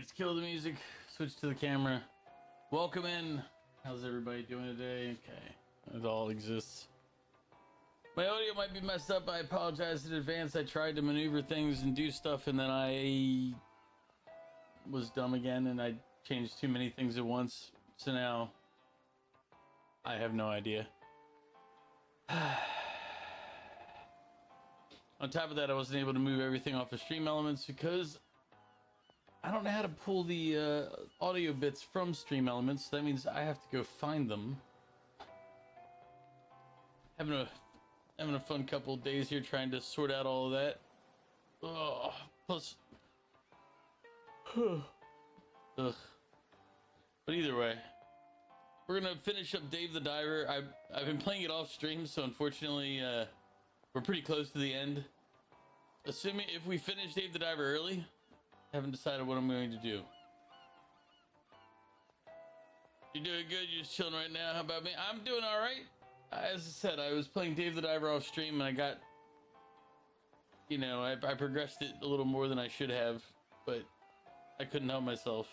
let's kill the music, switch to the camera. Welcome in. How's everybody doing today? Okay, it all exists. My audio might be messed up. I apologize in advance. I tried to maneuver things and do stuff, and then I was dumb again, and I changed too many things at once. So now I have no idea. On top of that, I wasn't able to move everything off of Stream Elements because I don't know how to pull the audio bits from Stream Elements. That means I have to go find them. Having a fun couple of days here trying to sort out all of that. Oh, plus, ugh. But either way, we're gonna finish up Dave the Diver. I've been playing it off stream, so unfortunately, we're pretty close to the end. Assuming if we finish Dave the Diver early, haven't decided what I'm going to do. You're doing good. You're just chilling right now. How about me? I'm doing all right. As I said, I was playing Dave the Diver off stream, and I got, you know, I progressed it a little more than I should have, but I couldn't help myself.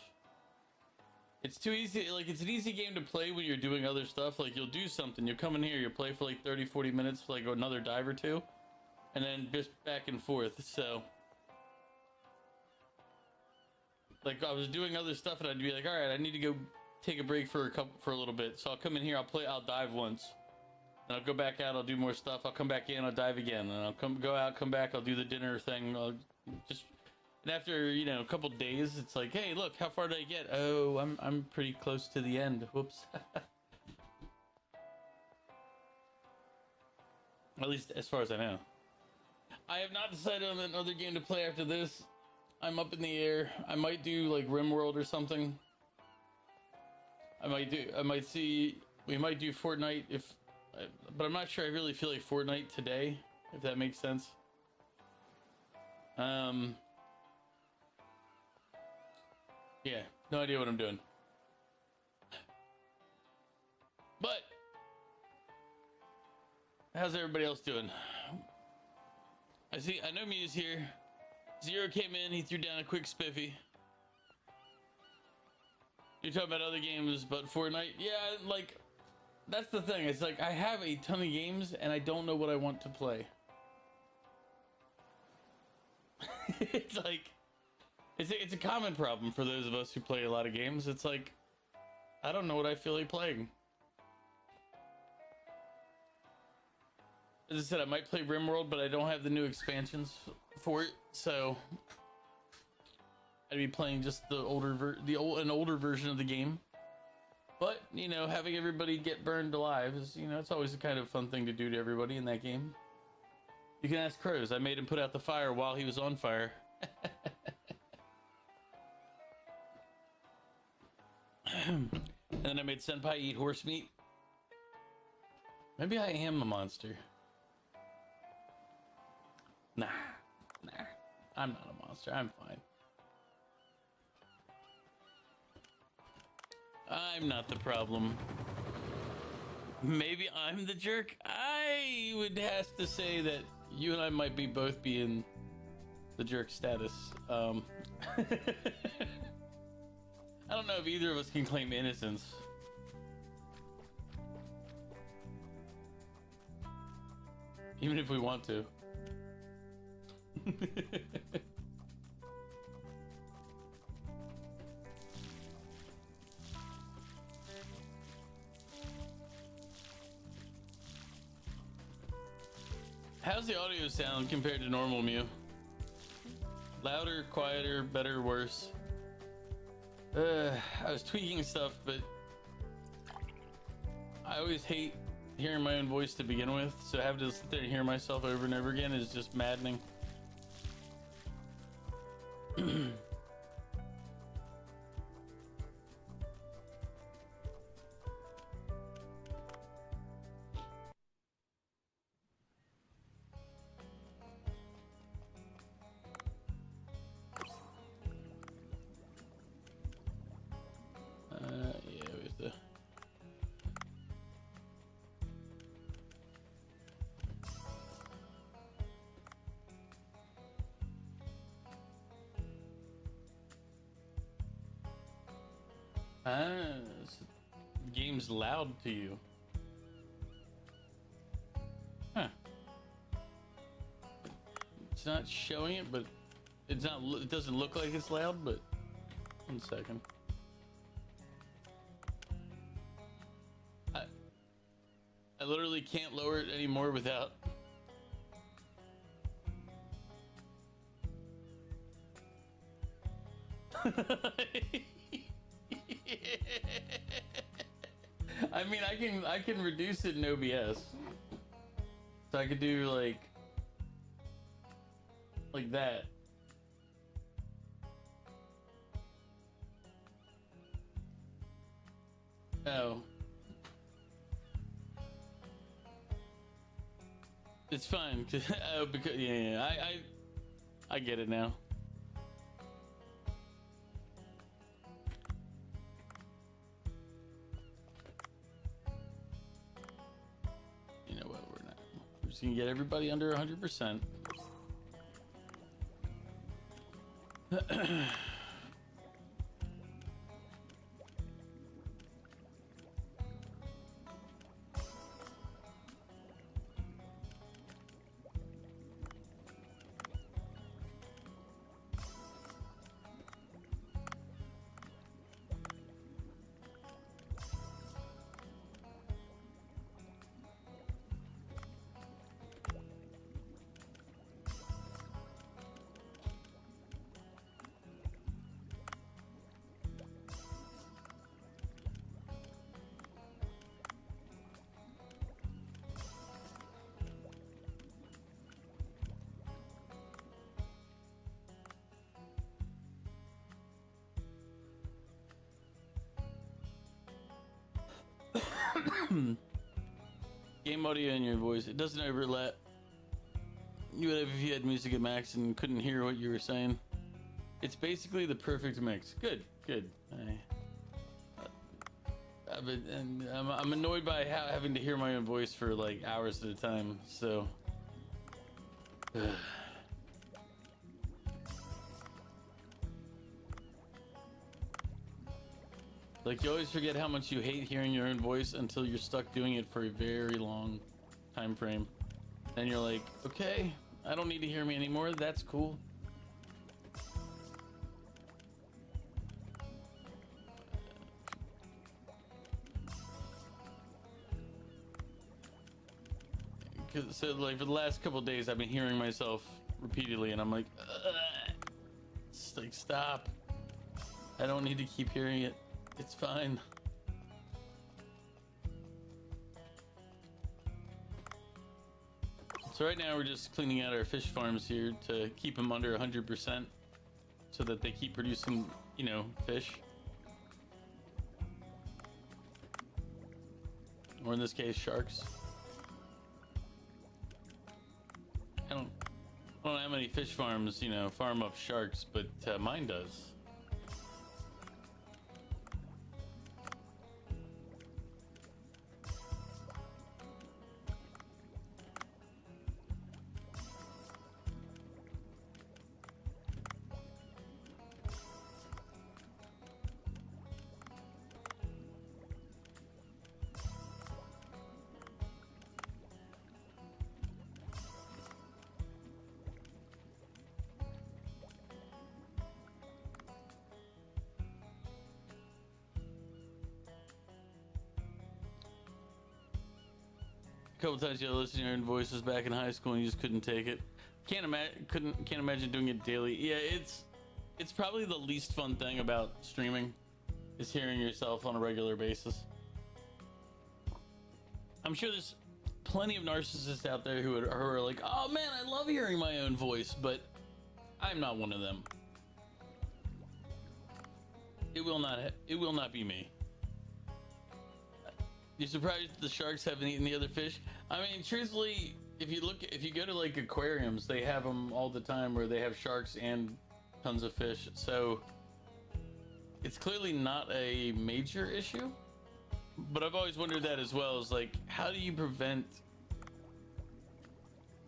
It's too easy. Like, it's an easy game to play when you're doing other stuff. Like, you'll do something. You'll come in here, you'll play for like 30, 40 minutes for like another dive or two, and then just back and forth. So, like, I was doing other stuff, and I'd be like, all right, I need to go take a break for a little bit. So I'll come in here, I'll dive once. And I'll go back out, I'll do more stuff, I'll come back in, I'll dive again, and I'll go out, come back, I'll do the dinner thing, and after, you know, a couple days, it's like, hey, look, how far did I get? Oh, I'm pretty close to the end. Whoops. At least as far as I know. I have not decided on another game to play after this. I'm up in the air. I might do like RimWorld or something. We might do Fortnite but I'm not sure I really feel like Fortnite today, if that makes sense. Yeah, no idea what I'm doing. But how's everybody else doing? I know Mew's here. Zero came in, he threw down a quick spiffy. You're talking about other games, but Fortnite? Yeah, like, that's the thing. It's like I have a ton of games and I don't know what I want to play. It's like it's a common problem for those of us who play a lot of games. It's like I don't know what I feel like playing. As I said, I might play RimWorld, but I don't have the new expansions for it, so I'd be playing just an older version of the game. But, you know, having everybody get burned alive is, you know, it's always a kind of fun thing to do to everybody in that game. You can ask Crows. I made him put out the fire while he was on fire. And then I made Senpai eat horse meat. Maybe I am a monster. Nah. I'm not a monster. I'm fine. I'm not the problem. Maybe I'm the jerk. I would have to say that you and I might be both be in the jerk status. I don't know if either of us can claim innocence. Even if we want to. How's the audio sound compared to normal, Mew? Louder, quieter, better, worse? I was tweaking stuff, but I always hate hearing my own voice to begin with, so having to sit there and hear myself over and over again is just maddening. Yeah, we have to. Ah, so the game's loud to you. Huh. It's not showing it, but it's not. It doesn't look like it's loud. But 1 second. I literally can't lower it anymore without. I mean, I can reduce it in OBS, so I could do like that. Oh, it's fine. Oh, because yeah, I get it now. You know what? We're just gonna get everybody under 100%. Game audio and your voice, it doesn't overlap. You would have if you had music at max and couldn't hear what you were saying. It's basically the perfect mix. Good, good. I'm annoyed by having to hear my own voice for like hours at a time, so. Like, you always forget how much you hate hearing your own voice until you're stuck doing it for a very long time frame. Then you're like, okay, I don't need to hear me anymore. That's cool. So, like, for the last couple of days, I've been hearing myself repeatedly, and I'm like, it's like, stop. I don't need to keep hearing it. It's fine. So right now we're just cleaning out our fish farms here to keep them under 100% so that they keep producing, you know, fish. Or in this case, sharks. I don't know how many fish farms, you know, farm up sharks, but mine does. A couple times you had to listen to your own voices back in high school and you just couldn't take it. Can't imagine doing it daily. Yeah, it's probably the least fun thing about streaming is hearing yourself on a regular basis. I'm sure there's plenty of narcissists out there who are like, oh man, I love hearing my own voice, but I'm not one of them. It will not be me. You're surprised the sharks haven't eaten the other fish? I mean, truthfully, if you go to like aquariums, they have them all the time where they have sharks and tons of fish. So it's clearly not a major issue. But I've always wondered that as well. Is like, how do you prevent,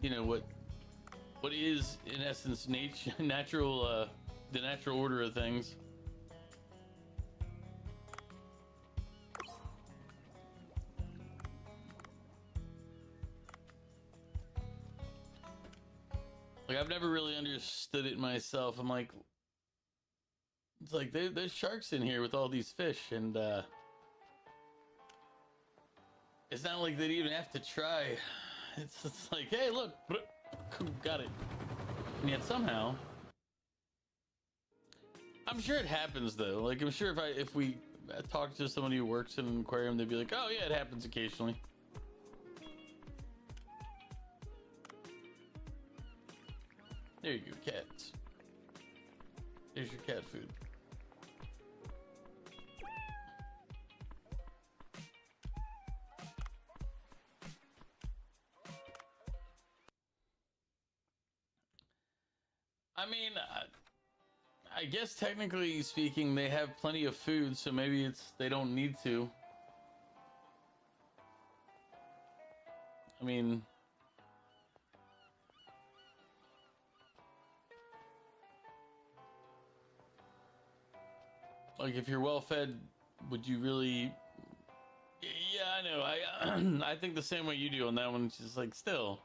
you know, what is in essence natural, the natural order of things? never really understood it myself. I'm like, it's like there's sharks in here with all these fish, and it's not like they'd even have to try. It's like, hey, look, got it. And yet somehow, I'm sure it happens though. Like, I'm sure if we talk to somebody who works in an aquarium, they'd be like, oh yeah, it happens occasionally. There you go, cats. There's your cat food. I mean, I guess technically speaking, they have plenty of food, so maybe they don't need to. I mean, like if you're well fed, would you really? Yeah, I know. I think the same way you do on that one. It's just like still.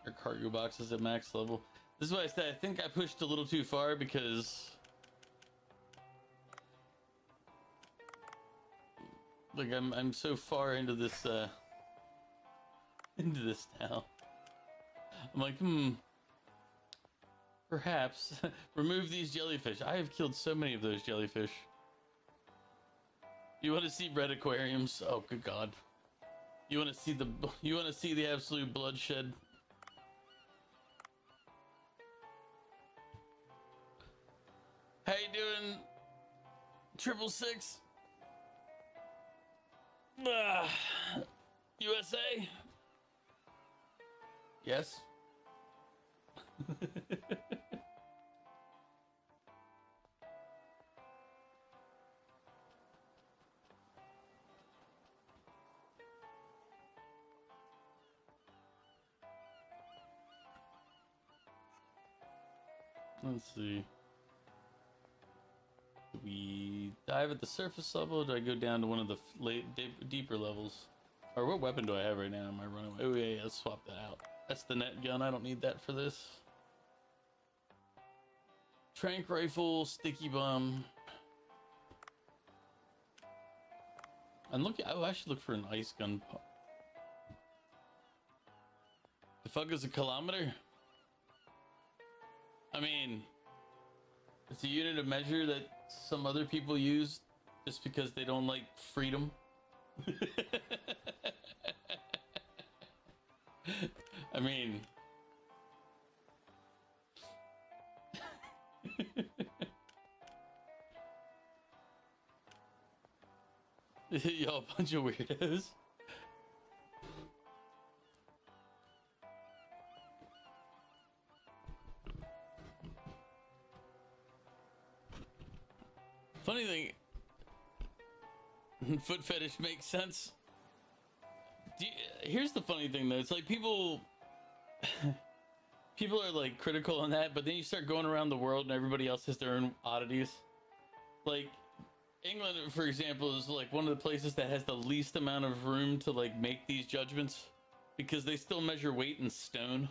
Our cargo box is at max level. This is why I said I think I pushed a little too far because like I'm so far into this now. I'm like, perhaps remove these jellyfish. I have killed so many of those jellyfish. You want to see red aquariums? Oh, good God. You want to see the absolute bloodshed? How you doing, 666? USA? Yes. Let's see. Do we dive at the surface level, or do I go down to one of the deeper levels? Or what weapon do I have right now? Am I running away? Oh yeah, let's swap that out. That's the net gun. I don't need that for this. Trank rifle, sticky bomb. I'm looking. Oh, I should look for an ice gun. The fuck is a kilometer? I mean, it's a unit of measure that some other people use just because they don't like freedom. I mean, y'all a bunch of weirdos. Funny thing, foot fetish makes sense. Here's the funny thing though, it's like people are like critical on that, but then you start going around the world and everybody else has their own oddities. Like England, for example, is like one of the places that has the least amount of room to like make these judgments because they still measure weight in stone.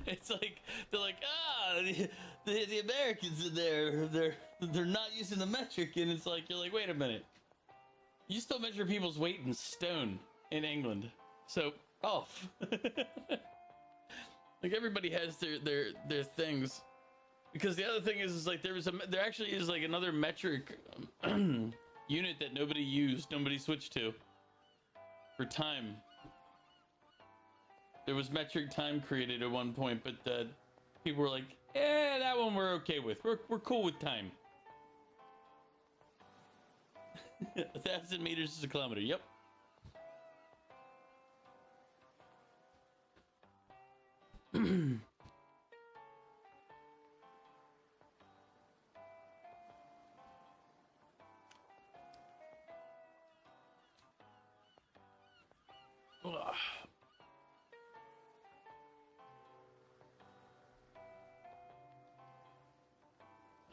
It's like they're like, the Americans in there, they're not using the metric, and it's like you're like, wait a minute, you still measure people's weight in stone in England, so off. Like everybody has their things, because the other thing is like there actually is like another metric unit that nobody switched to for time. There was metric time created at one point, but people were like, "Yeah, that one we're okay with. We're cool with time." 1,000 meters is a kilometer. Yep.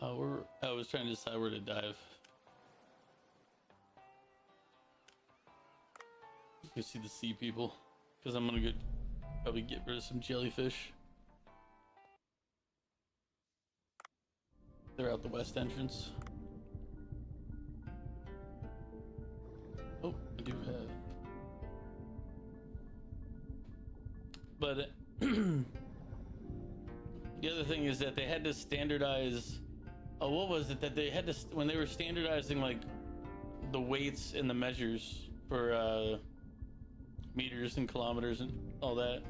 I was trying to decide where to dive. You can see the sea people, because I'm gonna probably get rid of some jellyfish. They're out the west entrance. Oh, I do have. But the other thing is that they had to standardize. Oh, what was it that they had to when they were standardizing like the weights and the measures for meters and kilometers and all that?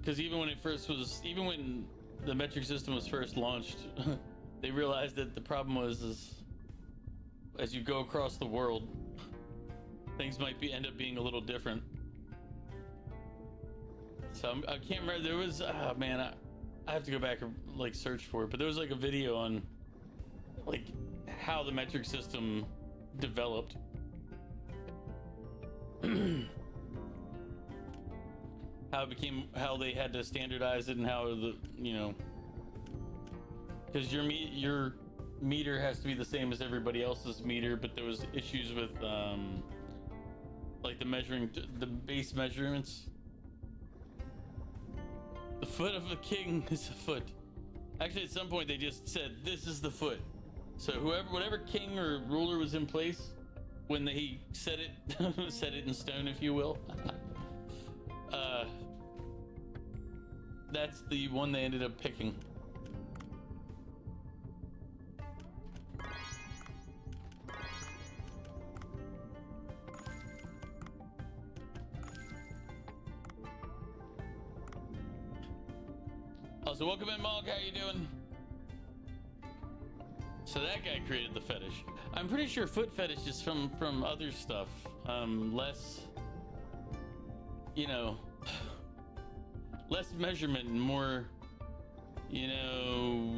Because even when the metric system was first launched, they realized that the problem was as you go across the world, things might end up being a little different. So I can't remember. There was, man, I have to go back and like search for it. But there was like a video on like how the metric system developed. How they had to standardize it, and how because your meter has to be the same as everybody else's meter, but there was issues with like the base measurements. The foot of a king is a foot. Actually, at some point they just said this is the foot. So whatever king or ruler was in place when they set it in stone, if you will, that's the one they ended up picking. So welcome in, Mog. How you doing? So that guy created the fetish. I'm pretty sure foot fetish is from other stuff. Less, less measurement and more,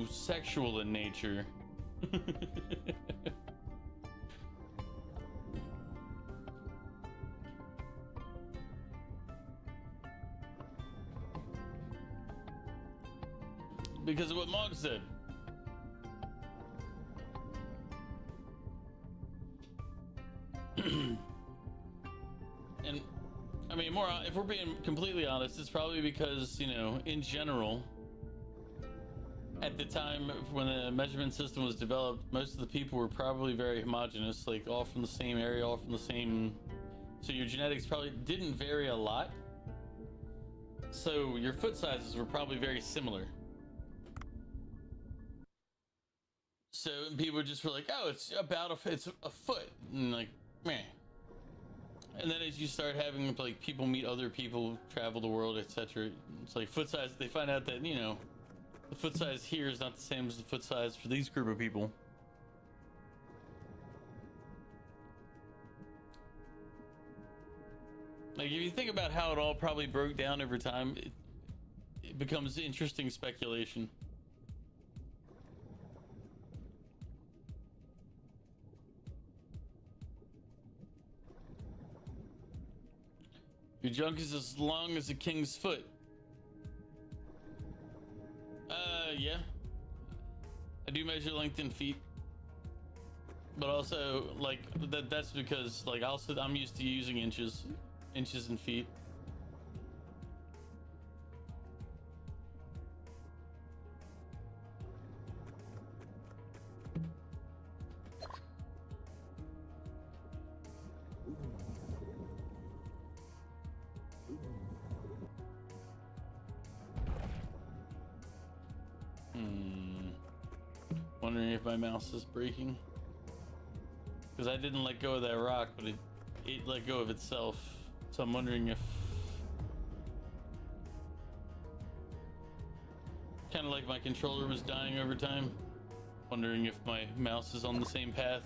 sexual in nature. Because of what Mog said. And I mean, if we're being completely honest, it's probably because, in general, at the time when the measurement system was developed, most of the people were probably very homogenous, like all from the same area, all from the same. So your genetics probably didn't vary a lot. So your foot sizes were probably very similar. So people just were like, oh, it's a foot, and like, man. And then as you start having like people meet other people, travel the world, etc., it's like foot size. They find out that the foot size here is not the same as the foot size for these group of people. Like if you think about how it all probably broke down over time, it becomes interesting speculation. Your junk is as long as a king's foot. Yeah. I do measure length in feet. But also, like, that's because, like, I'm used to using inches and feet. Wondering if my mouse is breaking. Because I didn't let go of that rock, but it let go of itself. So I'm wondering if... Kind of like my controller was dying over time. Wondering if my mouse is on the same path.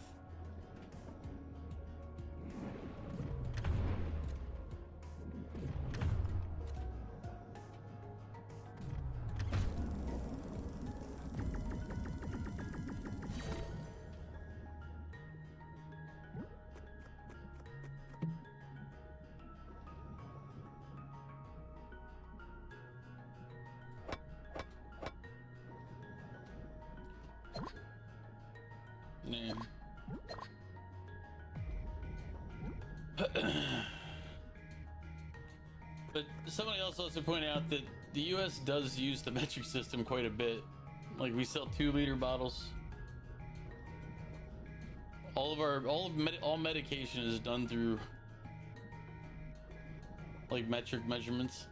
But somebody else also pointed out that the U.S. does use the metric system quite a bit. Like we sell 2-liter bottles. All medication is done through like metric measurements.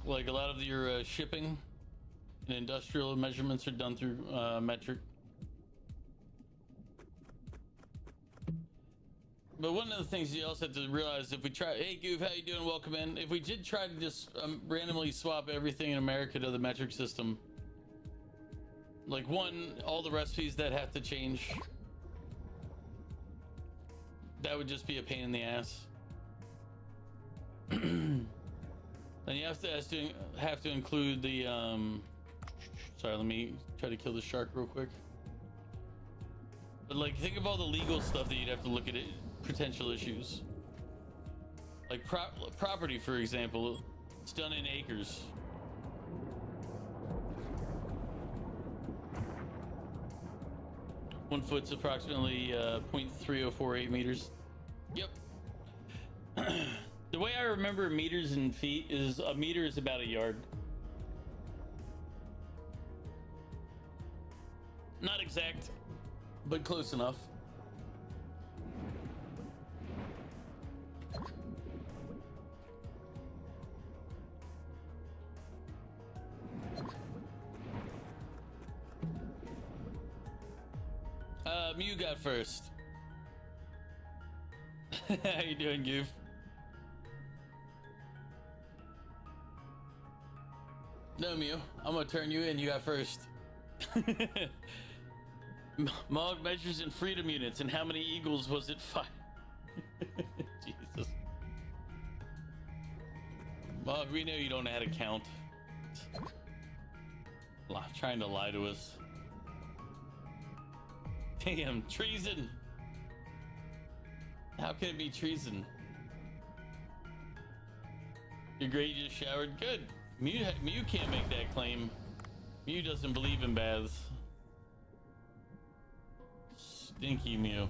Like a lot of your shipping and industrial measurements are done through metric. But one of the things you also have to realize, if we try, hey Goof, how you doing? Welcome in. If we did try to just randomly swap everything in America to the metric system, like one, all the recipes that have to change, that would just be a pain in the ass. Then you have to include the sorry, let me try to kill the shark real quick. But like, think of all the legal stuff that you'd have to look at, potential issues. Like property, for example, it's done in acres. One foot's approximately 0.3048 meters. Yep. The way I remember meters and feet is a meter is about a yard. Not exact, but close enough. Mew got first. How you doing, Goof? No, Mew. I'm gonna turn you in. You got first. Mog measures in freedom units, and how many eagles was it? 5. Jesus. Mog, we know you don't know how to count. Trying to lie to us. Damn, treason. How can it be treason? You're great, you just showered. Good. Mew can't make that claim. Mew doesn't believe in baths. Stinky Mew.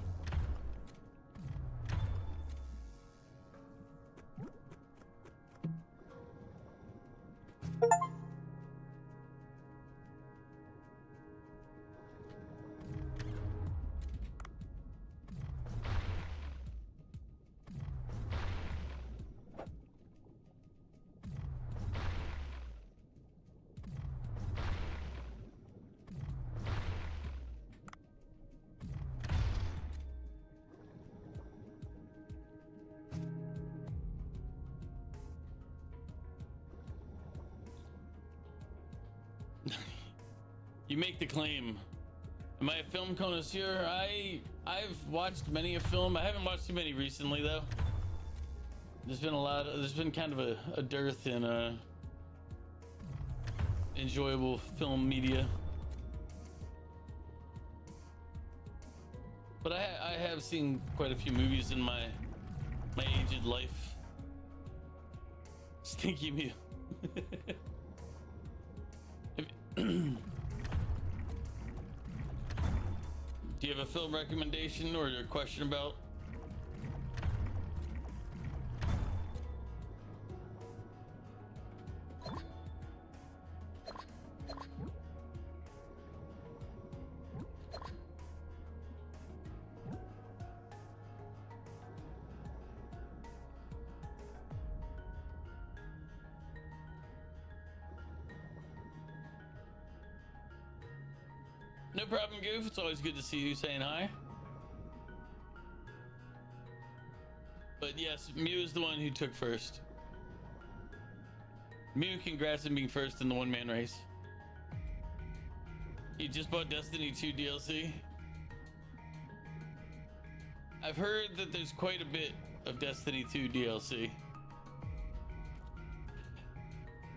You make the claim. Am I a film connoisseur? I've watched many a film. I haven't watched too many recently though. There's been kind of a dearth in enjoyable film media. But I have seen quite a few movies in my aged life. Stinky Mew. Do you have a film recommendation or a question about? No problem, Goof. It's always good to see you saying hi. But yes, Mew is the one who took first. Mew, congrats on being first in the one-man race. You just bought Destiny 2 DLC. I've heard that there's quite a bit of Destiny 2 DLC.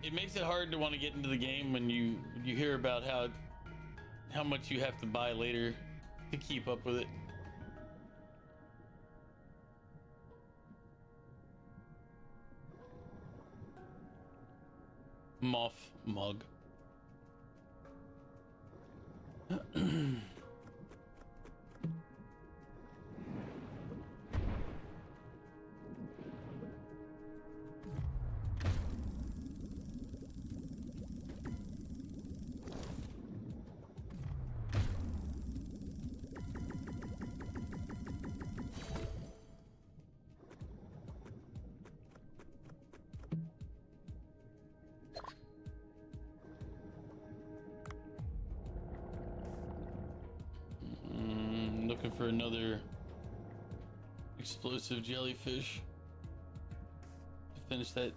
It makes it hard to want to get into the game when you hear about how much you have to buy later to keep up with it. moth mug. Looking for another explosive jellyfish to finish that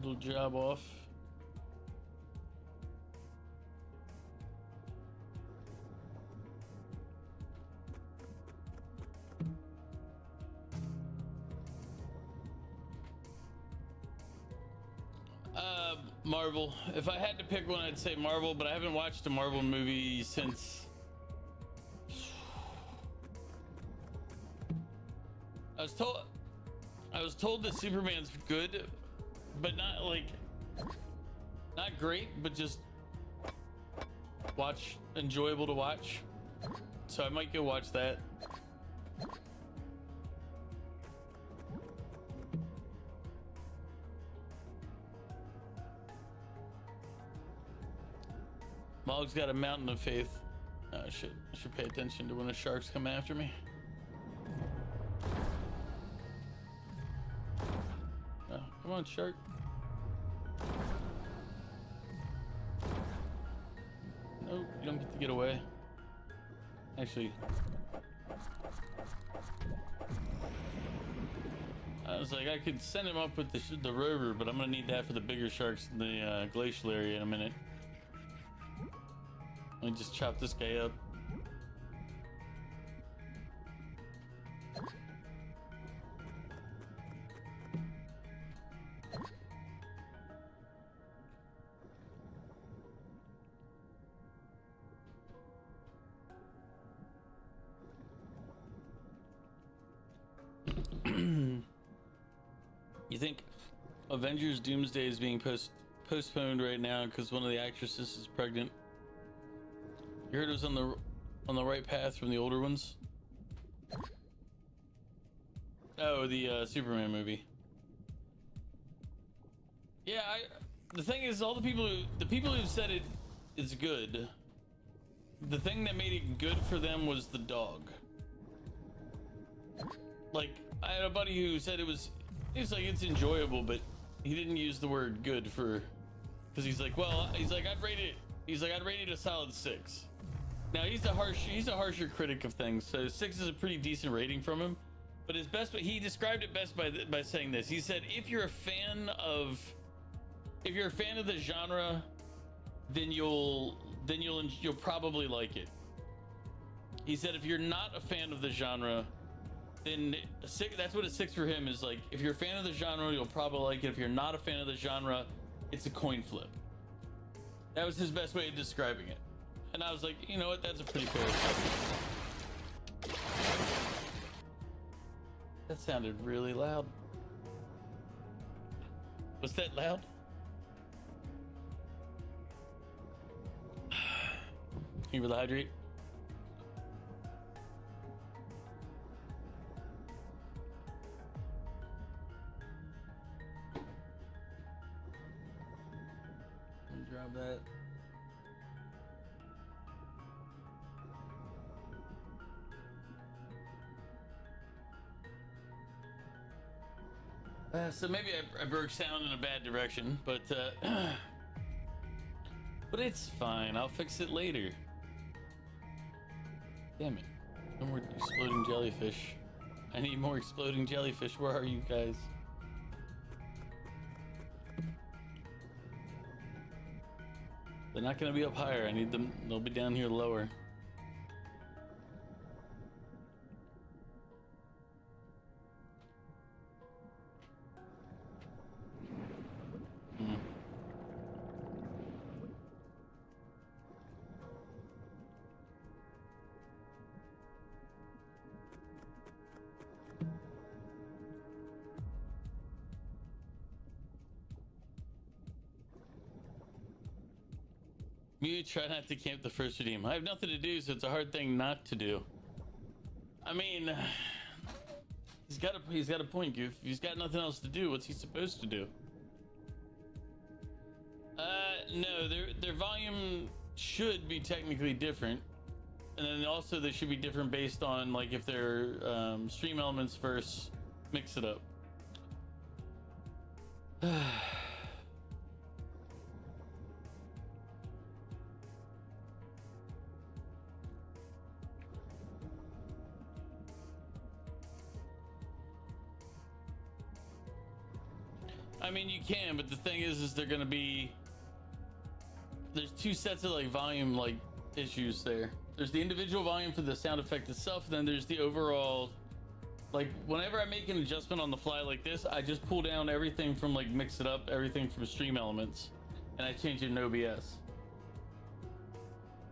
little job off. Marvel. If I had to pick one, I'd say Marvel, but I haven't watched a Marvel movie since I was told that Superman's good, but not like not great, but just enjoyable to watch. So I might go watch that. Mog's got a mountain of faith. I should pay attention to when the sharks come after me. Oh, come on, shark. Nope, you don't get to get away. Actually, I was like, I could send him up with the rover, but I'm gonna need that for the bigger sharks in the glacial area in a minute. Let me just chop this guy up. You think Avengers Doomsday is being postponed right now because one of the actresses is pregnant? You heard it was on the right path from the older ones? Oh, the Superman movie. Yeah, the thing is, all the people who said it is good. The thing that made it good for them was the dog. Like, I had a buddy who said it's like it's enjoyable, but he didn't use the word good because he's like, I'd rate it a solid 6. Now he's a harsher critic of things, so 6 is a pretty decent rating from him. But he described it best by saying this. He said, if you're a fan of the genre, then you'll probably like it. He said, if you're not a fan of the genre, then that's what a 6 for him is like. If you're a fan of the genre, you'll probably like it. If you're not a fan of the genre, it's a coin flip. That was his best way of describing it. And I was like, you know what? That's a pretty fair assessment. That sounded really loud. Was that loud? You really hydrate? Drop that. So maybe I broke sound in a bad direction, but it's fine. I'll fix it later. Damn it. No more exploding jellyfish. I need more exploding jellyfish. Where are you guys? They're not gonna be up higher. I need them. They'll be down here lower. You try not to camp the first redeem. I have nothing to do, so it's a hard thing not to do. I mean, he's got a point, Goof. He's got nothing else to do. What's he supposed to do? No, their volume should be technically different, and then also they should be different based on like if they're stream elements versus mix it up. I mean, you can, but the thing is they're gonna be. There's two sets of like volume like issues there. There's the individual volume for the sound effect itself, and then there's the overall. Like whenever I make an adjustment on the fly like this, I just pull down everything from like mix it up, everything from stream elements, and I change it in OBS.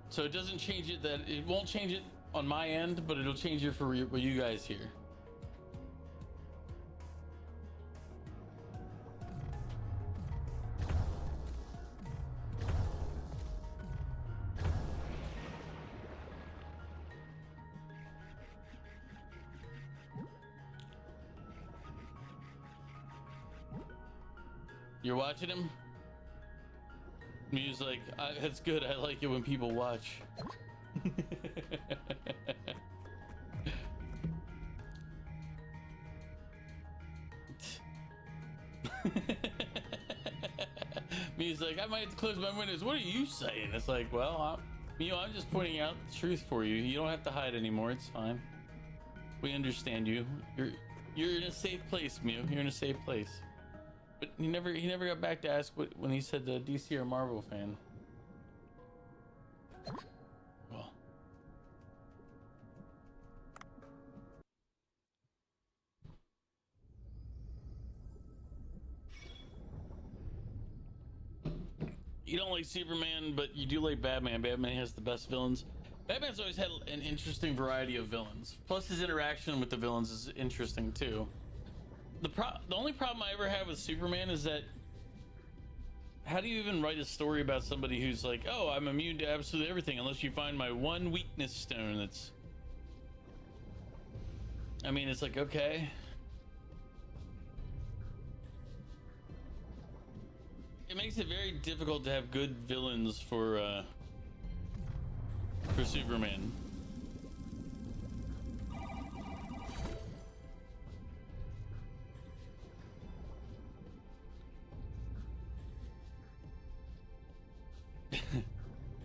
So it doesn't change it it won't change it on my end, but it'll change it for you guys hear. You're watching him? Mew's like, that's good. I like it when people watch. Mew's like, I might have to close my windows. What are you saying? It's like, well, Mew, I'm just pointing out the truth for you. You don't have to hide anymore. It's fine. We understand you. You're in a safe place, Mew. You're in a safe place. But he never got back to ask when he said the DC or Marvel fan. Well. You don't like Superman, but you do like Batman. Batman has the best villains. Batman's always had an interesting variety of villains. Plus his interaction with the villains is interesting too. The only problem I ever have with Superman is that how do you even write a story about somebody who's like, oh, I'm immune to absolutely everything unless you find my one weakness stone that's... I mean, it's like, okay. It makes it very difficult to have good villains for Superman.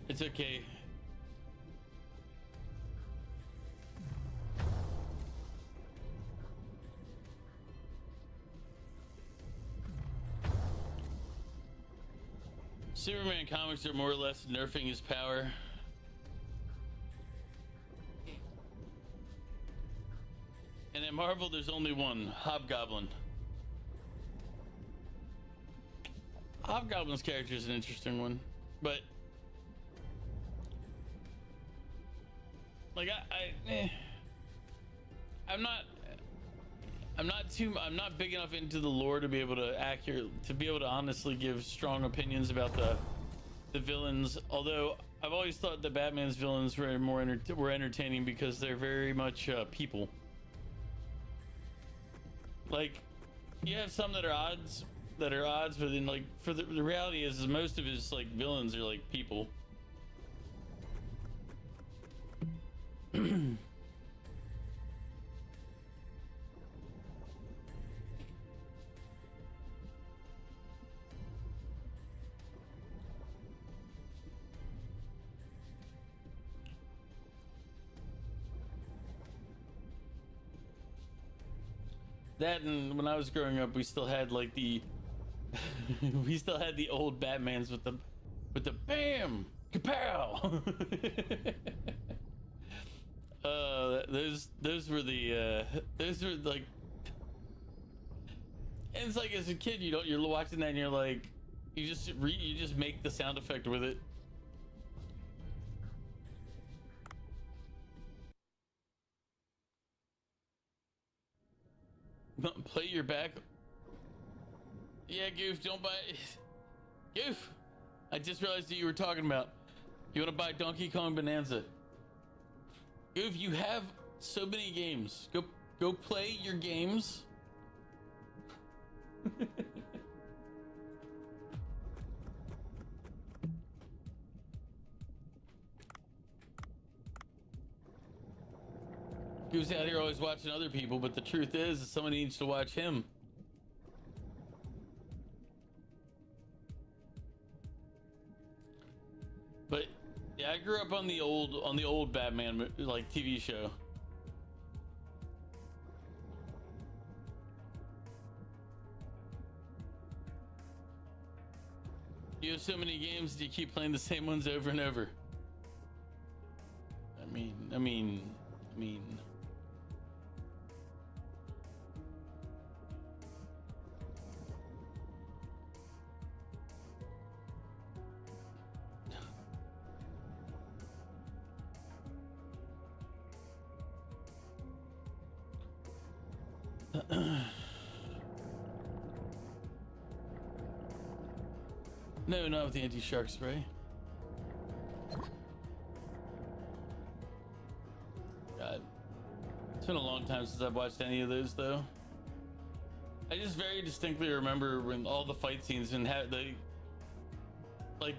It's okay. Superman comics are more or less nerfing his power. And in Marvel, there's only one, Hobgoblin. Hobgoblin's character is an interesting one, but like I'm not big enough into the lore to be able to honestly give strong opinions about the villains. Although I've always thought that Batman's villains were were entertaining because they're very much people. Like you have some that are odds, but then like for the reality is most of his like villains are like people. That, and when I was growing up, we still had like the we still had the old Batmans with the bam kapow. Those were like, and it's like as a kid you're watching that and you're like you just make the sound effect with it. Play your back. Yeah, Goof, don't buy. Goof, I just realized that you were talking about. You want to buy Donkey Kong Bonanza? If you have so many games, go play your games. He was out here always watching other people, but the truth is someone needs to watch him. But yeah, I grew up on the old Batman like TV show. You have so many games, do you keep playing the same ones over and over? I mean. No, not with the anti-shark spray. God. It's been a long time since I've watched any of those, though. I just very distinctly remember when all the fight scenes and had they... Like,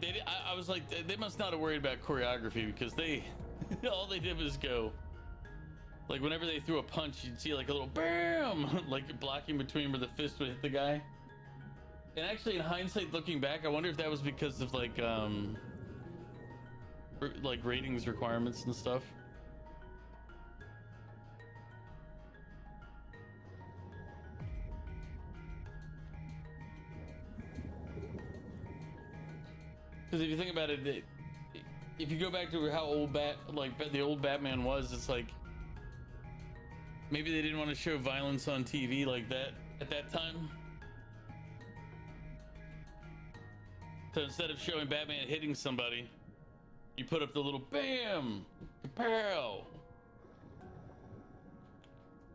I was like, they must not have worried about choreography because they... all they did was go. Like, whenever they threw a punch, you'd see like a little BAM! Like, blocking between where the fist would hit the guy. And actually, in hindsight, looking back, I wonder if that was because of like ratings requirements and stuff. Because if you think about it, if you go back to how old the old Batman was, it's like maybe they didn't want to show violence on TV like that at that time. So instead of showing Batman hitting somebody, you put up the little BAM, kapow.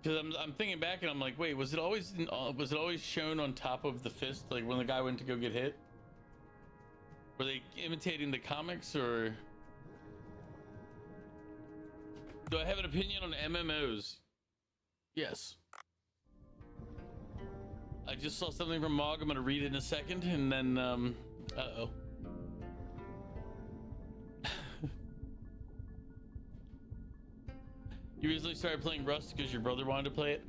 Because I'm thinking back and I'm like, wait, was it always shown on top of the fist, like when the guy went to go get hit? Were they imitating the comics, or do I have an opinion on MMOs? Yes. I just saw something from Mog. I'm gonna read it in a second, and then uh-oh. You recently started playing Rust because your brother wanted to play it?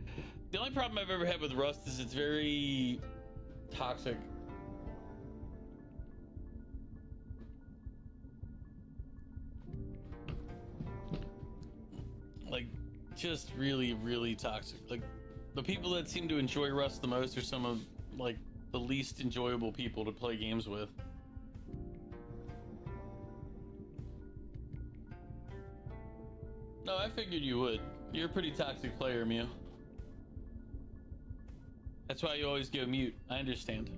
The only problem I've ever had with Rust is it's very toxic. Like, just really, really toxic. Like, the people that seem to enjoy Rust the most are some of, like, the least enjoyable people to play games with. No, I figured you would. You're a pretty toxic player, Mew. That's why you always go mute. I understand.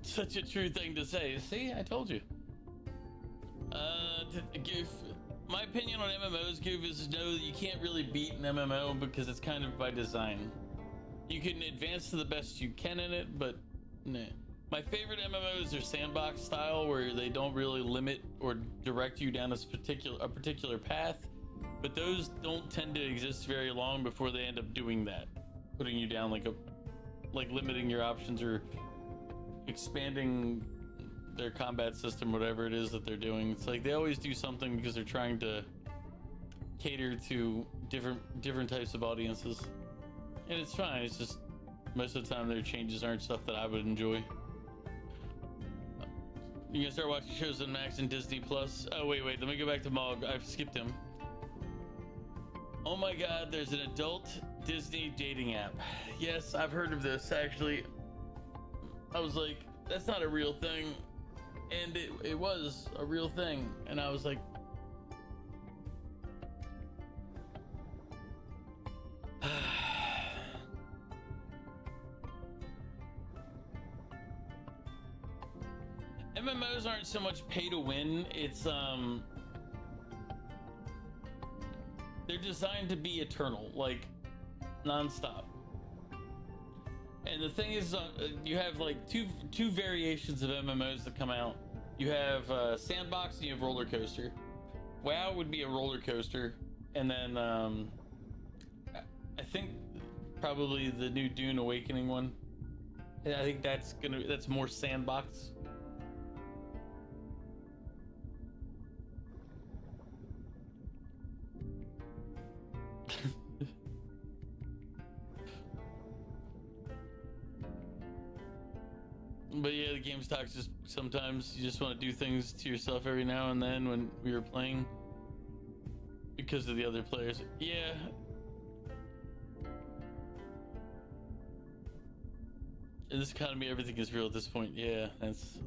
Such a true thing to say. See, I told you. My opinion on MMOs, Goof, is no, you can't really beat an MMO because it's kind of by design. You can advance to the best you can in it, but nah. My favorite MMOs are sandbox style, where they don't really limit or direct you down a particular path, but those don't tend to exist very long before they end up doing that, putting you down like limiting your options or expanding their combat system, whatever it is that they're doing. It's like they always do something because they're trying to cater to different types of audiences, and it's fine. It's just most of the time their changes aren't stuff that I would enjoy. You gonna start watching shows on Max and Disney Plus? Oh wait, let me go back to Mog. I've skipped him. Oh my god, there's an adult Disney dating app. Yes, I've heard of this actually. I was like, that's not a real thing. And it was a real thing. And I was like, MMOs aren't so much pay to win, it's they're designed to be eternal, like non-stop. And the thing is, you have like two variations of MMOs that come out. You have Sandbox and you have Roller Coaster. WoW would be a roller coaster, and then I think probably the new Dune Awakening one. I think that's more Sandbox. But yeah, the game's toxic. Just sometimes you just want to do things to yourself every now and then when we were playing because of the other players. Yeah. In this economy, everything is real at this point. Yeah, that's...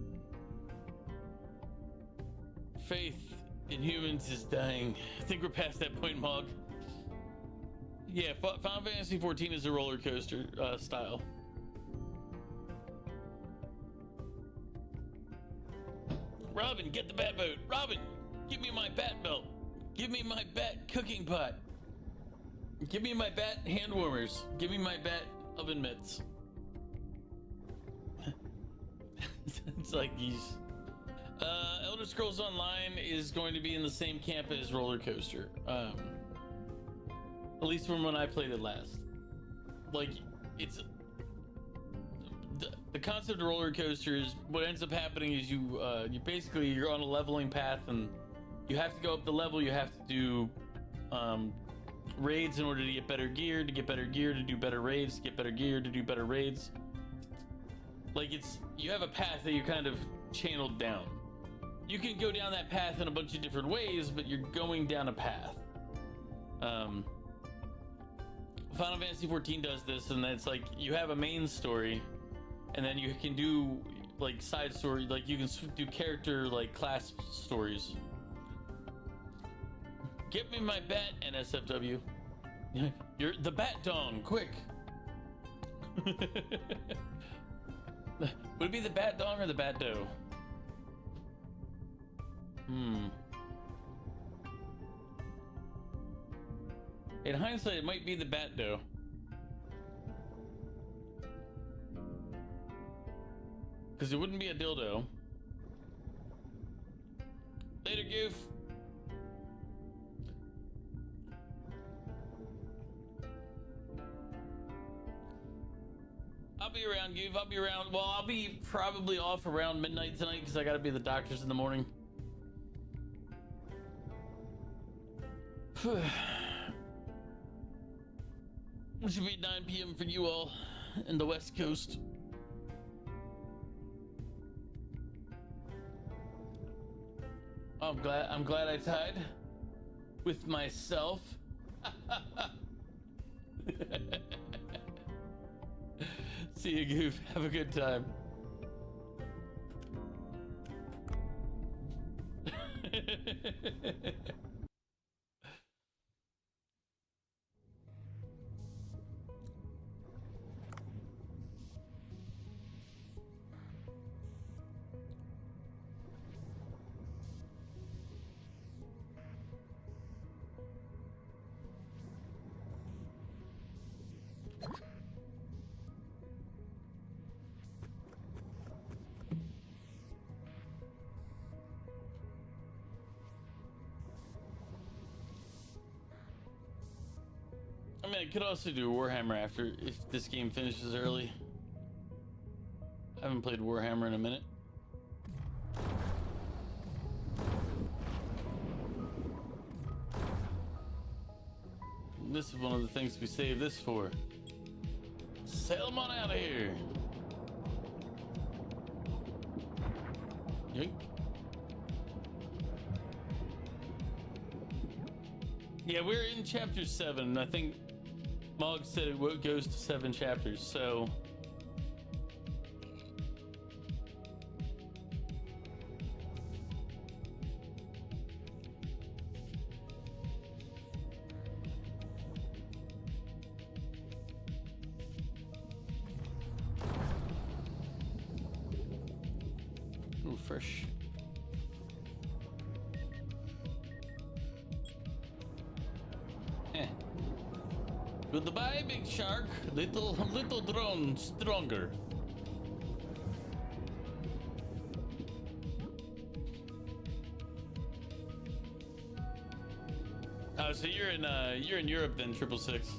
Faith in humans is dying. I think we're past that point, Mog. Yeah, Final Fantasy 14 is a roller coaster style. Robin, get the bat boat. Robin, give me my bat belt. Give me my bat cooking pot. Give me my bat hand warmers. Give me my bat oven mitts. It's like he's... Elder Scrolls Online is going to be in the same camp as Roller Coaster. At least from when I played it last. Like, it's... The concept of roller coasters, what ends up happening is you basically, you're on a leveling path, and you have to go up the level. You have to do raids in order to get better gear, to get better gear, to do better raids, to get better gear, to do better raids. Like, it's, you have a path that you kind of channeled down. You can go down that path in a bunch of different ways, but you're going down a path. Final Fantasy 14 does this, and it's like you have a main story, and then you can do like side story, like you can do character like class stories. Get me my bat, NSFW. You're the bat dong, quick. Would it be the bat dong or the bat doe? In hindsight, it might be the bat doe. Because it wouldn't be a dildo. Later, goof. I'll be around, goof. I'll be around. Well, I'll be probably off around midnight tonight because I gotta be at the doctor's in the morning. It should be 9 p.m. for you all in the West Coast. I'm glad I tied with myself. See you, goof. Have a good time. I mean, I could also do Warhammer after, if this game finishes early. I haven't played Warhammer in a minute. This is one of the things we saved this for. Sail them on out of here. Yoink. Yeah, we're in chapter 7. I think Mog said it goes to 7 chapters, so... Ooh, fresh. Goodbye, big shark. Little drone stronger. Oh, so you're in Europe then, 666.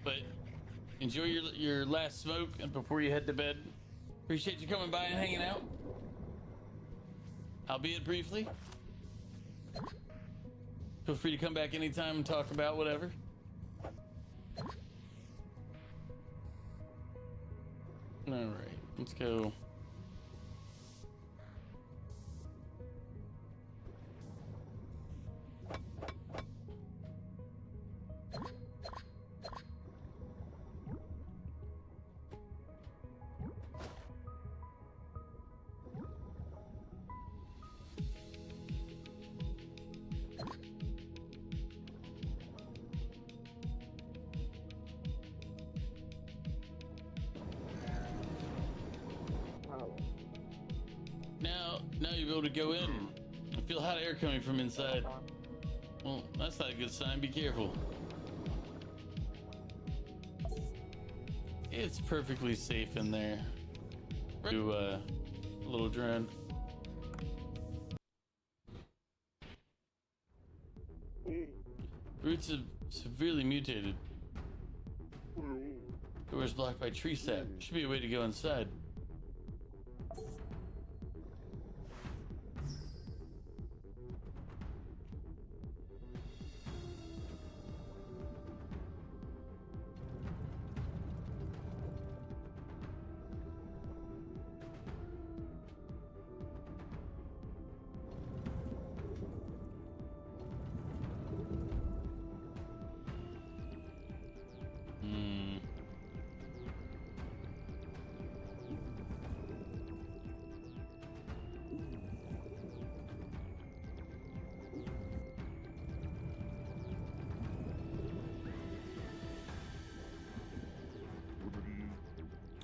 But enjoy your last smoke and before you head to bed. Appreciate you coming by and hanging out, albeit briefly. Feel free to come back anytime and talk about whatever. All right, let's go. Now you'll be able to go in. I feel hot air coming from inside. Well, that's not a good sign. Be careful. It's perfectly safe in there. Do a little drone. Roots have severely mutated. Doors blocked by tree sap. Should be a way to go inside.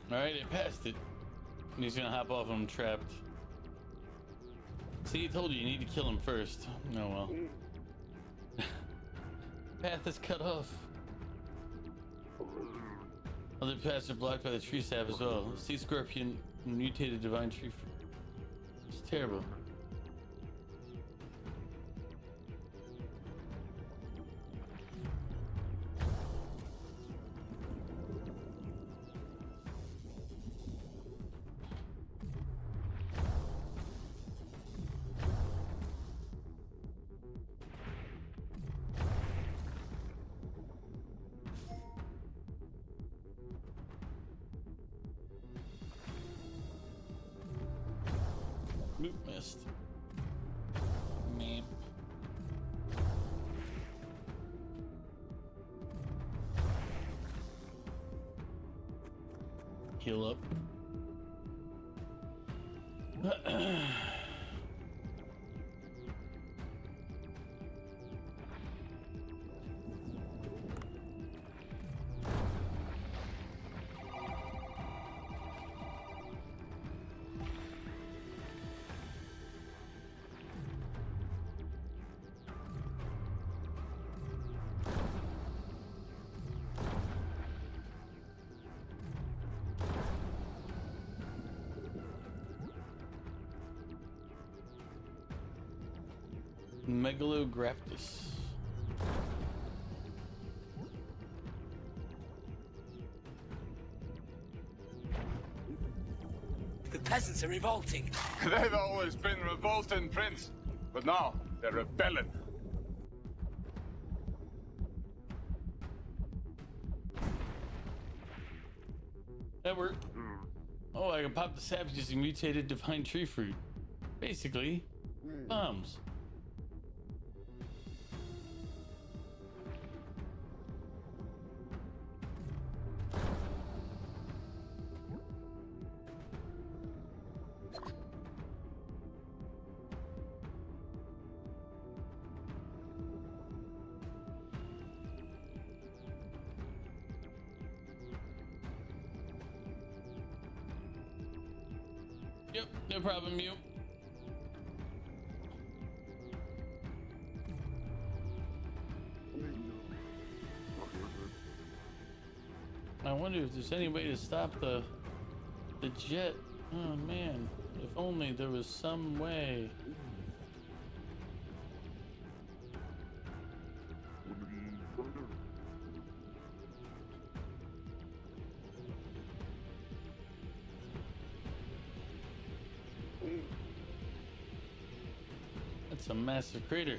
Alright, I passed it. And he's gonna hop off when I'm trapped. See, I told you need to kill him first. Oh well. Path is cut off. Other paths are blocked by the tree sap as well. Sea scorpion mutated divine tree fruit. It's terrible. Oop, missed. Meep. Heal up. Megalograptus. The peasants are revolting. They've always been revolting, Prince. But now, they're rebelling. That worked. Oh, I can pop the sap using mutated divine tree fruit. Basically, Bombs. Yep, no problem, you. I wonder if there's any way to stop the jet. Oh man, if only there was some way. That's a massive crater.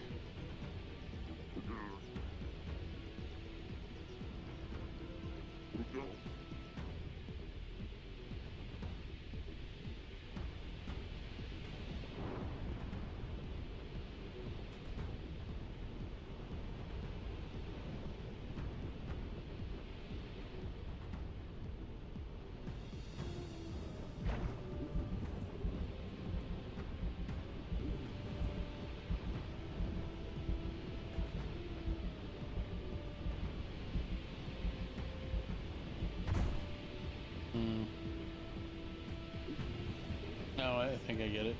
No, I think I get it.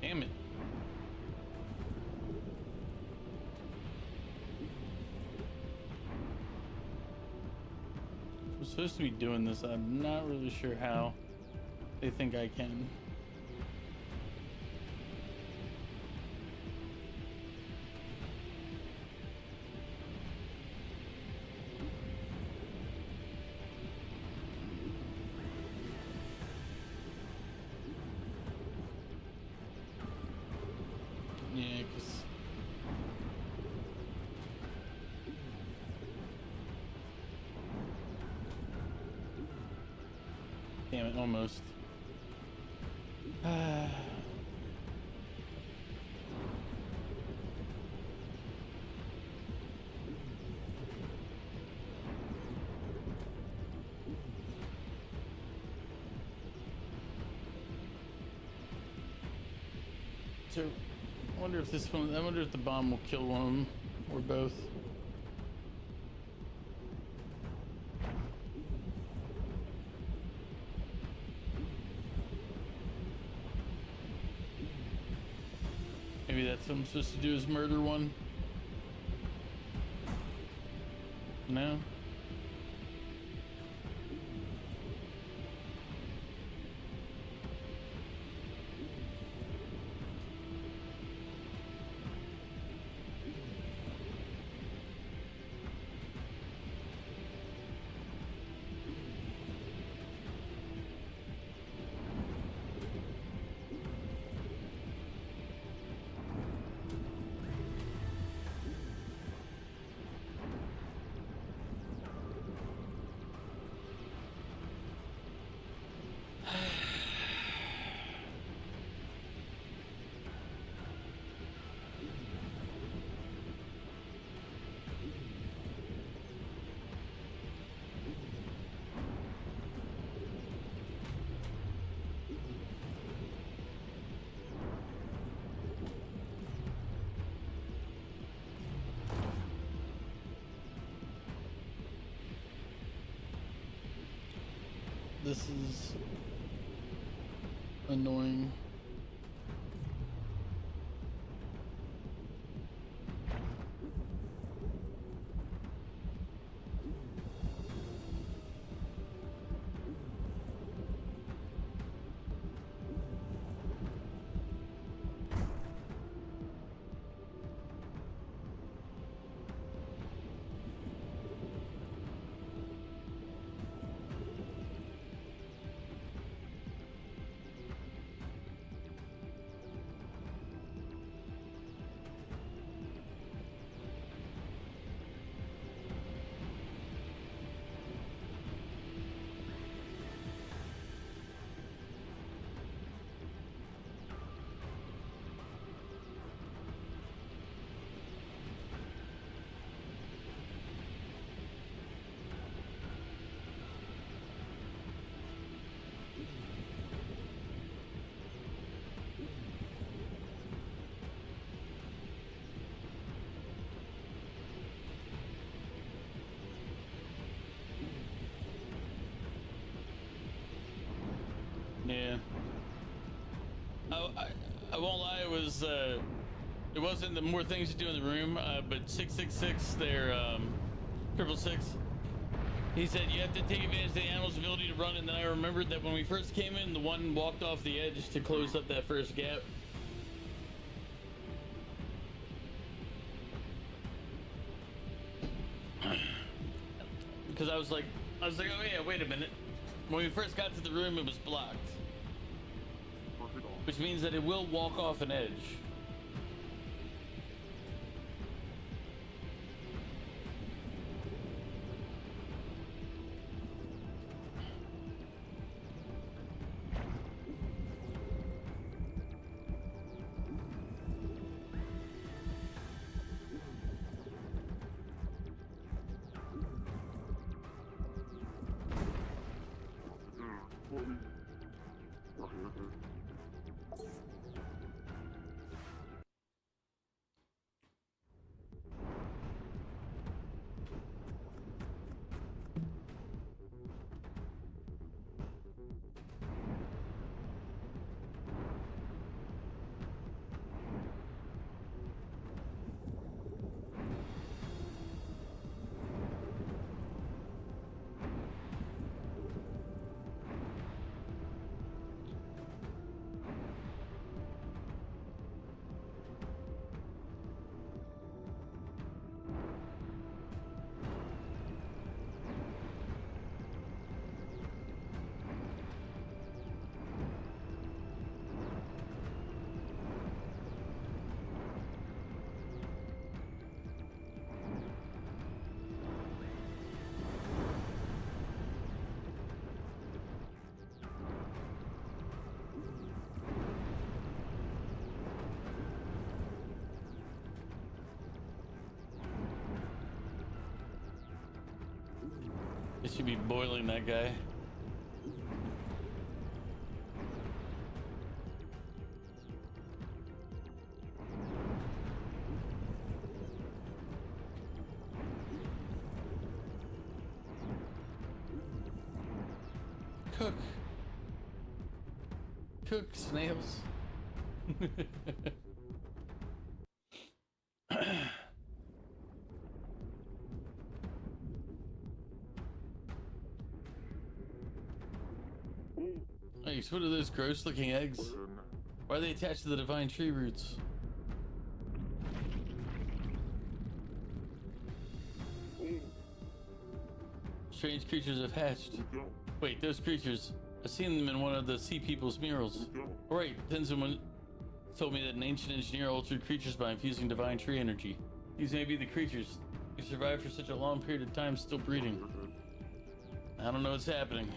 Damn it. I'm supposed to be doing this. I'm not really sure how they think I can. Yeah, because damn it, almost. So, I wonder if this one. I wonder if the bomb will kill one of them or both. Maybe that's what I'm supposed to do, is murder one. No. This is annoying. Yeah. I won't lie, it wasn't the more things to do in the room, but 666, their 666, he said you have to take advantage of the animal's ability to run, and then I remembered that when we first came in, the one walked off the edge to close up that first gap. Because I was like, oh yeah, wait a minute. When we first got to the room, it was blocked. Which means that it will walk off an edge. It should be boiling that guy. Cook. Cook snails. Hey, what are those gross looking eggs? Why are they attached to the divine tree roots? Strange creatures have hatched. Wait, those creatures. I've seen them in one of the Sea People's murals. Oh, right, then someone told me that an ancient engineer altered creatures by infusing divine tree energy. These may be the creatures. They survived for such a long period of time, still breeding. I don't know what's happening.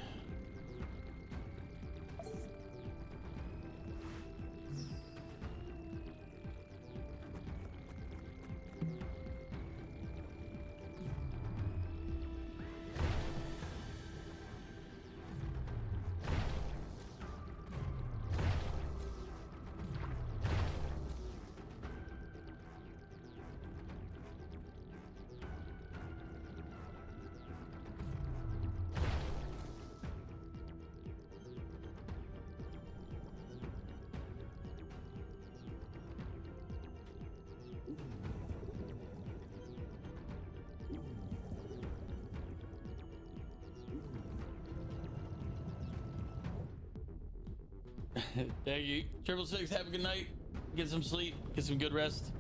Thank you. 666, have a good night. Get some sleep. Get some good rest.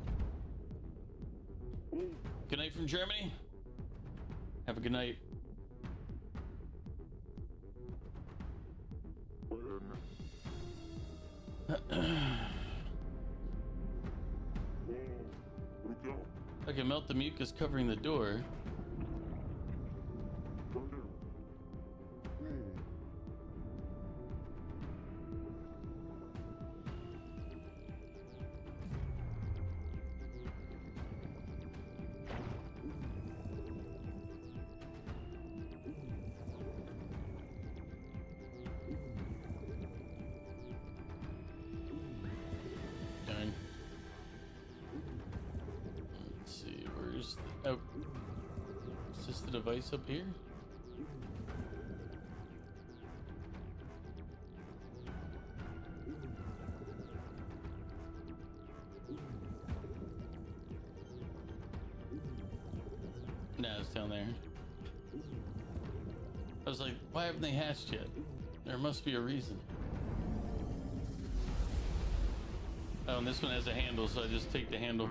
Good night from Germany. Have a good night. I can melt the mucus covering the door. Let's see, where's the... Oh. Is this the device up here? No, it's down there. I was like, why haven't they hatched yet? There must be a reason. Oh, and this one has a handle, so I just take the handle.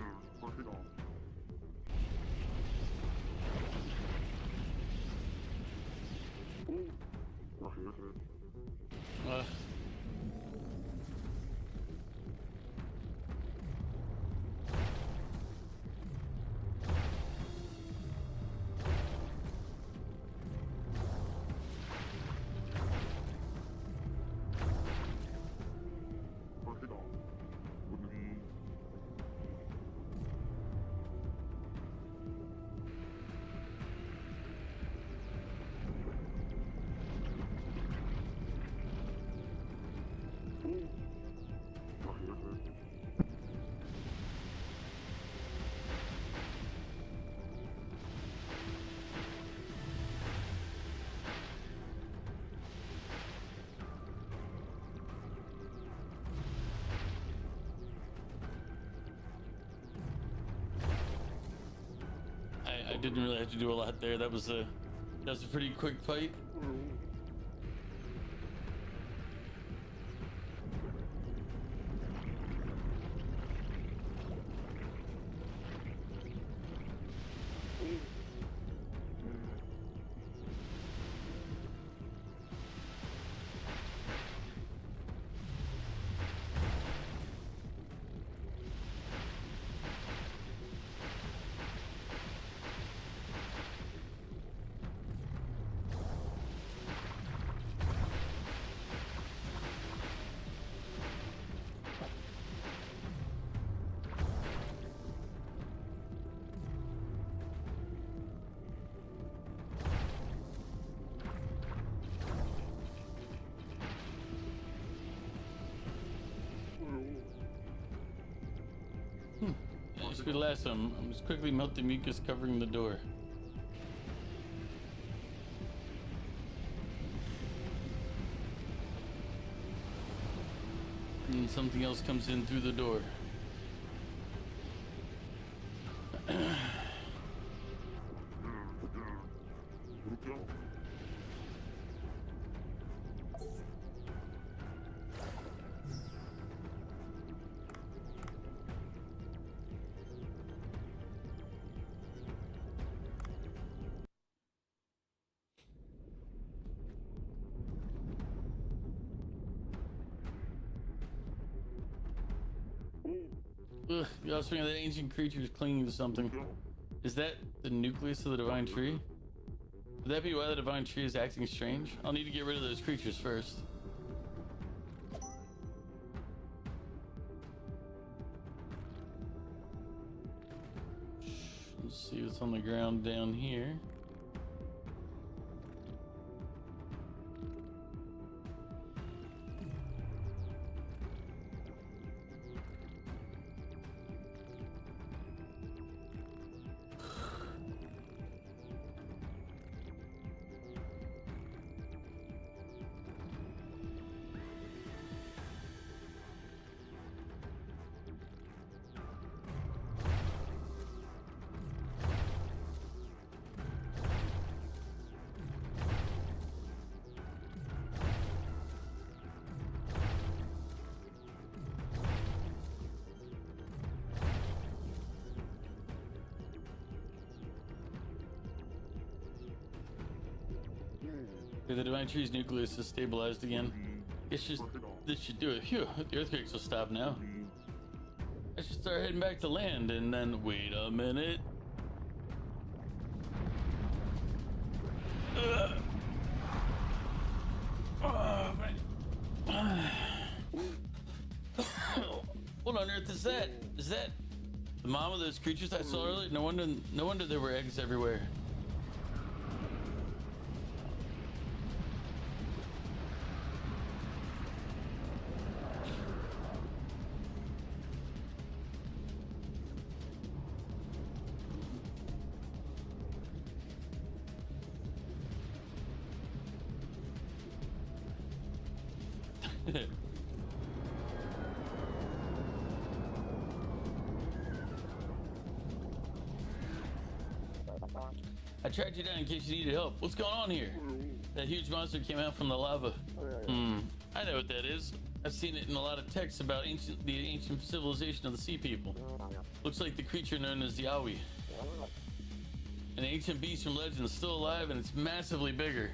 I didn't really have to do a lot there. That was a pretty quick fight. That should be the last time. I'm just quickly melt the mucus covering the door. And something else comes in through the door. Ugh, the offspring of that ancient creature is clinging to something. Is that the nucleus of the divine tree? Would that be why the divine tree is acting strange? I'll need to get rid of those creatures first. Let's see what's on the ground down here. The divine tree's nucleus is stabilized again. It's just this should do it. Phew, the earthquakes will stop now. I should start heading back to land and then wait a minute. What on earth is that? Is that the mom of those creatures I saw earlier? No wonder there were eggs everywhere. I tracked you down in case you needed help. What's going on here? That huge monster came out from the lava. I know what that is. I've seen it in a lot of texts about the ancient civilization of the sea people. Looks like the creature known as the Awi. An ancient beast from legend, still alive, and it's massively bigger.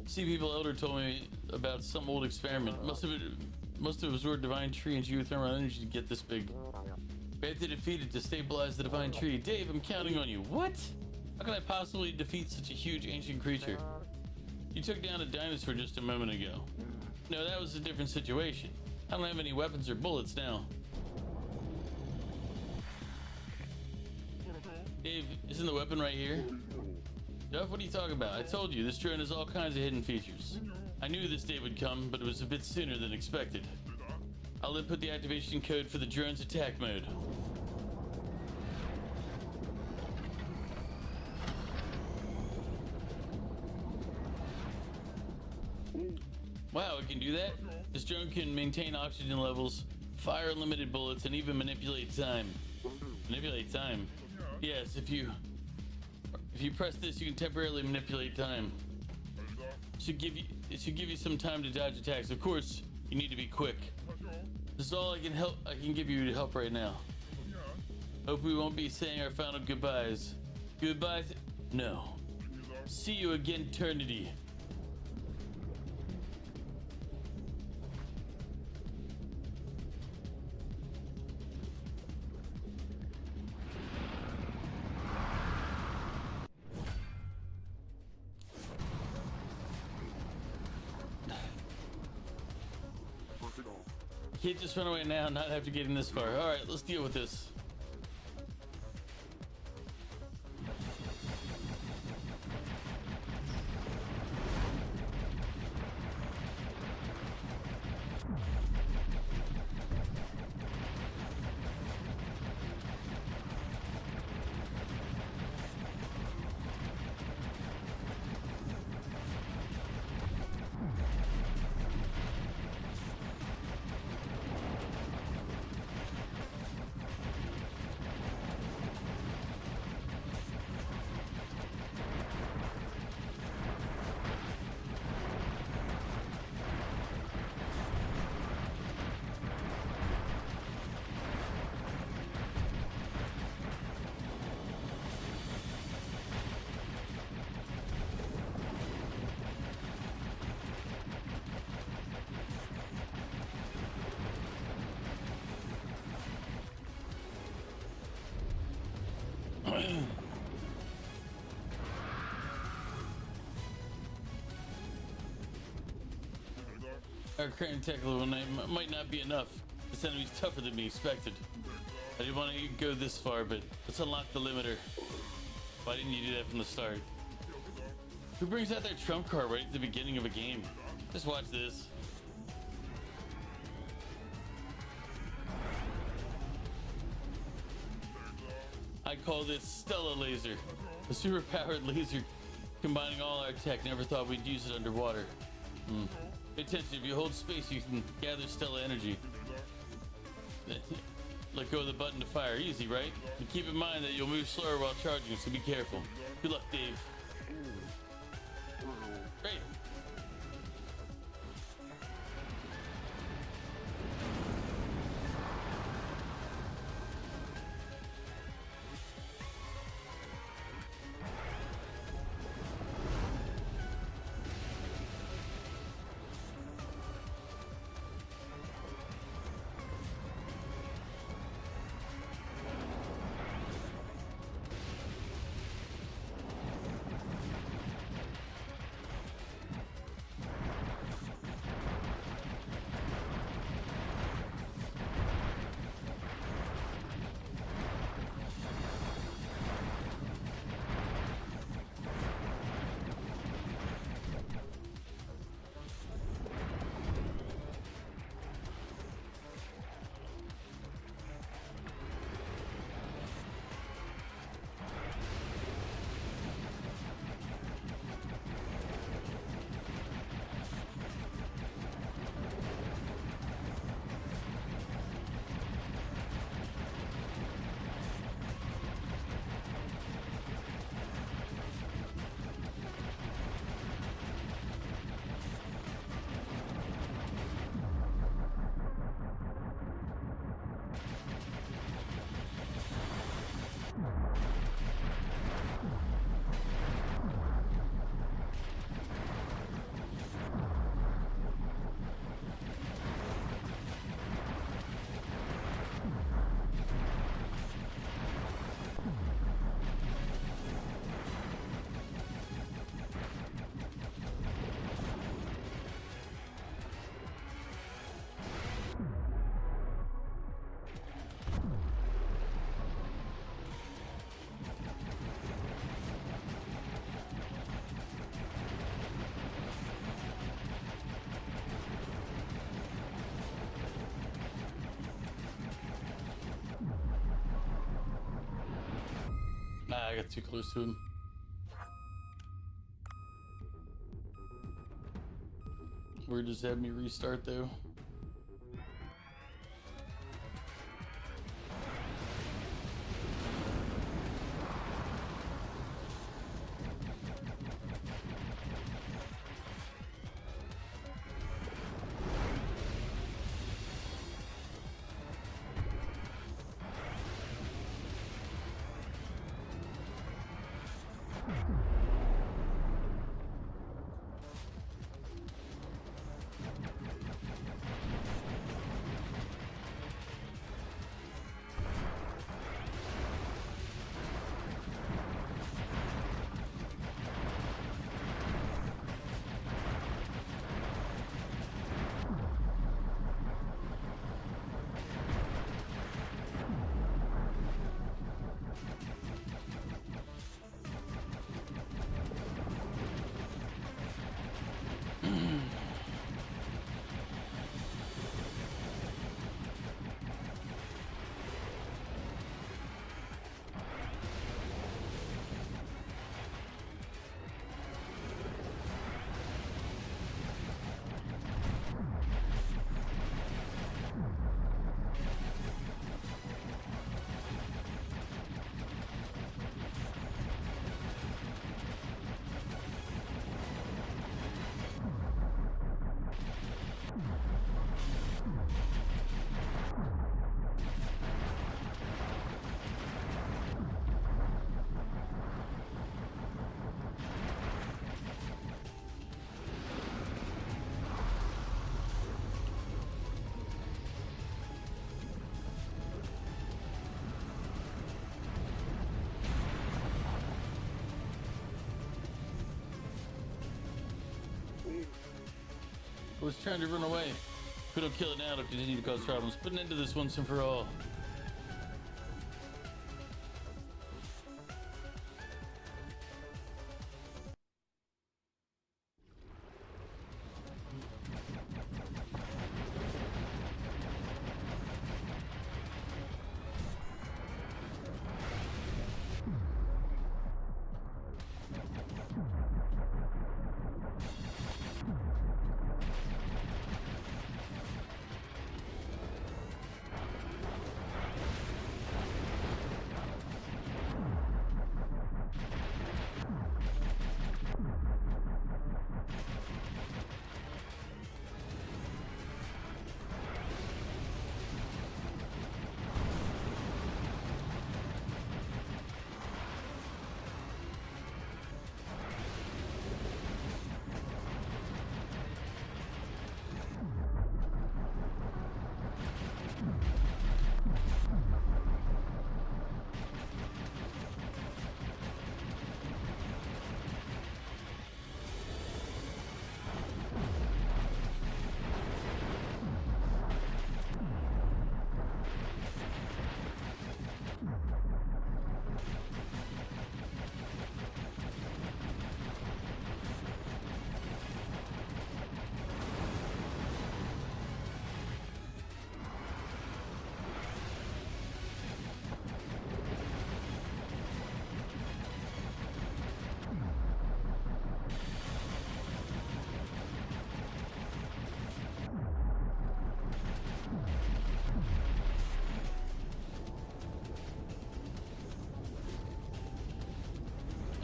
Sea people elder told me about some old experiment. Must have absorbed divine tree and geothermal energy to get this big. We have to defeat it to stabilize the divine tree. Dave, I'm counting on you. What? How can I possibly defeat such a huge ancient creature? You took down a dinosaur just a moment ago. No, that was a different situation. I don't have any weapons or bullets now. Dave, isn't the weapon right here? Duff, what are you talking about? I told you, this drone has all kinds of hidden features. I knew this day would come, but it was a bit sooner than expected. I'll input the activation code for the drone's attack mode. Wow, it can do that? This drone can maintain oxygen levels, fire unlimited bullets, and even manipulate time. Manipulate time? Yes, if you press this, you can temporarily manipulate time. It should give you some time to dodge attacks. Of course, you need to be quick. This is all I can give you to help right now. Hope we won't be saying our final goodbyes. Goodbyes? No. See you again, eternity. Can't just run away now, not after getting this far. All right, let's deal with this. Our current tech level might not be enough. This enemy's tougher than we expected. I didn't want to go this far, but let's unlock the limiter. Why didn't you do that from the start? Who brings out their trump card right at the beginning of a game? Just watch this. I call this Stella Laser. A super-powered laser combining all our tech. Never thought we'd use it underwater. Pay attention, if you hold space, you can gather Stella energy. Let go of the button to fire. Easy, right? And keep in mind that you'll move slower while charging, so be careful. Good luck, Dave. Great. Ah, I got too close to him. Where does that have me restart though? I was trying to run away. If we don't kill it now, it'll continue to cause problems. Put an end to this once and for all.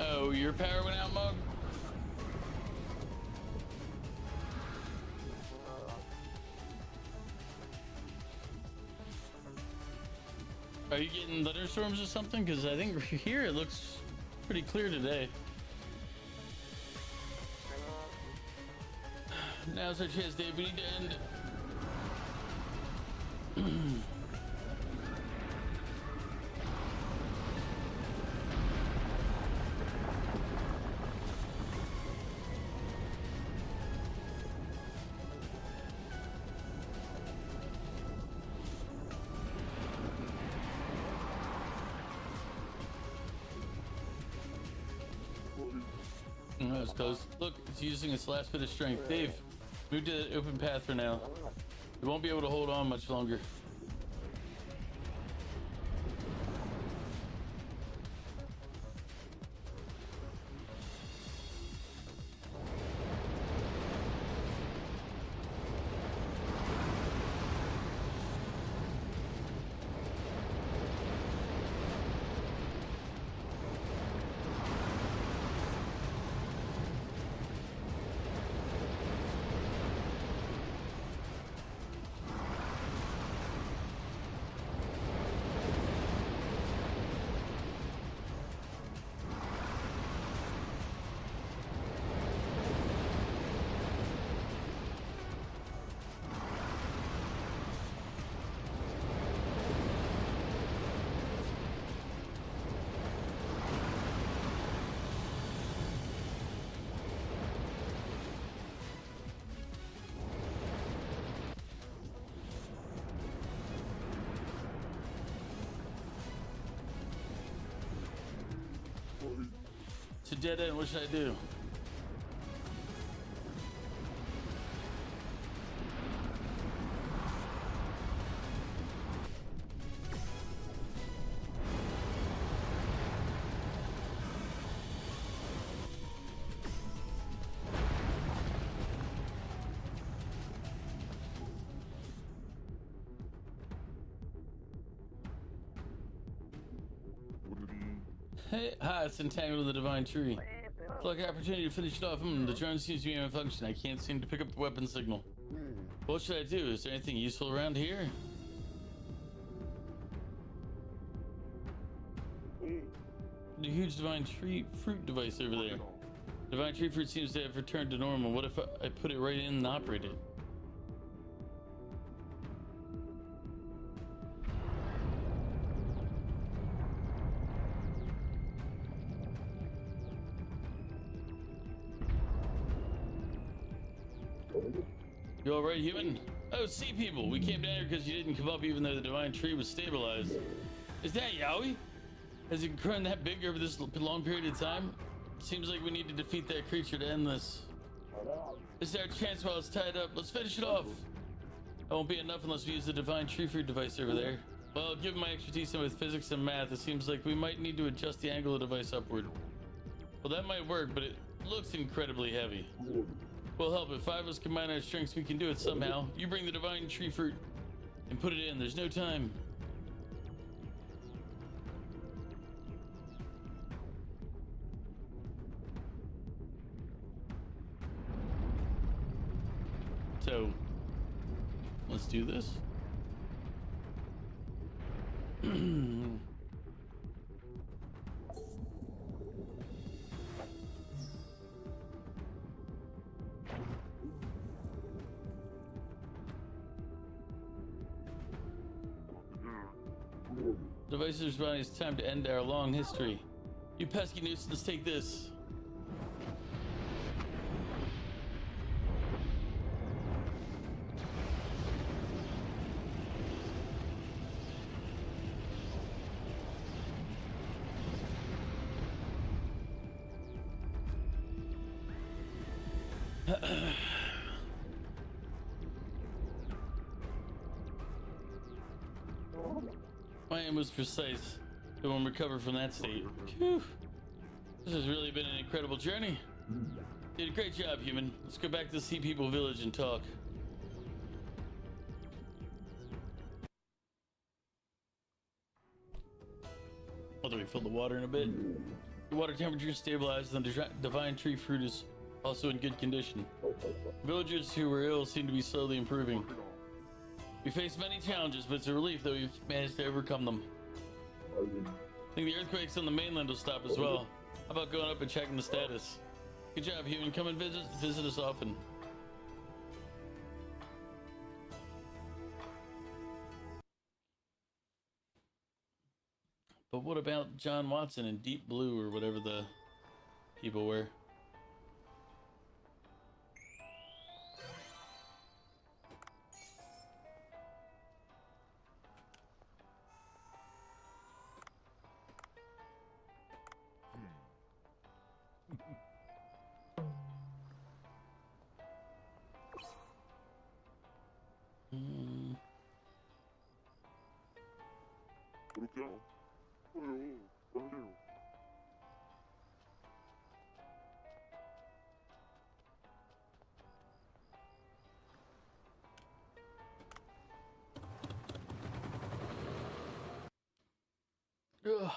Oh, your power went out, Mug? Are you getting thunderstorms or something? Because I think here it looks pretty clear today. Now's our chance, Dave. We need to end. That was close. Look, it's using its last bit of strength. Dave, move to the open path for now. It won't be able to hold on much longer. It's a dead end. What should I do? Hey, it's entangled in the divine tree. It's like an opportunity to finish it off. The drone seems to be in function. I can't seem to pick up the weapon signal. What should I do? Is there anything useful around here? The huge divine tree fruit device over there. Divine tree fruit seems to have returned to normal. What if I put it right in and operate it? You alright, human? Oh, sea people! We came down here because you didn't come up even though the divine tree was stabilized. Is that Yowie? Has it grown that big over this long period of time? Seems like we need to defeat that creature to end this. This is our chance while it's tied up. Let's finish it off. That won't be enough unless we use the divine tree fruit device over there. Well, given my expertise in with physics and math, it seems like we might need to adjust the angle of the device upward. Well, that might work, but it looks incredibly heavy. We'll help. If 5 of us combine our strengths, we can do it somehow. You bring the divine tree fruit and put it in. There's no time. So, let's do this. Devices responding. It's time to end our long history. You pesky nuisance, take this. My aim was precise. It won't recover from that state. Phew. This has really been an incredible journey. Did a great job, human. Let's go back to the Sea People village and talk. Oh, do we fill the water in a bit? The water temperature is stabilized and the divine tree fruit is also in good condition. Villagers who were ill seem to be slowly improving. We faced many challenges, but it's a relief that we've managed to overcome them. I think the earthquakes on the mainland will stop as well. How about going up and checking the status? Good job, human. Come and visit us often. But what about John Watson and Deep Blue or whatever the people were? Ugh.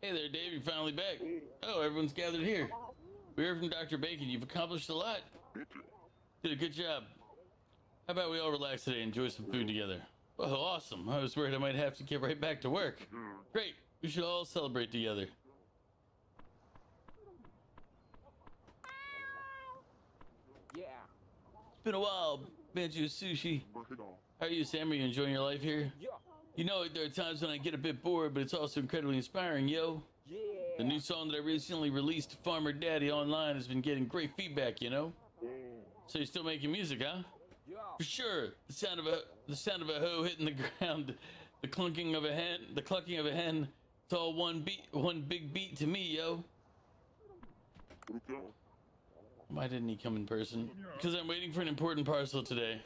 Hey there, Dave. You're finally back. Oh, everyone's gathered here. We heard from Dr. Bacon. You've accomplished a lot. Did a good job. How about we all relax today and enjoy some food together? Oh, awesome. I was worried I might have to get right back to work. Great. We should all celebrate together. Yeah. It's been a while, Banjo Sushi. How are you, Sam? Are you enjoying your life here? Yeah. You know, there are times when I get a bit bored, but it's also incredibly inspiring, yo. Yeah. The new song that I recently released, Farmer Daddy, online has been getting great feedback, you know? So you're still making music, huh? Yeah. For sure. The sound of a hoe hitting the ground, the clunking of a hen, the clucking of a hen. It's all one big beat to me, yo. Why didn't he come in person? Because I'm waiting for an important parcel today.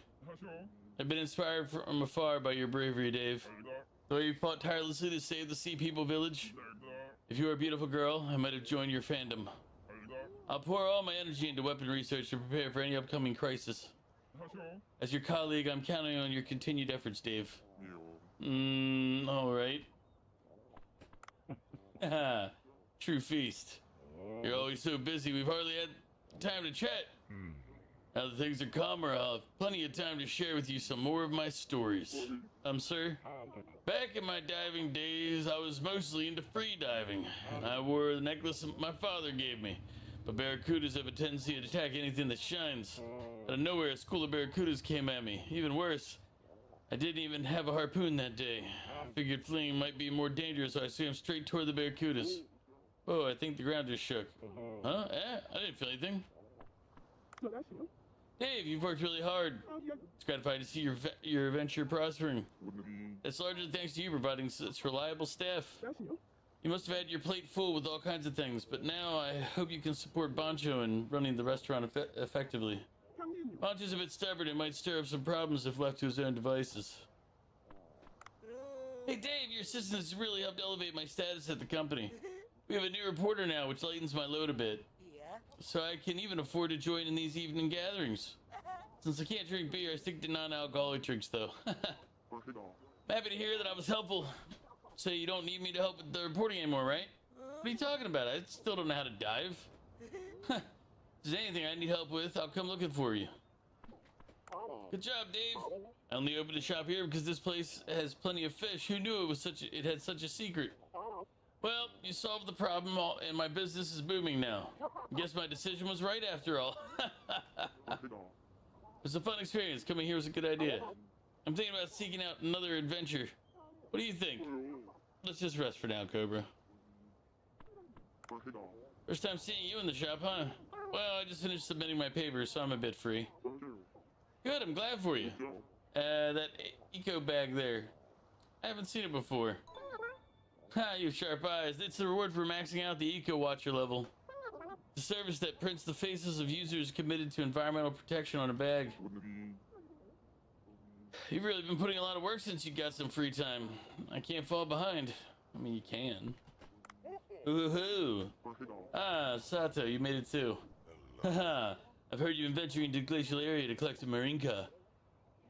I've been inspired from afar by your bravery, Dave. The way you fought tirelessly to save the Sea People village. If you were a beautiful girl, I might have joined your fandom. I'll pour all my energy into weapon research to prepare for any upcoming crisis. As your colleague, I'm counting on your continued efforts, Dave. Alright. True feast. You're always so busy, we've hardly had time to chat. Now that things are calmer, I'll have plenty of time to share with you some more of my stories. Sir, back in my diving days, I was mostly into free diving, and I wore the necklace my father gave me. But barracudas have a tendency to attack anything that shines. Out of nowhere, a school of barracudas came at me. Even worse, I didn't even have a harpoon that day. I figured fleeing might be more dangerous, so I swam straight toward the barracudas. Oh, I think the ground just shook. Huh? I didn't feel anything. Dave, you've worked really hard. It's gratifying to see your venture prospering. It's largely thanks to you providing such reliable staff. You must have had your plate full with all kinds of things, but now I hope you can support Bancho in running the restaurant effectively. Bancho's a bit stubborn and might stir up some problems if left to his own devices. Hey Dave, your assistant has really helped elevate my status at the company. We have a new reporter now, which lightens my load a bit. So I can even afford to join in these evening gatherings. Since I can't drink beer, I stick to non-alcoholic drinks though. Happy to hear that I was helpful. So you don't need me to help with the reporting anymore, right? What are you talking about? I still don't know how to dive. If there's anything I need help with, I'll come looking for you. Good job, Dave. I only opened a shop here because this place has plenty of fish. Who knew it had such a secret? Well, you solved the problem and my business is booming now. I guess my decision was right after all. It was a fun experience. Coming here was a good idea. I'm thinking about seeking out another adventure. What do you think? Let's just rest for now, Cobra. First time seeing you in the shop, huh? Well, I just finished submitting my papers, so I'm a bit free. Good, I'm glad for you. That eco bag there. I haven't seen it before. Ha, you have sharp eyes. It's the reward for maxing out the Eco Watcher level. The service that prints the faces of users committed to environmental protection on a bag. You've really been putting a lot of work since you got some free time. I can't fall behind. I mean, you can. Woohoo! Ah, Sato, you made it too. Haha, I've heard you've been venturing into the glacial area to collect a Marinka.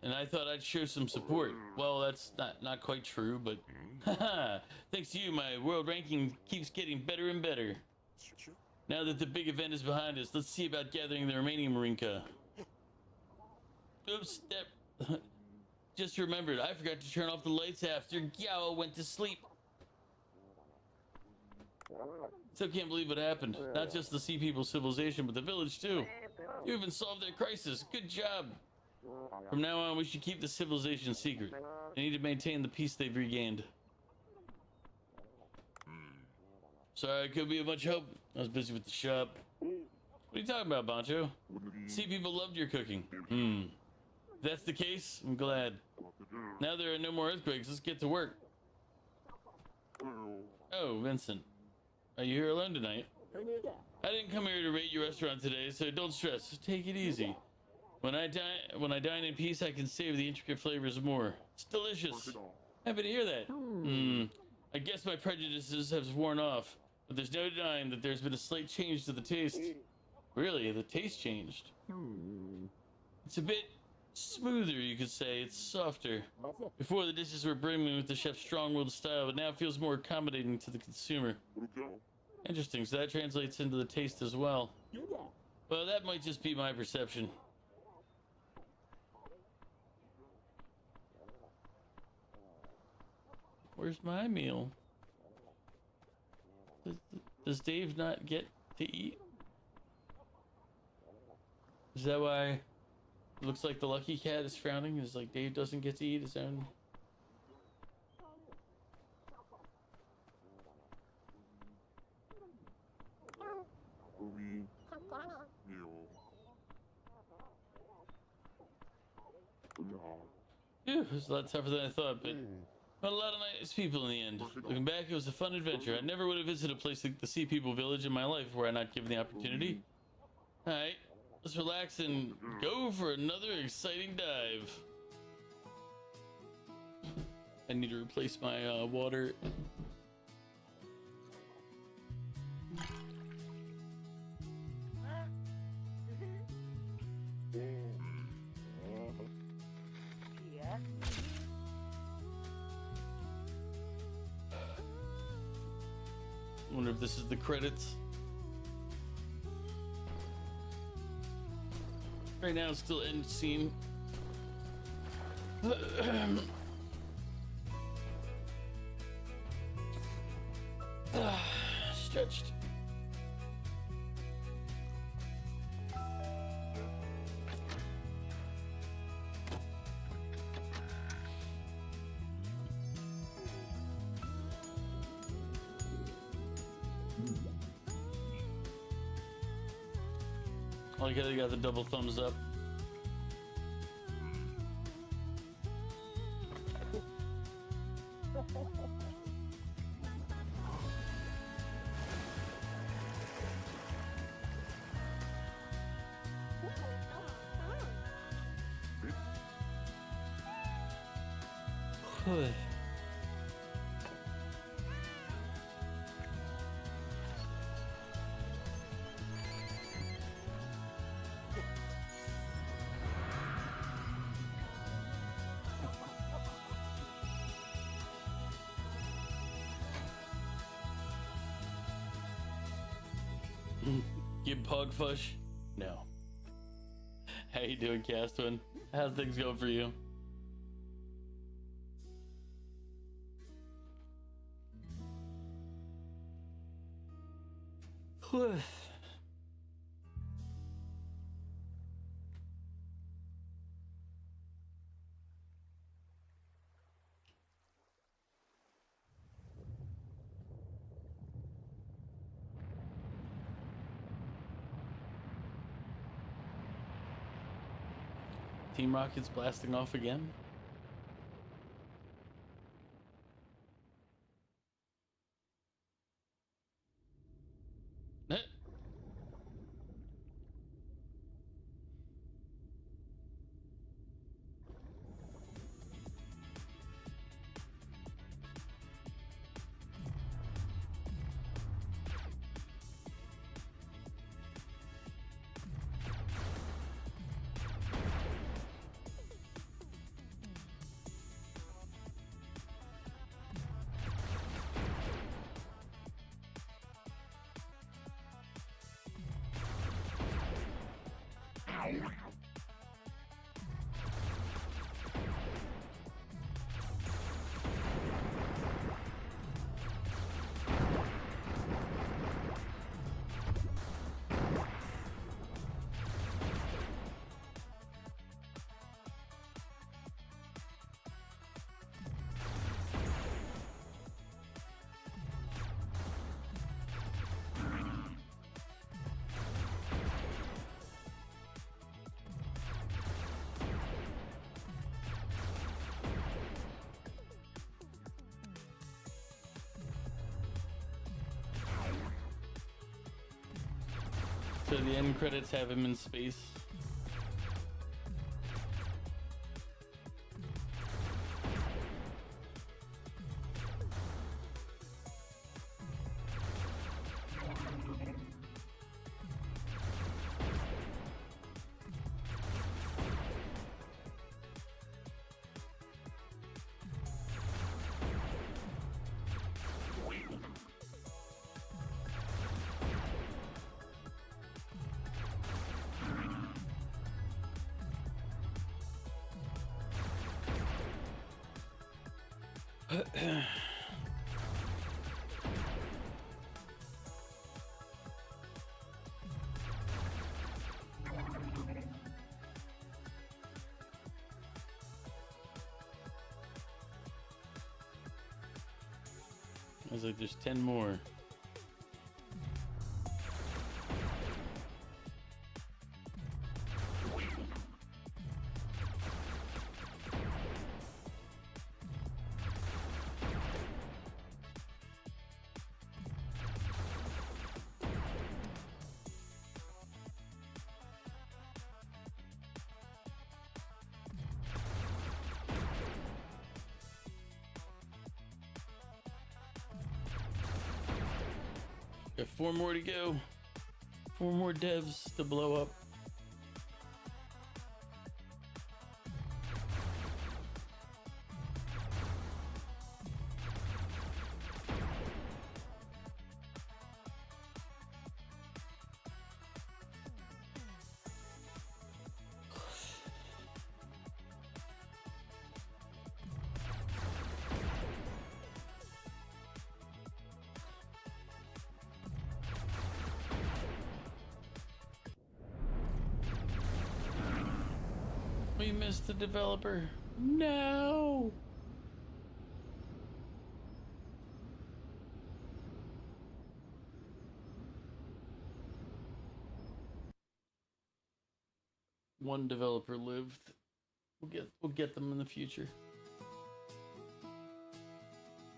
And I thought I'd show some support. Well, that's not quite true, but haha, thanks to you, my world ranking keeps getting better and better. Now that the big event is behind us, let's see about gathering the remaining Marinka. Oops, just remembered, I forgot to turn off the lights after Gyao went to sleep. Still can't believe what happened. Not just the Sea People civilization, but the village too. You even solved their crisis. Good job. From now on, we should keep the civilization secret. They need to maintain the peace they've regained. Sorry, I could be of much help. I was busy with the shop. What are you talking about, Bancho? Sea People loved your cooking. If that's the case, I'm glad. Now there are no more earthquakes. Let's get to work. Oh, Vincent. Are you here alone tonight? I didn't come here to rate your restaurant today, so don't stress. Just take it easy. When I dine in peace, I can savor the intricate flavors more. It's delicious. Happy to hear that. I guess my prejudices have worn off, but there's no denying that there's been a slight change to the taste. Really, the taste changed. It's a bit smoother, you could say. It's softer. Before, the dishes were brimming with the chef's strong-willed style, but now it feels more accommodating to the consumer. Interesting, so that translates into the taste as well. Well, that might just be my perception. Where's my meal? Does Dave not get to eat? Is that why it looks like the lucky cat is frowning? Is like Dave doesn't get to eat his own? Phew, it was a lot tougher than I thought, but met a lot of nice people in the end. Looking back, it was a fun adventure. I never would have visited a place like the Sea People Village in my life were I not given the opportunity. Alright, let's relax and go for another exciting dive. I need to replace my water. I wonder if this is the credits. Right now it's still end scene. Stretched. I like how they got the double thumbs up. Give Pugfush? No. How you doing, Castwin? How's things going for you? Team Rocket's blasting off again. Eh. So the end credits have him in space. I was like, there's 10 more. Got 4 more to go. 4 more devs to blow up. We missed the developer. No. One developer lived. We'll get them in the future.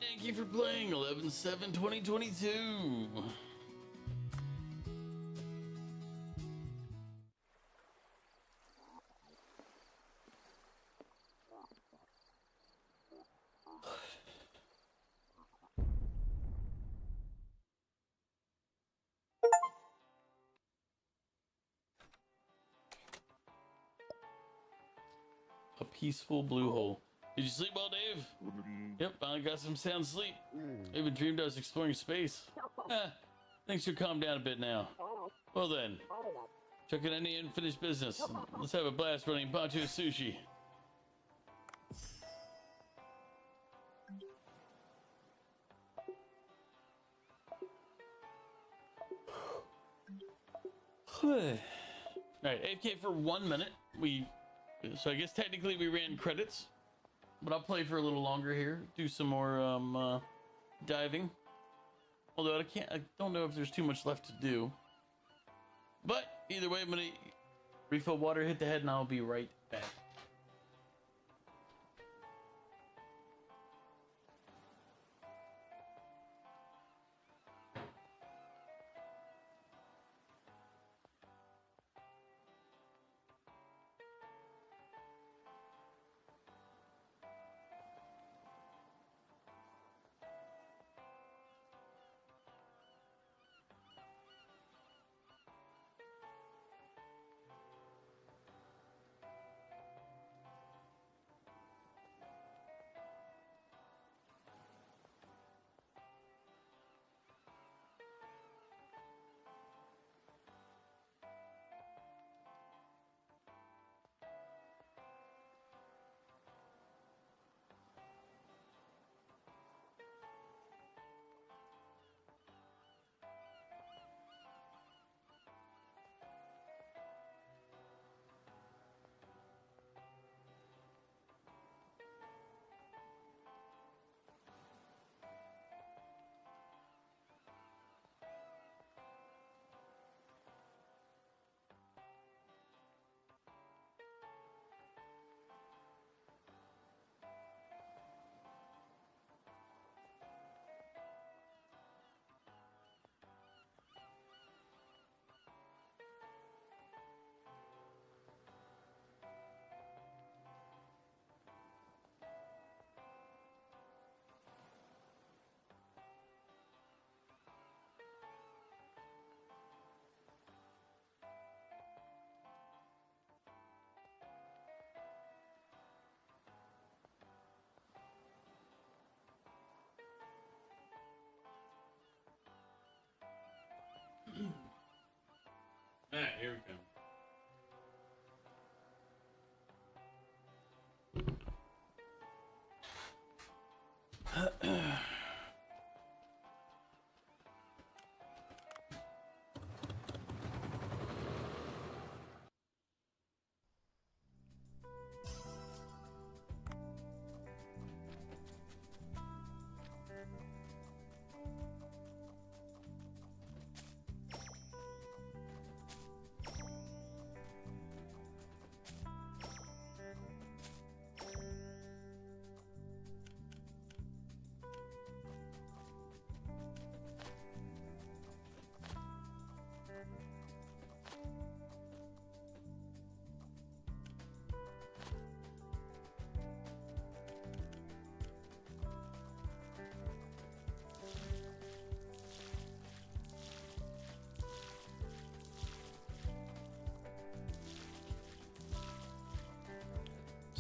Thank you for playing 11/7/2022. A peaceful blue hole. Did you sleep well, Dave? Yep, finally got some sound sleep. I even dreamed I was exploring space. Things should calm down a bit now. Well then, check out any unfinished business. Let's have a blast running Poncho Sushi. Alright, AFK for 1 minute. So I guess technically we ran credits, but I'll play for a little longer here. Do some more diving. Although I don't know if there's too much left to do. But either way, I'm gonna refill water, hit the head, and I'll be right back. Alright, here we go.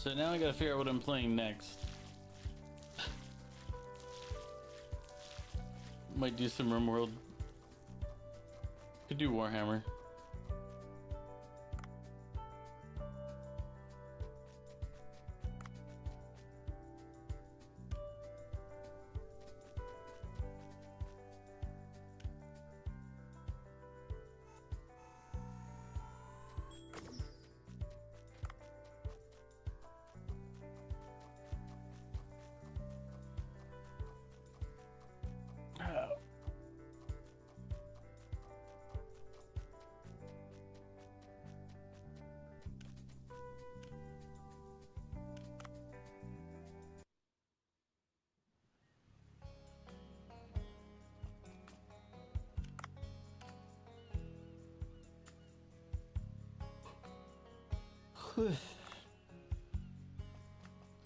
So now I gotta figure out what I'm playing next. Might do some RimWorld. Could do Warhammer.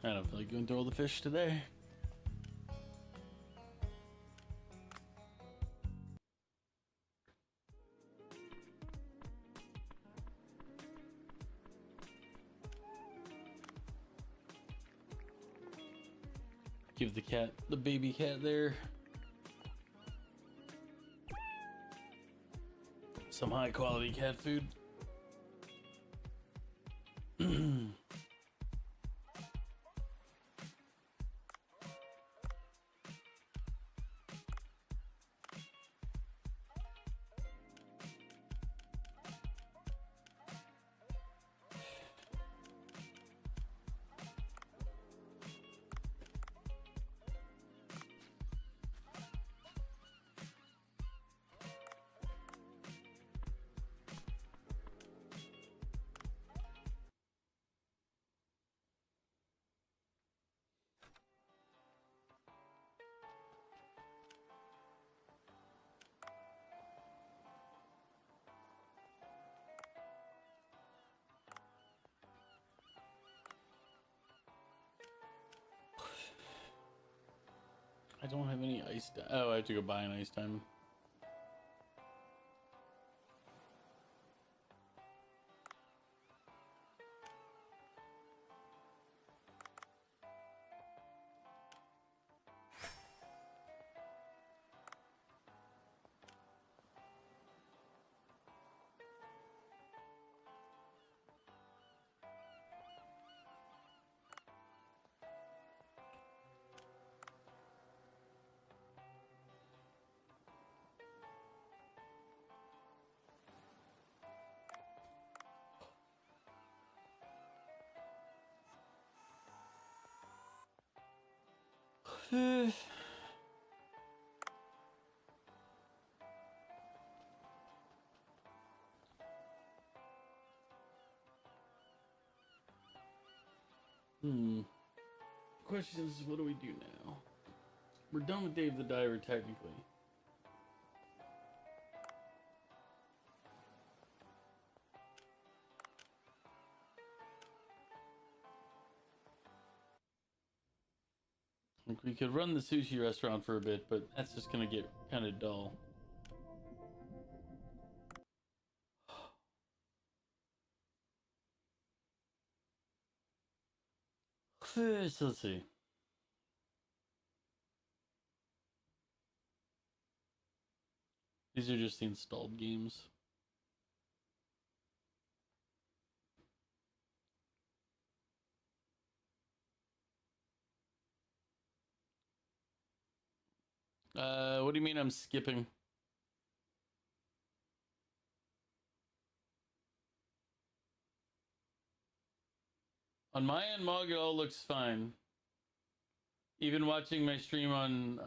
I don't feel like going through all the fish today. Give the cat, the baby cat there, some high quality cat food. I don't have any ice. Oh, I have to go buy an ice time. Question is, what do we do now? We're done with Dave the Diver, technically. Like, we could run the sushi restaurant for a bit, but that's just gonna get kind of dull. So let's see. These are just the installed games. What do you mean I'm skipping? On my end, Mog, it all looks fine. Even watching my stream on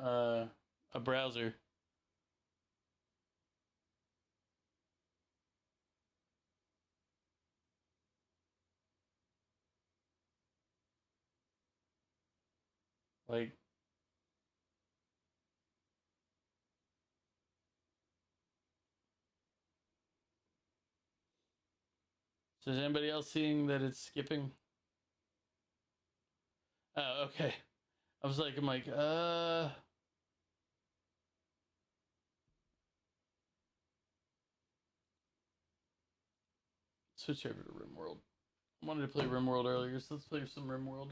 a browser. Like, so is anybody else seeing that it's skipping? Oh, okay. I'm like, switch over to RimWorld. wanted to play RimWorld earlier, so let's play some RimWorld.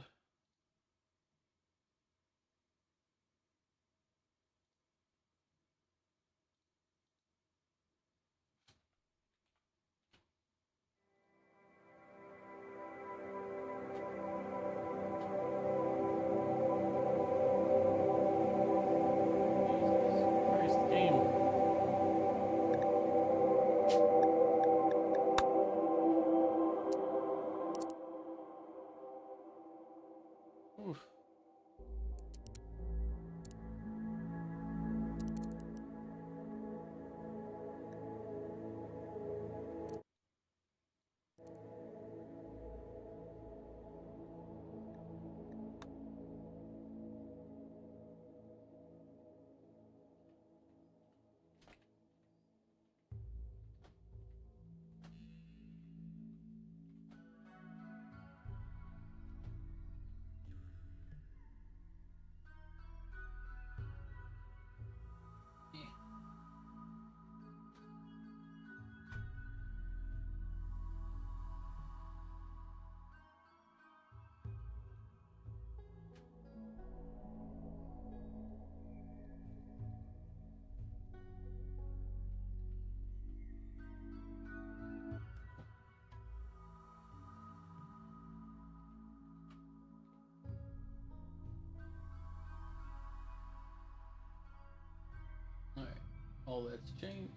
All that's changed.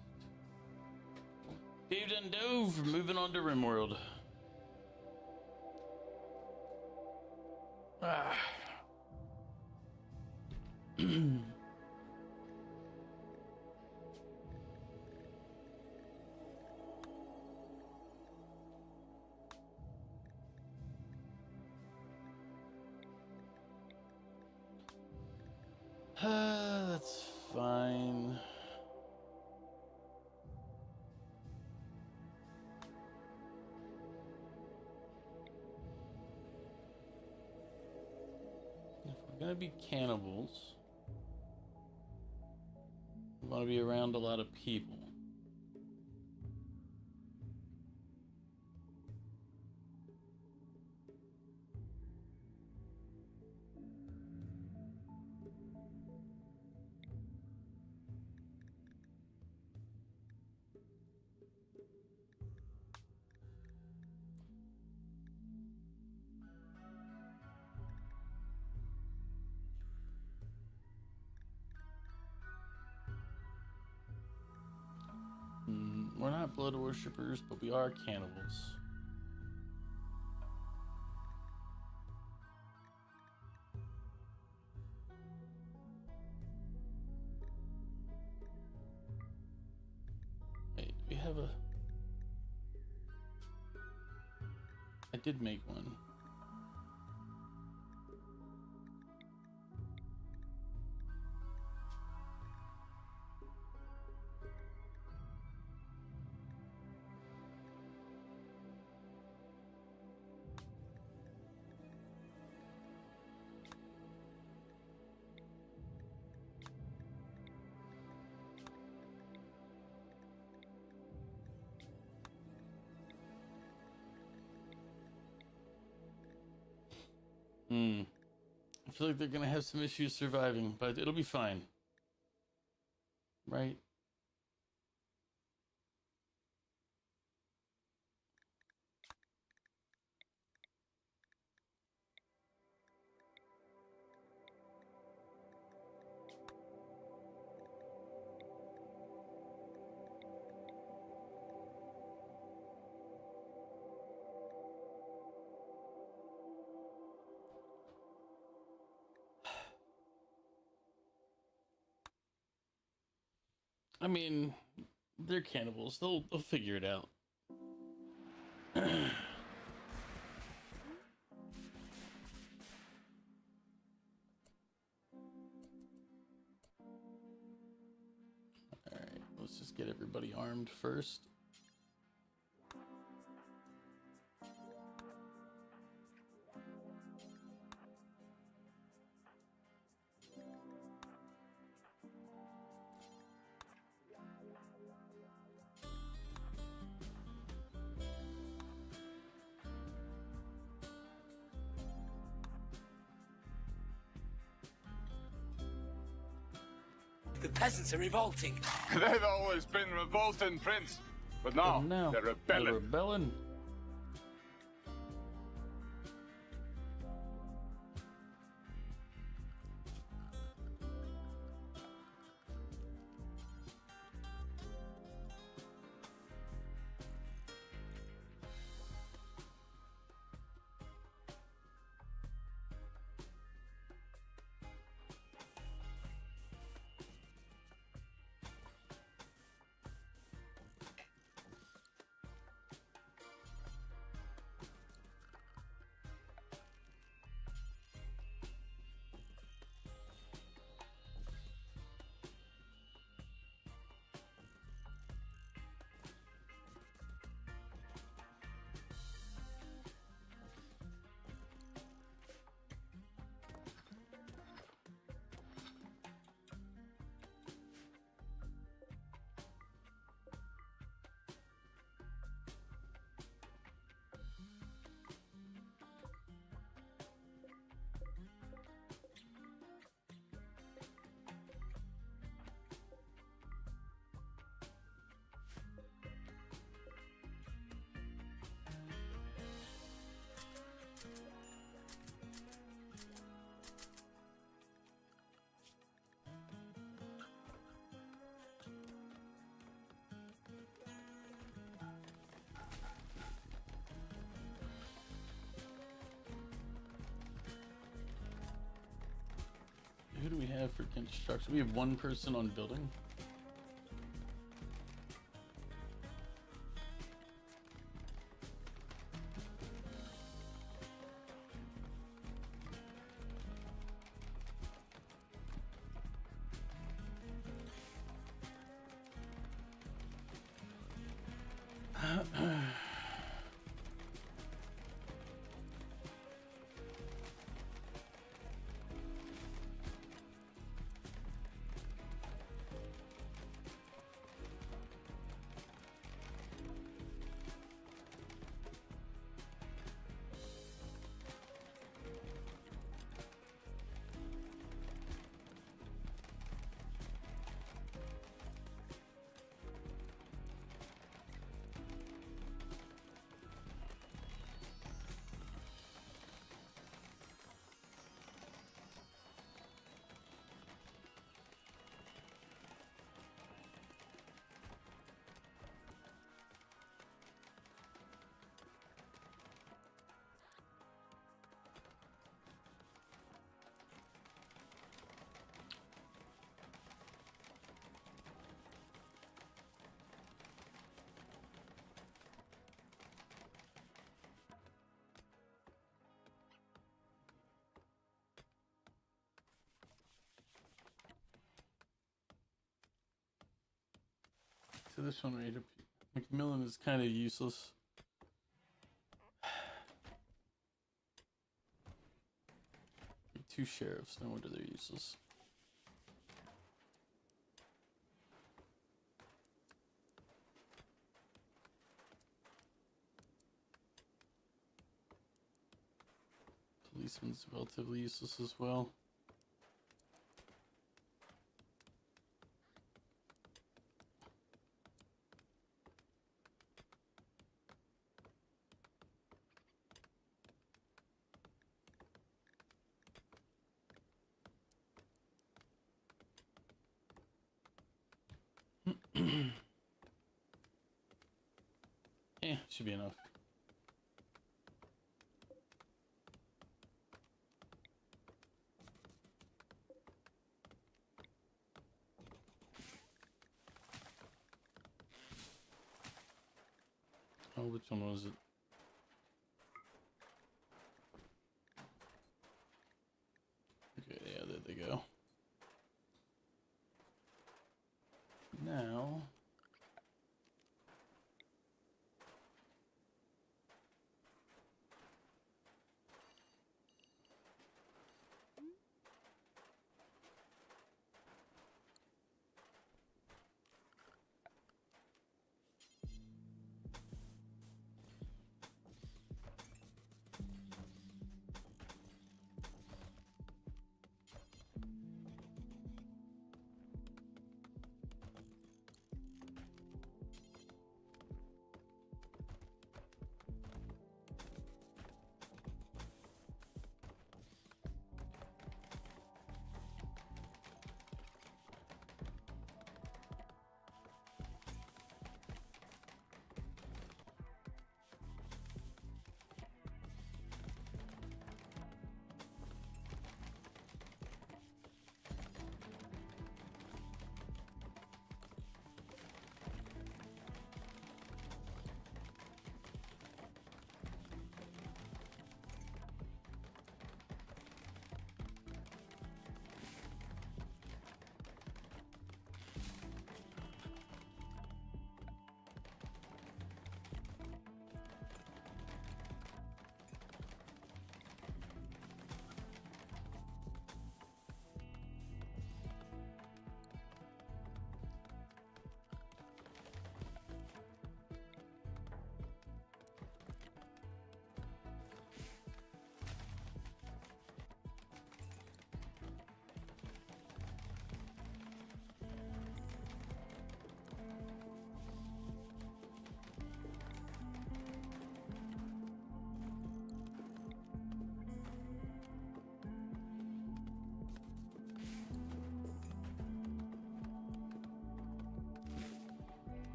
Dave done dove, moving on to RimWorld. Ah. That's fine. If we're gonna be cannibals, we want to be around a lot of people. We're not blood worshippers, but we are cannibals. Wait, we have a... I did make one. I feel like they're gonna have some issues surviving, but it'll be fine. Right? I mean, they're cannibals. They'll figure it out. Alright, let's just get everybody armed first. The peasants are revolting. They've always been revolting, Prince. But now, No, they're rebelling. rebelling. Who do we have for construction? We have one person on building. So this one right up here. Macmillan is kind of useless. Two sheriffs, no wonder they're useless. Policeman's relatively useless as well. Yeah, should be enough. Oh, which one was it? Okay, yeah, there they go. Now...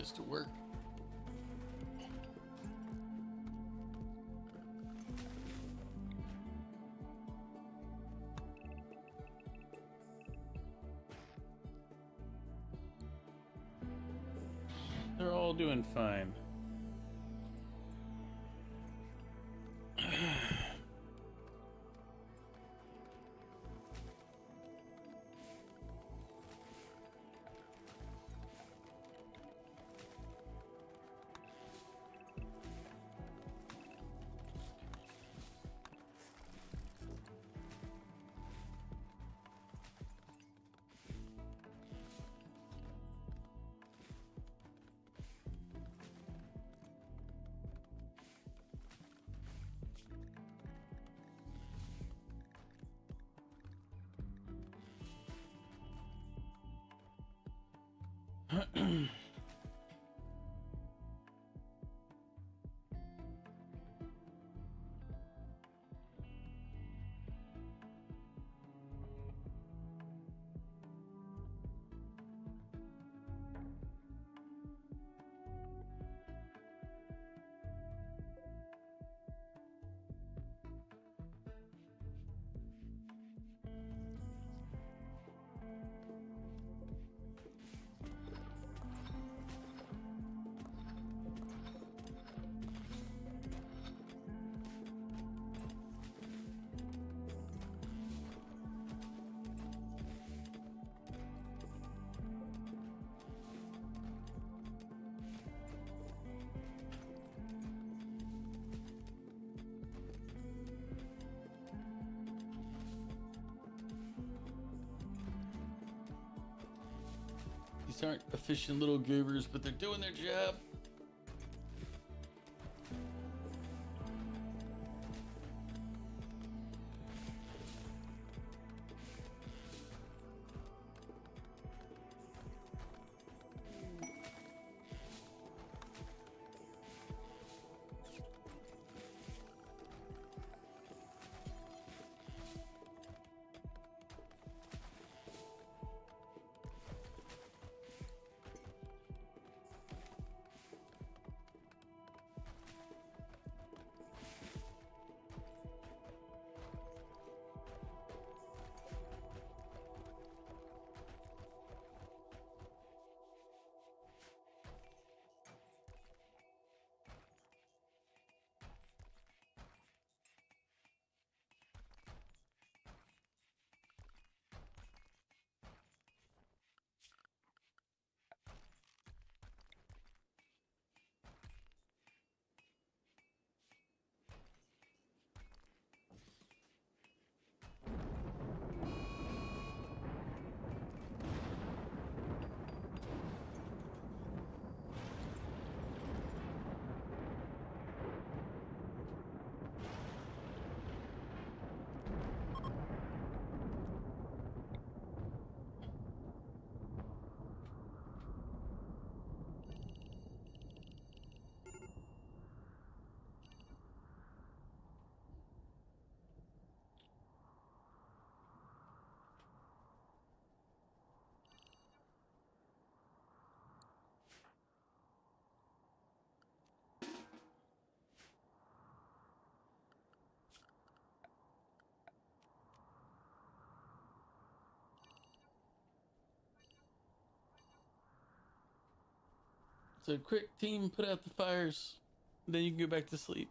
this to work. They're all doing fine. These aren't efficient little goobers, but they're doing their job. So quick, team, put out the fires. Then you can go back to sleep.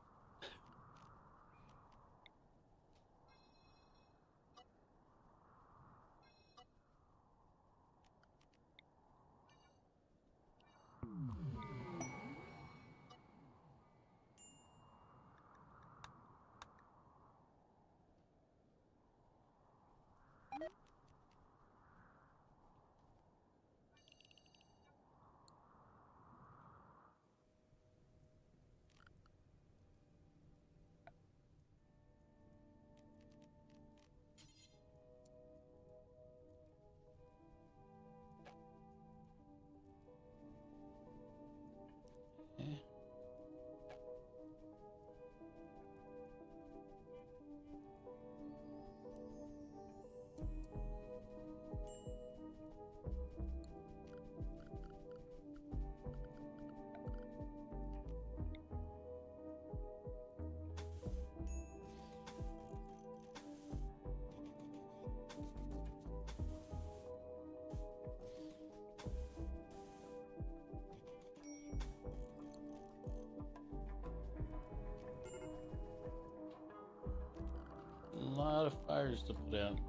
lot of fires to put out.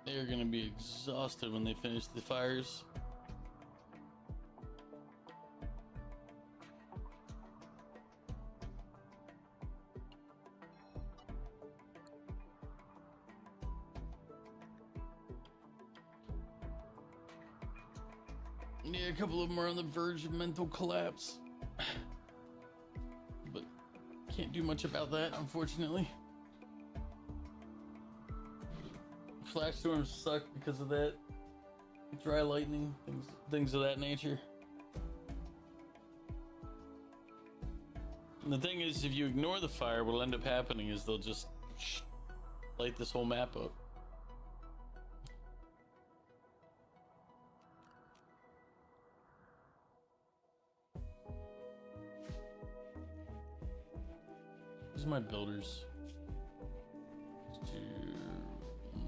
They're gonna be exhausted when they finish the fires. Yeah, a couple of them are on the verge of mental collapse. But can't do much about that, unfortunately. Flash storms suck because of that. Dry lightning, things of that nature. And the thing is, if you ignore the fire, what'll end up happening is they'll just light this whole map up. These are my builders.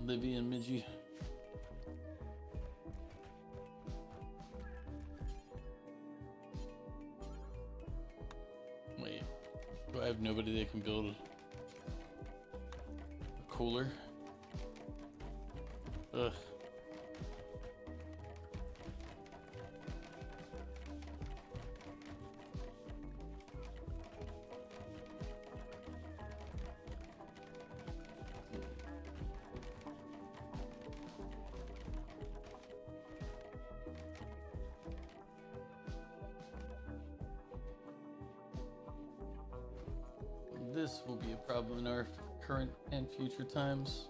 Livy and Midgie. Wait, do I have nobody that can build a cooler? Ugh. This will be a problem in our current and future times.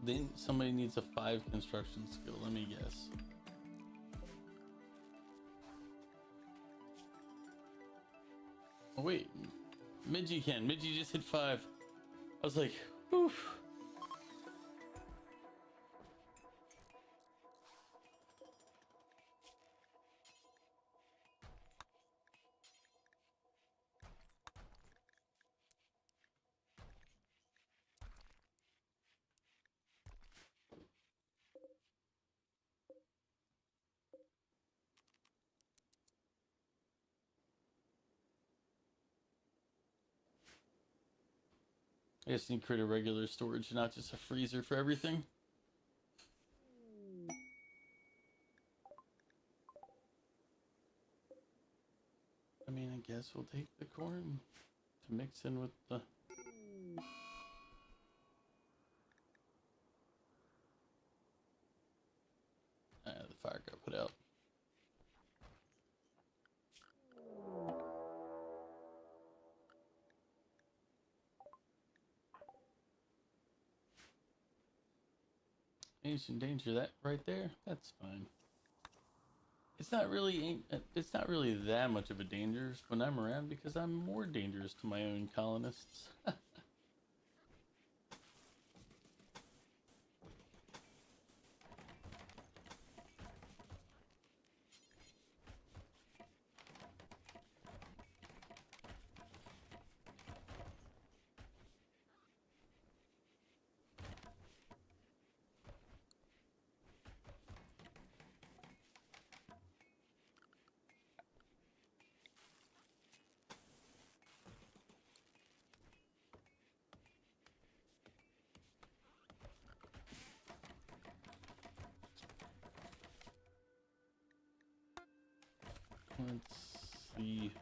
Then somebody needs a 5 construction skill, let me guess. Oh wait, Midgie can. Midgie just hit 5. I was like, oof. I guess you need to create a regular storage, not just a freezer for everything. I mean, I guess we'll take the corn to mix in with the... the fire got put out. Ancient danger, that right there, that's fine. It's not really that much of a danger when I'm around because I'm more dangerous to my own colonists. Let's see.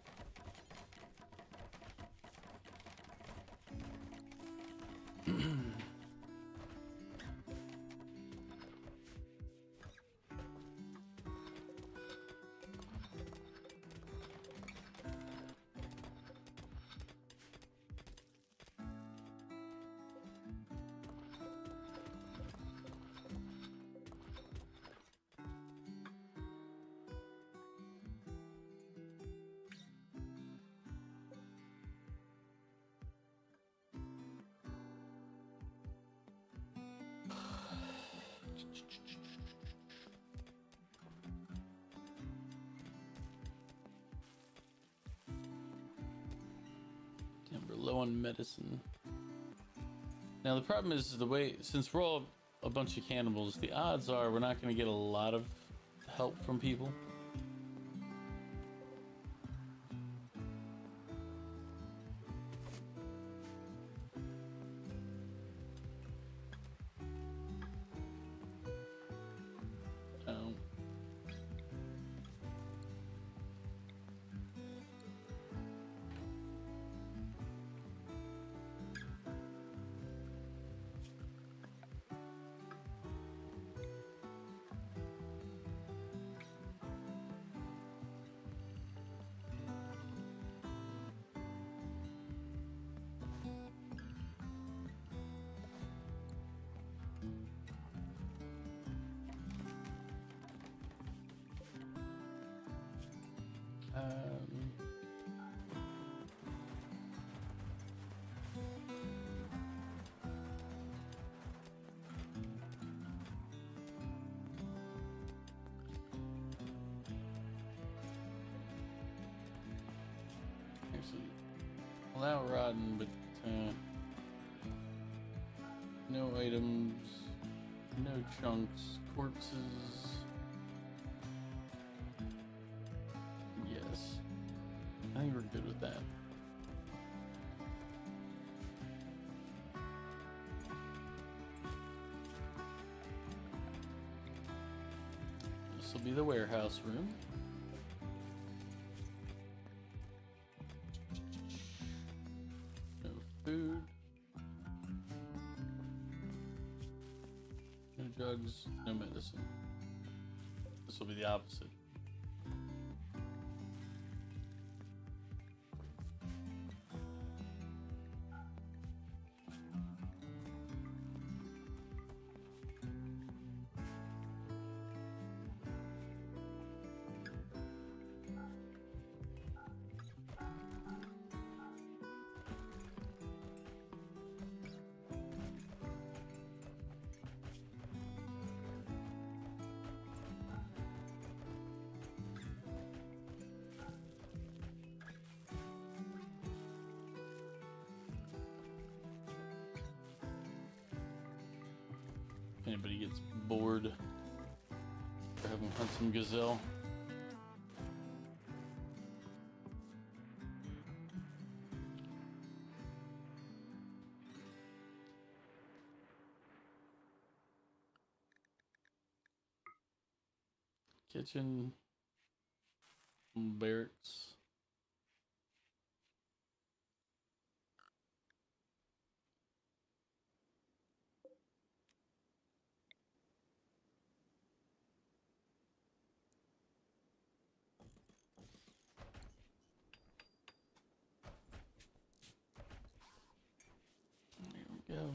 1 medicine. Now the problem is the way, since we're all a bunch of cannibals, the odds are we're not going to get a lot of help from people. Actually, allow rotten, but no items, no chunks, corpses. Yes, I think we're good with that. This will be the warehouse room. No food. No drugs, no medicine. This will be the opposite. Anybody gets bored, or have them hunt some gazelle. Kitchen, barracks. There we go.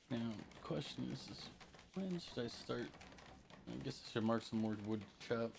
Now, the question is when should I start? I guess I should mark some more wood to chop.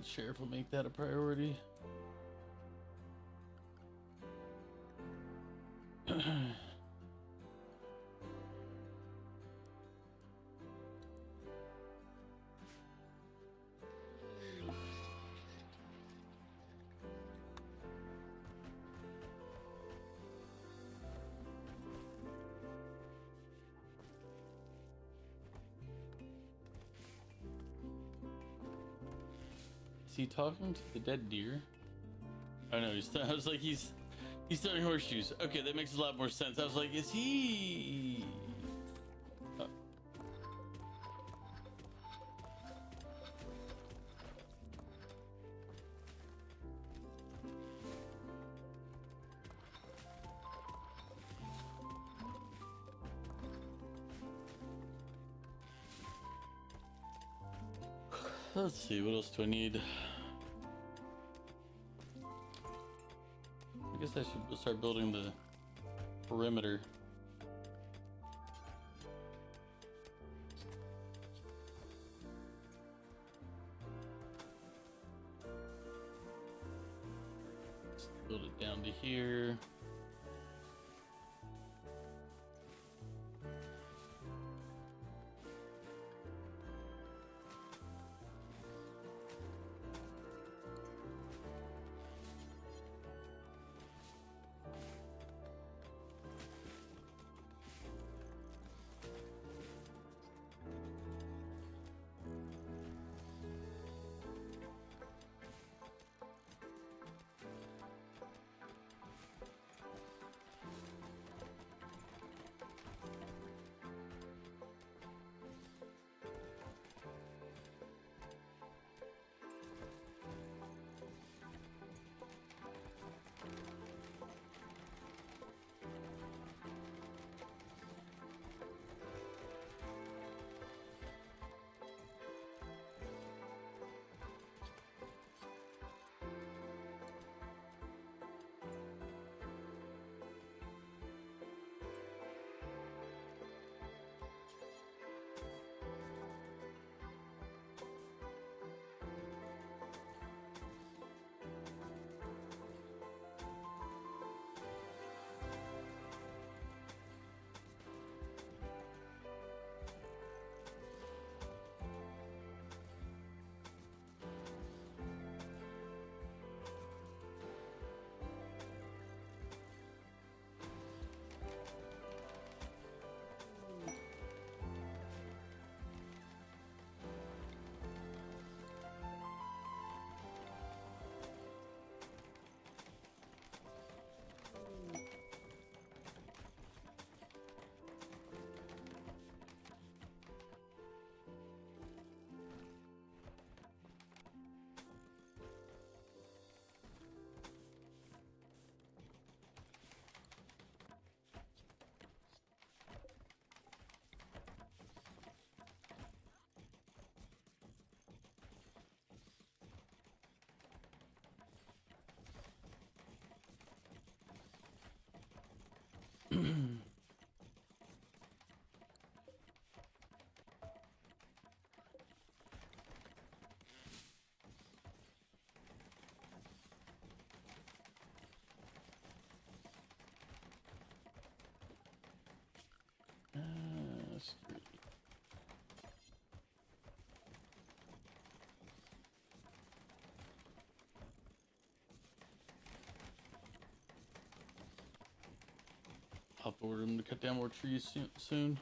Not sure if we'll make that a priority. Is he talking to the dead deer? Oh no, I was like, he's throwing horseshoes. Okay, that makes a lot more sense. I was like, is he? Oh. Let's see, what else do I need? I guess I should start building the perimeter. Let's build it down to here. I'll order him to cut down more trees soon.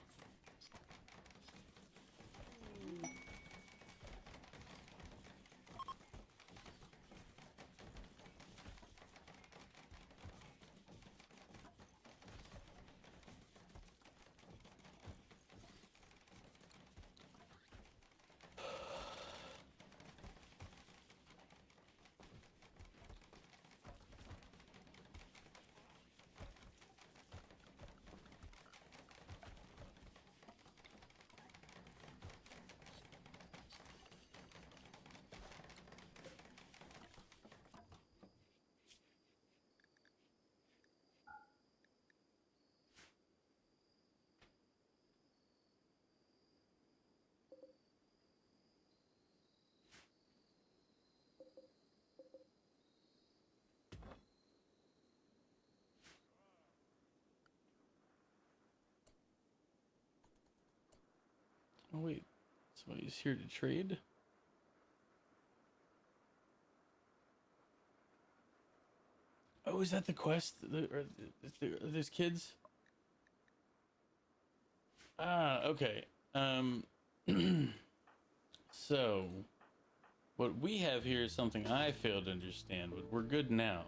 Oh wait, somebody's here to trade. Oh, is that the quest? There's kids? Ah, okay. So, what we have here is something I failed to understand, but we're good now.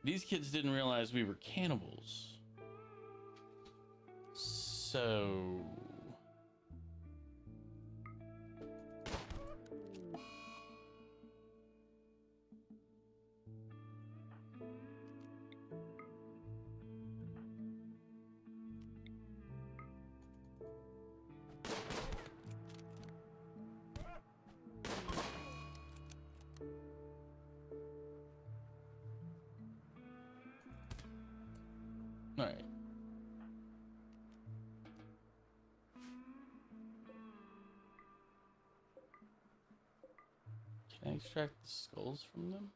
These kids didn't realize we were cannibals. So... Alright. Can I extract the skulls from them?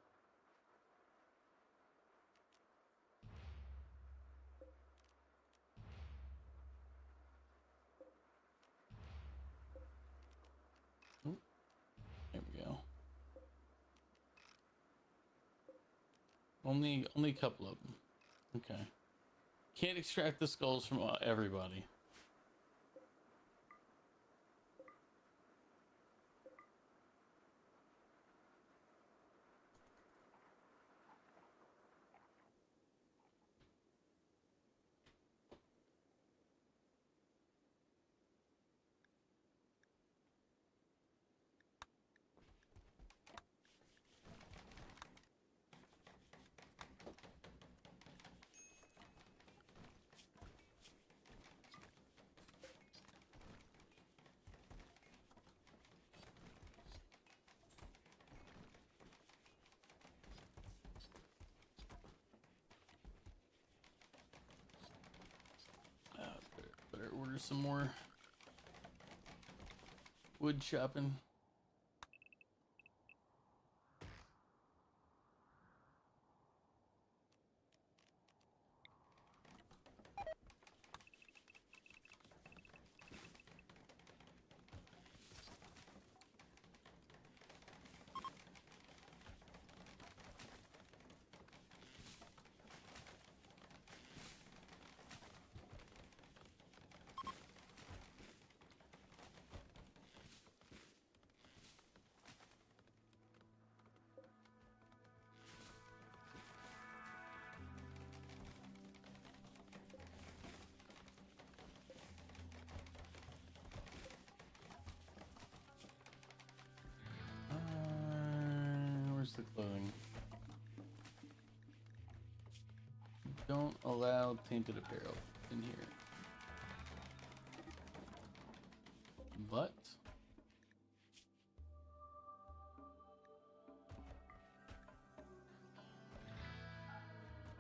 Oop, there we go. Only a couple of them. Okay. Can't extract the skulls from everybody. Better order some more wood chopping. Where's the clothing? Don't allow tainted apparel in here. But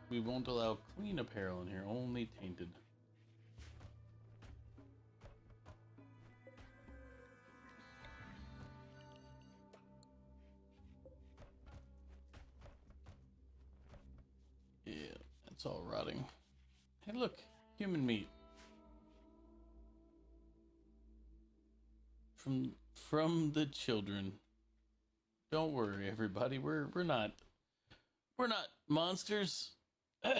we won't allow clean apparel in here, only tainted. Yeah, it's all rotting. Hey, look, human meat. From the children. Don't worry, everybody. We're not monsters. Oh,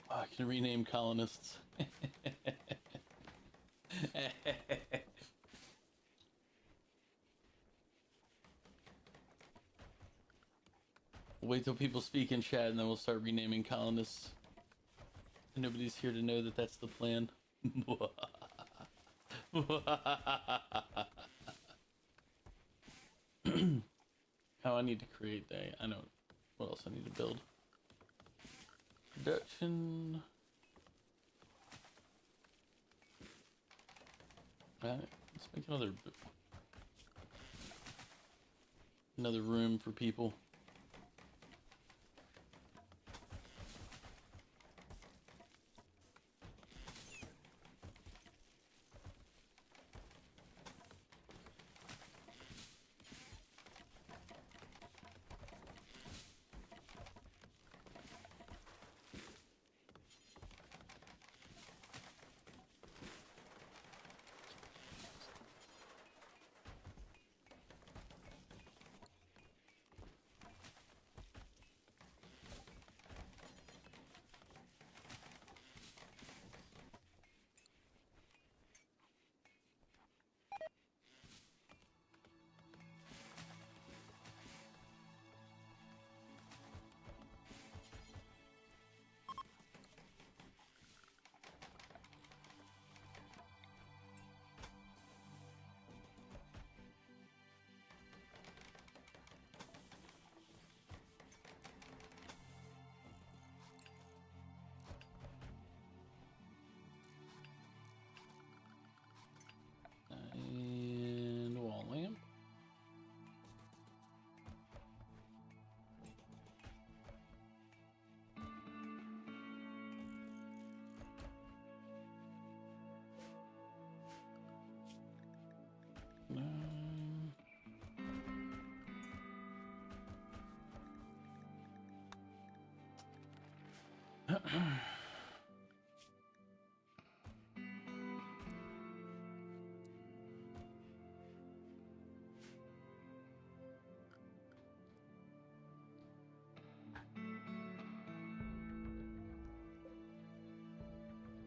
I can rename colonists. Wait till people speak in chat and then we'll start renaming colonists. Nobody's here to know that that's the plan. How I need to create that. I know what else I need to build. Production. Let's make another room for people.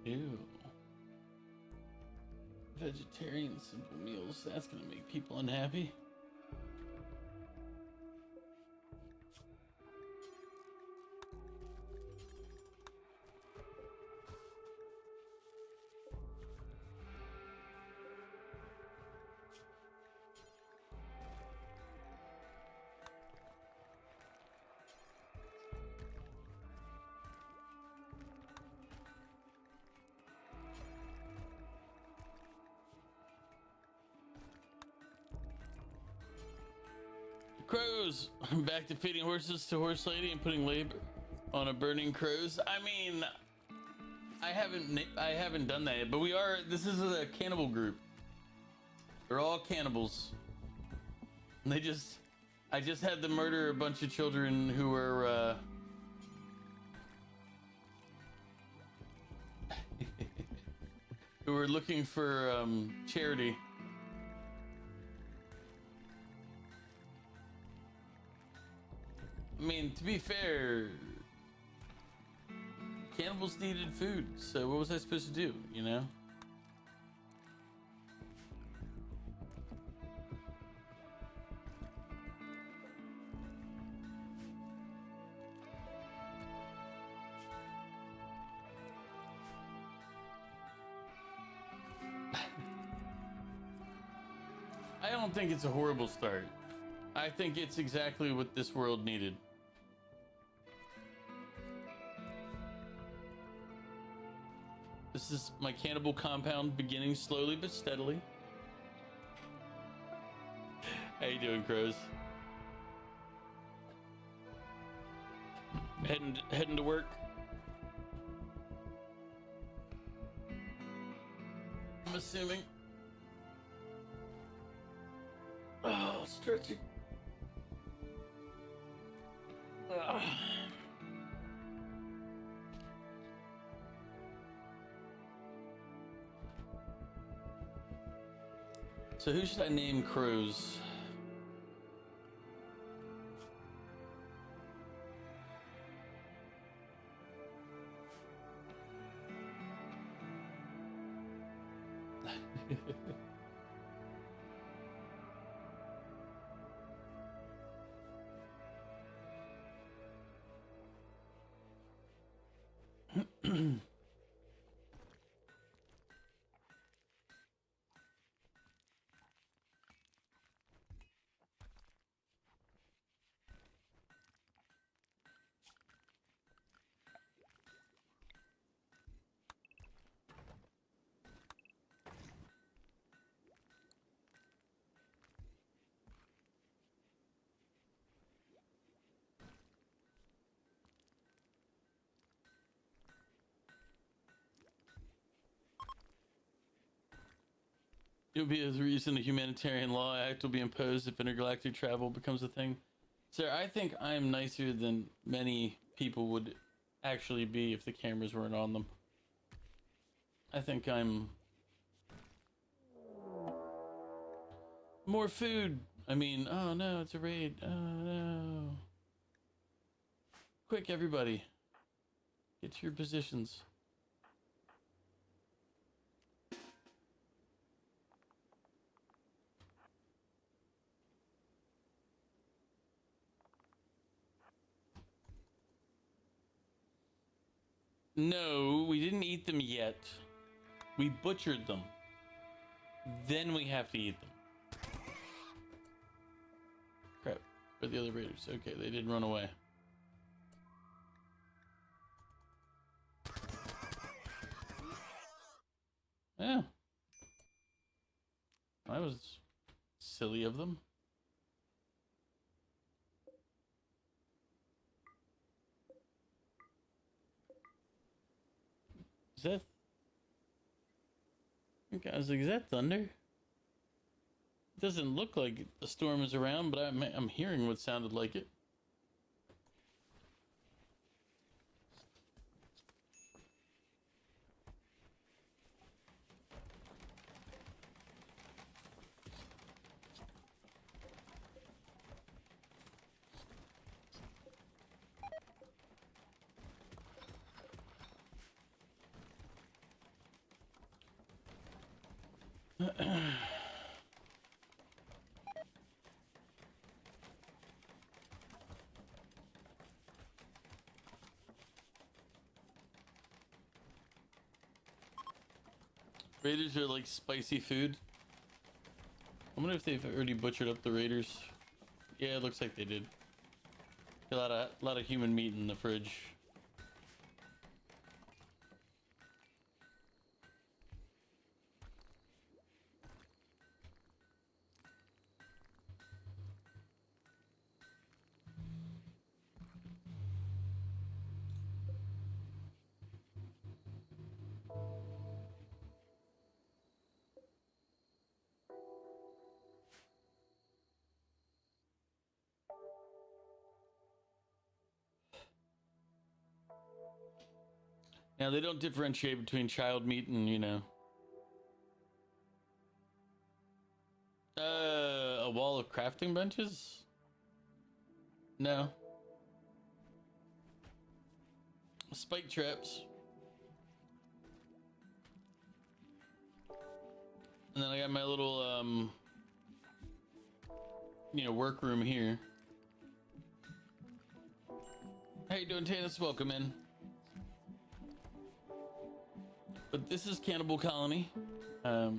Ew. Vegetarian simple meals. That's gonna make people unhappy. Crows. I'm back to feeding horses to horse lady and putting labor on a burning crows. I mean, I haven't done that yet, but we are. This is a cannibal group. They're all cannibals. And I just had to murder a bunch of children who were who were looking for charity. I mean, to be fair, cannibals needed food, so what was I supposed to do, you know? I don't think it's a horrible start. I think it's exactly what this world needed. This is my cannibal compound beginning slowly but steadily. How you doing, crows? Heading to work. I'm assuming. Oh, stretching. Ugh. So who should I name crows? It will be a reason a humanitarian law act will be imposed if intergalactic travel becomes a thing. Sir, I think I'm nicer than many people would actually be if the cameras weren't on them. I think I'm... More food! I mean, oh no, it's a raid. Oh no. Quick, everybody. Get to your positions. No, we didn't eat them yet. We butchered them. Then we have to eat them. Crap. Where are the other raiders? Okay, they didn't run away. Yeah. That was silly of them. Is that... Okay, I was like, is that thunder? It doesn't look like the storm is around, but I'm hearing what sounded like it. Raiders are like spicy food. I wonder if they've already butchered up the Raiders. Yeah, it looks like they did. A lot of human meat in the fridge. Now they don't differentiate between child meat and, you know, a wall of crafting benches? No. Spike traps. And then I got my little, you know, workroom here. How you doing, Tanis? Welcome in. But this is Cannibal Colony. I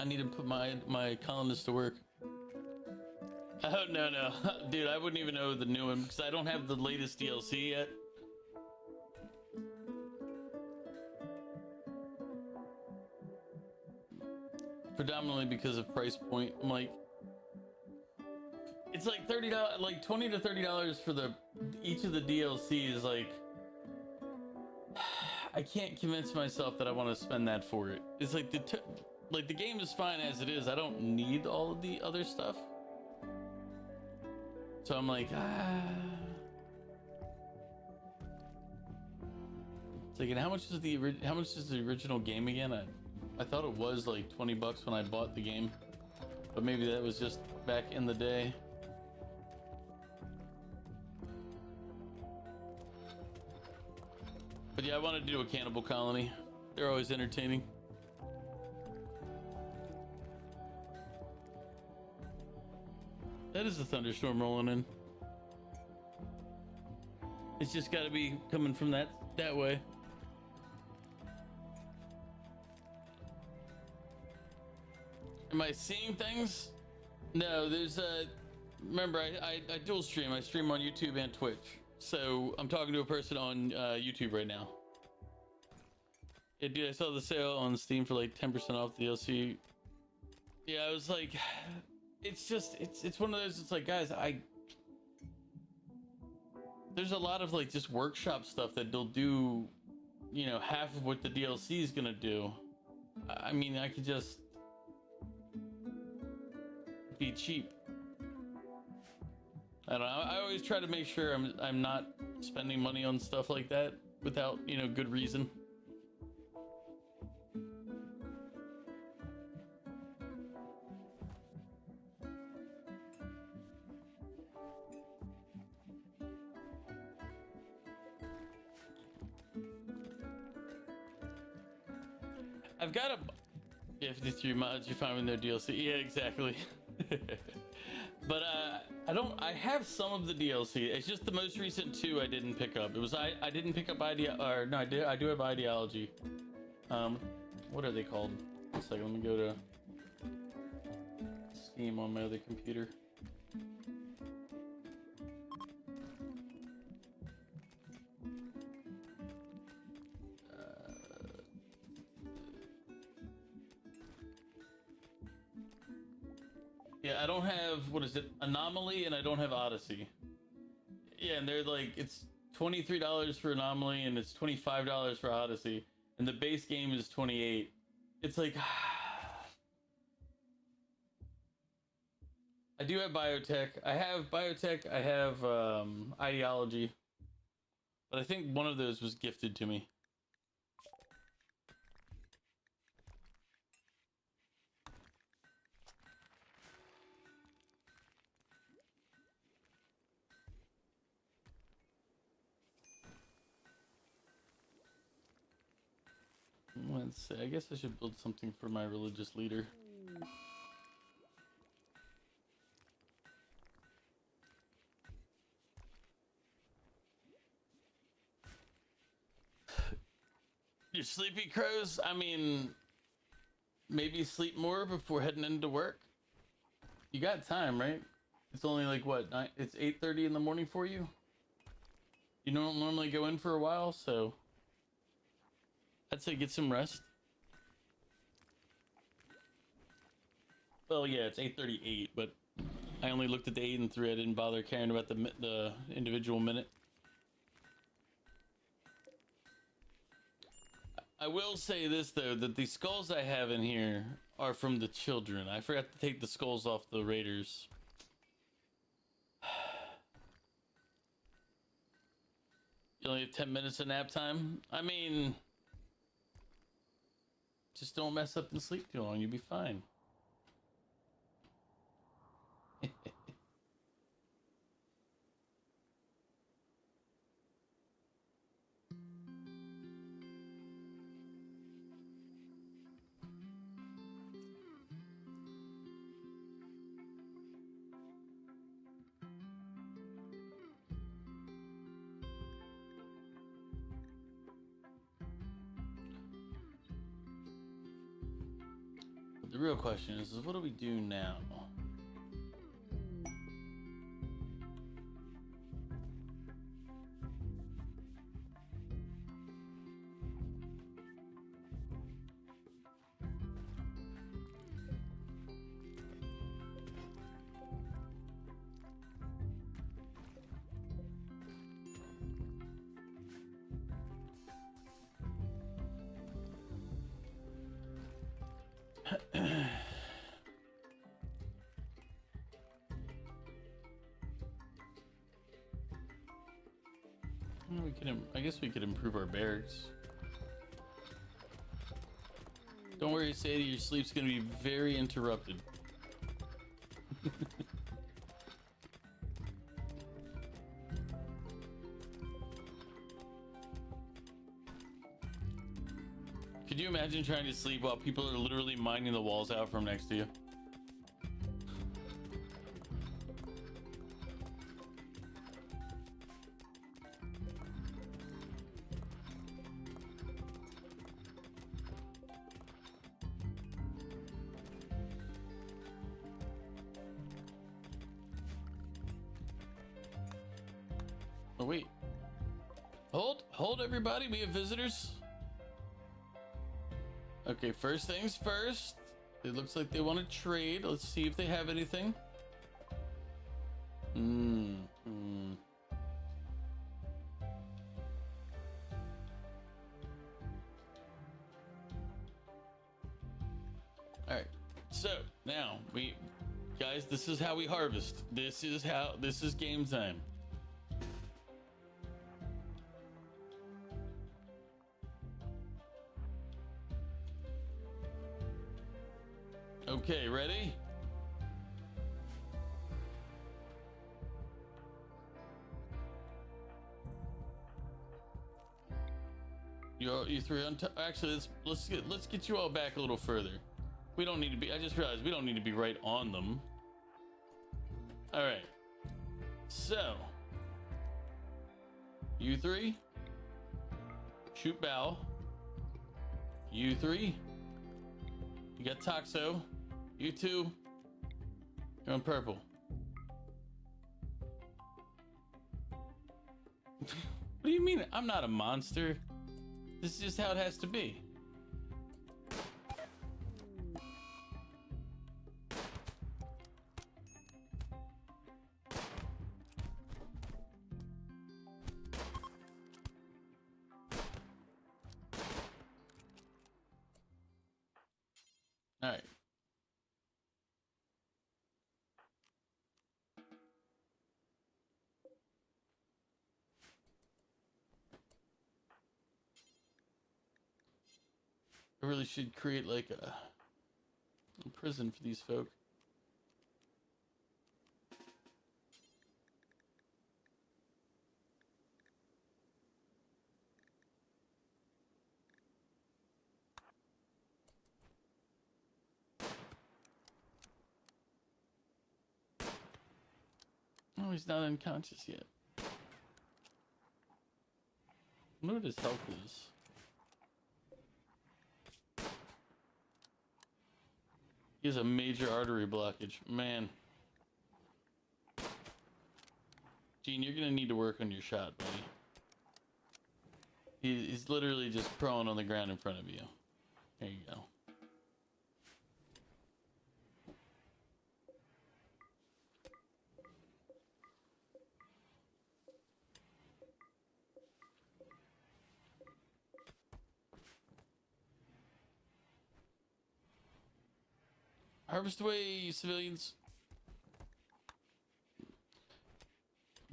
need to put my colonists to work. Oh no, dude, I wouldn't even know the new one because I don't have the latest DLC yet. Predominantly because of price point. I'm like, it's like $30, like $20 to $30 for each of the DLCs. Like, I can't convince myself that I want to spend that for it. It's like the game is fine as it is. I don't need all of the other stuff. So I'm like, It's like, and how much is the original game again? I thought it was like $20 when I bought the game, but maybe that was just back in the day. But yeah, I wanted to do a Cannibal Colony. They're always entertaining. That is a thunderstorm rolling in. It's just got to be coming from that way. Am I seeing things? No, there's remember, I dual stream. I stream on YouTube and Twitch. So I'm talking to a person on YouTube right now. Yeah, dude, I saw the sale on Steam for like 10% off the DLC. Yeah, I was like, it's just, it's one of those, it's like, guys, there's a lot of like just workshop stuff that they'll do, you know, half of what the DLC is gonna do. I mean, I could just be cheap. I don't know. I always try to make sure I'm not spending money on stuff like that without, you know, good reason. I've got a 53 mods you find with no DLC. Yeah, exactly. But I have some of the DLC. It's just the most recent two I didn't pick up. It was I didn't pick up I do have Ideology. What are they called? One second, let me go to Steam on my other computer. Yeah, I don't have, what is it, Anomaly, and I don't have Odyssey. Yeah, and they're like, it's $23 for Anomaly, and it's $25 for Odyssey, and the base game is $28. It's like, I do have Biotech. I have Biotech, I have Ideology, but I think one of those was gifted to me. Let's see. I guess I should build something for my religious leader. You sleepy crows? I mean, maybe sleep more before heading into work. You got time, right? It's only like what? It's 8:30 in the morning for you. You don't normally go in for a while, so I'd say get some rest. Well, yeah, it's 8:38, but I only looked at the 8 and 3. I didn't bother caring about the individual minute. I will say this though, that the skulls I have in here are from the children. I forgot to take the skulls off the raiders. You only have 10 minutes of nap time? I mean, just don't mess up and sleep too long. You'll be fine. The real question is what do we do now? We could, I guess we could improve our barracks. Don't worry, Sadie, your sleep's gonna be very interrupted. Could you imagine trying to sleep while people are literally mining the walls out from next to you? Oh, wait. Hold everybody, we have visitors. Okay, first things first. It looks like they want to trade. Let's see if they have anything. Alright, so now guys, this is how we harvest. This is game time. Okay, ready? You three on top. Actually, let's get you all back a little further. We don't need to be. I just realized we don't need to be right on them. All right. So, you three, shoot bow. You three, you got Toxo. You two, you're on purple. What do you mean? I'm not a monster. This is just how it has to be. All right. I really should create like a prison for these folk. Oh, he's not unconscious yet. I wonder what his health is. He has a major artery blockage. Man. Gene, you're gonna need to work on your shot, buddy. He's literally just prone on the ground in front of you. There you go. Harvest away, civilians.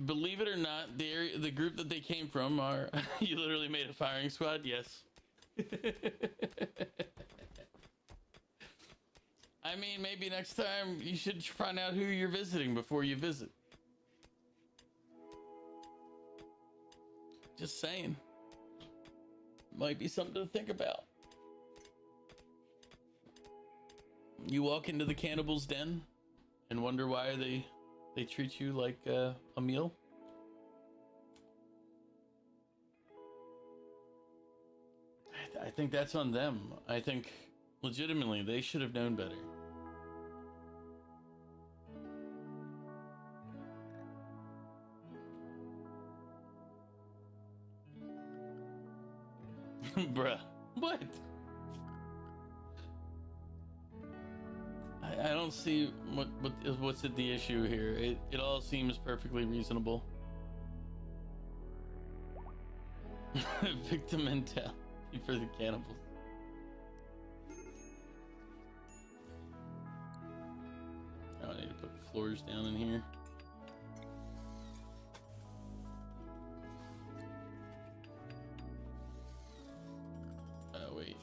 Believe it or not, the group that they came from are... You literally made a firing squad? Yes. I mean, maybe next time you should find out who you're visiting before you visit. Just saying. Might be something to think about. You walk into the cannibal's den and wonder why they treat you like a meal. I think that's on them. I think legitimately they should have known better. Bruh, what? I don't see what's the issue here. It all seems perfectly reasonable. Victim mentality for the cannibals. Oh, I need to put floors down in here. Wait.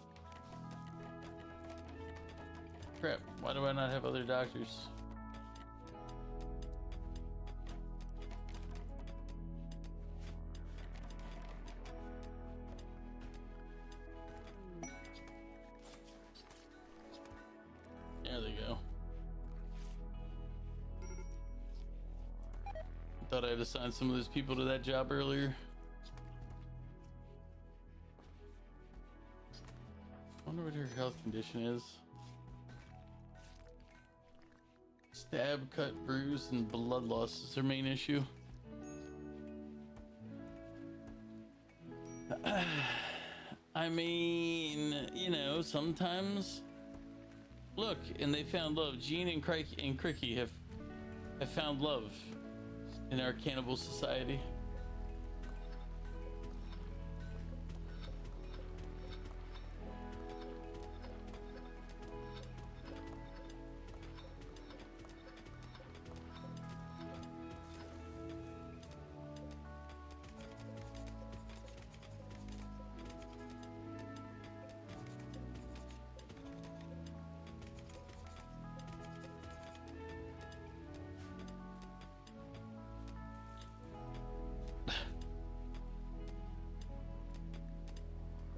Crap, why do I not have other doctors? There they go. Thought I had assigned some of those people to that job earlier. I wonder what her health condition is. Stab, cut, bruise, and blood loss is her main issue. I mean, you know, sometimes. Look, and they found love. Gene and Cricky have found love in our cannibal society.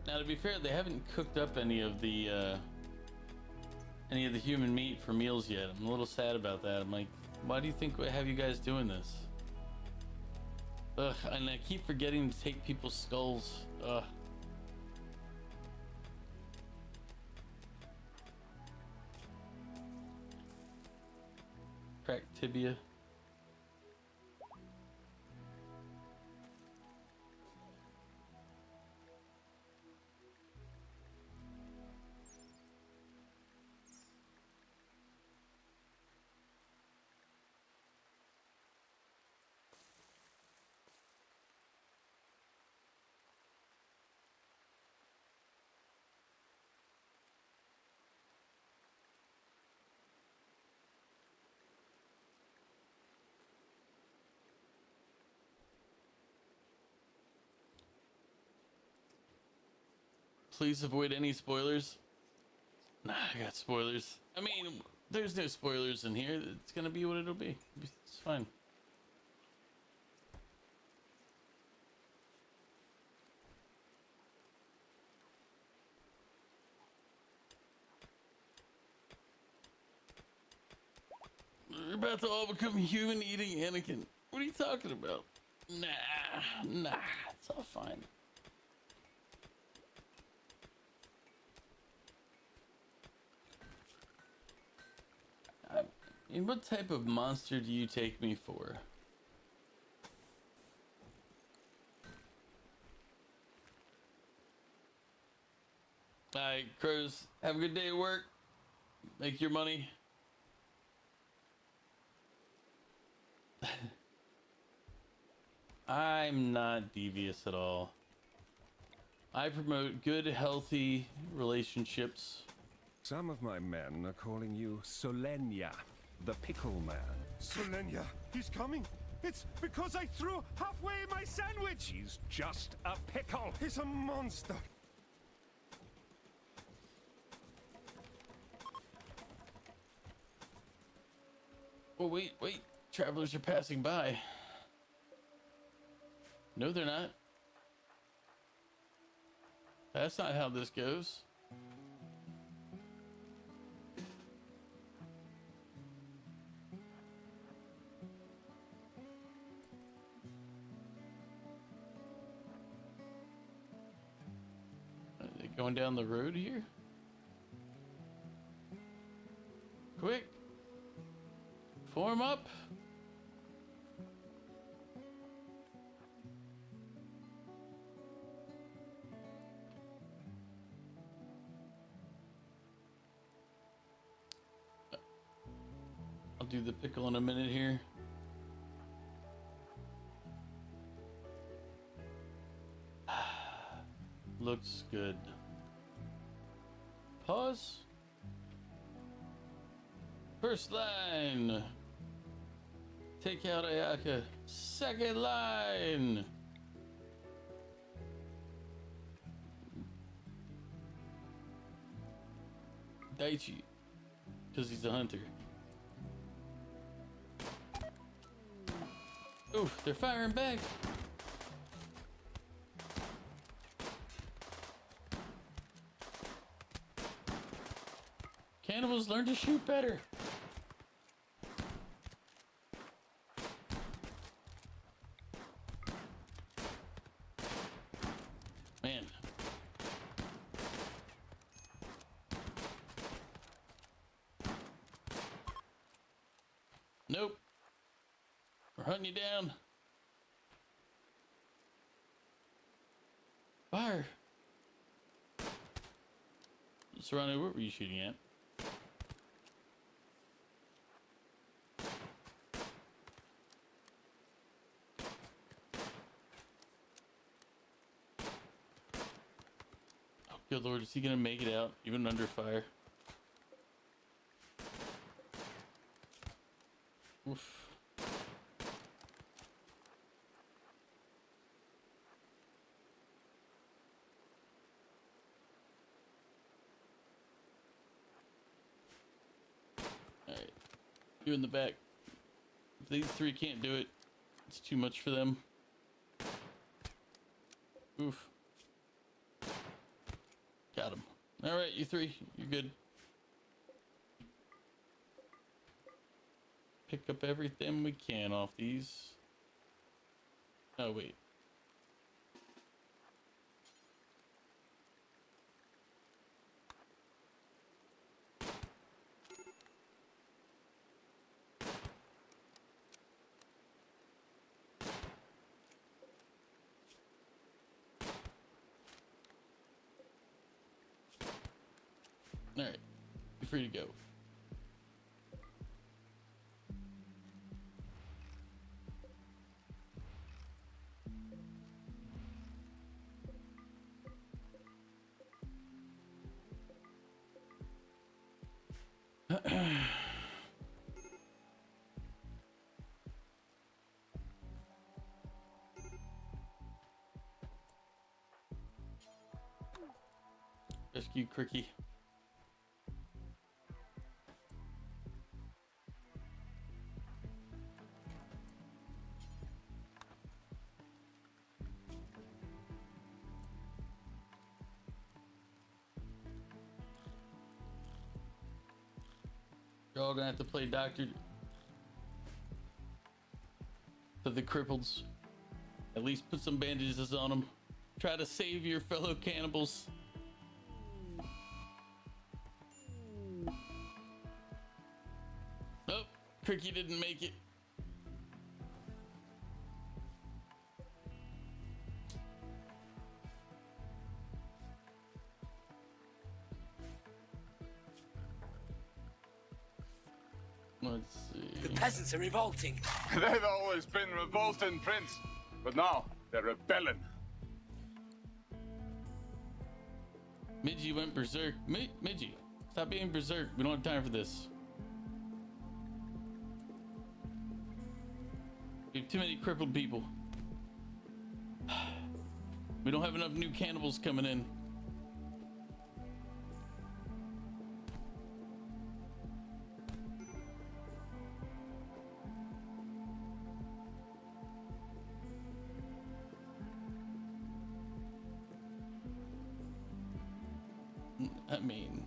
Now, to be fair, they haven't cooked up any of the human meat for meals yet. I'm a little sad about that. I'm like, why do you think have you guys doing this? Ugh, and I keep forgetting to take people's skulls. Ugh. Cracked tibia. Please avoid any spoilers. Nah, I got spoilers. I mean, there's no spoilers in here. It's gonna be what it'll be. It's fine. about to all become human eating Anakin. What are you talking about? Nah, it's all fine. I mean, what type of monster do you take me for? Alright, Crows, have a good day at work. Make your money. I'm not devious at all. I promote good, healthy relationships. Some of my men are calling you Solenia, the pickle man. Solenia, he's coming. It's because I threw halfway my sandwich. He's just a pickle. He's a monster. Oh, wait. Travelers are passing by. No, they're not. That's not how this goes. Are they going down the road here? Quick! Form up! I'll do the pickle in a minute here. Looks good. Pause. First line. Take out Ayaka. Second line. Daichi. Because he's a hunter. Oof, they're firing back. Cannibals learn to shoot better. Man. Nope. We're hunting you down. Fire. Surrounded, what were you shooting at? Oh, good lord, is he gonna make it out even under fire? Oof. Alright. You in the back. If these three can't do it, it's too much for them. Oof. Got him. Alright, you three. You're good. Pick up everything we can off these. Oh, wait. Alright. You're free to go. Rescue Cricky. You're all gonna have to play Doctor. of the cripples. At least put some bandages on them. Try to save your fellow cannibals. Oh, Cricky didn't make it. Let's see. The peasants are revolting. They've always been revolting, Prince. But now, they're rebelling. Midgie went berserk. Midgie, stop being berserk. We don't have time for this. We have too many crippled people. We don't have enough new cannibals coming in. I mean,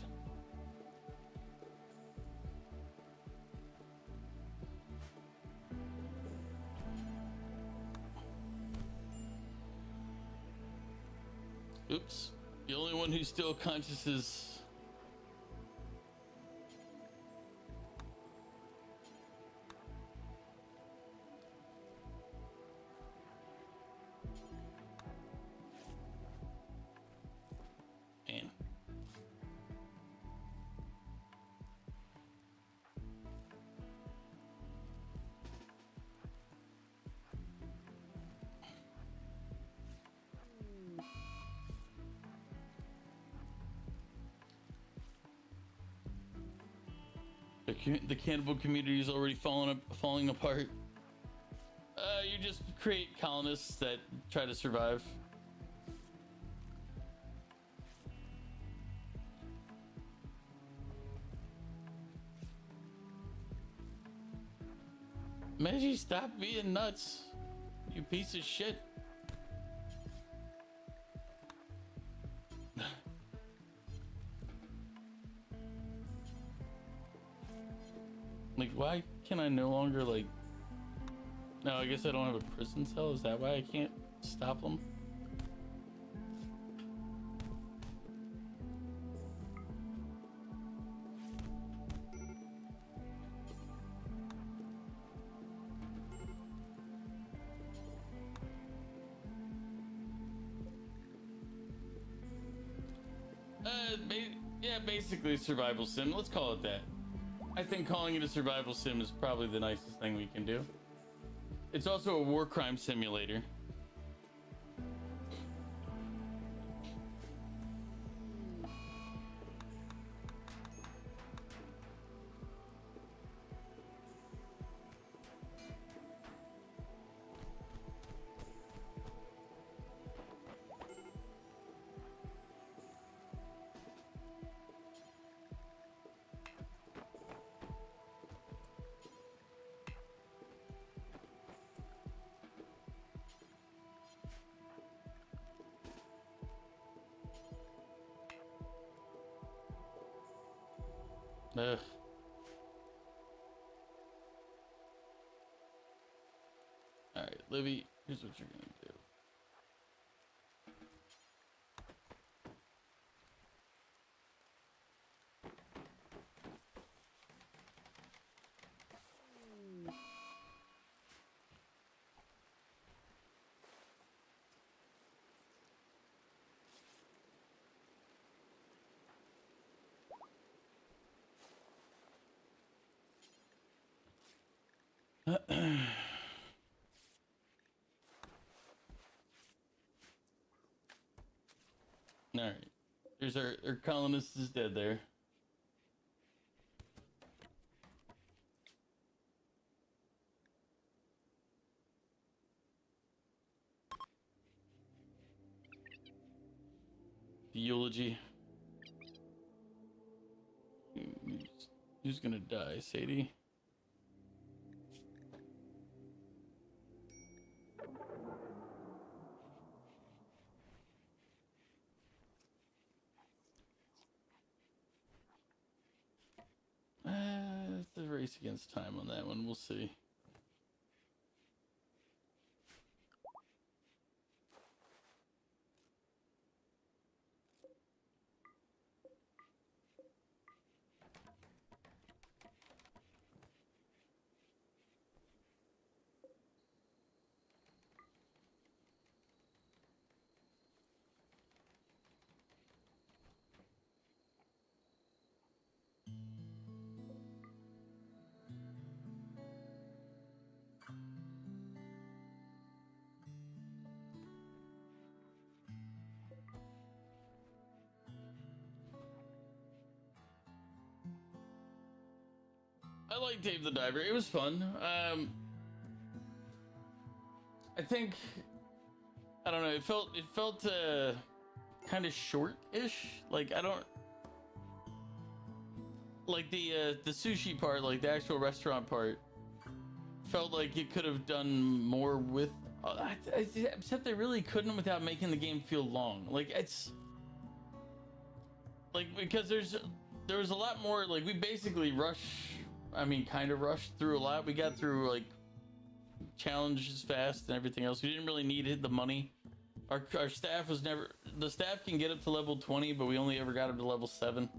oops. The only one who's still conscious is Anne. The cannibal community is already falling apart. You just create colonists that try to survive. Maggie, stop being nuts, you piece of shit. Like, why can I no longer, like... No, I guess I don't have a prison cell? Is that why I can't stop them? Yeah, basically a survival sim. Let's call it that. I think calling it a survival sim is probably the nicest thing we can do. It's also a war crime simulator. Ugh. Alright, Livy, here's what you're gonna do. Alright. There's our colonist is dead there. The eulogy. Who's gonna die, Sadie? It's a race against time on that one. We'll see. I like Dave the Diver. It was fun. I think I don't know. It felt kind of short-ish. Like I don't like the sushi part, like the actual restaurant part. Felt like it could have done more with. Except they really couldn't without making the game feel long. Like it's like because there was a lot more. Like we basically kind of rushed through a lot. We got through like challenges fast and everything else. We didn't really need the money. Our staff was never. The staff can get up to level 20, but we only ever got up to level 7.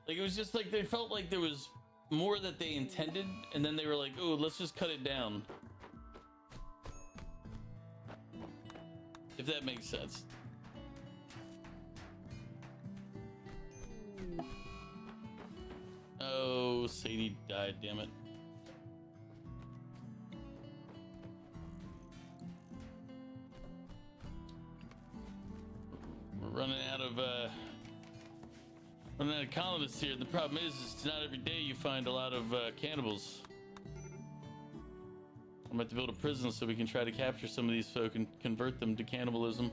Like it was just like they felt like there was more that they intended, and then they were like, "Oh, let's just cut it down." If that makes sense. Oh, Sadie died, damn it. We're running out of colonists here. The problem is not every day you find a lot of cannibals. I'm about to build a prison so we can try to capture some of these folk and convert them to cannibalism.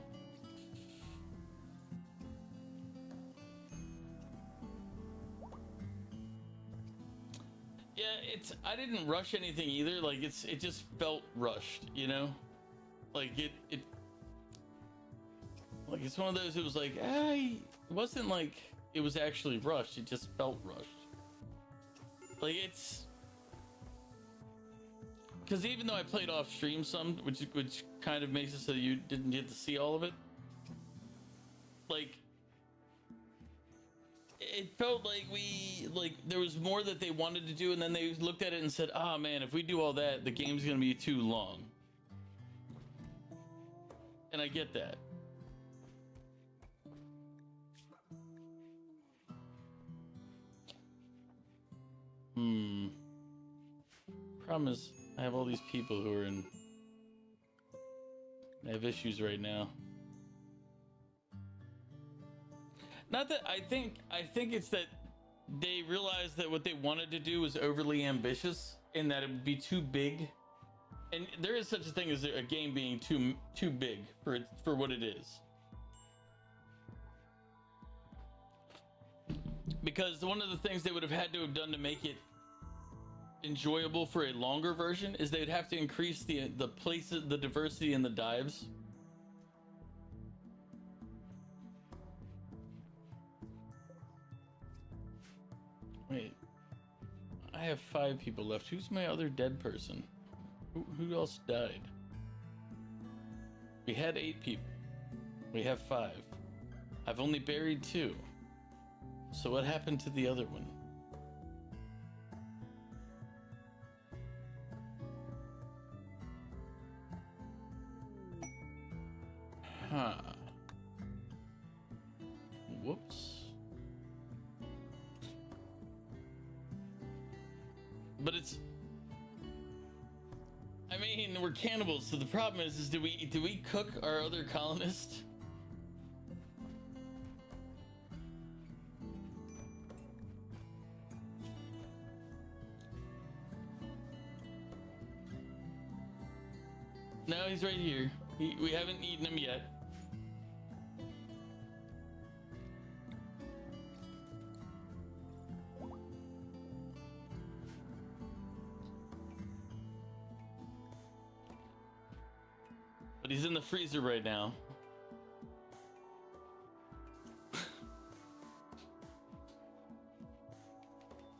Yeah, I didn't rush anything either. Like it just felt rushed, you know? Like like it's one of those, it was like, it wasn't like it was actually rushed. It just felt rushed. Like it's, because even though I played off stream some, which kind of makes it so you didn't get to see all of it, like it felt like there was more that they wanted to do, and then they looked at it and said, "Ah, man, if we do all that, the game's gonna be too long." And I get that. Problem is, I have all these people who are they have issues right now. Not that I think it's that they realized that what they wanted to do was overly ambitious and that it would be too big. And there is such a thing as a game being too big for what it is. Because one of the things they would have had to have done to make it enjoyable for a longer version is they'd have to increase the places, the diversity in the dives. Wait, I have 5 people left. Who's my other dead person? Who else died? We had 8 people. We have 5. I've only buried 2. So what happened to the other one? Huh. Whoops. But it's, I mean, we're cannibals, so the problem is do we cook our other colonists? No, he's right here. We haven't eaten him yet. But he's in the freezer right now.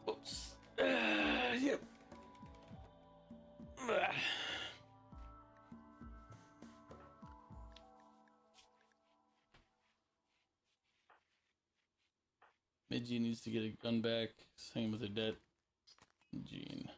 Oops. Yep. Midgie needs to get a gun back. Same with her debt. Gene.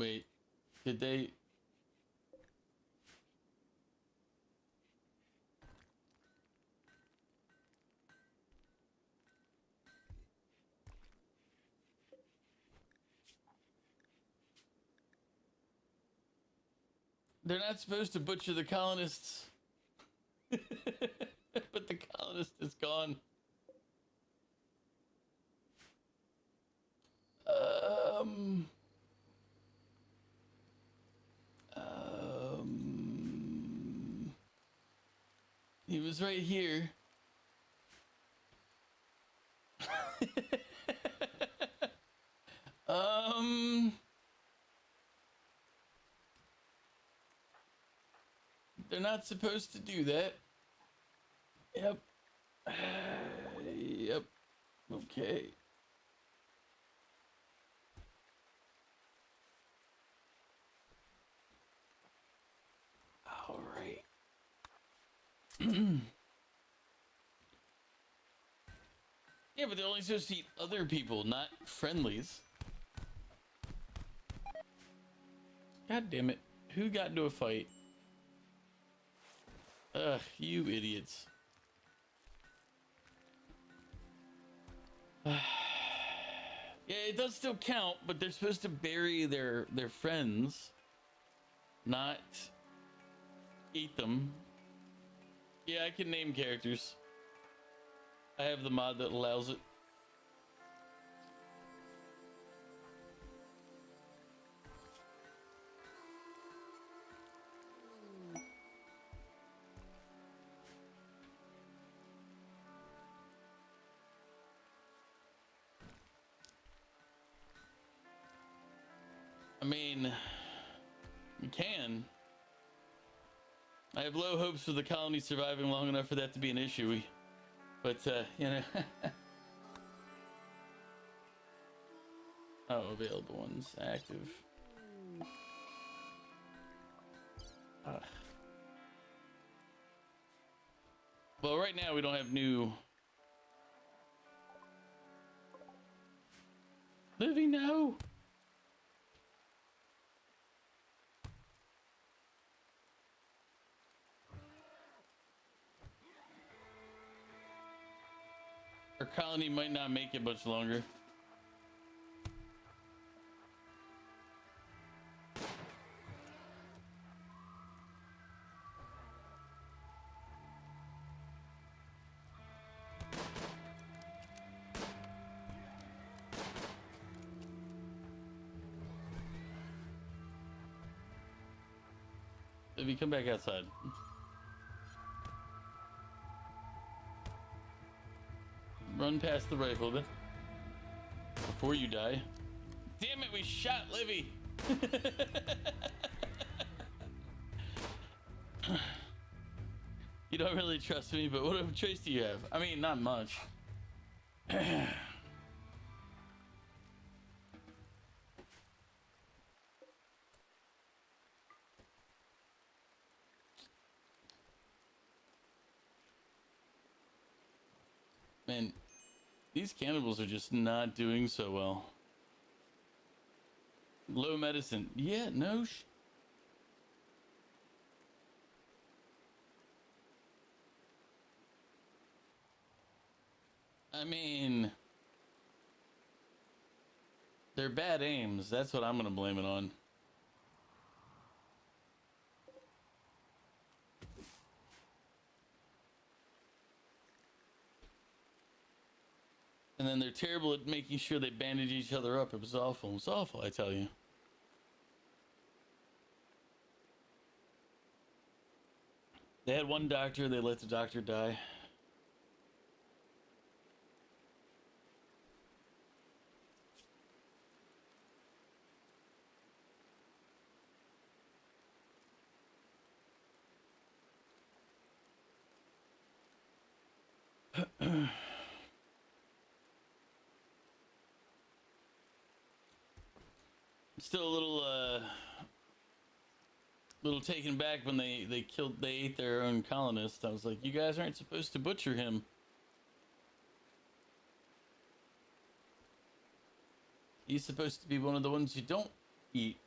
Wait, did they? They're not supposed to butcher the colonists. But the colonist is gone. Um, he was right here. um, they're not supposed to do that. Yep. Yep. Okay. All right. Yeah, but they're only supposed to eat other people, not friendlies. God damn it. Who got into a fight? Ugh, you idiots. Yeah, it does still count, but they're supposed to bury their friends, not eat them. Yeah, I can name characters. I have the mod that allows it. I mean, we can. I have low hopes for the colony surviving long enough for that to be an issue. But, you know. Oh, available ones. Active. Well, right now we don't have new... Livy, no! Our colony might not make it much longer. If you come back outside. Run past the rifle then. Before you die. Damn it, we shot Livy! You don't really trust me, but what choice do you have? I mean, not much. Man, these cannibals are just not doing so well. Low medicine. Yeah, no I mean, they're bad aims. That's what I'm gonna blame it on. And then they're terrible at making sure they bandage each other up. It was awful. It was awful, I tell you. They had one doctor, they let the doctor die. Still a little taken back when they ate their own colonist. I was like, you guys aren't supposed to butcher him. He's supposed to be one of the ones you don't eat.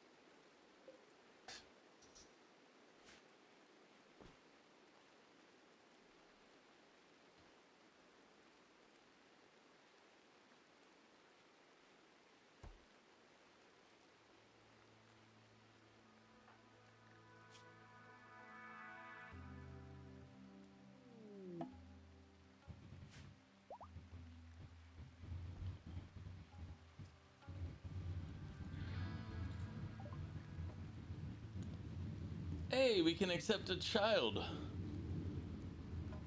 Hey, we can accept a child.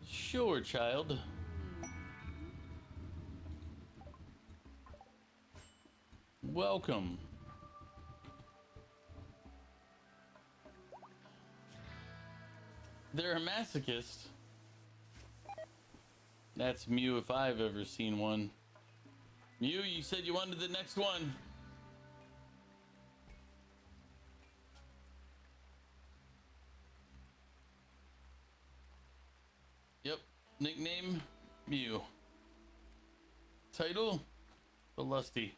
Sure, child. Welcome. They're a masochist. That's Mew if I've ever seen one. Mew, you said you wanted the next one. Yep. Nickname, Mew. Title, The Lusty.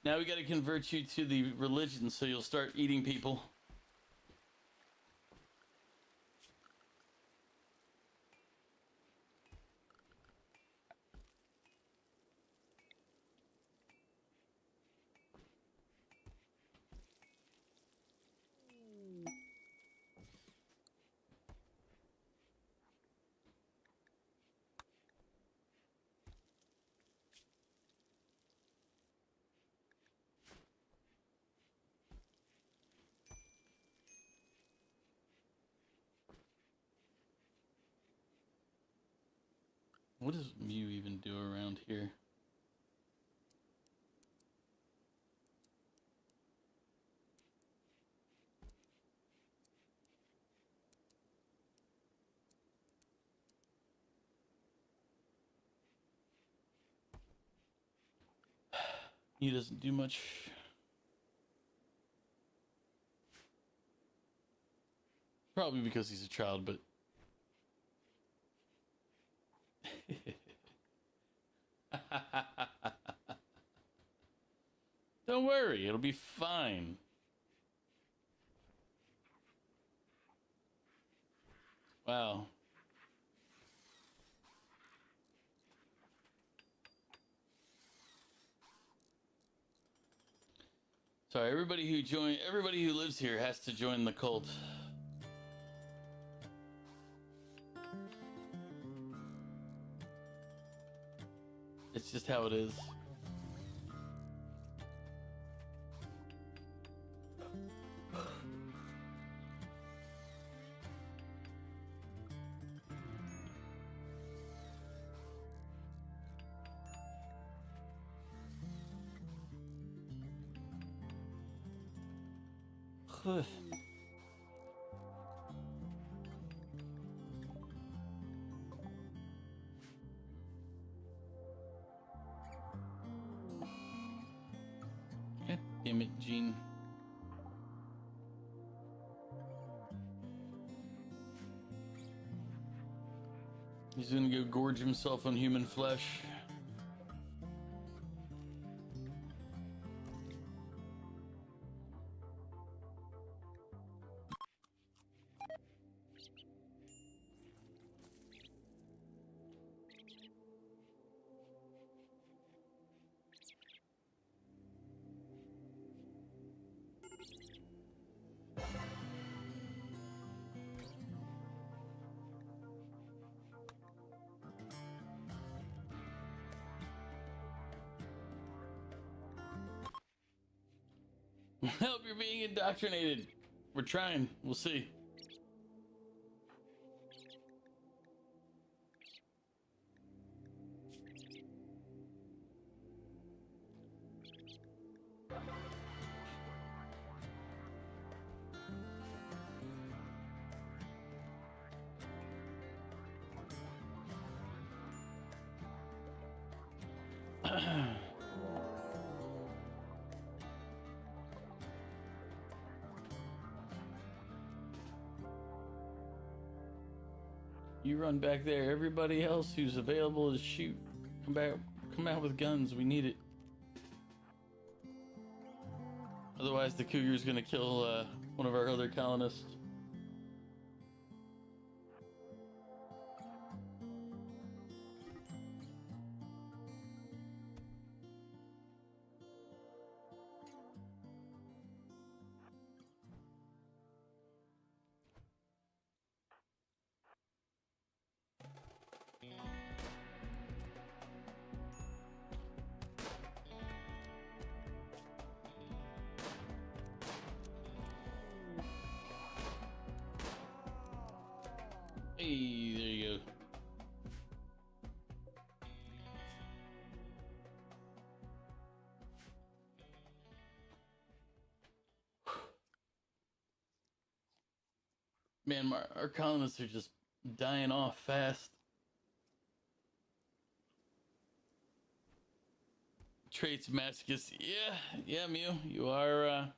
Now we got to convert you to the religion so you'll start eating people. What does Mew even do around here? He doesn't do much. Probably because he's a child, but... Don't worry, it'll be fine. Wow. Sorry, everybody who lives here has to join the cult. It's just how it is. God damn it, Gene. He's gonna go gorge himself on human flesh. Help, you're being indoctrinated. We're trying. We'll see. You run back there. Everybody else who's available is shoot. Come back. Come out with guns. We need it. Otherwise, the cougar's gonna kill one of our other colonists. Hey, there you go. Man, our colonists are just dying off fast. Traits masochist. Yeah, Mew. You are,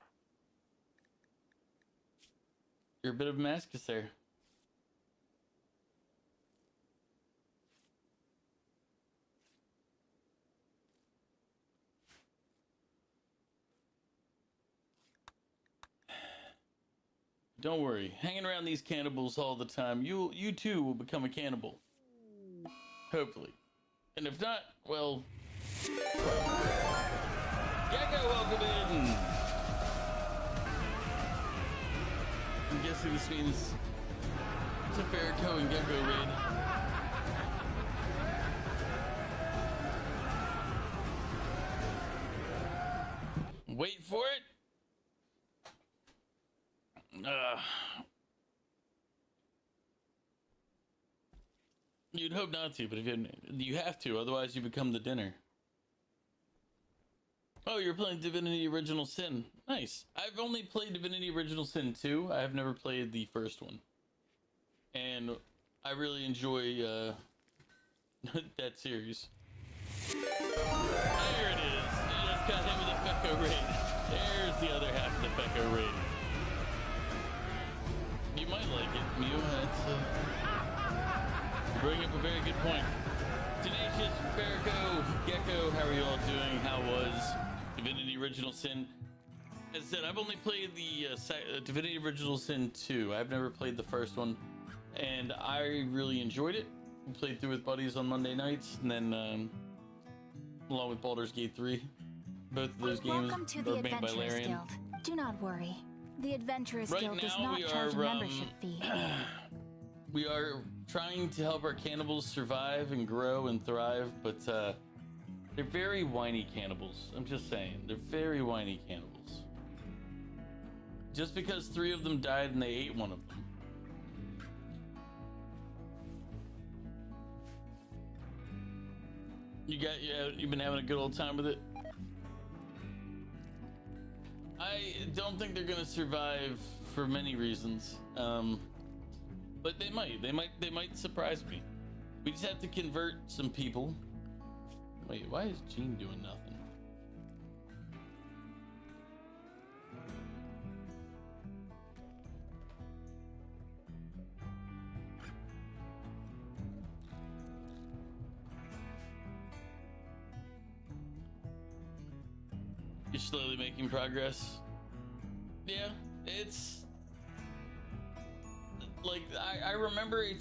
you're a bit of a masochist there. Don't worry. Hanging around these cannibals all the time, you too will become a cannibal. Hopefully. And if not, well... Gecko, welcome in! I'm guessing this means it's a Farrakhan and Gecko raid. Wait for it! You'd hope not to, but if you have to, otherwise you become the dinner. Oh, you're playing Divinity Original Sin. Nice. I've only played Divinity Original Sin 2. I have never played the first one. And I really enjoy that series. There it is. You just got hit with a Fecko raid. There's the other half of the Fecko raid. You might like it, Mew. You bring up a very good point. Tenacious, Farrakhan, Gecko, how are you all doing? How was Divinity Original Sin? As I said, I've only played the Divinity Original Sin 2. I've never played the first one, and I really enjoyed it. We played through with buddies on Monday nights, and then along with Baldur's Gate 3. Both of those games Welcome to are the made by Adventurers Larian. Guild. Do not worry. The Adventurers Right Guild does now, not we charge a are, membership fee. We are trying to help our cannibals survive and grow and thrive, but they're very whiny cannibals. I'm just saying, they're very whiny cannibals. Just because 3 of them died and they ate one of them. You've been having a good old time with it? I don't think they're gonna survive for many reasons. But they might surprise me. We just have to convert some people. Wait, why is Gene doing nothing? You're slowly making progress. Yeah, it's like I remember it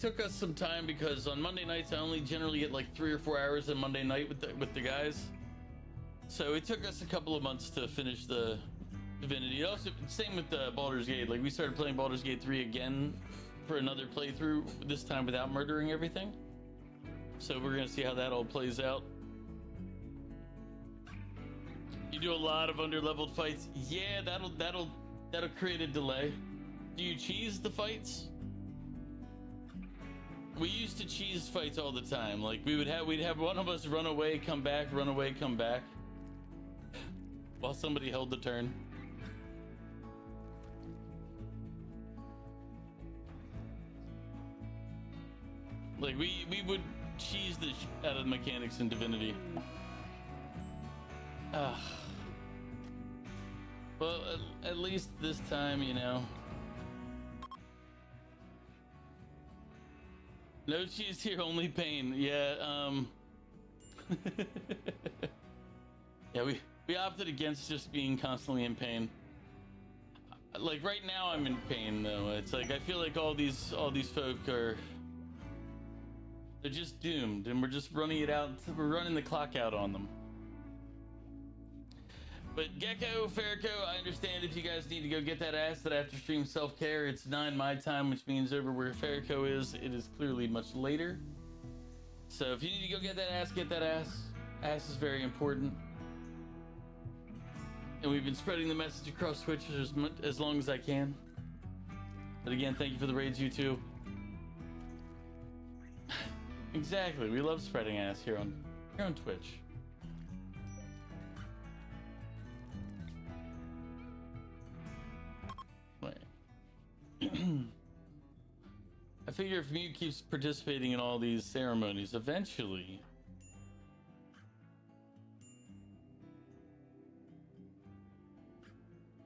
took us some time because on Monday nights I only generally get like 3 or 4 hours on Monday night with the guys. So it took us a couple of months to finish the Divinity. Also, same with the Baldur's Gate. Like we started playing Baldur's Gate 3 again for another playthrough, this time without murdering everything. So we're gonna see how that all plays out. You do a lot of underleveled fights. Yeah, that'll create a delay. Do you cheese the fights? We used to cheese fights all the time. Like we'd have one of us run away, come back, run away, come back, while somebody held the turn. Like we would cheese the shit out of the mechanics in Divinity. Well, at least this time, you know. No cheese here, only pain. Yeah, yeah, we opted against just being constantly in pain. Like right now I'm in pain though. It's like I feel like all these folk they're just doomed and we're just running it out. We're running the clock out on them. But Gecko, Farrakhan, I understand if you guys need to go get that ass, that after stream self-care, it's 9 my time, which means over where Farrakhan is, it is clearly much later. So if you need to go get that ass, get that ass. Ass is very important. And we've been spreading the message across Twitch as long as I can. But again, thank you for the raids, you two. Exactly. We love spreading ass here on Twitch. Wait. I figure if Mew keeps participating in all these ceremonies, eventually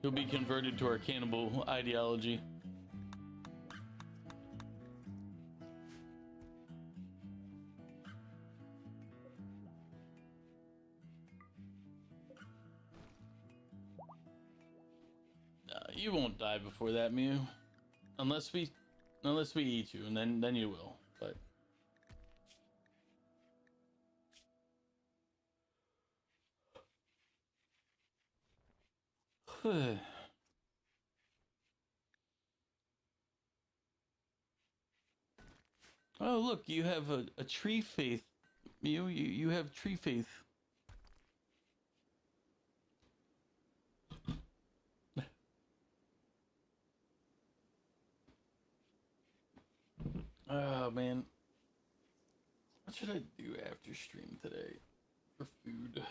he'll be converted to our cannibal ideology. You won't die before that, Mew, unless we eat you, and then you will. But oh, look, you have a tree faith. You have tree faith. Oh man, what should I do after stream today for food?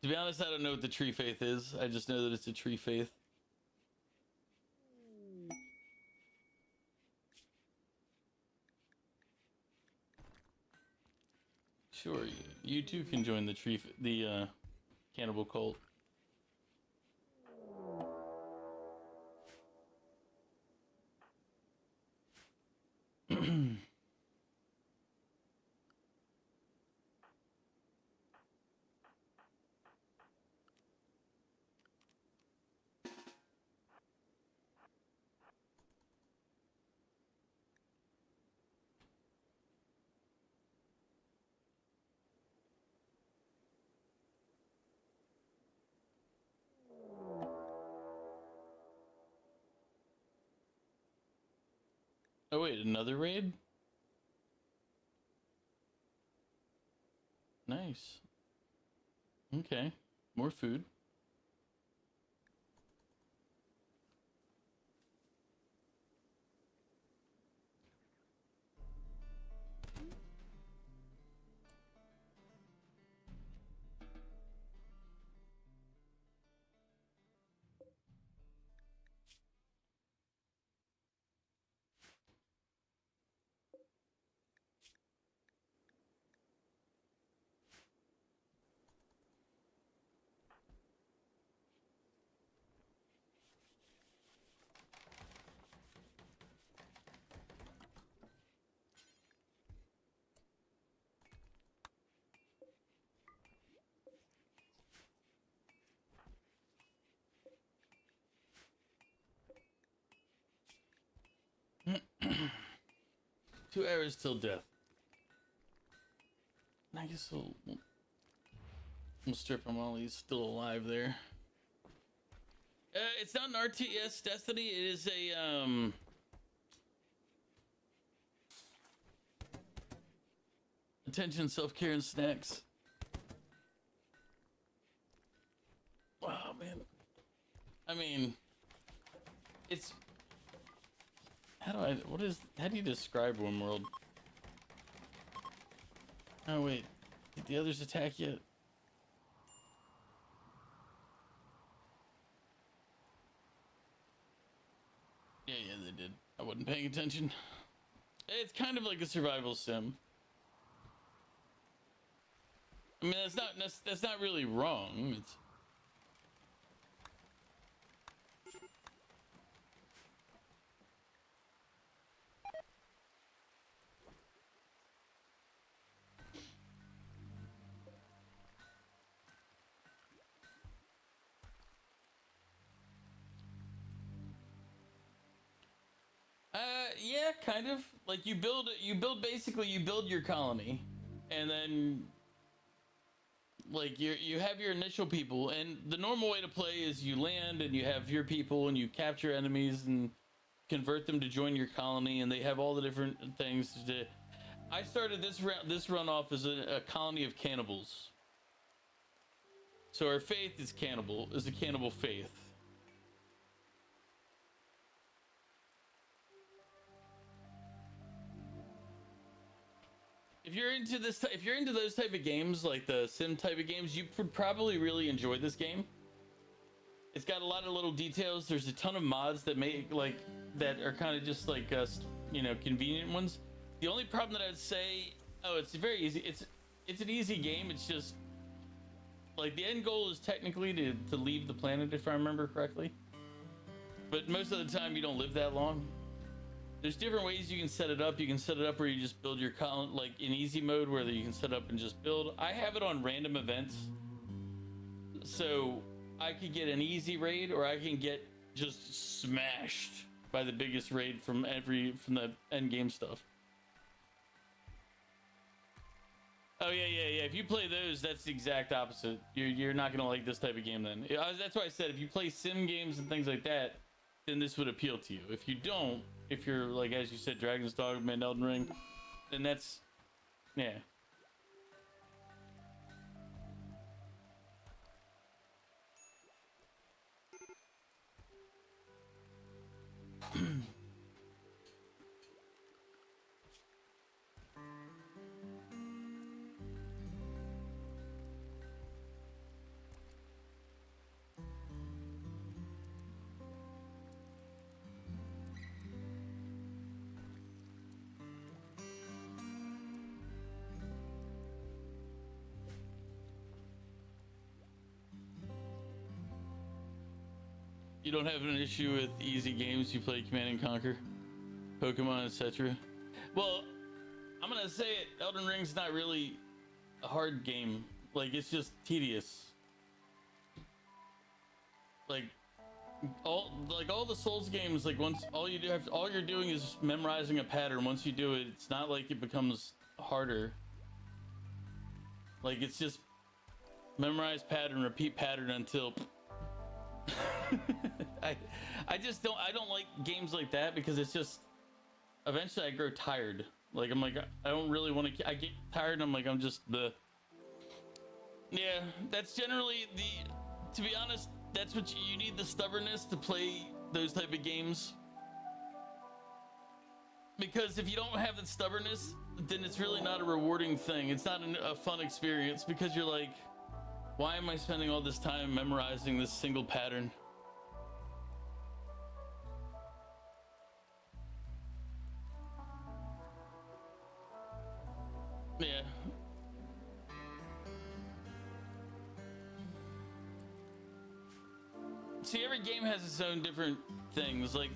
To be honest, I don't know what the tree faith is. I just know that it's a tree faith. Sure, you too can join the cannibal cult. Oh wait, another raid? Nice. Okay, more food. Two hours till death. I guess we'll strip him while he's still alive there. It's not an RTS Destiny. It is a attention, self-care, and snacks. Wow, man. I mean, it's how do you describe Wormworld? Oh wait, did the others attack yet? Yeah, they did. I wasn't paying attention. It's kind of like a survival sim. I mean, that's not really wrong. It's yeah, kind of. Like you build your colony, and then like you have your initial people, and the normal way to play is you land and you have your people and you capture enemies and convert them to join your colony, and they have all the different things to do. I started this run off as a colony of cannibals. So our faith is a cannibal faith. if you're into this, if you're into those type of games, like the sim type of games, you would probably really enjoy this game. It's got a lot of little details. There's a ton of mods that make that are kind of just like you know, convenient ones. The only problem that I'd say, oh, it's very easy. It's an easy game. It's just like the end goal is technically to leave the planet, if I remember correctly. But most of the time you don't live that long. There's different ways you can set it up. You can set it up where you just build your colony, like in easy mode, where you can set up and just build. I have it on random events, so I could get an easy raid, or I can get just smashed by the biggest raid from the end game stuff. Oh yeah. If you play those, that's the exact opposite. You're not gonna like this type of game then. That's why I said if you play sim games and things like that, then this would appeal to you. If you don't, if you're like, as you said, Dragon's Dogma and Elden Ring, then that's, yeah. You don't have an issue with easy games. You play Command and Conquer, Pokemon, etc. Well, I'm gonna say it. Elden Ring's not really a hard game. Like, it's just tedious. Like all the Souls games. Like, once all you're doing is memorizing a pattern. Once you do it, it's not like it becomes harder. Like, it's just memorize pattern, repeat pattern until. I don't like games like that, because it's just eventually I grow tired. Like, I'm like, I don't really want to. I get tired and I'm like, I'm just yeah, that's generally to be honest, that's what you need, the stubbornness to play those type of games. Because if you don't have the stubbornness, then it's really not a rewarding thing. It's not a fun experience, because you're like, why am I spending all this time memorizing this single pattern? Yeah. See, every game has its own different things. Like,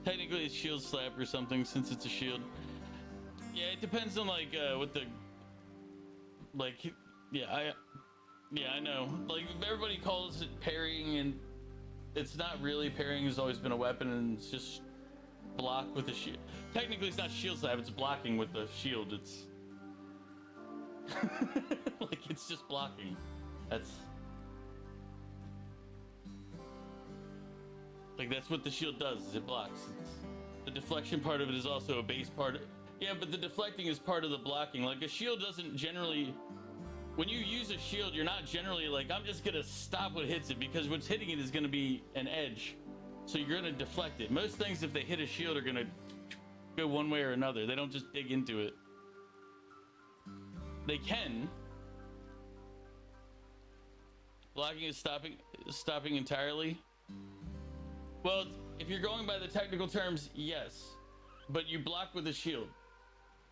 technically it's shield slap or something, since it's a shield. Yeah, it depends on like what the I know. Like, everybody calls it parrying, and it's not really parrying. Has always been a weapon, and it's just block with a shield. Technically, it's not shield slap. It's blocking with the shield. It's like, it's just blocking. That's what the shield does. Is it blocks. The deflection part of it is also a base part. Yeah, but the deflecting is part of the blocking. Like, a shield doesn't generally. When you use a shield, you're not generally like, I'm just gonna stop what hits it, because what's hitting it is gonna be an edge. So you're gonna deflect it. Most things, if they hit a shield, are gonna go one way or another. They don't just dig into it. They can. Blocking is stopping entirely. Well, if you're going by the technical terms, yes. But you block with a shield.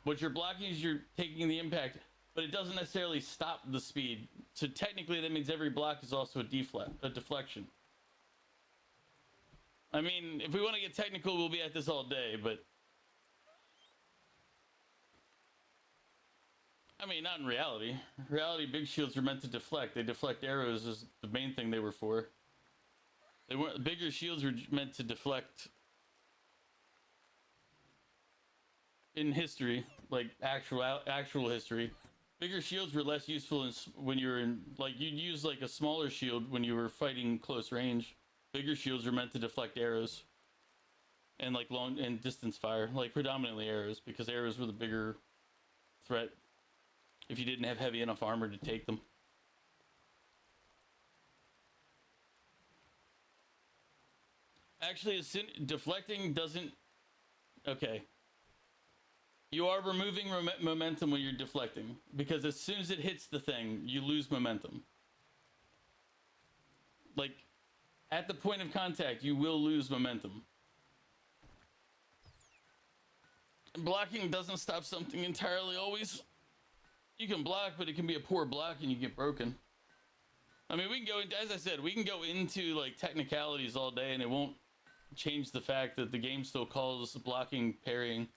What you're blocking is you're taking the impact, but it doesn't necessarily stop the speed. So technically that means every block is also a deflection. I mean, if we want to get technical, we'll be at this all day, but I mean, not in reality. In reality, big shields are meant to deflect. They deflect arrows is the main thing they were for. They weren't. Bigger shields were meant to deflect in history, like actual history. Bigger shields were less useful when you were in, like, you'd use like a smaller shield when you were fighting close range. Bigger shields are meant to deflect arrows and like long and distance fire, like predominantly arrows, because arrows were the bigger threat if you didn't have heavy enough armor to take them. Actually, deflecting doesn't. Okay, You are removing momentum when you're deflecting, because as soon as it hits the thing, you lose momentum. Like, at the point of contact, you will lose momentum. Blocking doesn't stop something entirely always. You can block, but it can be a poor block and you get broken. I mean, we can go into, as I said, we can go into like technicalities all day and it won't change the fact that the game still calls blocking parrying.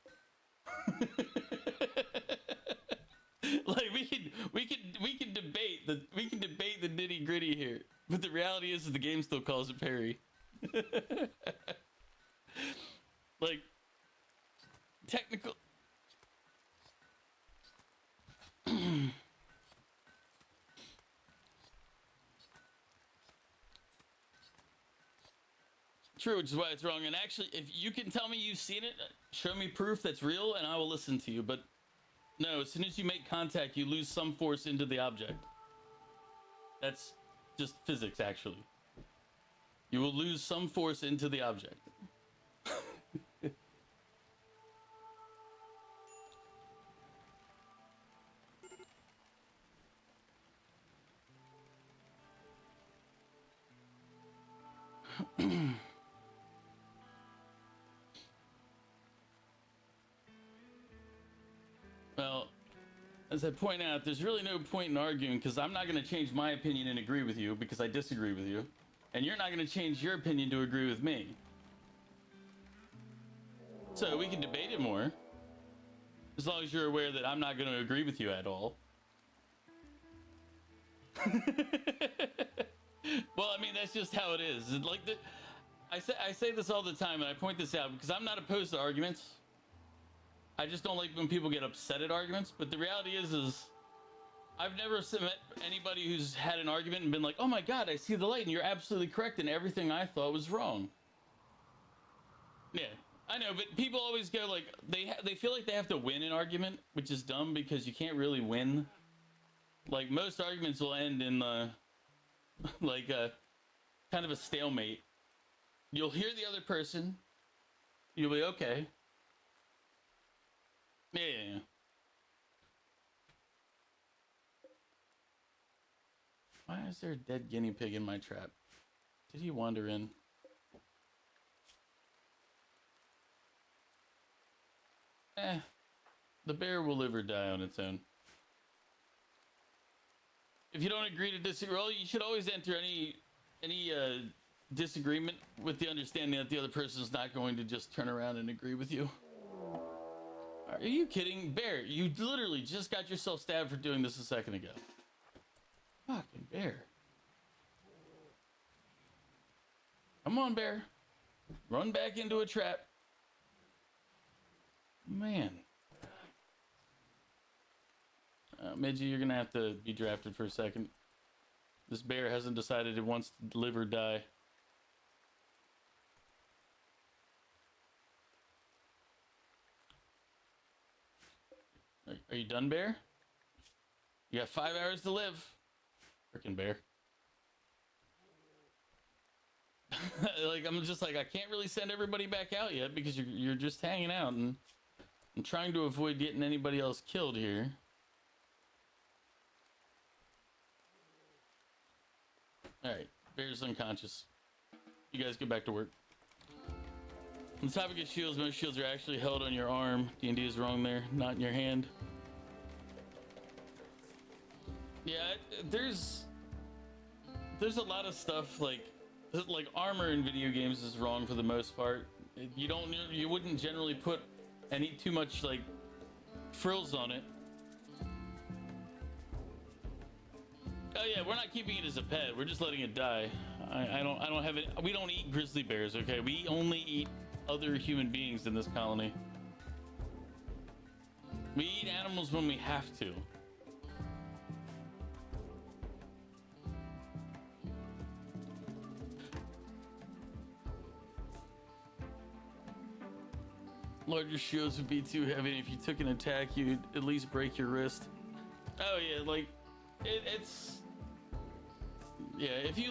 Like we can debate the nitty gritty here, but the reality is that the game still calls it parry. Like technical. True, which is why it's wrong. And actually, if you can tell me you've seen it, show me proof that's real, and I will listen to you. But no, as soon as you make contact, you lose some force into the object. That's just physics, actually. You will lose some force into the object. Well, as I point out, there's really no point in arguing because I'm not going to change my opinion and agree with you because I disagree with you. And you're not going to change your opinion to agree with me. So we can debate it more. As long as you're aware that I'm not going to agree with you at all. Well, I mean, that's just how it is. Like I say this all the time and I point this out because I'm not opposed to arguments. I just don't like when people get upset at arguments, but the reality is I've never met anybody who's had an argument and been like, oh my God, I see the light and you're absolutely correct and everything I thought was wrong. Yeah, I know, but people always go like, they feel like they have to win an argument, which is dumb because you can't really win. Like most arguments will end in like a kind of a stalemate. You'll hear the other person, you'll be okay. Yeah. Why is there a dead guinea pig in my trap? Did he wander in? The bear will live or die on its own. If you don't agree to disagree, well, you should always enter any disagreement with the understanding that the other person is not going to just turn around and agree with you. Are you kidding? Bear, you literally just got yourself stabbed for doing this a second ago. Fucking bear. Come on, bear. Run back into a trap. Man. Midgie, you're gonna have to be drafted for a second. This bear hasn't decided it wants to live or die. Are you done, bear? You got 5 hours to live. Frickin' bear. Like, I'm just like, I can't really send everybody back out yet because you're just hanging out and I'm trying to avoid getting anybody else killed here. Alright, bear's unconscious. You guys get back to work. On the topic of shields, most shields are actually held on your arm. D&D is wrong there, not in your hand. Yeah, there's a lot of stuff like armor in video games is wrong for the most part. You wouldn't generally put too much like frills on it. Oh yeah, we're not keeping it as a pet. We're just letting it die. I don't have it. We don't eat grizzly bears, okay? We only eat other human beings in this colony. We eat animals when we have to. Larger shields would be too heavy, and if you took an attack, you'd at least break your wrist. Oh yeah, like it's yeah. If you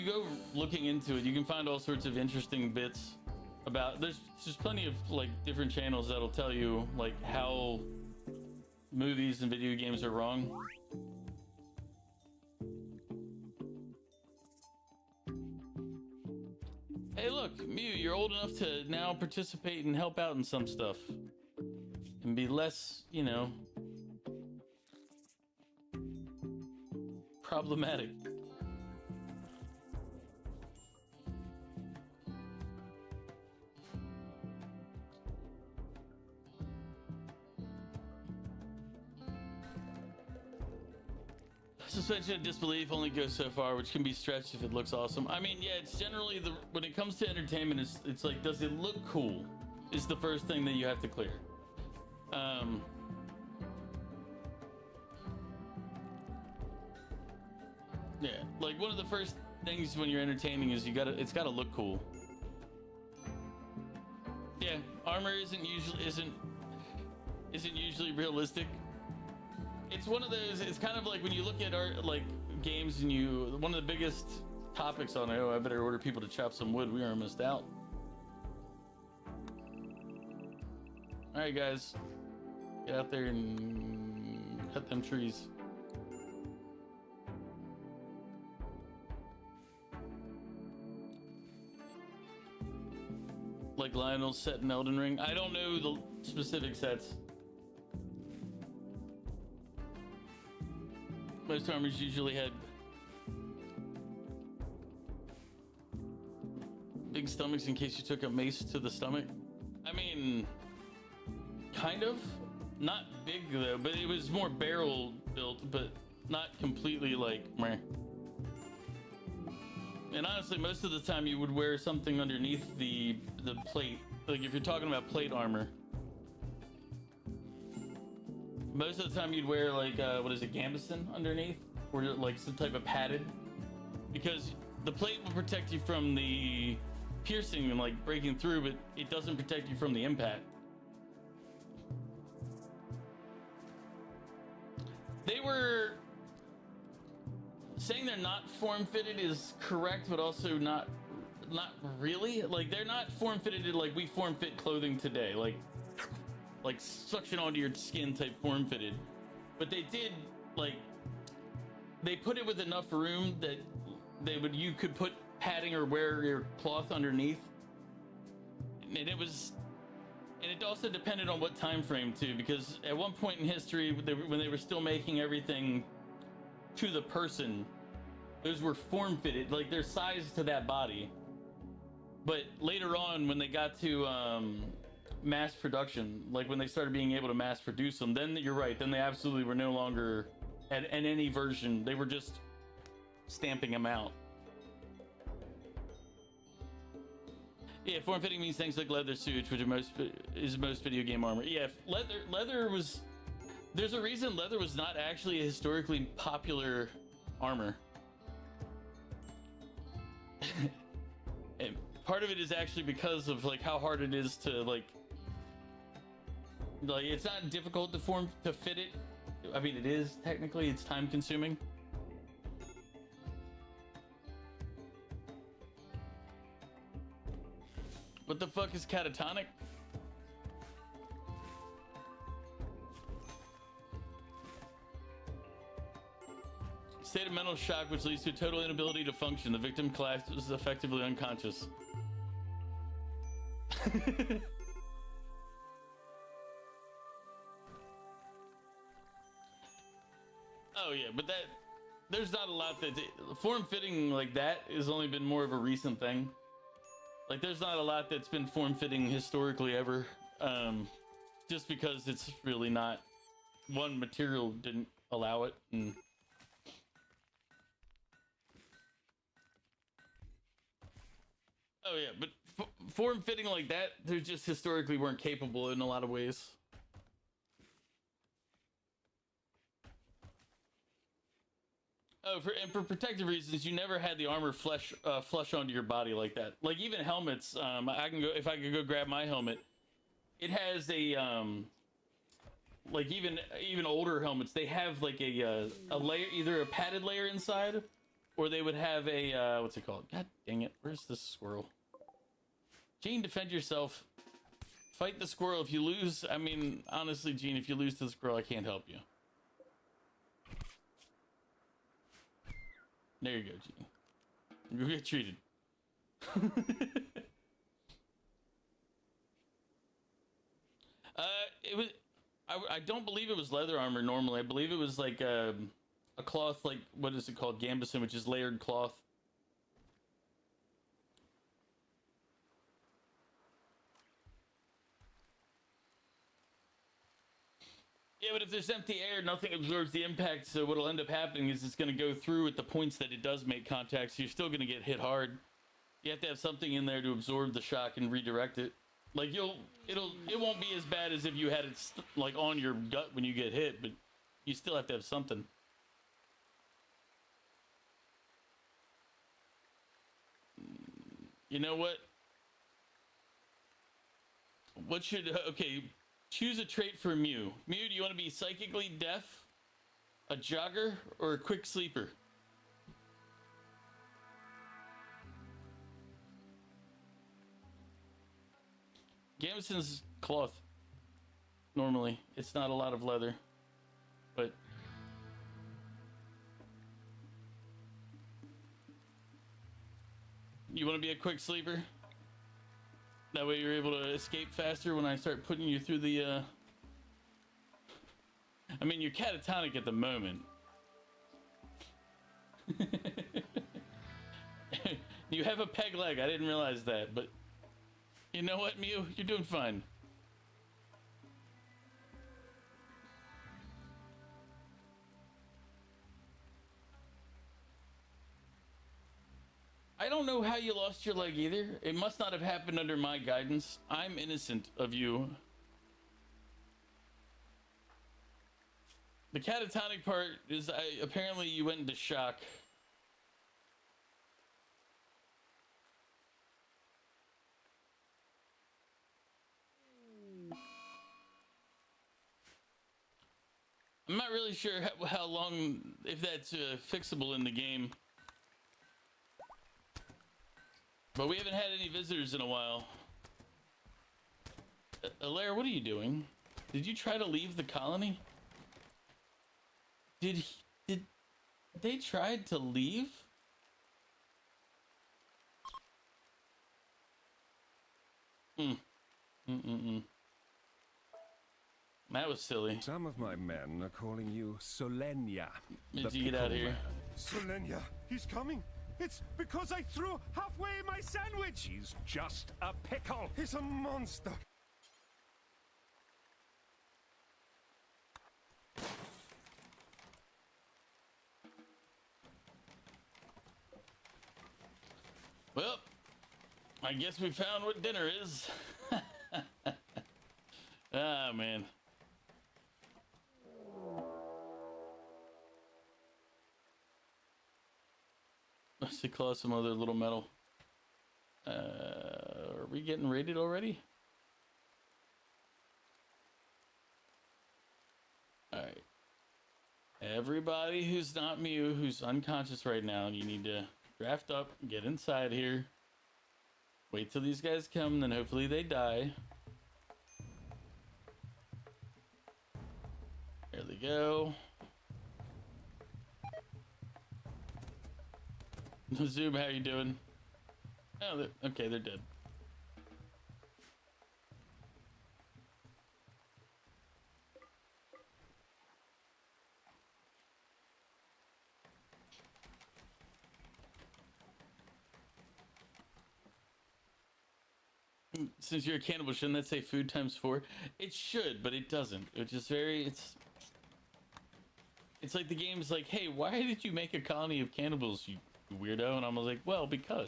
go looking into it, you can find all sorts of interesting bits about there's plenty of like different channels that'll tell you like how movies and video games are wrong. Hey, look, Mew, you're old enough to now participate and help out in some stuff and be less, you know, problematic. Suspension of disbelief only goes so far, which can be stretched if it looks awesome. I mean, yeah, it's generally when it comes to entertainment, it's like, does it look cool? Is the first thing that you have to clear. Yeah, like one of the first things when you're entertaining is it's gotta look cool. Yeah, armor isn't usually realistic. It's one of those, it's kind of like when you look at art, like games and one of the biggest topics on it, oh, I better order people to chop some wood, we are almost out. All right, guys, get out there and cut them trees. Like Lionel's set in Elden Ring. I don't know the specific sets. Most armors usually had big stomachs in case you took a mace to the stomach. I mean, kind of. Not big though, but it was more barrel built, but not completely like meh. And honestly, most of the time you would wear something underneath the plate. Like if you're talking about plate armor. Most of the time you'd wear like, what is it, gambeson underneath? Or like some type of padded. Because the plate will protect you from the piercing and like breaking through, but it doesn't protect you from the impact. They were... Saying they're not form-fitted is correct, but also not really. Like, they're not form-fitted like we form-fit clothing today. Like suction onto your skin type form-fitted. But they did, like, they put it with enough room that you could put padding or wear your cloth underneath. And it also depended on what time frame too, because at one point in history, when they were still making everything to the person, those were form-fitted, like they're sized to that body. But later on, when they got to mass production, like when they started being able to mass produce them, then you're right, then they absolutely were no longer at any version, they were just stamping them out. Yeah, form-fitting means things like leather suits, which is most video game armor. Yeah, leather was... There's a reason leather was not actually a historically popular armor. And part of it is actually because of like how hard it is to like it's not difficult to fit it. I mean, it is technically, it's time consuming. What the fuck is catatonic? State of mental shock, which leads to total inability to function. The victim collapses effectively unconscious. Oh yeah, but there's not a lot that form-fitting like that has only been more of a recent thing. Like there's not a lot that's been form-fitting historically ever, just because it's really not, one, material didn't allow it, and oh yeah, but form-fitting like that, they just historically weren't capable in a lot of ways. Oh, for protective reasons, you never had the armor flush onto your body like that. Like even helmets, if I could go grab my helmet, it has a like even older helmets, they have like a layer, either a padded layer inside, or they would have a what's it called? God dang it! Where's this squirrel? Gene, defend yourself. Fight the squirrel. If you lose, I mean, honestly, Gene, if you lose to the squirrel, I can't help you. There you go, Gene. You get treated. It was. I don't believe it was leather armor normally. I believe it was like a cloth, like, what is it called? Gambeson, which is layered cloth. Yeah, but if there's empty air, nothing absorbs the impact, so what'll end up happening is it's going to go through at the points that it does make contact, so you're still going to get hit hard. You have to have something in there to absorb the shock and redirect it. Like, it won't be as bad as if you had it, like, on your gut when you get hit, but you still have to have something. You know what? What should... Okay, choose a trait for Mew. Mew, do you want to be psychically deaf, a jogger, or a quick sleeper? Gambeson's cloth. Normally, it's not a lot of leather, but you want to be a quick sleeper? That way you're able to escape faster when I start putting you through the, I mean, you're catatonic at the moment. You have a peg leg. I didn't realize that, but you know what, Mew? You're doing fine. I don't know how you lost your leg either. It must not have happened under my guidance. I'm innocent of you. The catatonic part is apparently you went into shock. I'm not really sure how long, if that's fixable in the game. But we haven't had any visitors in a while. Alaire, what are you doing? Did you try to leave the colony? Did they try to leave? That was silly. Some of my men are calling you Solenia. Did you get out of here? Solenia, he's coming. It's because I threw halfway my sandwich. He's just a pickle. He's a monster. Well, I guess we found what dinner is. Ah, man. Let's claw some other little metal. Are we getting raided already? Alright. Everybody who's not Mew, who's unconscious right now, you need to draft up, get inside here. Wait till these guys come, then hopefully they die. There they go. Zoom, how you doing? Oh, okay, they're dead. Since you're a cannibal, shouldn't that say food times 4? It should, but it doesn't. Which is very, it's like the game's like, hey, why did you make a colony of cannibals, you weirdo? And I was like, well, because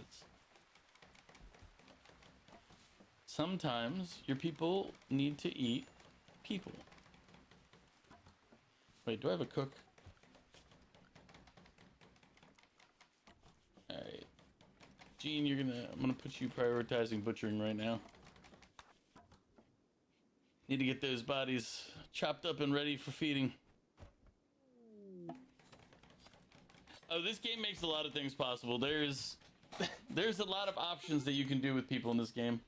sometimes your people need to eat people. Wait, do I have a cook? Alright. Gene, I'm gonna put you prioritizing butchering right now. Need to get those bodies chopped up and ready for feeding. Oh, this game makes a lot of things possible. There's a lot of options that you can do with people in this game.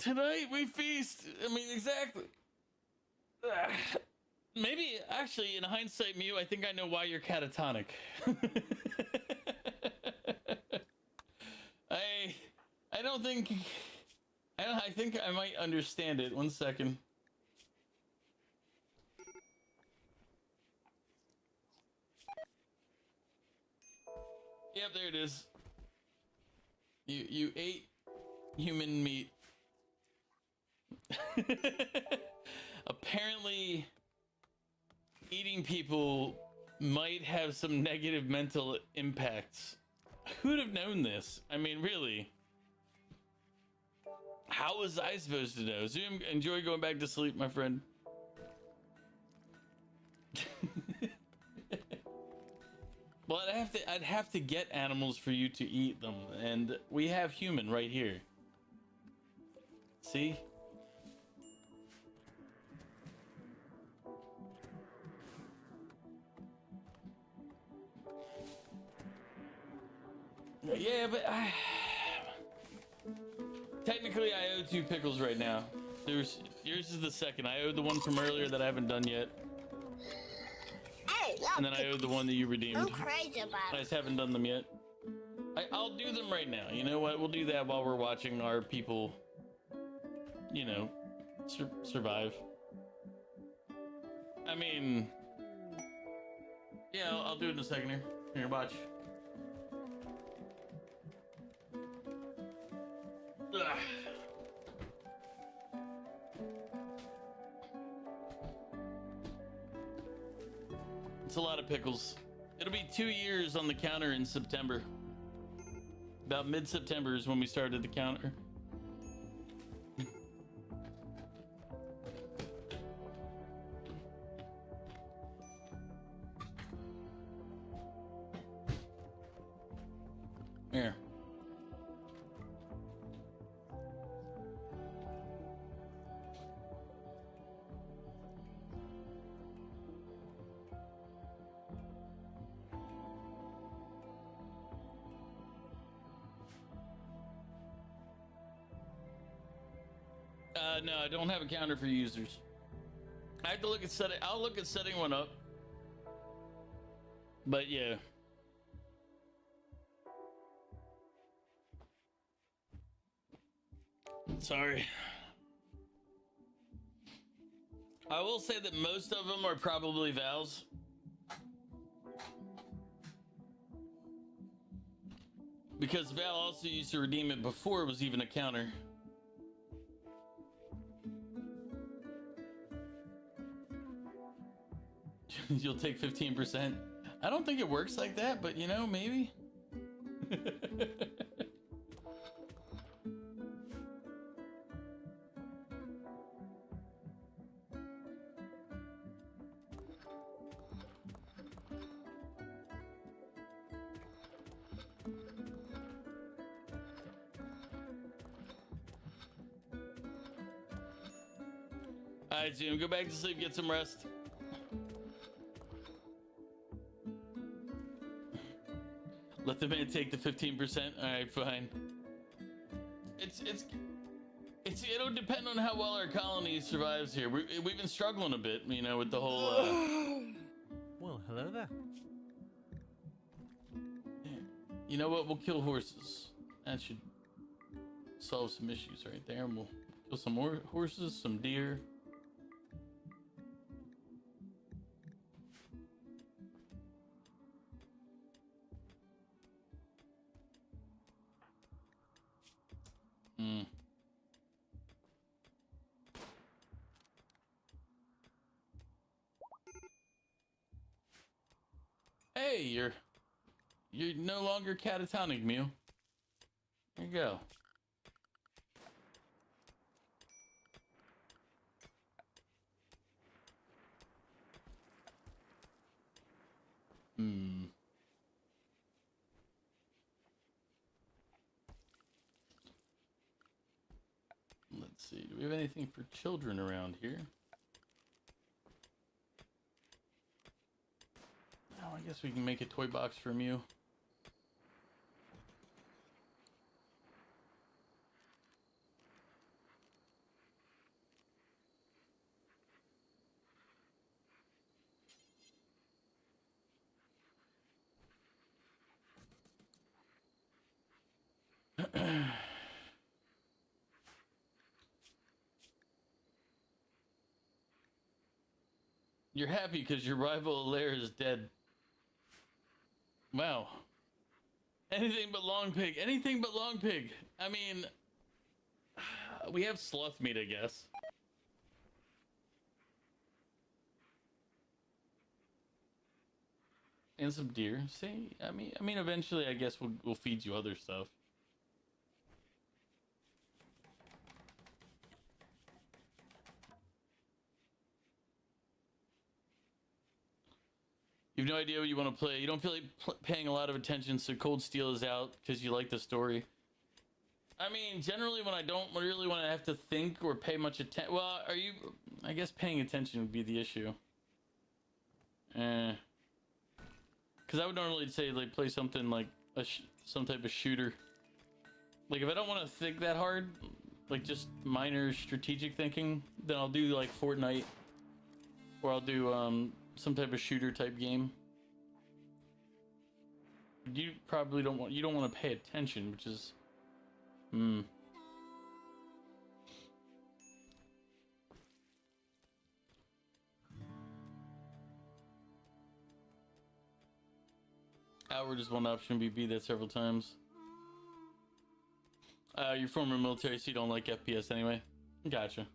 Tonight we feast. I mean, exactly. Maybe, actually, in hindsight, Mew, I think I know why you're catatonic. I don't think... I think I might understand it. One second. Yep, there it is. You ate human meat. Apparently, eating people might have some negative mental impacts. Who'd have known this? I mean, really. How was I supposed to know? Zoom, enjoy going back to sleep, my friend. Well, I'd have to get animals for you to eat them, and we have human right here. See? Yeah, but technically I owe 2 pickles right now. Yours is the second. I owed the one from earlier that I haven't done yet. And then I owed the one that you redeemed. I'm crazy about I it. just haven't done them yet. I'll do them right now. You know what? We'll do that while we're watching our people, you know, survive. I mean, yeah, I'll do it in a second here. Here, watch. Ugh. It's a lot of pickles. It'll be 2 years on the counter in September. About mid-September is when we started the counter. Here. No, I don't have a counter for users. I have to look at setting. I'll look at setting one up. But yeah. Sorry. I will say that most of them are probably Val's. Because Val also used to redeem it before it was even a counter. You'll take 15%. I don't think it works like that, but you know, maybe. All right, Zoom, go back to sleep, get some rest. Let the man take the 15%. All right, fine. It'll depend on how well our colony survives here. We've been struggling a bit, you know, with the whole. Well, hello there. You know what? We'll kill horses. That should solve some issues right there. And we'll kill some more horses, some deer. Hey, you're no longer catatonic, Mew. There you go. Let's see. Do we have anything for children around here? Oh, I guess we can make a toy box for Mew. You're happy because your rival Alaire is dead. Wow. Anything but long pig. Anything but long pig. I mean, we have sloth meat, I guess. And some deer. See, I mean, eventually, I guess we'll feed you other stuff. You have no idea what you want to play. You don't feel like paying a lot of attention, so Cold Steel is out because you like the story. I mean, generally, when I don't really want to have to think or pay much attention. Well, are you? I guess paying attention would be the issue. Because I would normally say like play something like some type of shooter. Like if I don't want to think that hard, like just minor strategic thinking, then I'll do like Fortnite, or I'll do some type of shooter type game. You probably don't want to pay attention, which is Outward is one option, we beat that several times. Your former military, so you don't like FPS anyway. Gotcha.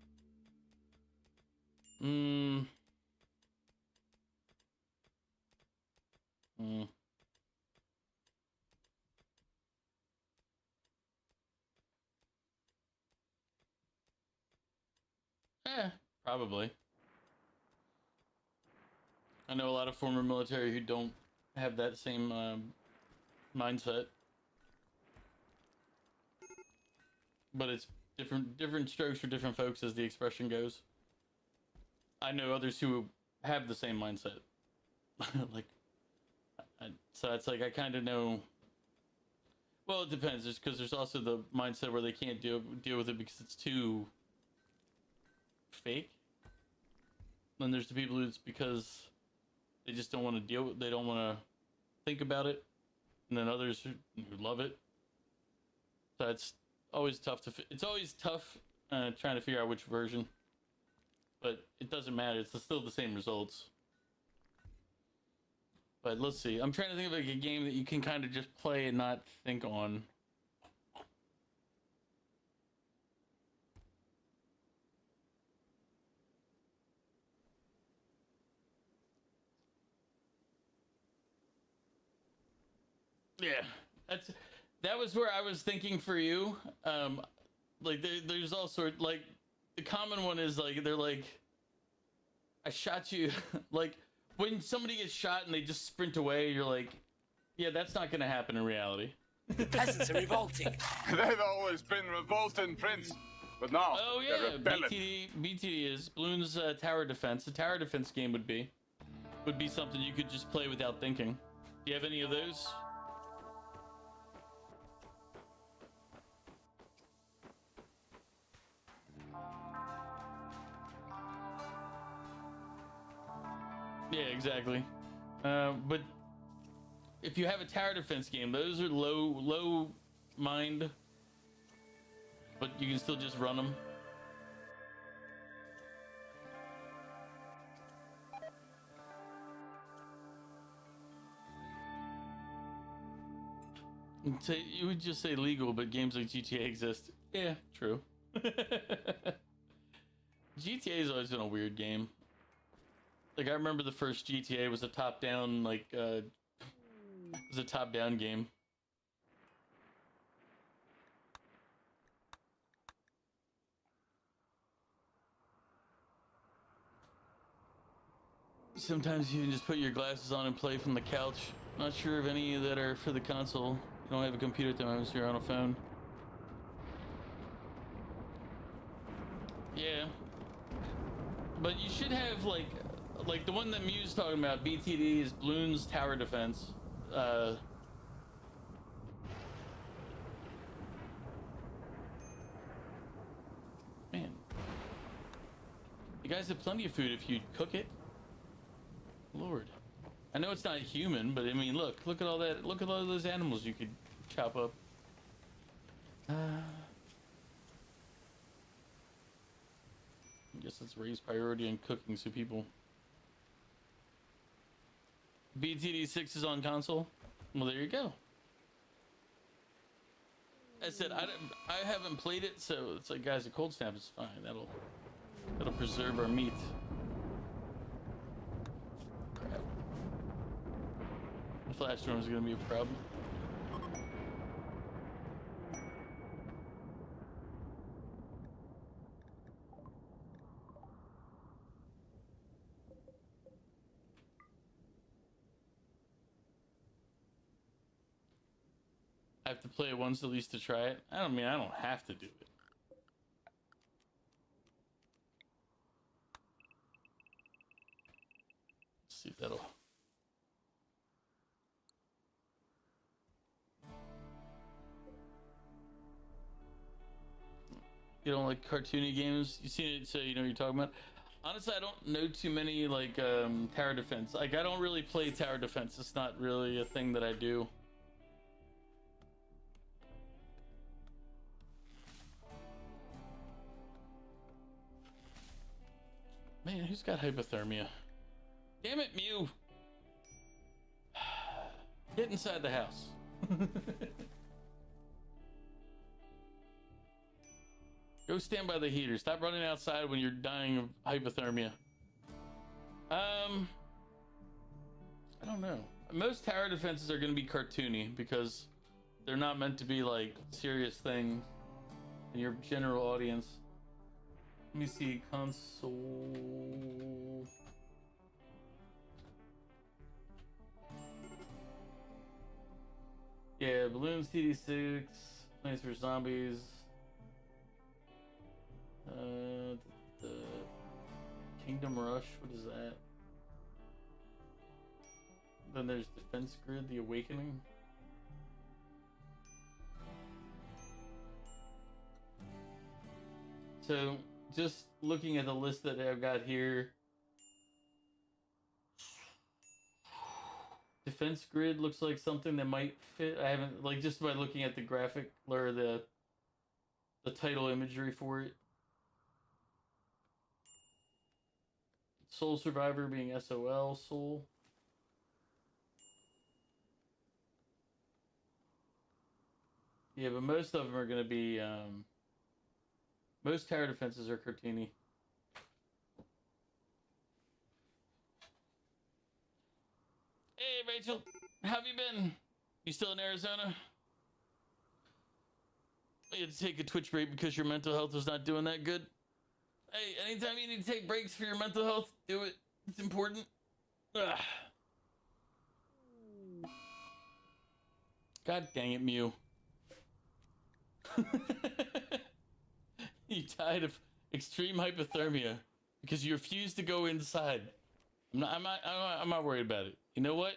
Probably. I know a lot of former military who don't have that same mindset. But it's different strokes for different folks, as the expression goes. I know others who have the same mindset. So it's like I kind of know. Well, it depends. Just because there's also the mindset where they can't deal with it because it's too fake. Then there's the people who's because they just don't want to deal with. They don't want to think about it. And then others who love it. So it's always tough to. It's always tough trying to figure out which version. But it doesn't matter. It's still the same results. But let's see. I'm trying to think of like a game that you can kind of just play and not think on. Yeah, that was where I was thinking for you. Like there's all sorts. Like the common one is like they're like, I shot you. Like when somebody gets shot and they just sprint away, you're like, yeah, that's not gonna happen in reality. The peasants are revolting. They've always been revolting, Prince. But now, Oh they're yeah, rebelling. BTD is Bloons tower defense. The tower defense game would be something you could just play without thinking. Do you have any of those? Yeah, exactly. But if you have a tower defense game, those are low mind, but you can still just run them. You would just say legal, but games like GTA exist. Yeah, true. GTA has always been a weird game. Like I remember the first GTA was a top-down, like was a top-down game. Sometimes you can just put your glasses on and play from the couch. Not sure of any that are for the console. You don't have a computer at the moment, so you're on a phone. Yeah. But you should have like the one that Mew's talking about, BTD, is Bloons Tower Defense. Man. You guys have plenty of food if you cook it. Lord. I know it's not human, but I mean, look at all that. Look at all those animals you could chop up. I guess let's raise priority on cooking so people BTD6 is on console. Well, there you go. I said I haven't played it, so it's like, guys, a cold snap is fine. That'll preserve our meat. Crap. The flash storm is gonna be a problem. I have to play it once at least to try it. I don't have to do it. Let's see if that'll. You don't like cartoony games? You seen it, so you know what you're talking about. Honestly, I don't know too many like tower defense. Like, I don't really play tower defense. It's not really a thing that I do. Man, who's got hypothermia? Damn it, Mew! Get inside the house. Go stand by the heater. Stop running outside when you're dying of hypothermia. I don't know. Most tower defenses are going to be cartoony because they're not meant to be like serious things in your general audience. Let me see, console. Yeah, Balloons TD6, Plants vs Zombies. The Kingdom Rush, what is that? Then there's Defense Grid, The Awakening. So, just looking at the list that I've got here, Defense Grid looks like something that might fit. I haven't, like, just by looking at the graphic or the title imagery for it. Soul Survivor being SOL Soul. Yeah, but most of them are going to be most tower defenses are cartoony. Hey Rachel, how have you been? You still in Arizona? You had to take a Twitch break because your mental health was not doing that good. Hey, anytime you need to take breaks for your mental health, do it. It's important. Ugh. God dang it, Mew. You died of extreme hypothermia because you refused to go inside. I'm not worried about it. You know what?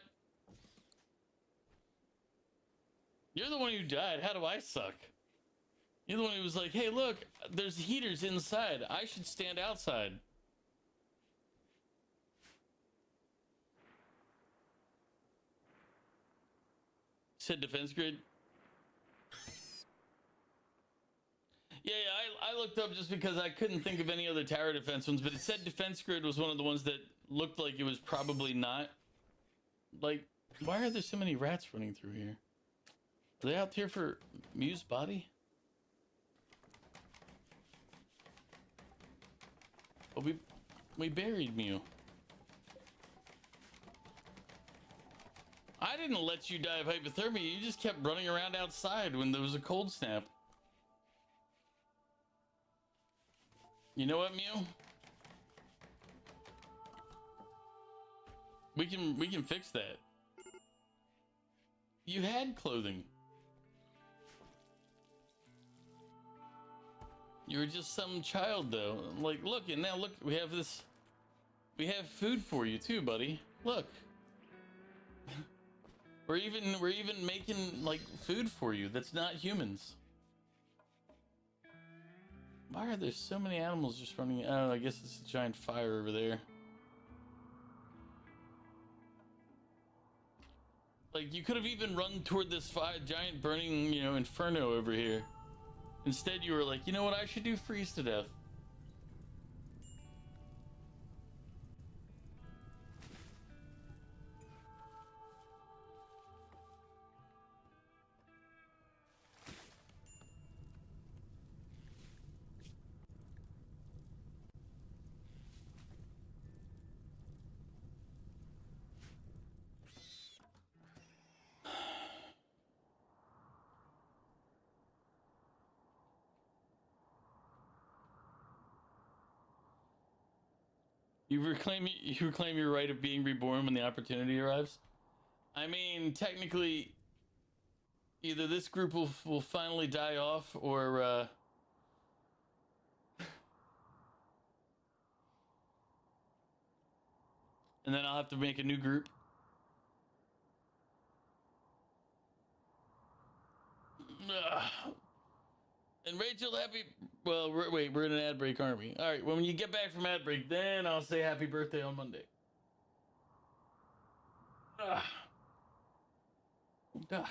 You're the one who died. How do I suck? You're the one who was like, hey, look, there's heaters inside. I should stand outside. Said Defense Grid. Yeah, I looked up just because I couldn't think of any other tower defense ones, but it said Defense Grid was one of the ones that looked like it was probably not. Like, why are there so many rats running through here? Are they out here for Mew's body? Oh, we buried Mew. I didn't let you die of hypothermia. You just kept running around outside when there was a cold snap. You know what, Mew? We can fix that. You had clothing. You were just some child, though. Like, look, and now look, we have this. We have food for you too, buddy. Look. we're even making like food for you that's not humans. Why are there so many animals just running? Oh, I guess it's a giant fire over there. Like, you could have even run toward this giant burning, you know, inferno over here. Instead, you were like, you know what I should do? Freeze to death. You reclaim your right of being reborn when the opportunity arrives. I mean, technically, either this group will finally die off, or and then I'll have to make a new group. And Rachel, happy. Well, wait, we're in an ad break, aren't we? All right. Well, when you get back from ad break, then I'll say happy birthday on Monday. Ugh. Ugh.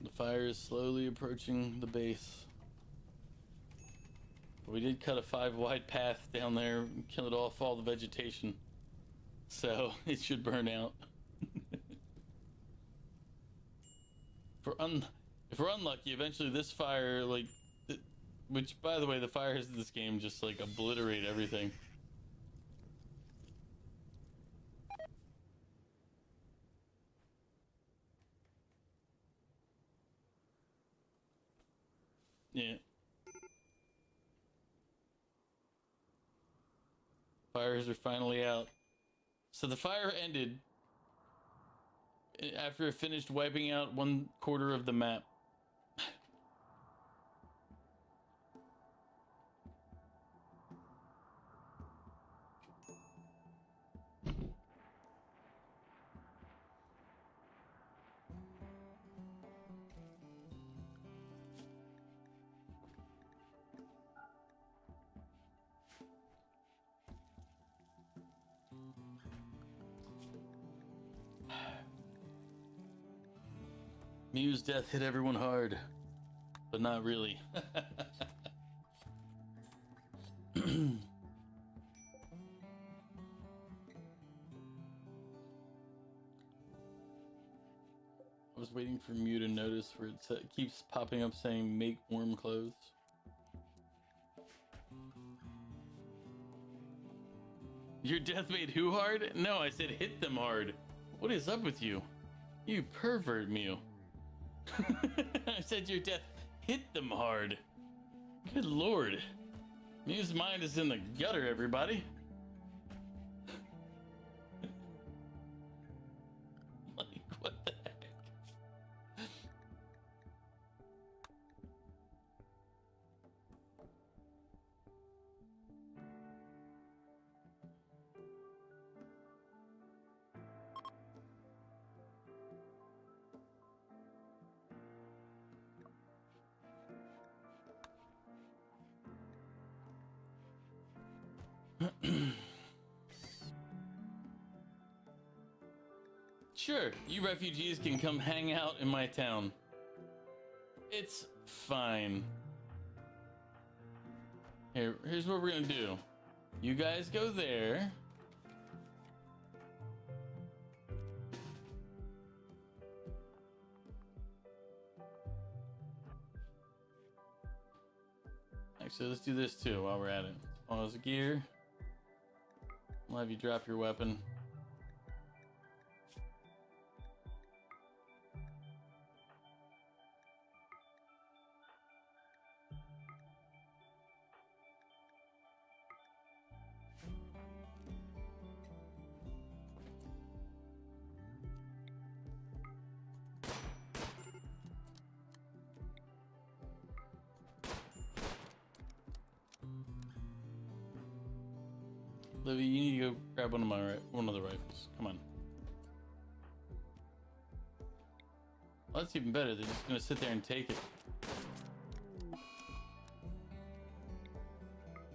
The fire is slowly approaching the base. We did cut a 5-wide path down there and kill it off all the vegetation. So it should burn out. If we're unlucky, eventually this fire, like, which by the way, the fires in this game just like obliterate everything. Yeah. Fires are finally out. So the fire ended after it finished wiping out 1/4 of the map. Mew's death hit everyone hard, but not really. I was waiting for Mew to notice where it keeps popping up saying make warm clothes. Your death made who hard? No, I said hit them hard. What is up with you? You pervert, Mew. I said your death hit them hard. Good lord. Mew's mind is in the gutter, everybody. Like, what the heck? Sure, you refugees can come hang out in my town. It's fine. Here's what we're gonna do. You guys go there. Actually, let's do this too while we're at it. Pause the gear. I'll have you drop your weapon. Livy, you need to go grab one of the rifles. Come on. Well, that's even better. They're just gonna sit there and take it.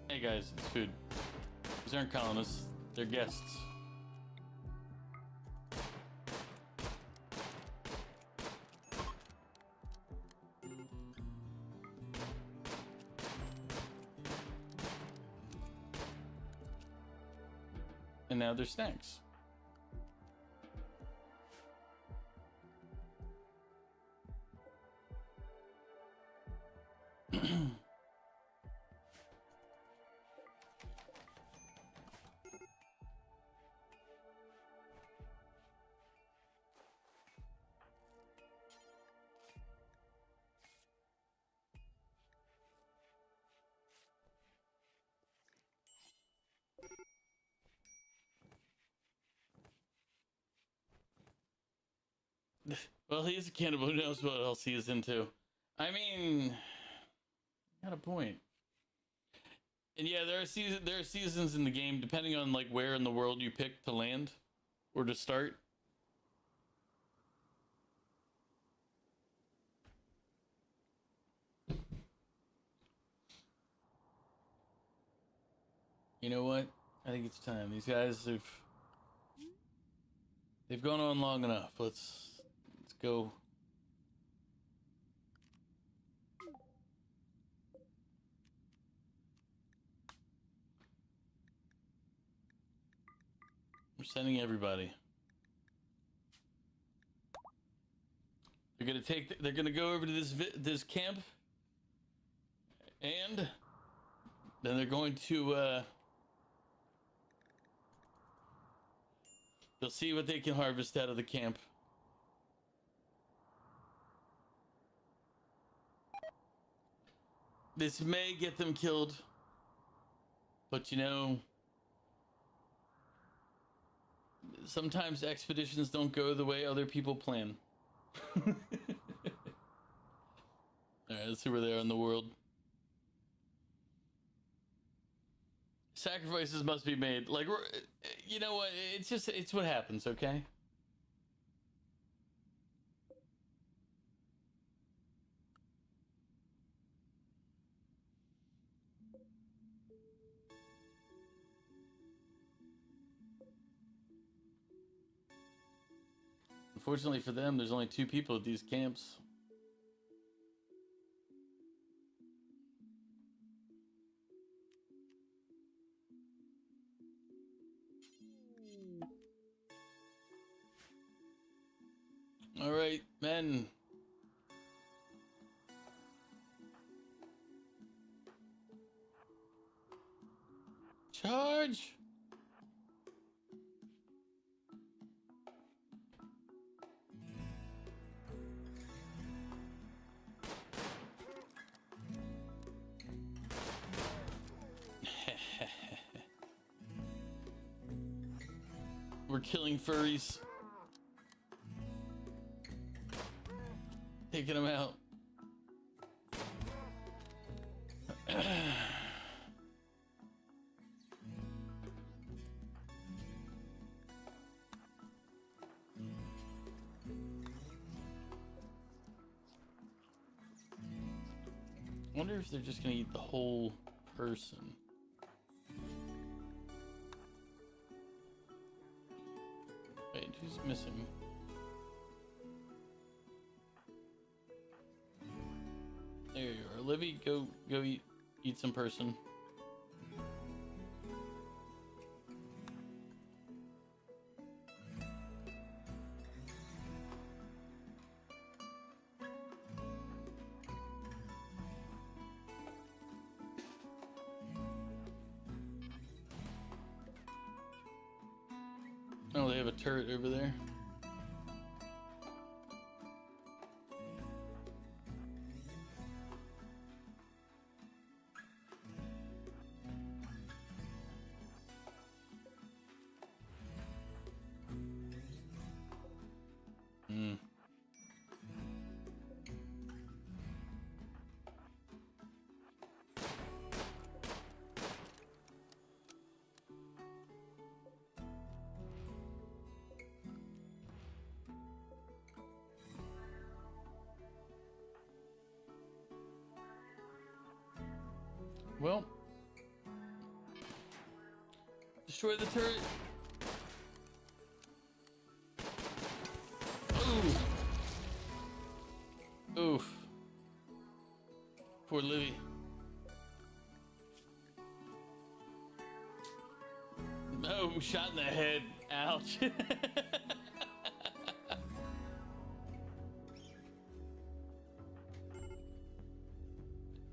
Hey guys, it's food. These aren't colonists. They're guests. And now they're snacks. Well, he's a cannibal. Who knows what else he is into? I mean, got a point. And yeah, there are seasons in the game depending on like where in the world you pick to land or to start. You know what? I think it's time. These guys they've gone on long enough. Let's go. We're sending everybody. They're gonna go over to this camp, and then they're going to they'll see what they can harvest out of the camp. This may get them killed, but you know, sometimes expeditions don't go the way other people plan. Alright, let's see where they are in the world. Sacrifices must be made. Like, you know what? It's what happens, okay? Unfortunately for them, there's only 2 people at these camps. All right, men. Charge! We're killing furries. Taking them out. I wonder if they're just gonna eat the whole person. Wait, who's missing? There you are. Livy, go eat some person. Oh, they have a turret over there. Hmm. Well, destroy the turret. Oof. Oof. Poor Livy. Oh, shot in the head. Ouch.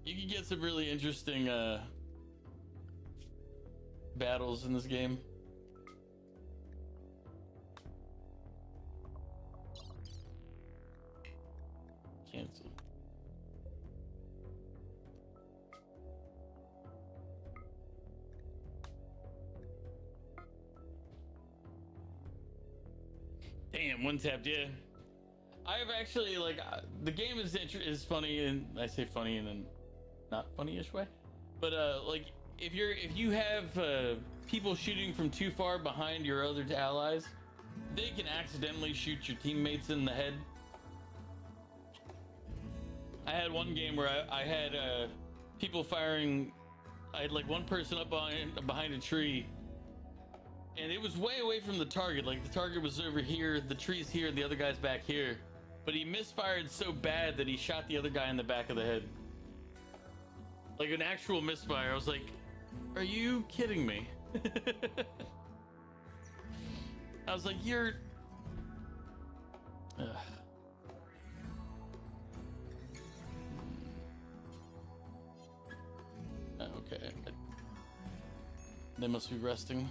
You can get some really interesting battles in this game. Cancel. Damn, one tapped, yeah. I've actually like the game is funny, and I say funny in a not funny-ish way, but like if you have people shooting from too far behind your other allies, they can accidentally shoot your teammates in the head. I had one game where I had people firing. I had like one person up behind a tree, and it was way away from the target. Like the target was over here, the tree's here, and the other guy's back here. But he misfired so bad that he shot the other guy in the back of the head. Like an actual misfire. I was like, are you kidding me? I was like, you're... Okay. They must be resting.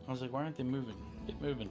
I was like, why aren't they moving? Get moving.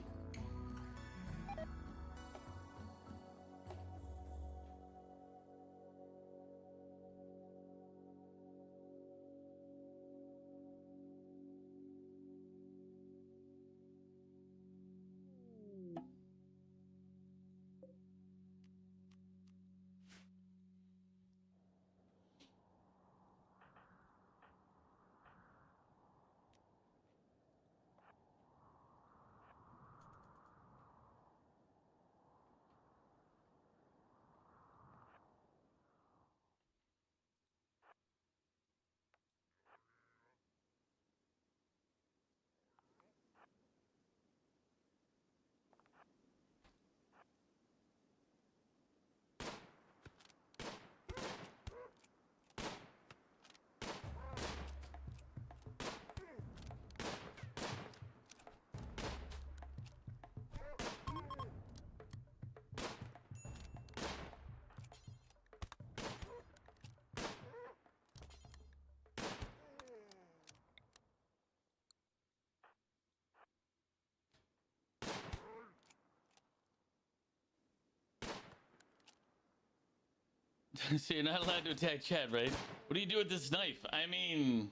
So you're not allowed to attack Chad, right? What do you do with this knife? I mean,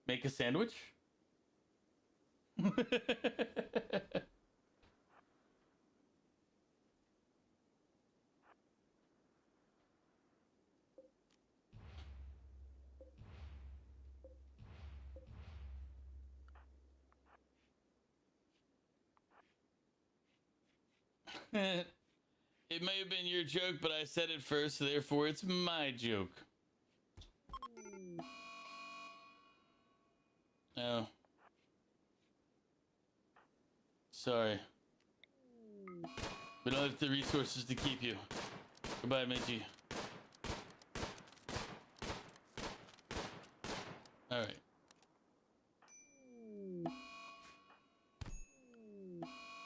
make a sandwich? It may have been your joke, but I said it first, so therefore it's my joke. Oh. Sorry. We don't have the resources to keep you. Goodbye, Minji. Alright.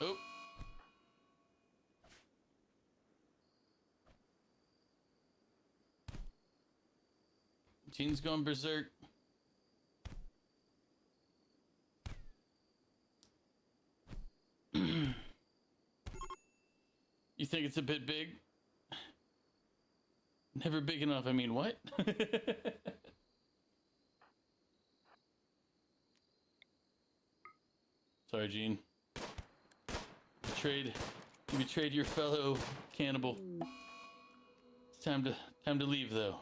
Oh. Gene's going berserk. You think it's a bit big? Never big enough. I mean, what? Sorry, Gene. You betrayed your fellow cannibal. It's time to leave, though.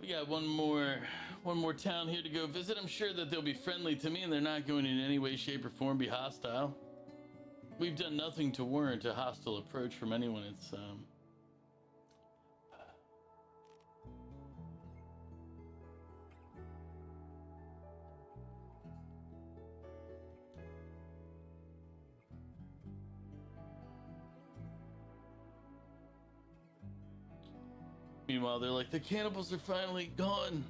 We got one more town here to go visit. I'm sure that they'll be friendly to me and they're not going to in any way, shape, or form be hostile. We've done nothing to warrant a hostile approach from anyone. It's Meanwhile, they're like, the cannibals are finally gone.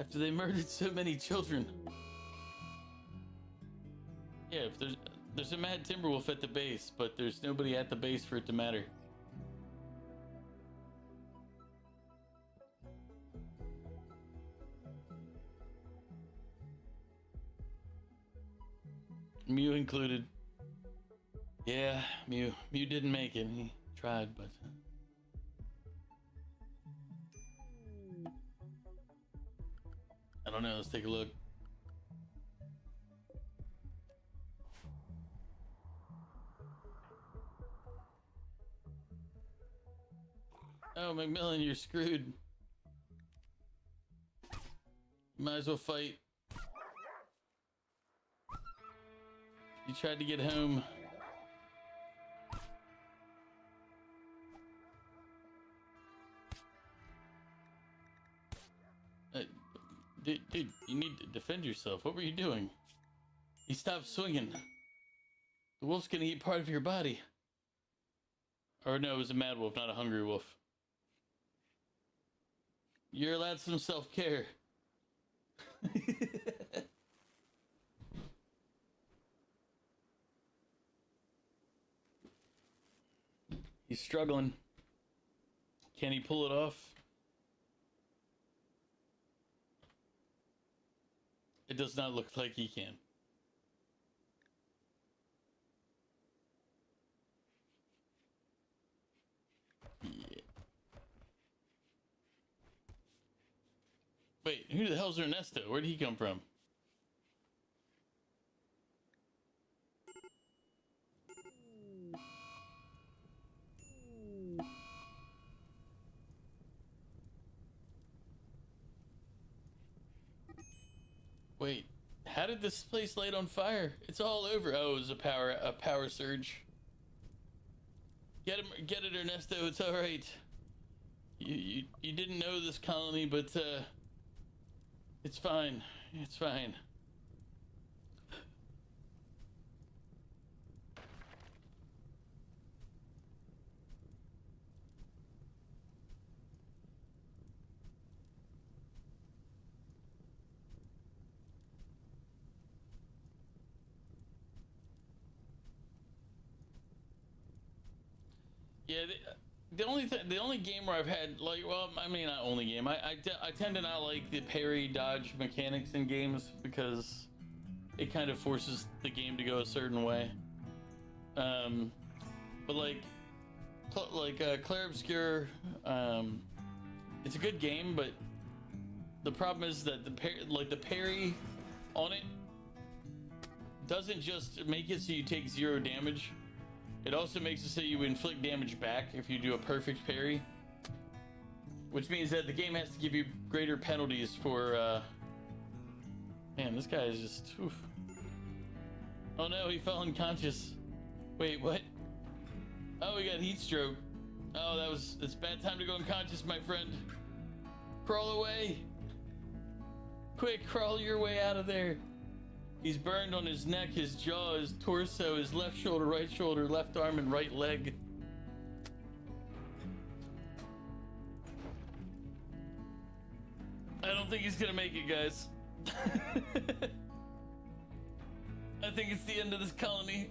After they murdered so many children. Yeah, if there's a mad Timberwolf at the base, but there's nobody at the base for it to matter. Mew included. Yeah, Mew didn't make it. He tried, but I don't know. Let's take a look. Oh, Macmillan, you're screwed. Might as well fight. You tried to get home. Dude, you need to defend yourself. What were you doing? He stopped swinging. The wolf's gonna eat part of your body. Or no, it was a mad wolf, not a hungry wolf. You're allowed some self-care. He's struggling. Can he pull it off? It does not look like he can. Yeah. Wait, who the hell's Ernesto? Where'd he come from? Wait, how did this place light on fire? It's all over. Oh, it was a power surge. Get it, Ernesto. It's all right. You didn't know this colony, but it's fine. It's fine. Yeah, the only game where I've had, like, well, I mean, not only game. I tend to not like the parry dodge mechanics in games because it kind of forces the game to go a certain way. But like Clair Obscur, it's a good game, but the problem is that the parry on it doesn't just make it so you take 0 damage. It also makes it so you inflict damage back if you do a perfect parry, which means that the game has to give you greater penalties for man, this guy is just oof. Oh no, he fell unconscious. Wait, what? Oh, we got heat stroke. Oh, it's bad time to go unconscious, my friend. Crawl away. Quick, crawl your way out of there. He's burned on his neck, his jaw, his torso, his left shoulder, left arm, and right leg. I don't think he's gonna make it, guys. I think it's the end of this colony.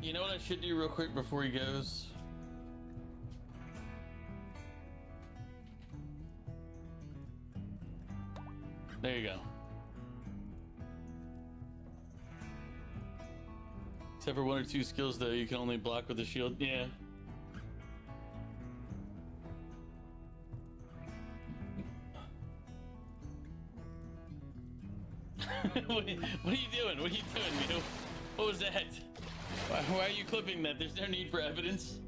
You know what I should do real quick before he goes? There you go. Except for 1 or 2 skills, though, you can only block with a shield. Yeah. What are you doing? What are you doing, Mew? What was that? Why are you clipping that? There's no need for evidence.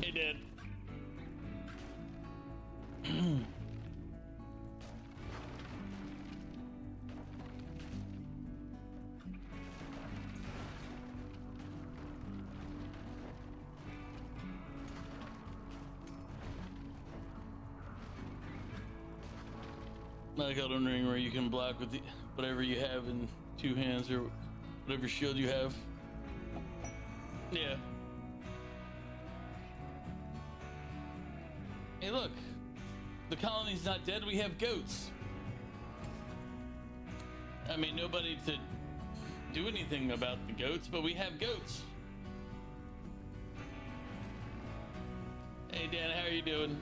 Hey, Dad. Not like Elden Ring where you can block with whatever you have in 2 hands or whatever shield you have. Yeah. Hey, look. The colony's not dead. We have goats. I mean, nobody to do anything about the goats, but we have goats. Hey, Dan, how are you doing?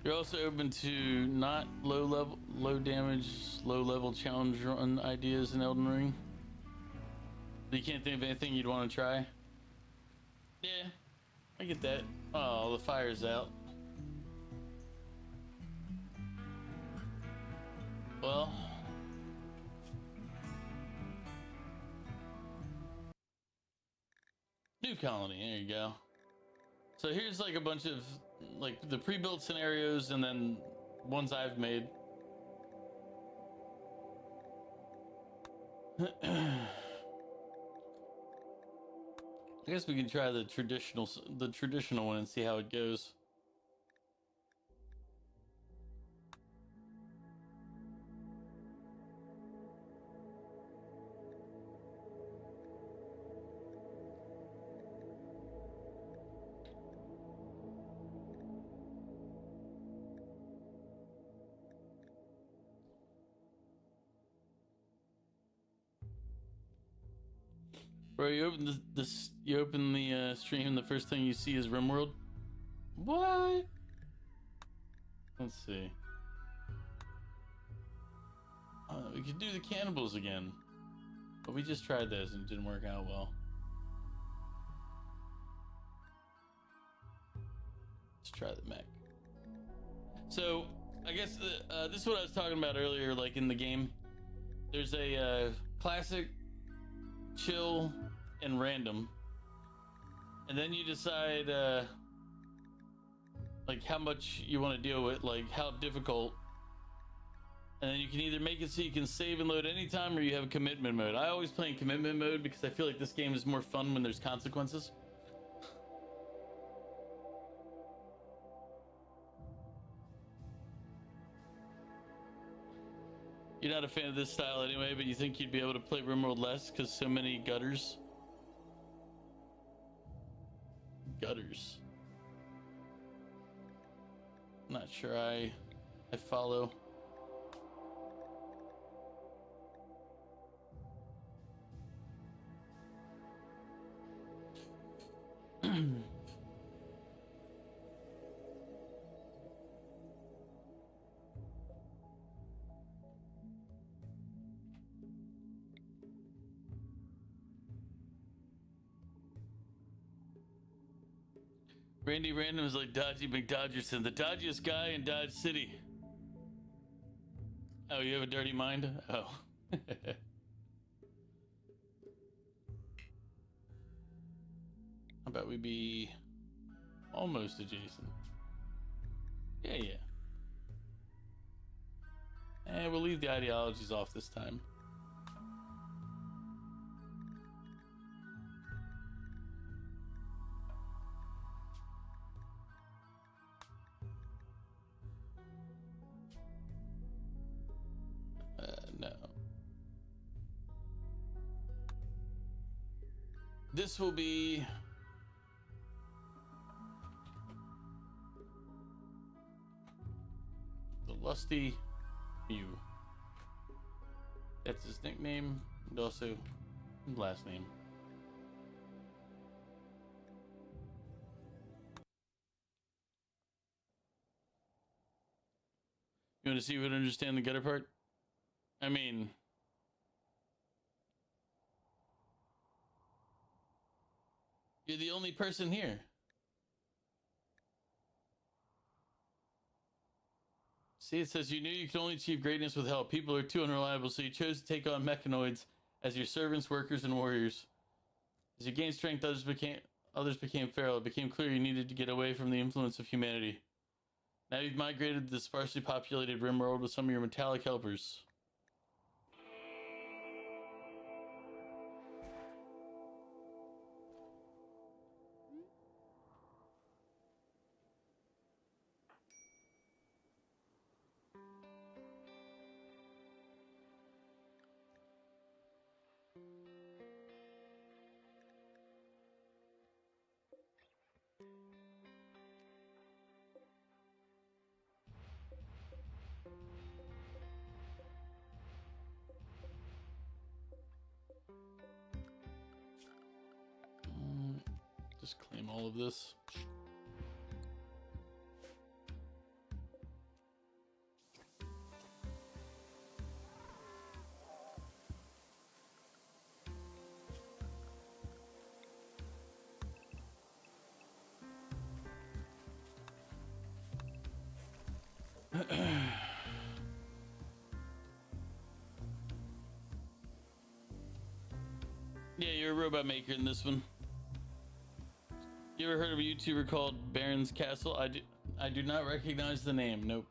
You're also open to not low damage, low level challenge run ideas in Elden Ring. You can't think of anything you'd want to try? Yeah, I get that. Oh, the fire's out. Well, new colony, there you go. So here's like a bunch of like the pre-built scenarios and then ones I've made. I guess we can try the traditional one and see how it goes. Bro, you open the stream, the first thing you see is RimWorld? What? Let's see. We could do the cannibals again. But we just tried those and it didn't work out well. Let's try the mech. So, I guess this is what I was talking about earlier, like in the game. There's a classic, chill, and random, and then you decide like how much you want to deal with, like how difficult, and then you can either make it so you can save and load anytime, or you have a commitment mode. I always play in commitment mode because I feel like this game is more fun when there's consequences. You're not a fan of this style anyway, but you think you'd be able to play RimWorld less because so many gutters. Gutters. Not sure I follow. Randy Random is like Dodgy McDodgerson, the dodgiest guy in Dodge City. Oh, you have a dirty mind? Oh. How about we be almost adjacent? Yeah. And we'll leave the ideologies off this time. No. This will be the Lusty Mew. That's his nickname and also his last name. You want to see if we understand the gutter part? I mean, you're the only person here. See, it says you knew you could only achieve greatness with help. People are too unreliable, so you chose to take on mechanoids as your servants, workers, and warriors. As you gained strength, others became feral. It became clear you needed to get away from the influence of humanity. Now you've migrated to this sparsely populated RimWorld with some of your metallic helpers. Just claim all of this. Yeah, you're a robot maker in this one. You ever heard of a YouTuber called Baron's Castle? I do not recognize the name. Nope.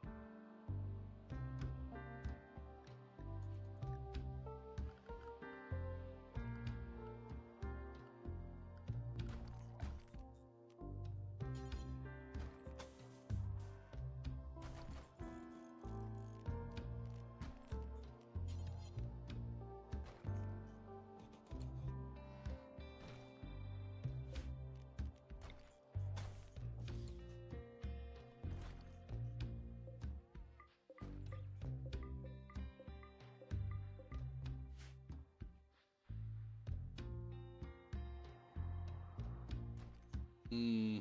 Hmm.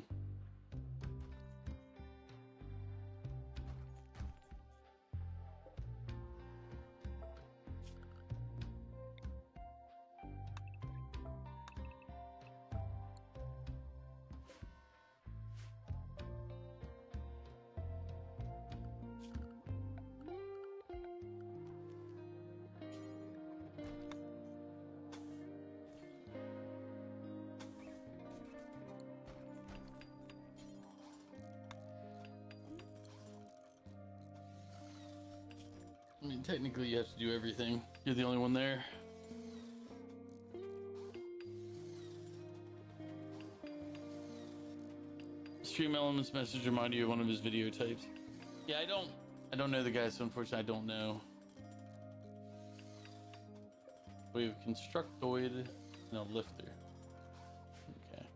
I mean, technically you have to do everything. You're the only one there. Stream Elements message remind you of one of his video types. Yeah, I don't know the guy, so unfortunately I don't know. We have constructoid and a lifter. Okay.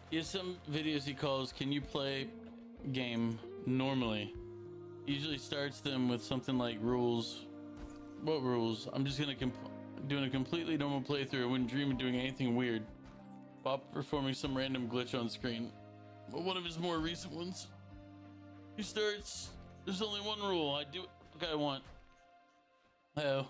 He has some videos he calls, "Can you play game normally?" Usually starts them with something like rules. What rules? I'm just gonna doing a completely normal playthrough. I wouldn't dream of doing anything weird while performing some random glitch on screen. But one of his more recent ones, he starts, "There's only one rule. I do what I want." Oh.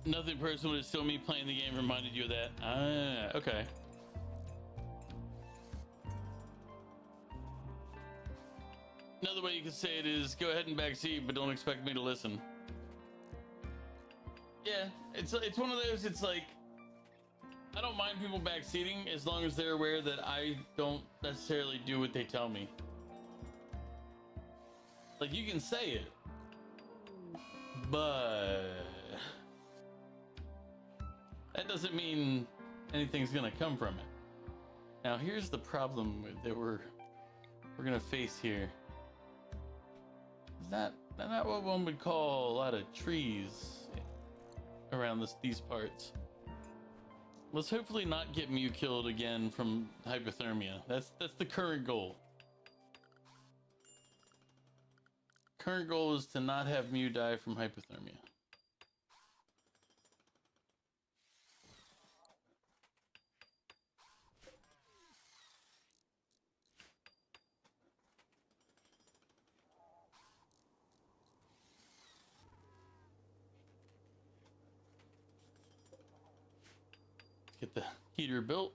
Nothing personal, it's still me playing the game reminded you of that. Ah, okay. Another way you could say it is, go ahead and backseat, but don't expect me to listen. Yeah, it's one of those, it's like, I don't mind people backseating as long as they're aware that I don't necessarily do what they tell me. Like, you can say it, but that doesn't mean anything's gonna come from it. Now, here's the problem that we're gonna face here. Is not what one would call a lot of trees around these parts. Let's hopefully not get Mew killed again from hypothermia. That's the current goal. Current goal is to not have Mew die from hypothermia. Get the heater built.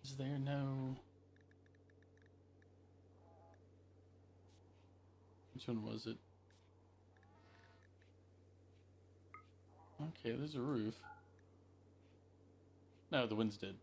Is there no... Which one was it? Okay, there's a roof. No, the wind's dead.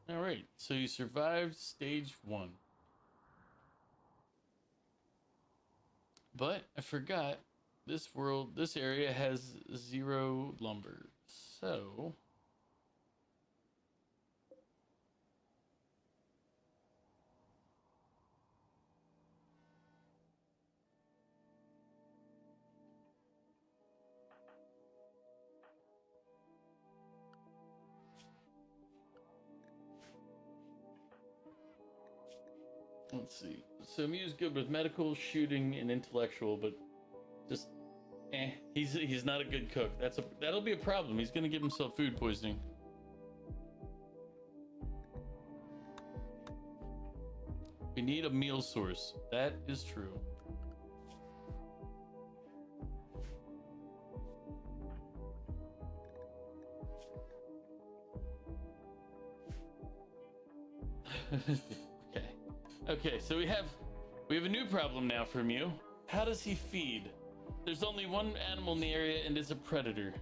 All right, so you survived stage 1. But I forgot, this area has 0 lumber. So let's see. So Mew's good with medical, shooting, and intellectual, but just he's not a good cook. That'll be a problem. He's gonna give himself food poisoning. We need a meal source. That is true. Okay. Okay, so we have a new problem now for Mew. How does he feed? There's only one animal in the area and it's a predator.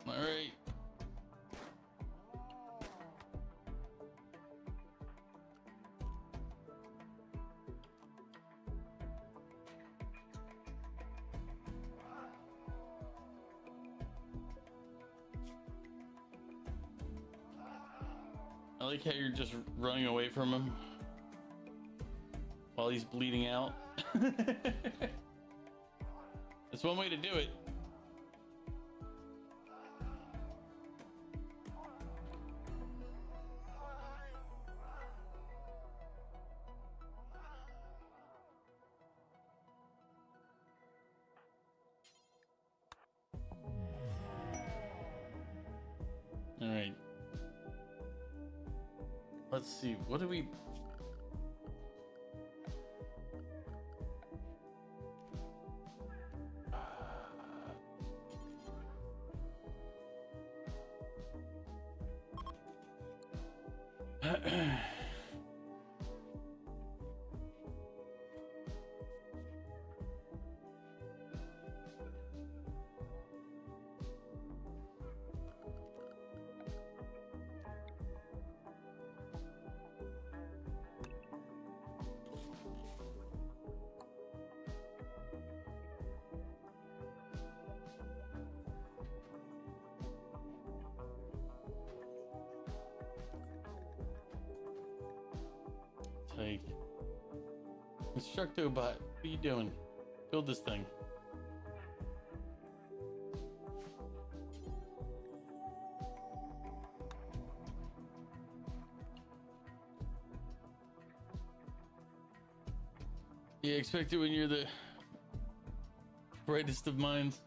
All right. I like how you're just running away from him while he's bleeding out. That's one way to do it. All right. Let's see. What do we... Like, Instructobot, what are you doing? Build this thing. Yeah, expect it when you're the brightest of minds.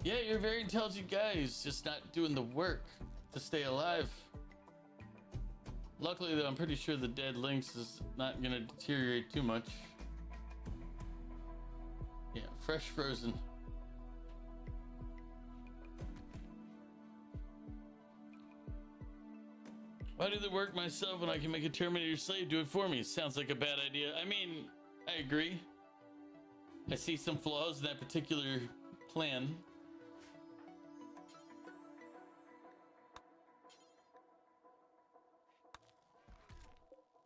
Yeah, you're a very intelligent guy who's just not doing the work to stay alive. Luckily, though, I'm pretty sure the dead lynx is not gonna deteriorate too much. Yeah, fresh frozen. Why do the work myself when I can make a Terminator slave do it for me? Sounds like a bad idea. I mean, I agree. I see some flaws in that particular plan.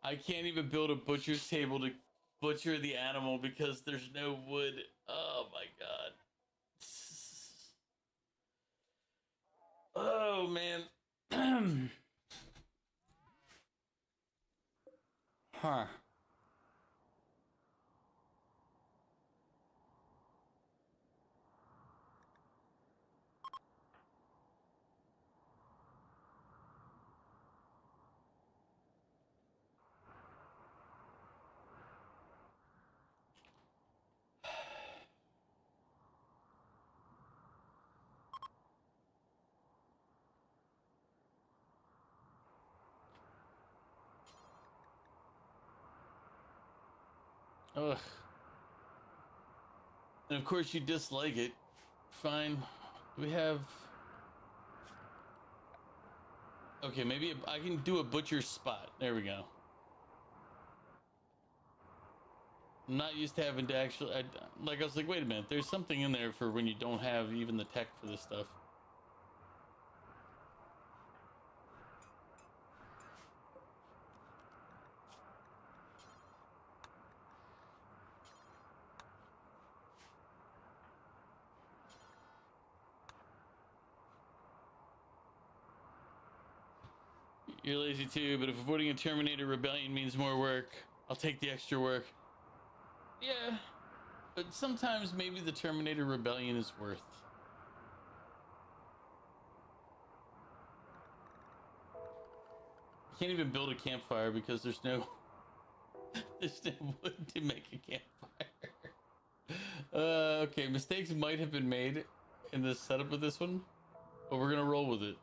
I can't even build a butcher's table to butcher the animal because there's no wood. Oh my god. Oh man. Huh. Ugh. And of course you dislike it. Fine. We have... Okay, maybe I can do a butcher's spot. There we go. I'm not used to having to actually... I was like, wait a minute. There's something in there for when you don't have even the tech for this stuff. You're lazy too, but if avoiding a Terminator rebellion means more work, I'll take the extra work. Yeah, but sometimes maybe the Terminator rebellion is worth. I can't even build a campfire because there's no wood to make a campfire. Okay, mistakes might have been made in the setup of this one, but we're gonna roll with it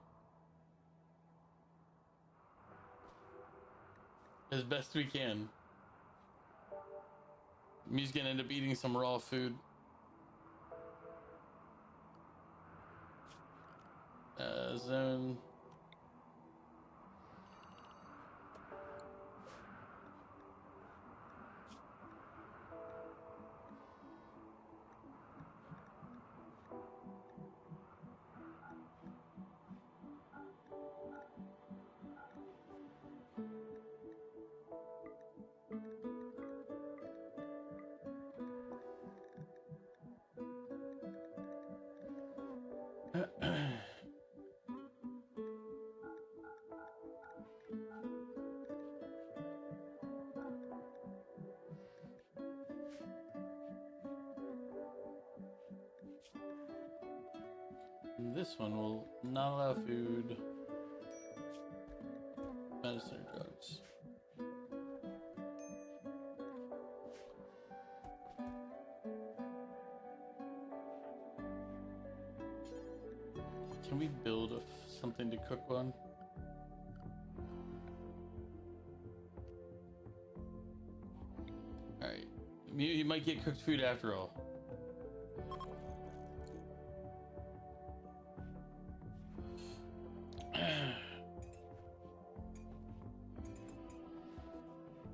as best we can. Me's gonna end up eating some raw food. Zone. This one will not allow food, medicine, or drugs. Can we build something to cook on? All right, you might get cooked food after all.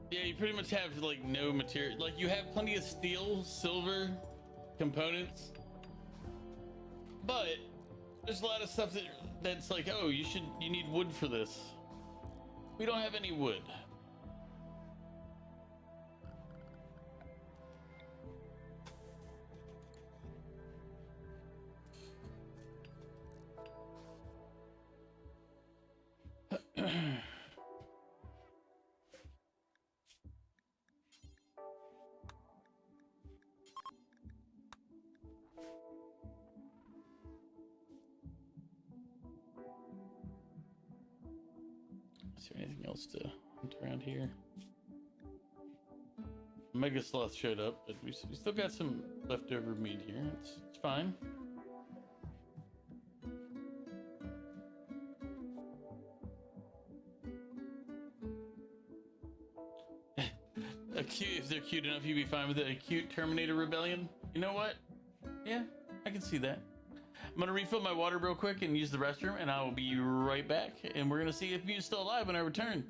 Yeah, you pretty much have like no material. Like you have plenty of steel, silver components, but there's a lot of stuff that's like, oh, you need wood for this. We don't have any wood. Is there anything else to hunt around here? Mega Sloth showed up, but we still got some leftover meat here. It's fine. If they're cute enough, you'd be fine with it. A cute Terminator rebellion. You know what? Yeah, I can see that. I'm gonna refill my water real quick and use the restroom, and I will be right back. And we're gonna see if Mew's still alive when I return.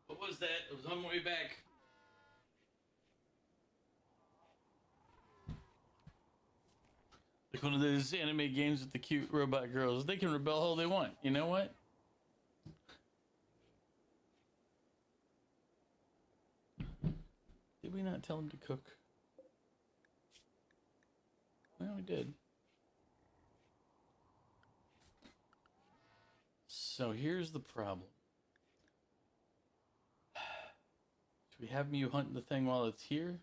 What was that? It was on my way back. Like one of those anime games with the cute robot girls. They can rebel all they want. You know what? Did we not tell him to cook? Well, we did. So here's the problem. Should we have Mew hunt the thing while it's here?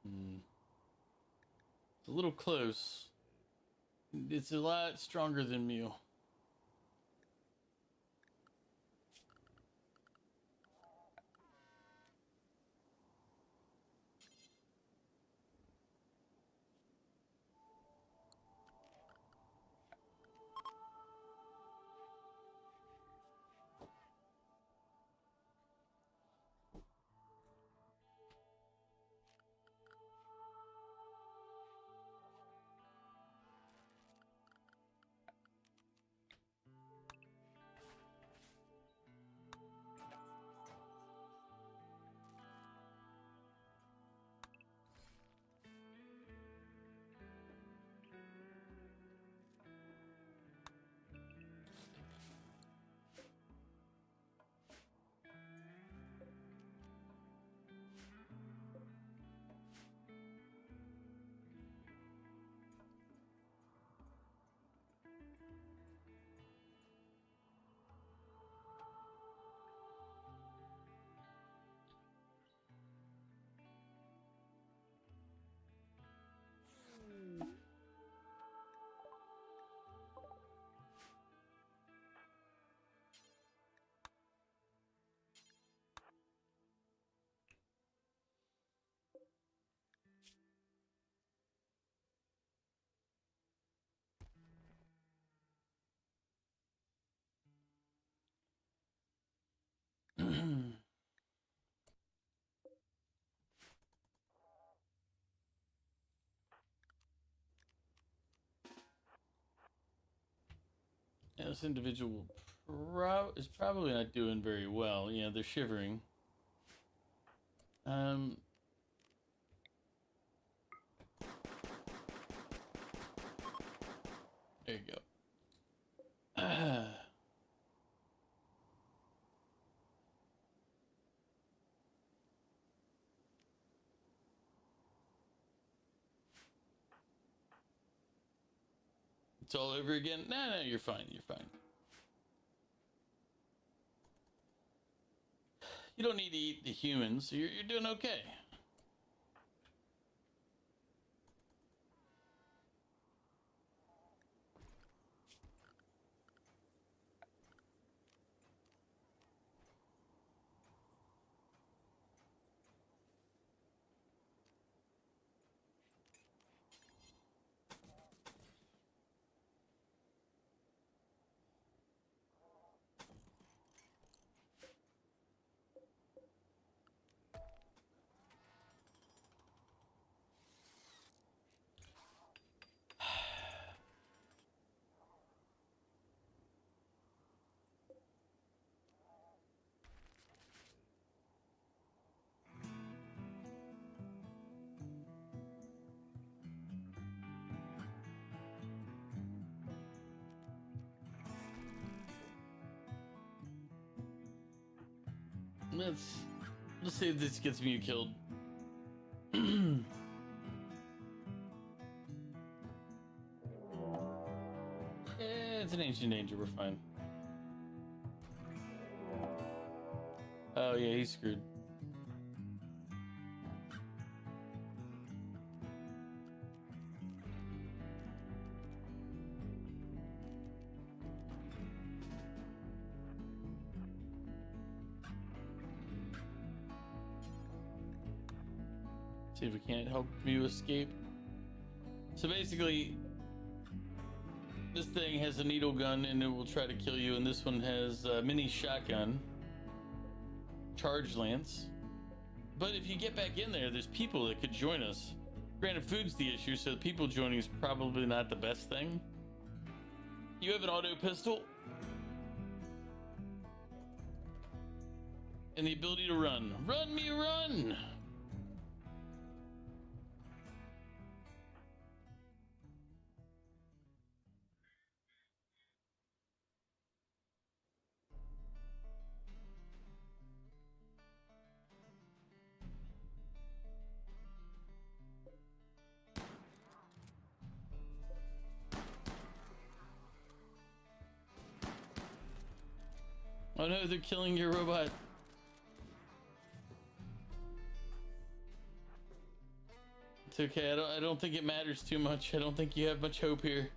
It's a little close. It's a lot stronger than Mew. Yeah, this individual is probably not doing very well. Yeah, they're shivering. There you go. It's all over again? No, you're fine. You're fine. You don't need to eat the humans. So you're doing okay. Let's see if this gets me killed. It's an ancient danger, we're fine. Oh yeah, he's screwed. See if we can't help you escape. So basically, this thing has a needle gun and it will try to kill you, and this one has a mini shotgun, charge lance. But if you get back in there, there's people that could join us. Granted, food's the issue, so the people joining is probably not the best thing. You have an auto pistol and the ability to run. Run me, run! Oh no, they're killing your robot. It's okay, I don't think it matters too much. I don't think you have much hope here.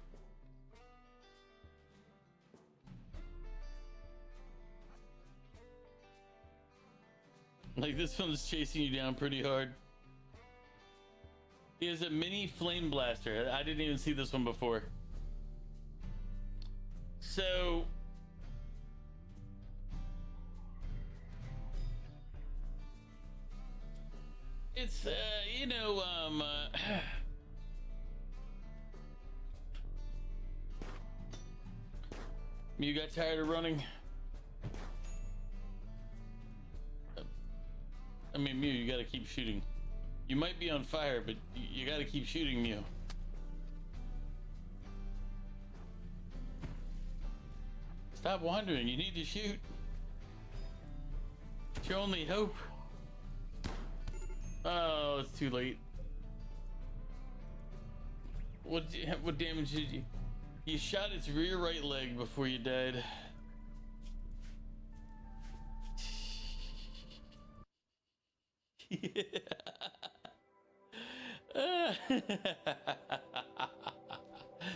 Like, this one's chasing you down pretty hard. He has a mini flame blaster. I didn't even see this one before. So it's you know, you got tired of running? I mean, Mew, you gotta keep shooting. You might be on fire, but you gotta keep shooting, Mew. Stop wandering, you need to shoot. It's your only hope. Oh, it's too late. What damage did you? You shot its rear right leg before you died.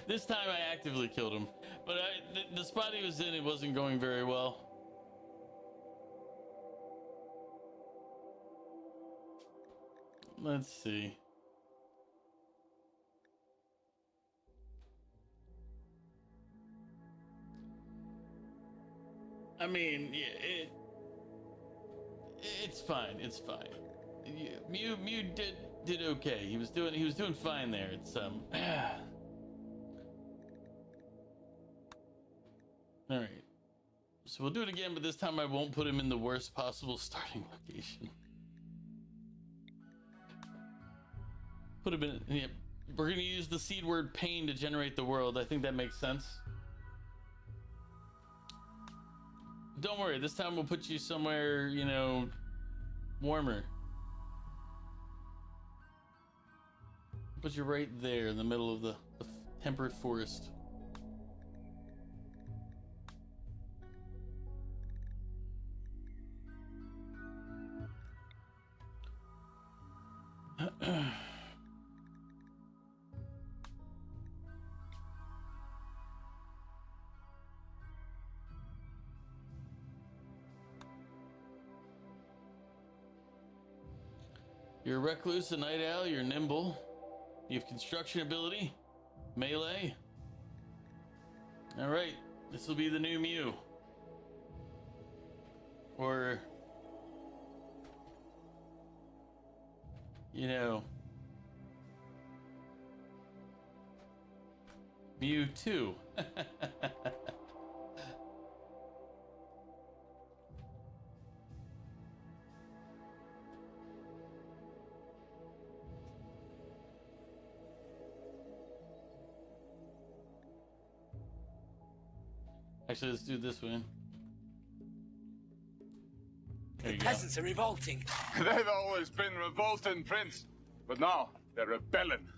This time I actively killed him, but the spot he was in, it wasn't going very well. Let's see. I mean, yeah, it's fine. It's fine. Mew did okay. He was doing fine there. It's all right. So we'll do it again, but this time I won't put him in the worst possible starting location. Put him in. Yeah, we're gonna use the seed word pain to generate the world. I think that makes sense. Don't worry. This time we'll put you somewhere, you know, warmer. Put you right there in the middle of the temperate forest. You're recluse, a night owl, you're nimble. You have construction ability, melee. All right, this will be the new Mew. Or, you know, Mew 2. Actually, let's do this one. There you go. Peasants are revolting. They've always been revolting, Prince. But now they're rebelling.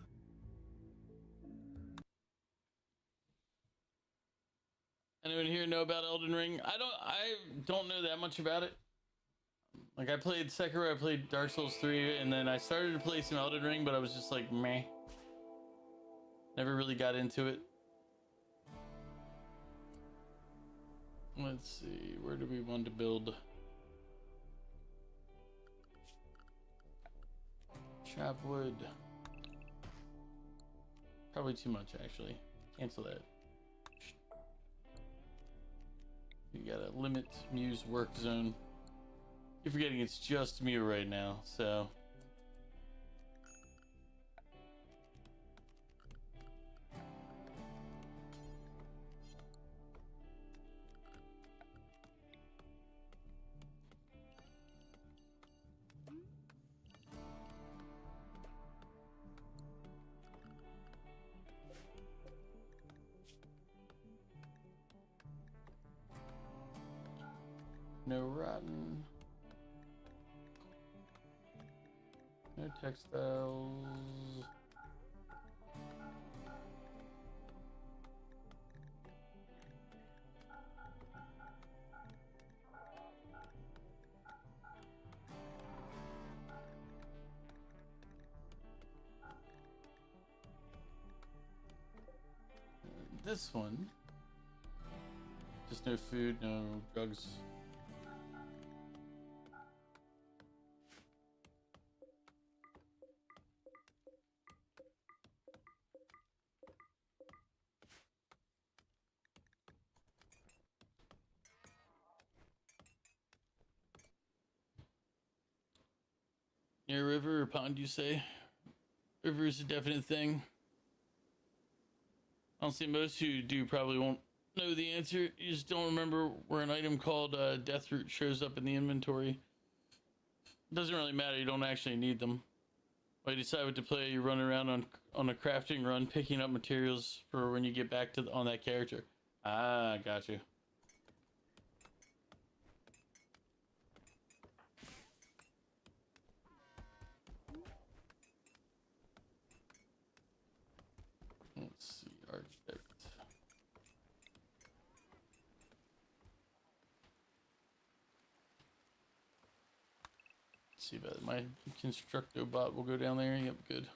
Anyone here know about Elden Ring? I don't know that much about it. Like, I played Sekiro, I played Dark Souls 3, and then I started to play some Elden Ring, but I was just like, meh. Never really got into it. Let's see, where do we want to build? Chop wood. Probably too much, actually. Cancel that. You gotta limit Mew's work zone. You're forgetting it's just Mew right now, so. No rotten. No textiles. This one. Just no food, no drugs. Near a river or pond, you say? River is a definite thing. Honestly, most who do probably won't know the answer. You just don't remember where an item called Death Root shows up in the inventory. It doesn't really matter, you don't actually need them. When you decide what to play, you run around on a crafting run, picking up materials for when you get back to on that character. Ah, got you. Let's see, architect. Let's see about my constructo bot will go down there. Yep, good.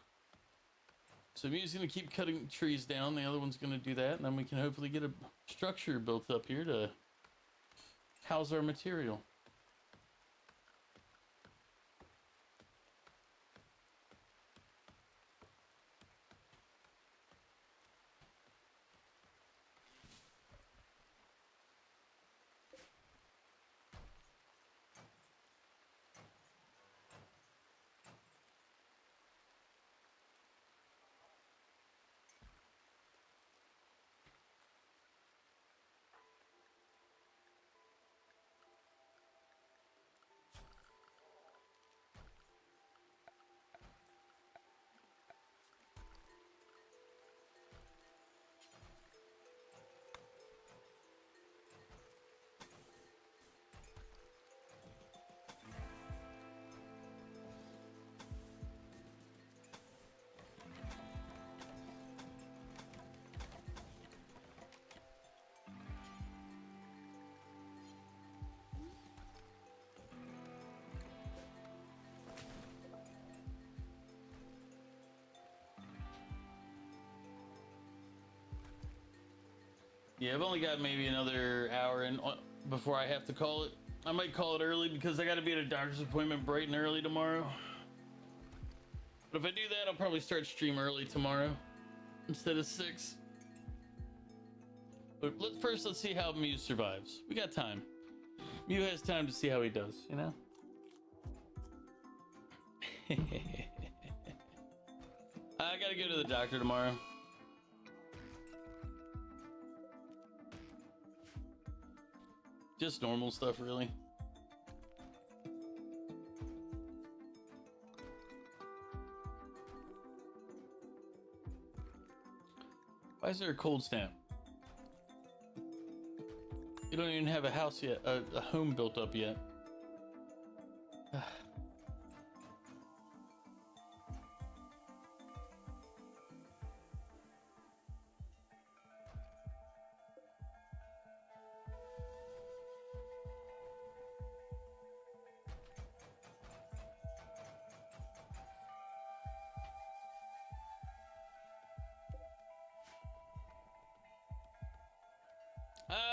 So Mew's gonna keep cutting trees down. The other one's gonna do that, and then we can hopefully get a structure built up here to house our material. Yeah, I've only got maybe another hour in before I have to call it. I might call it early because I got to be at a doctor's appointment bright and early tomorrow. But if I do that, I'll probably start stream early tomorrow instead of 6. But let's see how Mew survives. We got time. Mew has time to see how he does, you know? I gotta go to the doctor tomorrow. Just normal stuff, really. Why is there a cold snap? You don't even have a house yet, a home built up yet.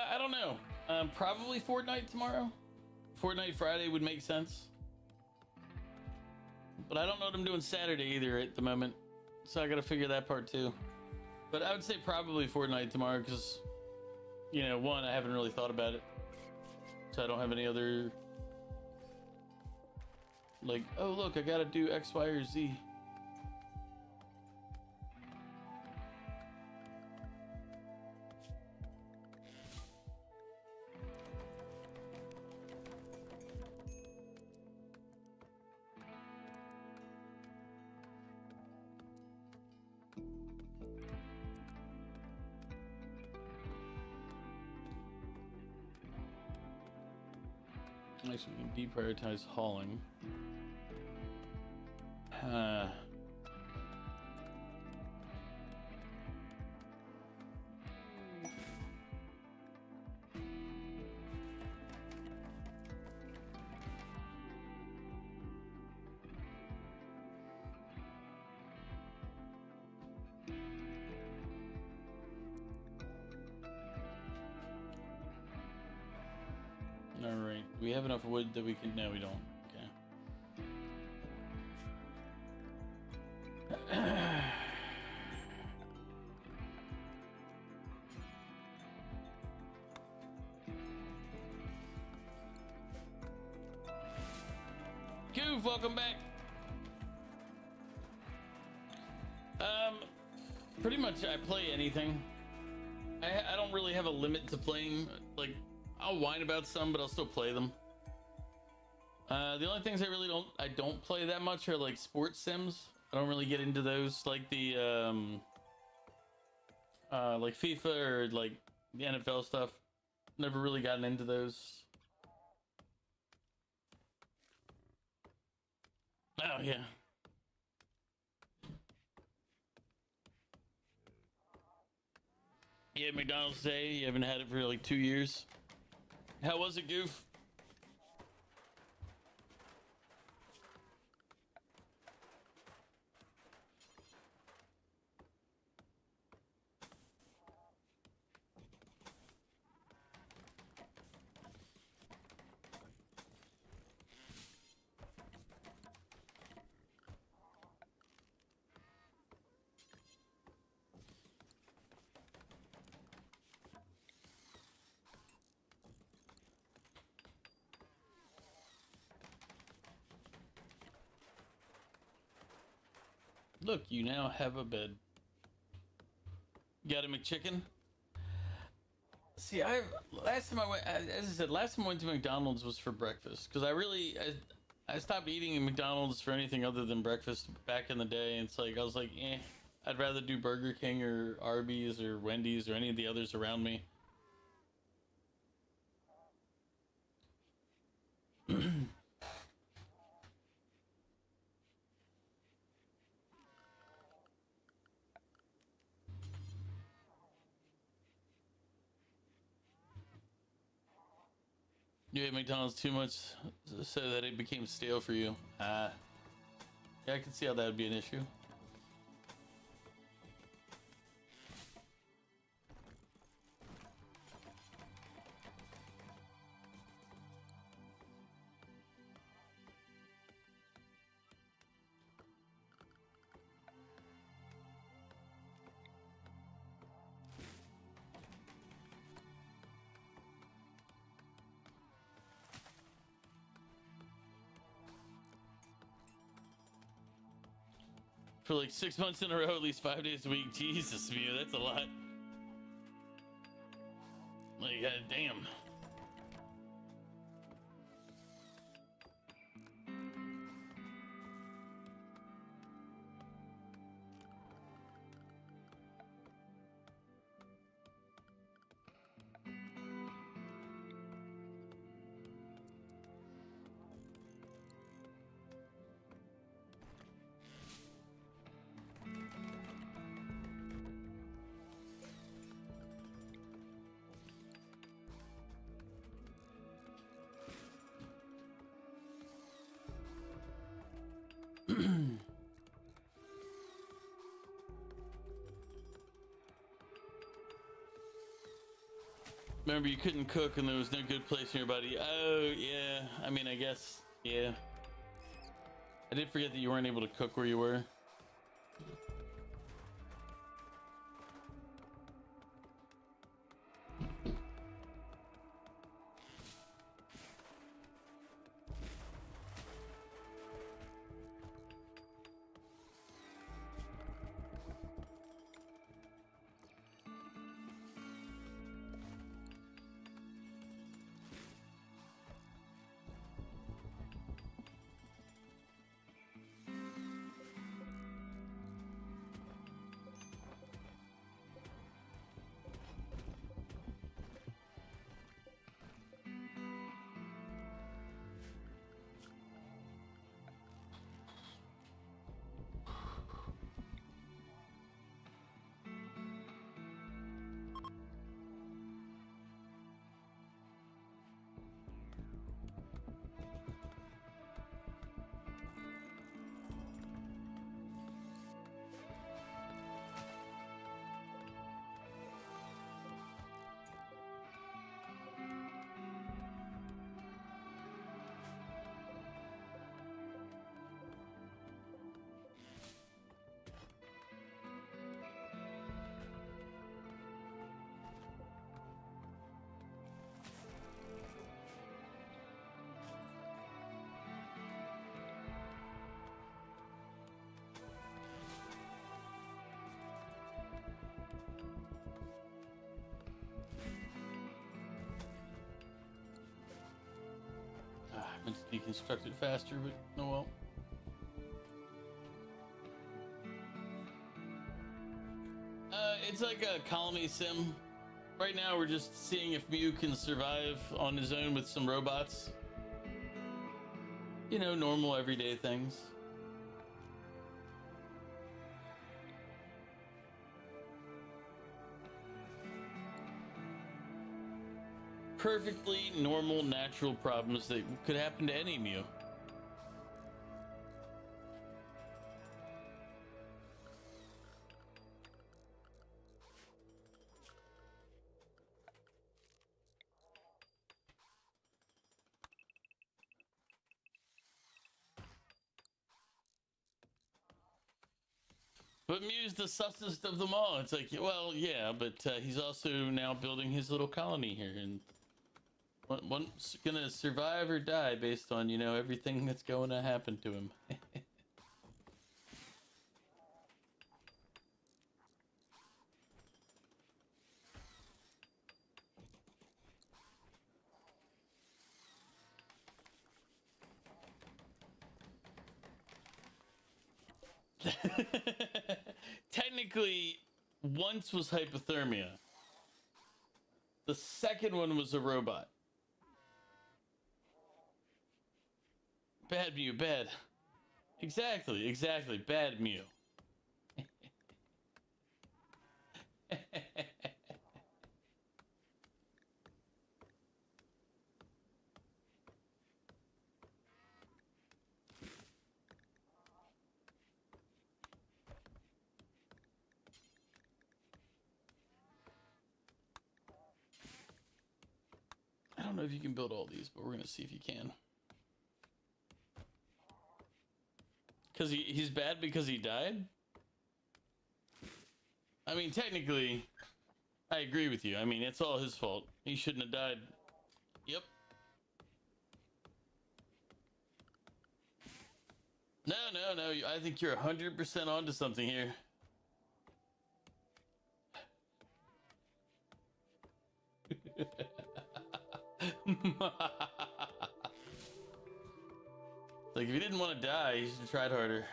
I don't know. Probably Fortnite tomorrow. Fortnite Friday would make sense. But I don't know what I'm doing Saturday either at the moment. So I gotta figure that part too. But I would say probably Fortnite tomorrow because, you know, one, I haven't really thought about it. So I don't have any other... Like, oh look, I gotta do X, Y, or Z. Actually, we can deprioritize hauling. Alright, do we have enough wood that we can... No, we don't. Okay. Goof, welcome back. Pretty much I play anything. I don't really have a limit to playing. Like, I'll whine about some, but I'll still play them. The only things I don't play that much are like sports sims. I don't really get into those, like the like FIFA or like the NFL stuff. Never really gotten into those. Oh yeah. Yeah, McDonald's today. You haven't had it for like 2 years. How was it, Goof? Look, you now have a bed. Got a McChicken? See, last time I went, as I said, last time I went to McDonald's was for breakfast because I stopped eating at McDonald's for anything other than breakfast back in the day. And it's like I was like, I'd rather do Burger King or Arby's or Wendy's or any of the others around me. You ate McDonald's too much so that it became stale for you. Yeah, I can see how that would be an issue. for like 6 months in a row, at least 5 days a week. Jesus, Mew, that's a lot. Like, god damn. Remember, you couldn't cook and there was no good place in your body. Oh, yeah. I mean, I guess, yeah. I did forget that you weren't able to cook where you were. I meant to deconstruct it faster, but oh well. It's like a colony sim. Right now, we're just seeing if Mew can survive on his own with some robots. You know, normal everyday things. Perfectly normal, natural problems that could happen to any Mew. But Mew's the sussest of them all. It's like, well, yeah, but he's also now building his little colony here, and one's gonna survive or die based on, you know, everything that's going to happen to him. Technically, once was hypothermia. The second one was a robot. Bad Mew, bad. Exactly, bad Mew. I don't know if you can build all these, but we're gonna see if you can. Because he's bad because he died? I mean, technically, I agree with you. I mean, it's all his fault. He shouldn't have died. Yep. No, No, I think you're 100% onto something here. Like, if you didn't want to die, you should have tried harder.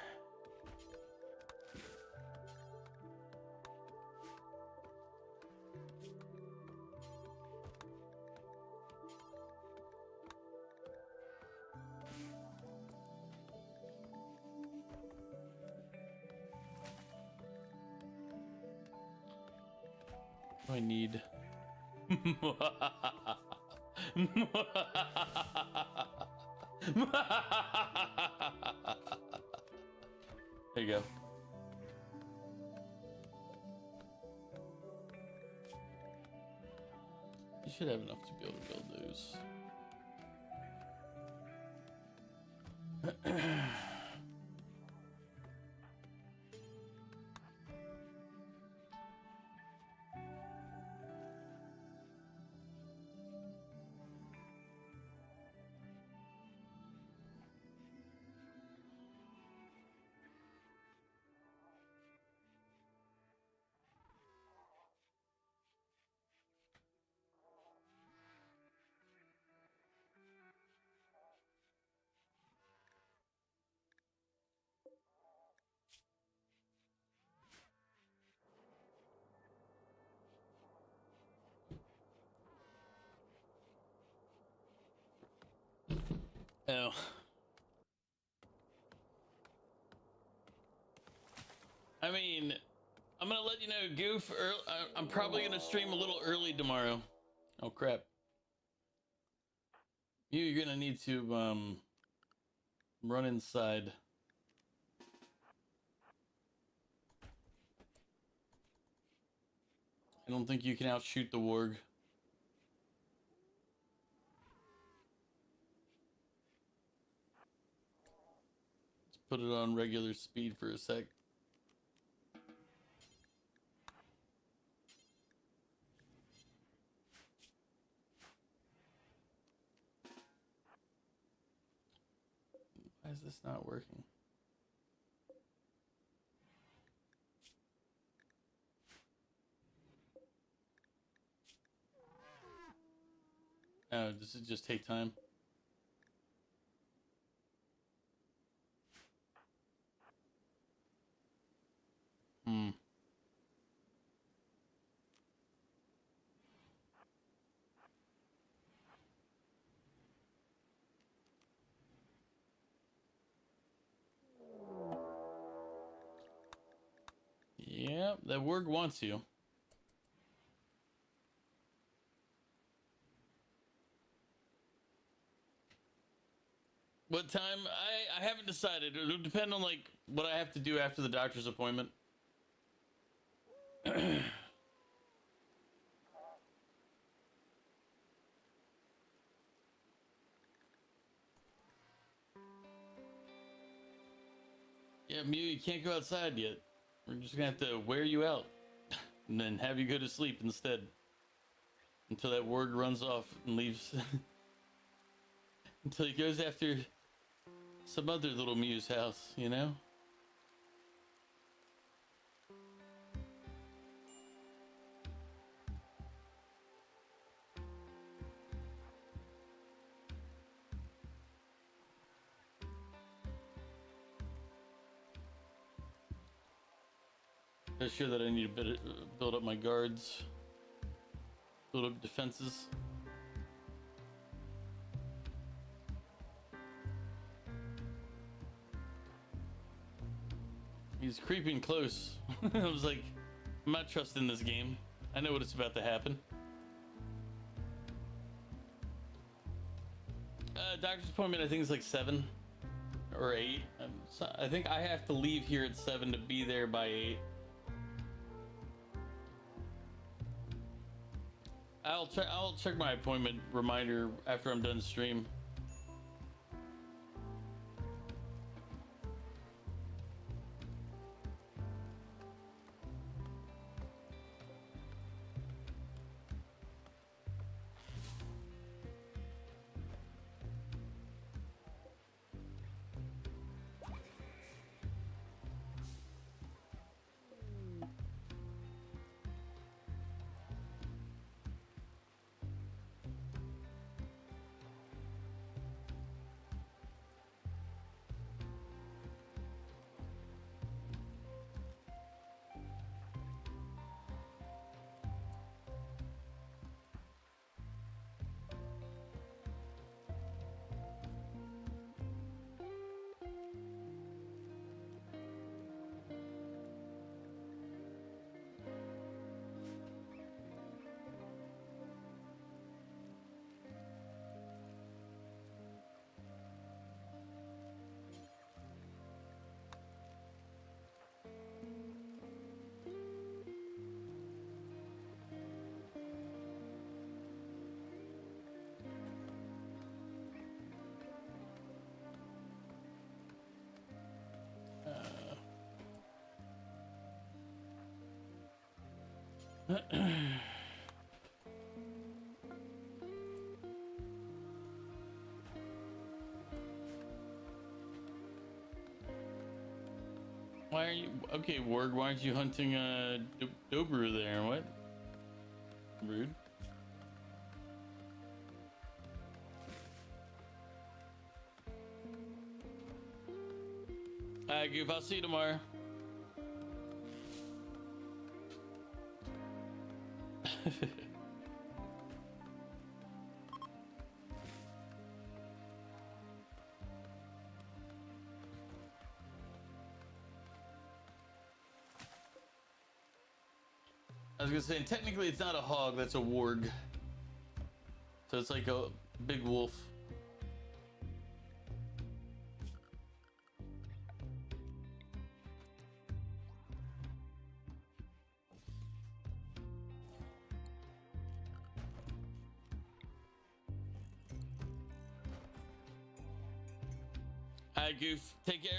I need. There you go. You should have enough to be able to build those. Oh. I mean, I'm gonna let you know, Goof. I'm probably gonna stream a little early tomorrow. Oh crap! You're gonna need to run inside. I don't think you can outshoot the warg. Let's put it on regular speed for a sec. Why is this not working? Oh, does it just take time? Hmm. Yeah, that warg wants you. What time? I haven't decided. It'll depend on like what I have to do after the doctor's appointment. Yeah, Mew, you can't go outside yet. We're just gonna have to wear you out and then have you go to sleep instead until that warg runs off and leaves. Until he goes after some other little Mew's house, you know? I'm sure that I need to build up my guards, build up defenses. He's creeping close. I was like, I'm not trusting this game. I know what it's about to happen. Doctor's appointment, I think it's like 7 or 8. I think I have to leave here at 7 to be there by 8. I'll check my appointment reminder after I'm done stream. Why are you okay, Warg? Why aren't you hunting Dobru there? What? Rude. Alright, Goof. I'll see you tomorrow. I was gonna say, technically it's not a hog, that's a warg. So it's like a big wolf. Alright, Goof. Take care.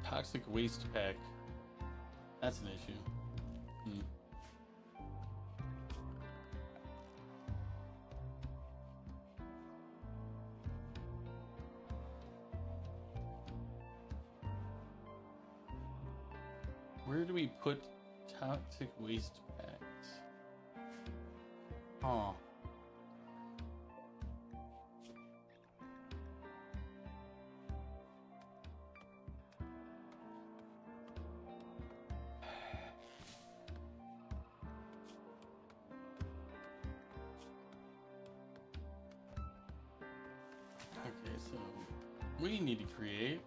Toxic waste pack. That's an issue. Where do we put toxic waste packs? Huh. Okay, so we need to create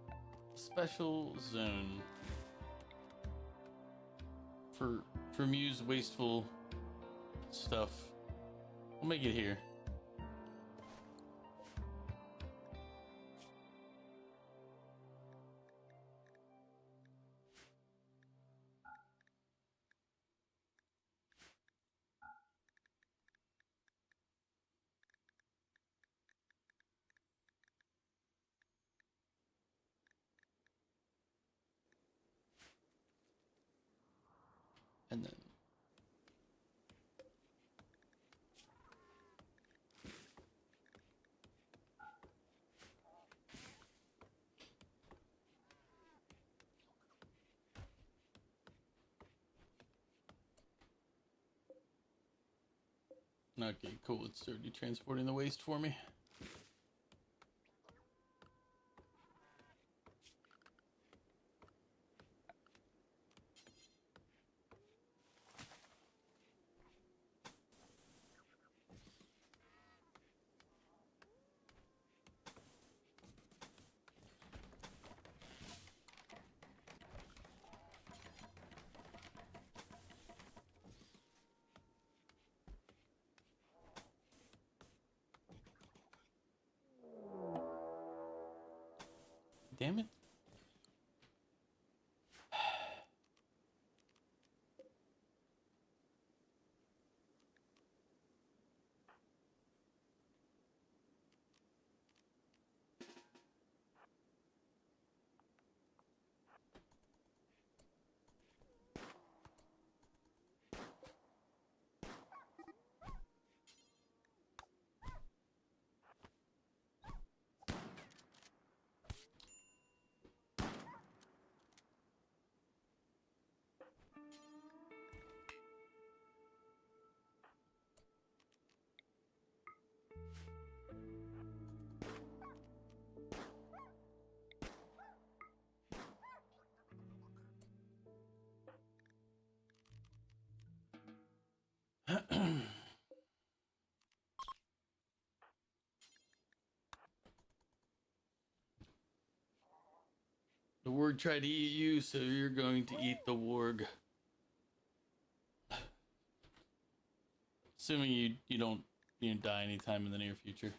a special zone for Muse wasteful stuff. We'll make it here. And then okay, cool. It's already transporting the waste for me. Damn it. warg tried to eat you, so you're going to eat the warg. Assuming you don't die anytime in the near future.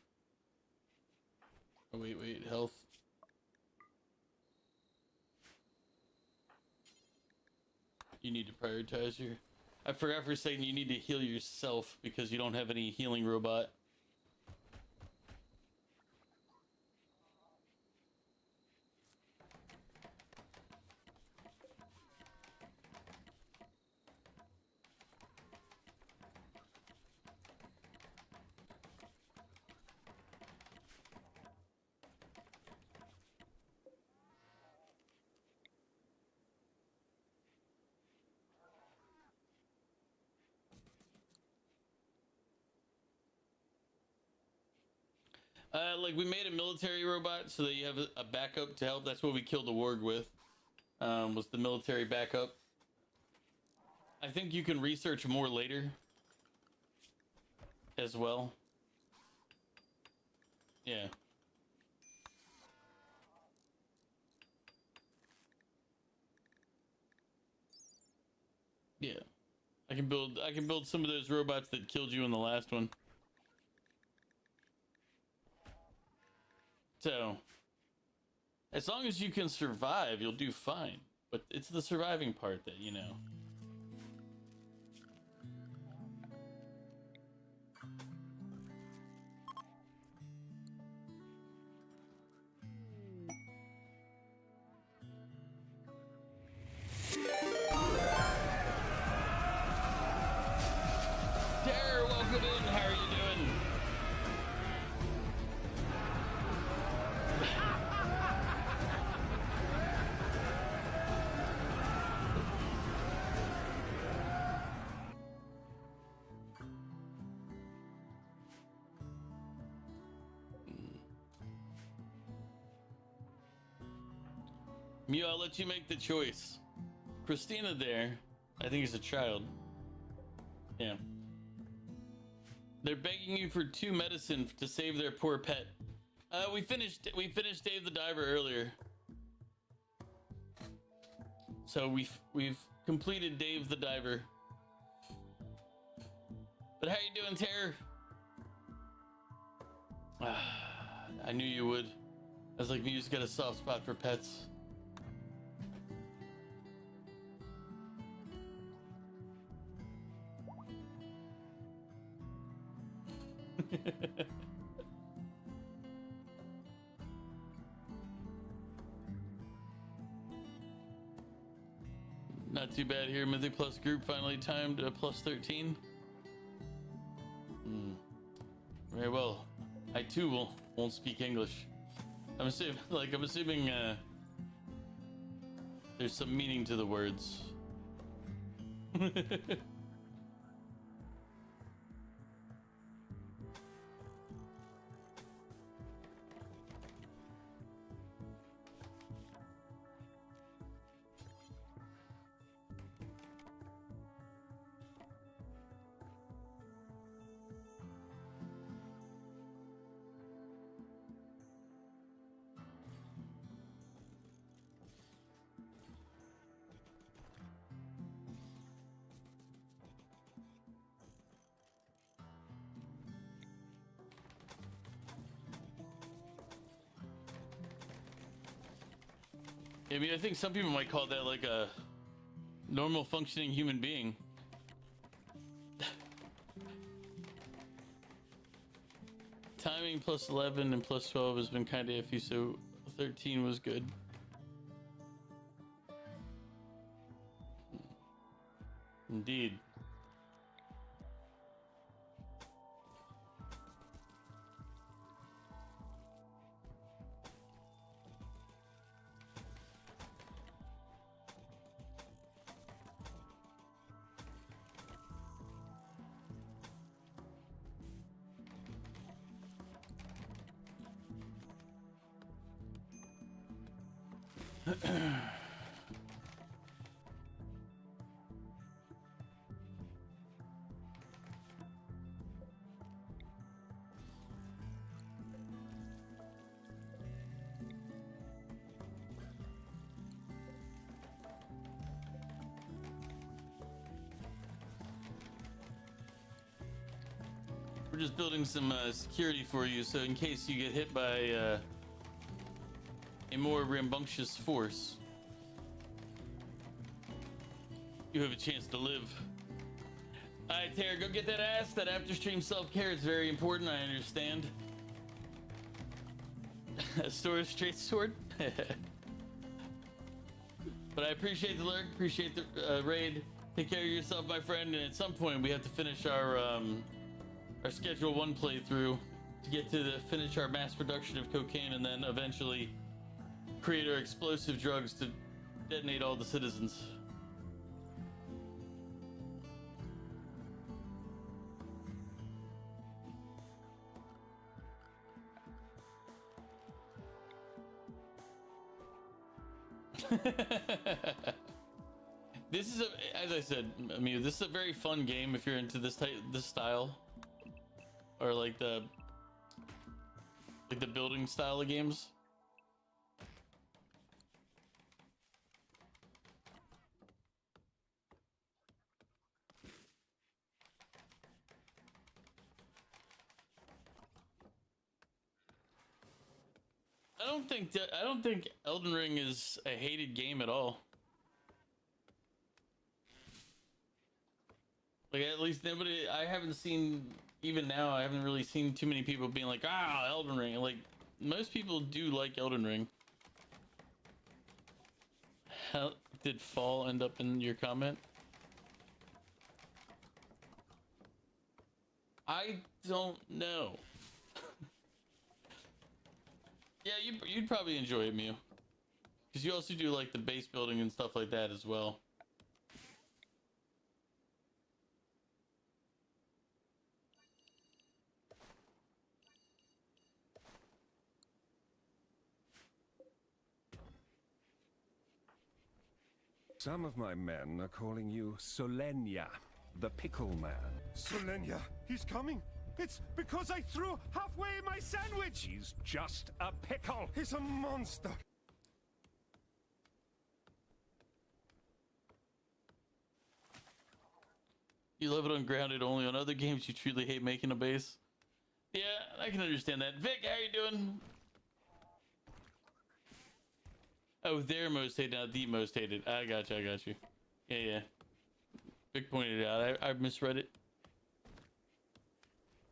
Oh wait, health. You need to prioritize your... I forgot for a second you need to heal yourself because you don't have any healing robot. Like we made a military robot so that you have a backup to help. That's what we killed the warg with. Was the military backup. I think you can research more later as well. Yeah. Yeah. I can build some of those robots that killed you in the last one. So, as long as you can survive, you'll do fine. But it's the surviving part that, you know. Dare, welcome in. How are you doing? Mew, I'll let you make the choice. Christina there, I think is a child. Yeah. They're begging you for 2 medicine to save their poor pet. We finished Dave the Diver earlier. So we've completed Dave the Diver. But how you doing, Terror? I knew you would. I was like, Mew's got a soft spot for pets. Not too bad here. Mythic Plus group finally timed a plus 13. Very well. I too won't speak English. I'm assuming there's some meaning to the words. I mean, I think some people might call that like a normal functioning human being. Timing plus 11 and plus 12 has been kind of iffy, so 13 was good. Indeed. We're just building some security for you, so in case you get hit by a more rambunctious force, you have a chance to live. All right, Tara, go get that ass. That after stream self-care is very important. I understand. A straight sword. But I appreciate the lurk, appreciate the raid. Take care of yourself, my friend. And at some point, we have to finish our Schedule 1 playthrough to get to finish our mass production of cocaine, and then eventually create our explosive drugs to detonate all the citizens. This is as I said, Mew, this is a very fun game if you're into this style, or like the building style of games. I don't think Elden Ring is a hated game at all. Like, at least nobody, I haven't seen, even now, I haven't really seen too many people being like, ah, Elden Ring. Like, most people do like Elden Ring. How did fall end up in your comment? I don't know. Yeah, you'd probably enjoy it, Mew. Because you also do like the base building and stuff like that as well. Some of my men are calling you Solenia, the pickle man. Solenia, he's coming. It's because I threw halfway my sandwich. He's just a pickle. He's a monster. You love it on grounded, only on other games you truly hate making a base. Yeah, I can understand that. Vic, how you doing? Oh, their most hated, not the most hated. I got you. Yeah. Vic pointed it out. I misread it.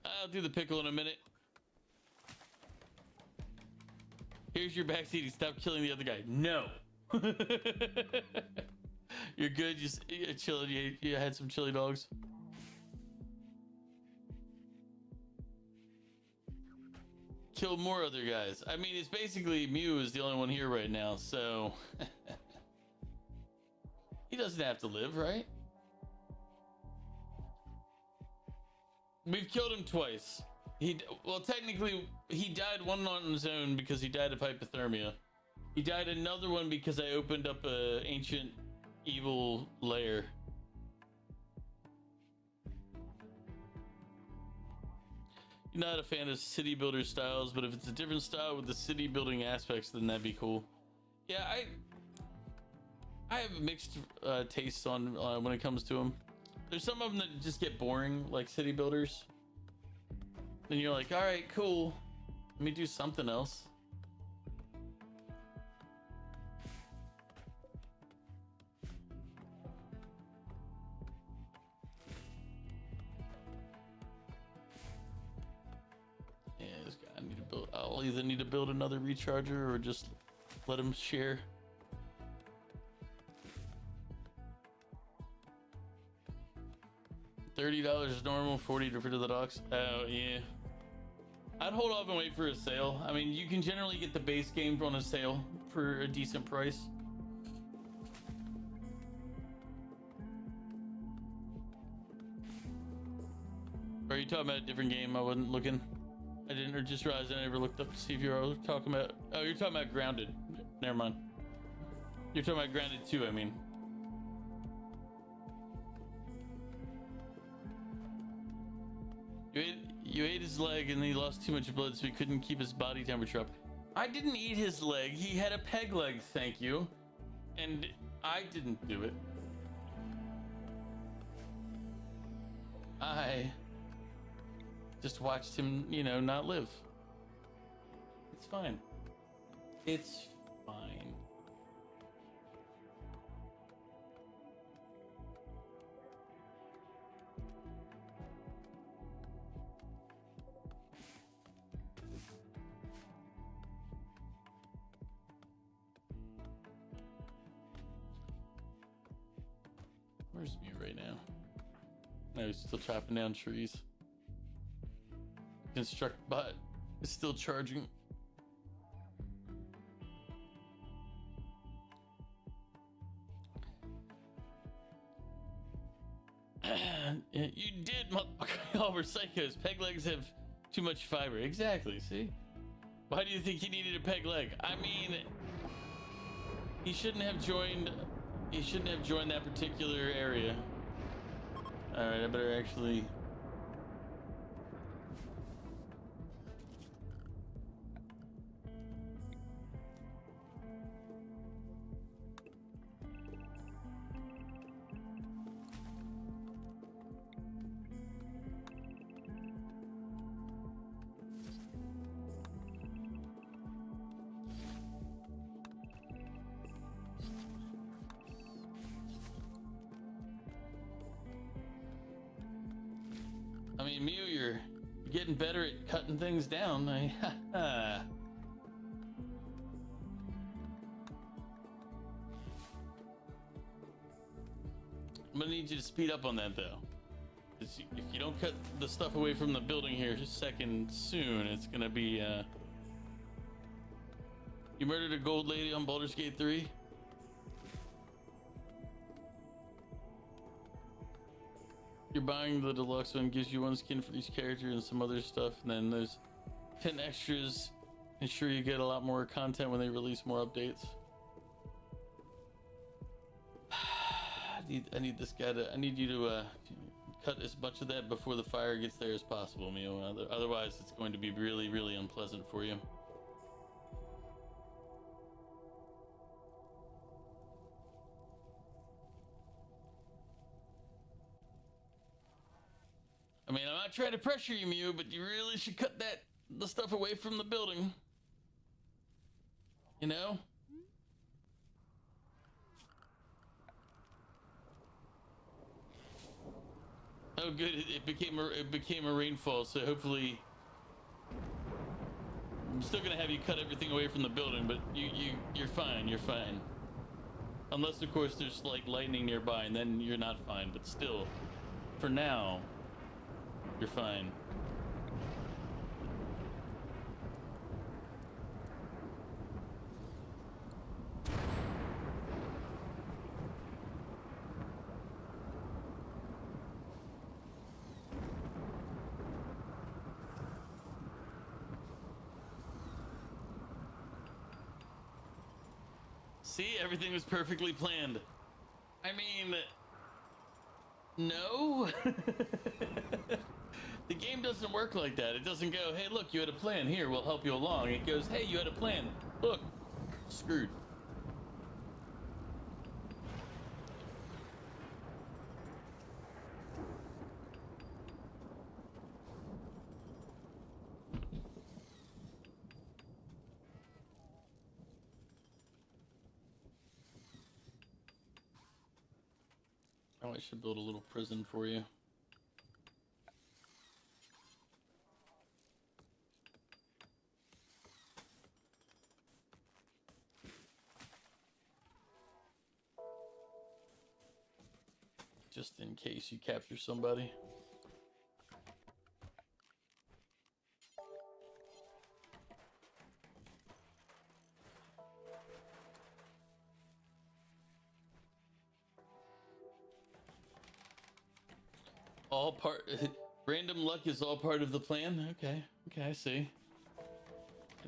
I'll do the pickle in a minute. Here's your backseating. Stop killing the other guy. No. You're good. You're chilling. You had some chili dogs. Kill more other guys. I mean, it's basically Mew is the only one here right now, so he doesn't have to live, right? We've killed him twice. Well, technically, he died one on his own because he died of hypothermia. He died another one because I opened up a ancient evil lair. You're not a fan of city builder styles, but if it's a different style with the city building aspects, then that'd be cool. Yeah, I have mixed tastes on when it comes to them. There's some of them that just get boring, like city builders. And you're like, all right, cool. Let me do something else. Yeah, this guy, I need to build. I'll either need to build another recharger or just let him share. $30 is normal, 40 to the docks. Oh, yeah. I'd hold off and wait for a sale. I mean, you can generally get the base game on a sale for a decent price. Or are you talking about a different game? I wasn't looking. I didn't, or just realized I never looked up to see if you were talking about. Oh, you're talking about Grounded. Never mind. You're talking about Grounded 2, I mean. You ate his leg and he lost too much blood, so he couldn't keep his body temperature up. I didn't eat his leg. He had a peg leg, thank you. And I didn't do it. I just watched him, you know, not live. It's fine. It's fine. Where's Mew right now? No, he's still chopping down trees. Construct bot is still charging. You did, motherfucker. All we're psychos. Peg legs have too much fiber. Exactly, see? Why do you think he needed a peg leg? I mean, he shouldn't have joined that particular area. Alright, I better actually... I mean, Mew, you're getting better at cutting things down. I'm gonna need you to speed up on that, though. If you don't cut the stuff away from the building here just a second soon, it's gonna be, You murdered a gold lady on Baldur's Gate 3? You're buying the deluxe one, gives you one skin for each character and some other stuff, and then there's 10 extras. Ensure you get a lot more content when they release more updates. I need this guy to, I need you to cut as much of that before the fire gets there as possible, Mio. Otherwise, it's going to be really, really unpleasant for you. I mean, I'm not trying to pressure you, Mew, but you really should cut the stuff away from the building. You know? Oh, good. It became a rainfall, so hopefully, I'm still gonna have you cut everything away from the building, but you're fine. You're fine. Unless, of course, there's like lightning nearby, and then you're not fine. But still, for now, you're fine. See, everything was perfectly planned. I mean, no. The game doesn't work like that. It doesn't go, hey, look, you had a plan. Here, we'll help you along. It goes, hey, you had a plan. Look, screwed. Oh, I should build a little prison for you. Just in case you capture somebody. All part random luck is all part of the plan. Okay, I see.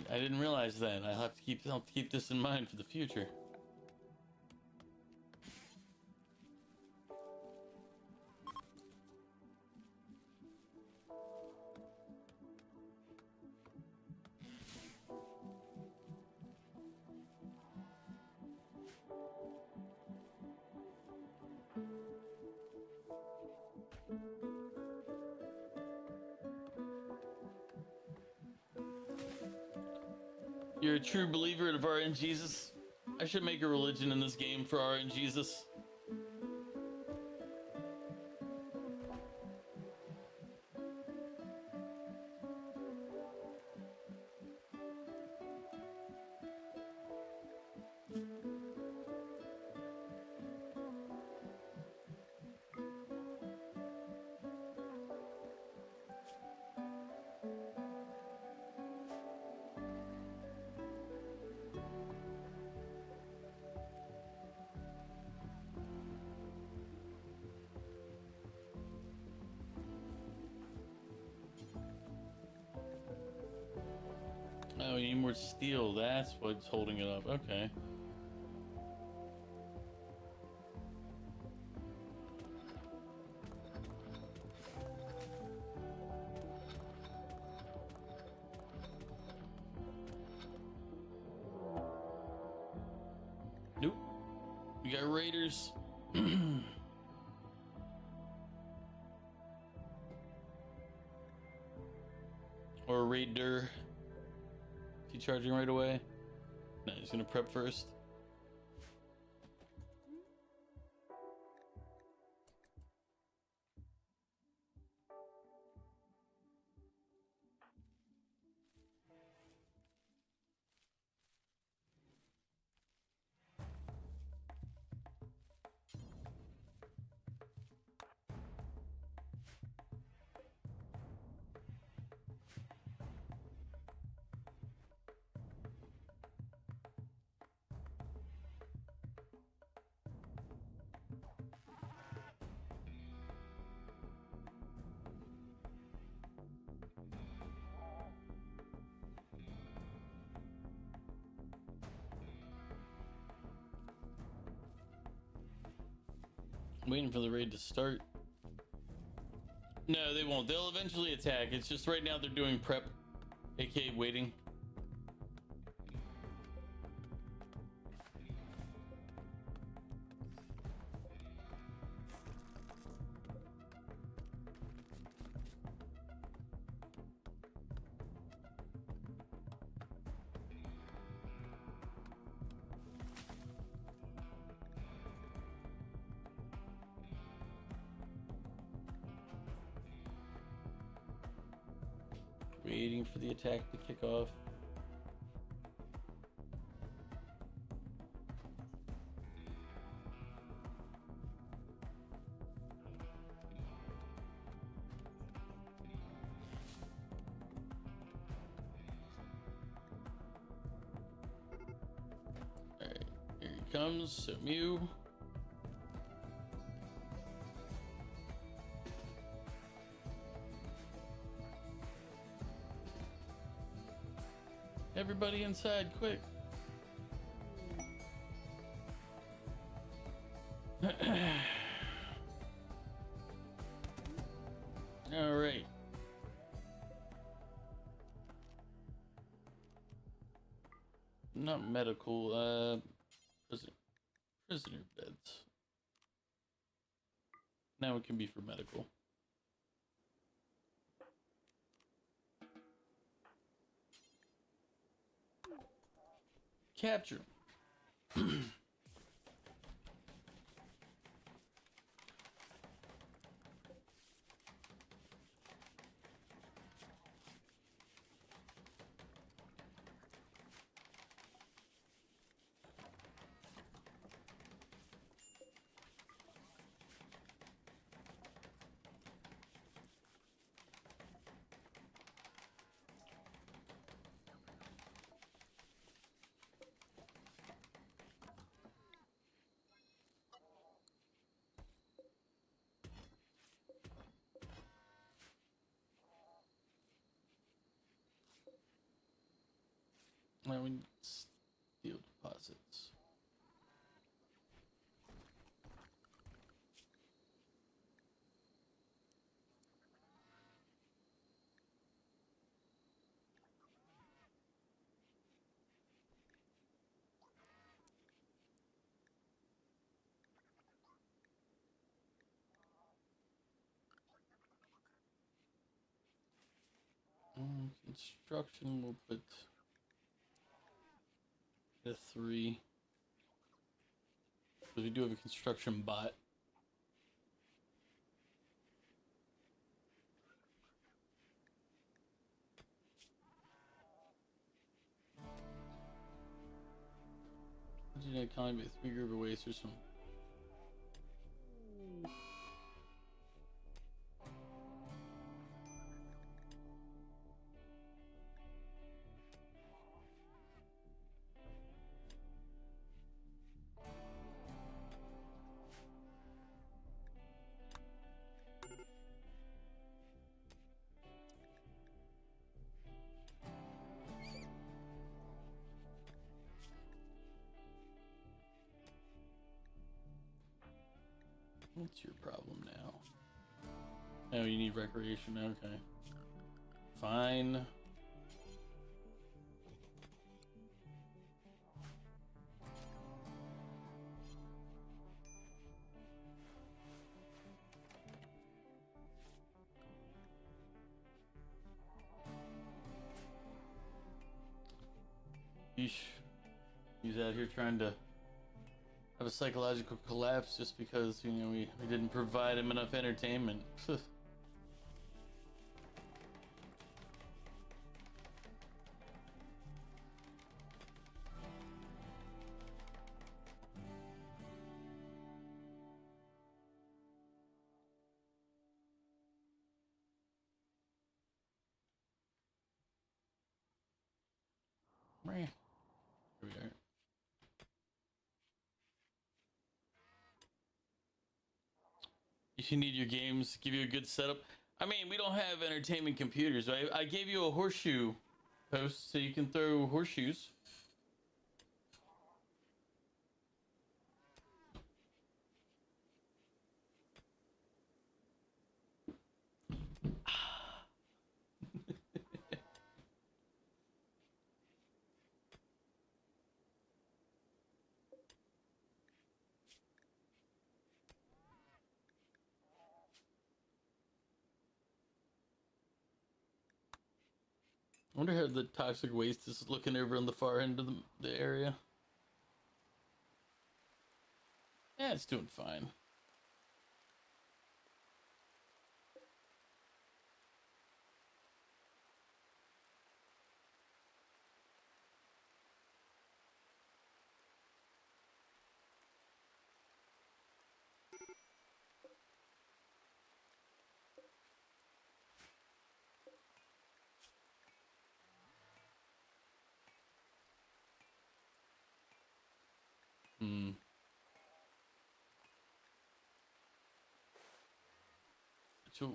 I didn't realize that. I'll have to keep this in mind for the future. You're a true believer of RNGesus? I should make a religion in this game for RNGesus. Oh, you need more steel. That's what's holding it up. Okay. Nope. We got raiders. Or a raider. Is he charging right away? No, he's gonna prep first. Waiting for the raid to start. No, they won't. They'll eventually attack. It's just right now they're doing prep, aka waiting. Waiting for the attack to kick off. Alright, here he comes. So Mew. Everybody inside, quick. All right. Not medical, prisoner beds. Now it can be for medical. Capture. Now we need steel deposits. Construction will put A 3. Because we do have a construction bot. Genetic colony with 3 group of wasters from. What's your problem now? Oh, you need recreation. Okay. Fine. Yeesh. He's out here trying to have a psychological collapse just because, you know, we didn't provide him enough entertainment. Here we are. If you need your games, give you a good setup. I mean, we don't have entertainment computers. I gave you a horseshoe post so you can throw horseshoes. I wonder how the toxic waste is looking over on the far end of the area. Yeah, it's doing fine.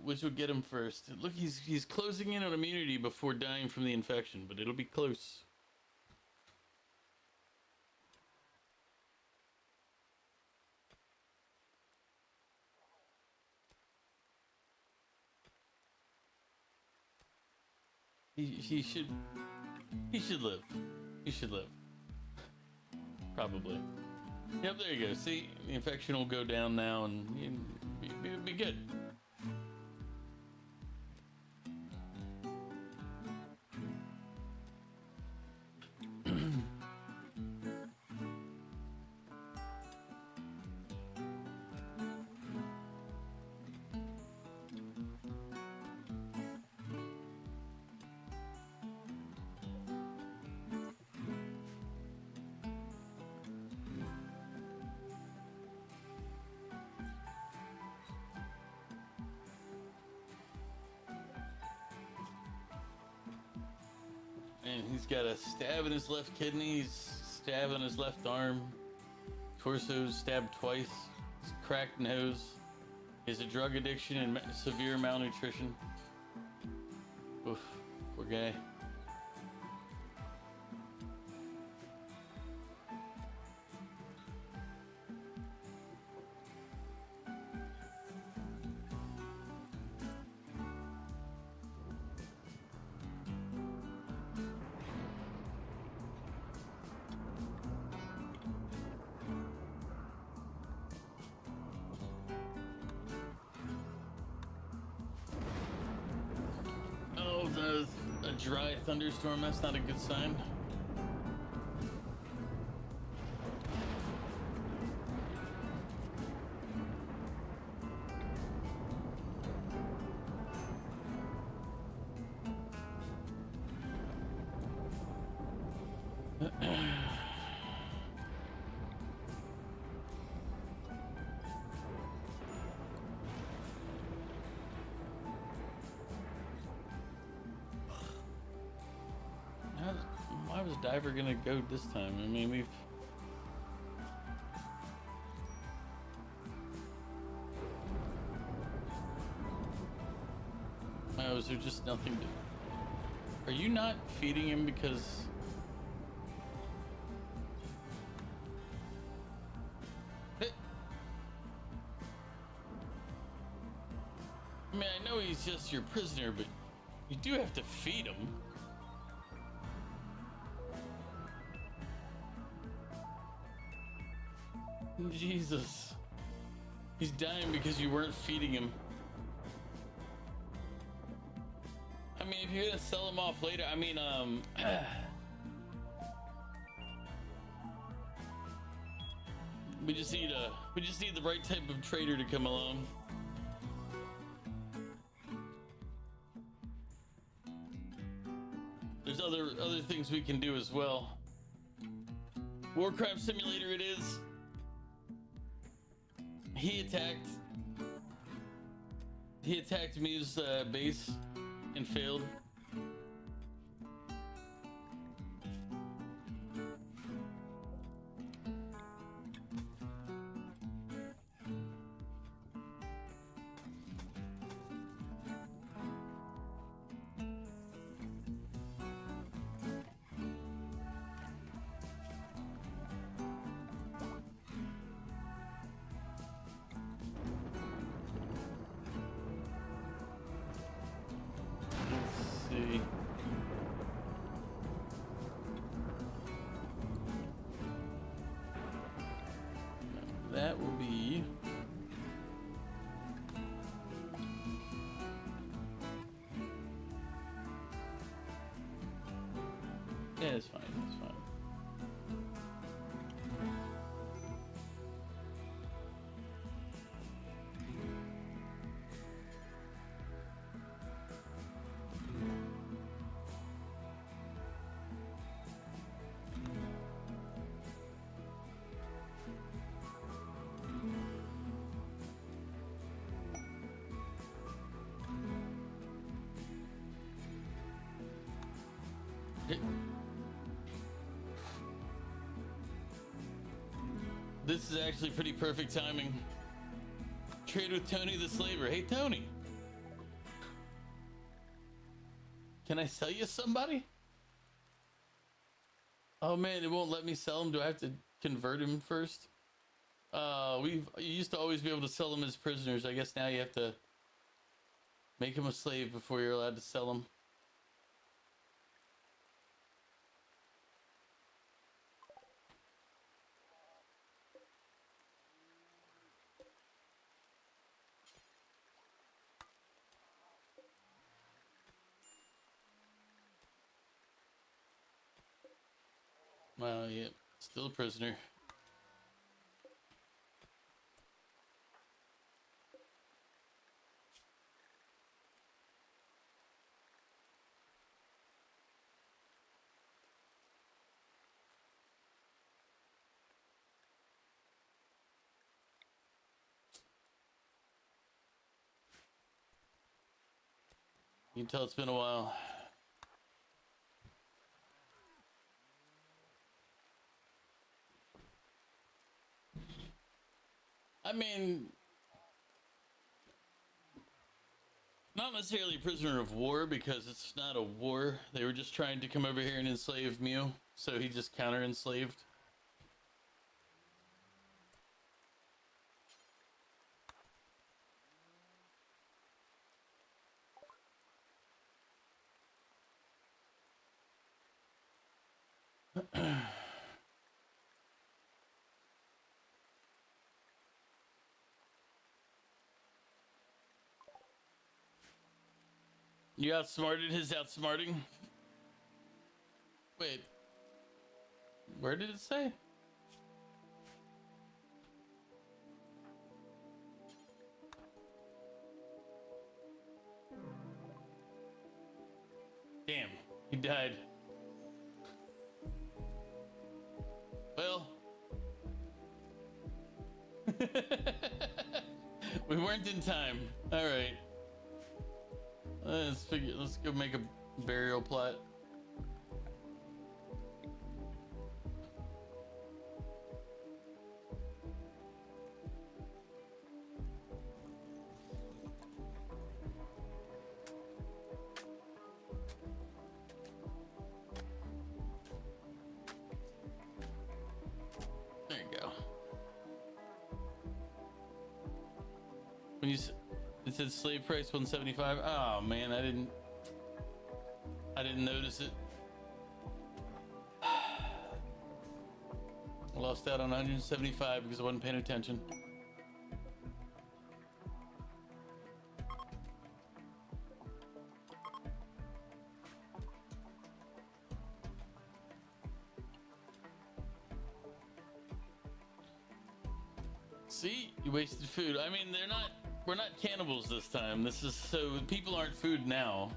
Which will get him first. Look, he's closing in on immunity before dying from the infection, but it'll be close. He should live. He should live. Probably. Yep, there you go. See, the infection will go down now and be good. And he's got a stab in his left kidney, stab in his left arm, torso stabbed twice, his cracked nose. He has a drug addiction and severe malnutrition. Oof, poor guy. A dry thunderstorm, that's not a good sign. Why was Diver gonna go this time? I mean, we've... Oh, is there just nothing to... Are you not feeding him because... I mean, I know he's just your prisoner, but you do have to feed him. Jesus. He's dying because you weren't feeding him. I mean, if you're gonna sell him off later, I mean, we just need the right type of trader to come along. There's other things we can do as well. War crime simulator it is. He attacked Mew's base and failed. That will be yeah, it's fine, it's fine. This is actually pretty perfect timing. Trade with Tony the Slaver. Hey, Tony. Can I sell you somebody? Oh man, it won't let me sell him. Do I have to convert him first? You used to always be able to sell them as prisoners. I guess now you have to make him a slave before you're allowed to sell him. Well, yeah, still a prisoner. You can tell it's been a while. I mean, not necessarily a prisoner of war because it's not a war. They were just trying to come over here and enslave Mew, so he just counter-enslaved. You outsmarted his outsmarting? Wait. Where did it say? Damn, he died. We weren't in time. All right. Let's go make a burial plot. There you go. When it said slave price 175. Oh man, I didn't notice it. I lost out on 175 because I wasn't paying attention. See, you wasted food. I mean, we're not cannibals this time. This is so people aren't food now.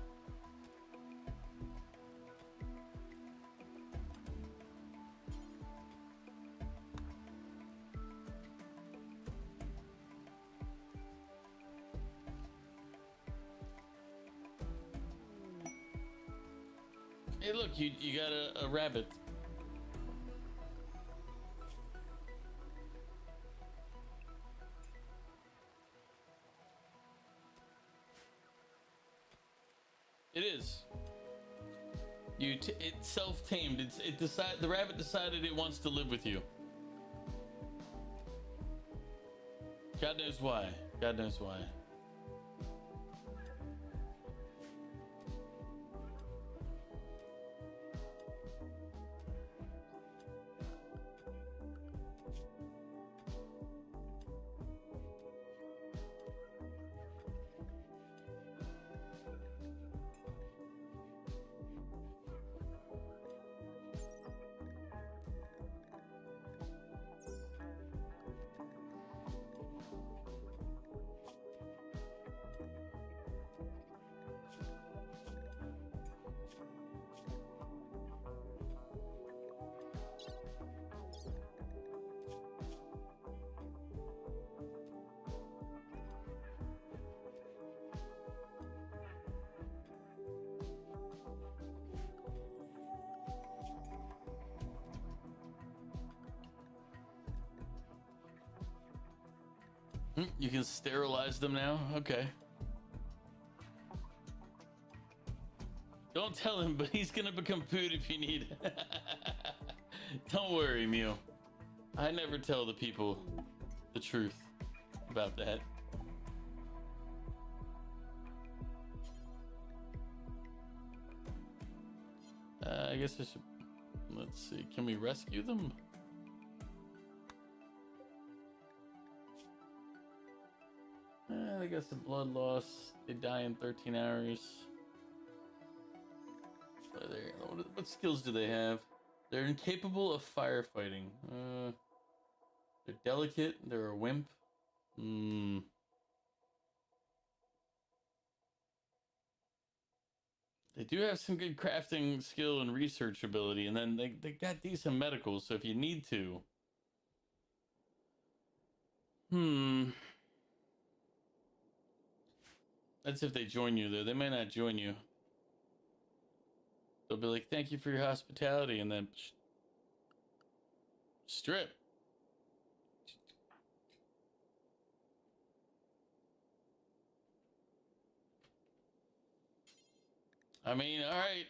Hey, look, you got a rabbit. It is. It's self-tamed. The rabbit decided it wants to live with you. God knows why. God knows why. You can sterilize them now? Okay. Don't tell him, but he's gonna become food if you need it. Don't worry, Mew. I never tell the people the truth about that. I guess I should... Let's see. Can we rescue them? They got some blood loss. They die in 13 hours. What skills do they have? They're incapable of firefighting. They're delicate. They're a wimp. They do have some good crafting skill and research ability, and then they got decent medical, so if you need to. That's if they join you, though. They may not join you. They'll be like, thank you for your hospitality, and then strip. I mean, all right.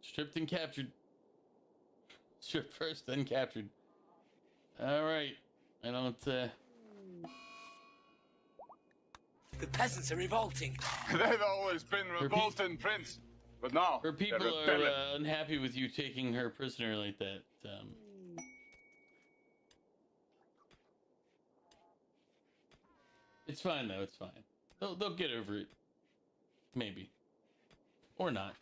Stripped and captured. Stripped first, then captured. All right. I don't, The peasants are revolting. They've always been revolting, Prince. But now, her people they're are rebelling. unhappy with you taking her prisoner like that. It's fine, though. It's fine. They'll get over it. Maybe. Or not.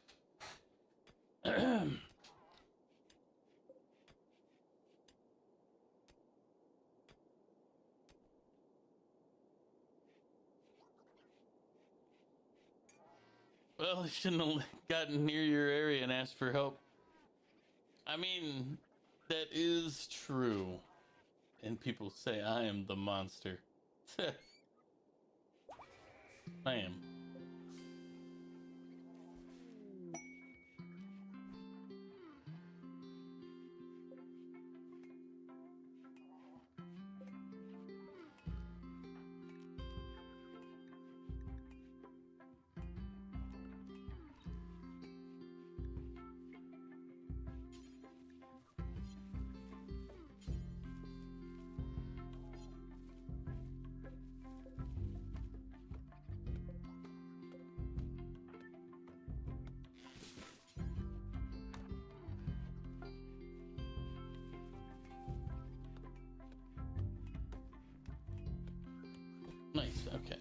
Well, you shouldn't have gotten near your area and asked for help. I mean, that is true. And people say I am the monster. I am. Nice, okay.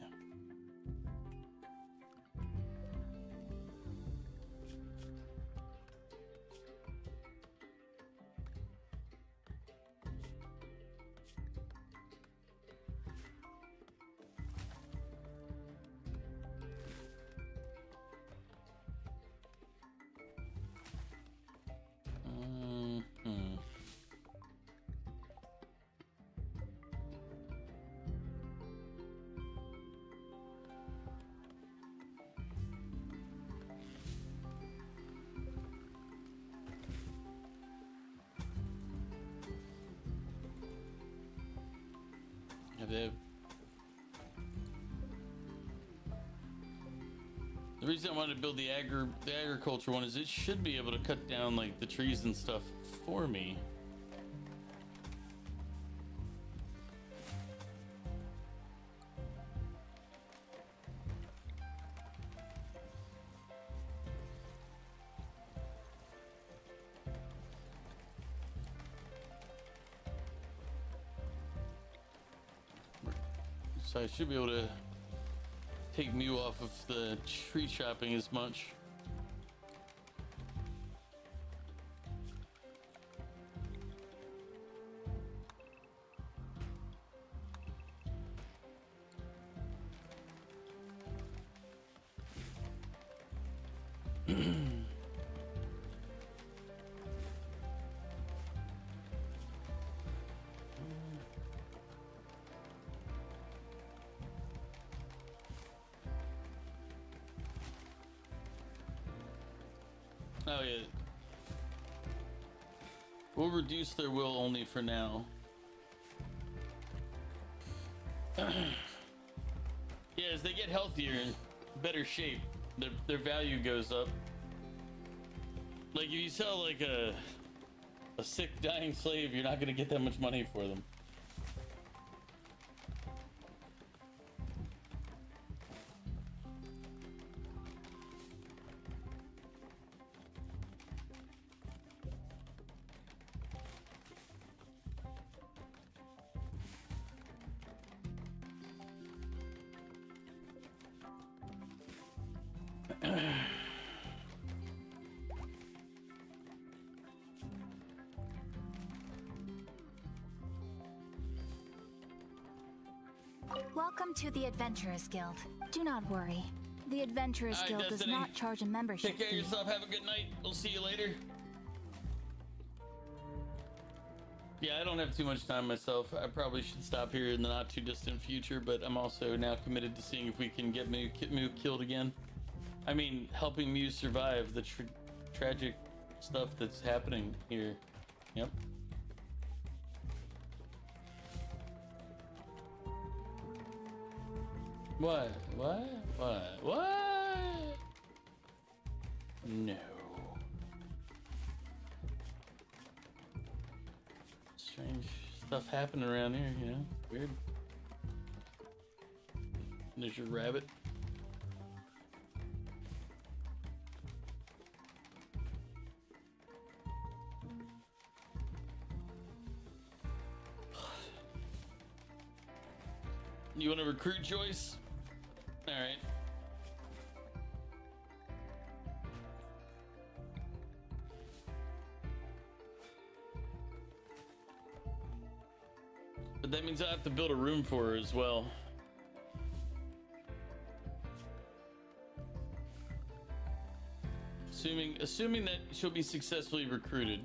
Hmm. The reason I wanted to build the agriculture one is it should be able to cut down like the trees and stuff for me. So I should be able to take Mew off of the tree chopping as much. Oh yeah. We'll reduce their will only for now. Yeah, as they get healthier and better shape, their value goes up. Like if you sell like a sick dying slave, you're not gonna get that much money for them. Welcome to the Adventurers Guild. Do not worry. The Adventurers Hi, Guild does Destiny. not charge a membership Take care of fee. yourself. Have a good night. We'll see you later. Yeah, I don't have too much time myself. I probably should stop here in the not too distant future, but I'm also now committed to seeing if we can get Mew killed again. I mean, helping Mew survive the tragic stuff that's happening here. Yep. What? No. Strange stuff happening around here, you know? Weird. There's your rabbit. You want to recruit Joyce? All right. But that means I have to build a room for her as well. assuming that she'll be successfully recruited.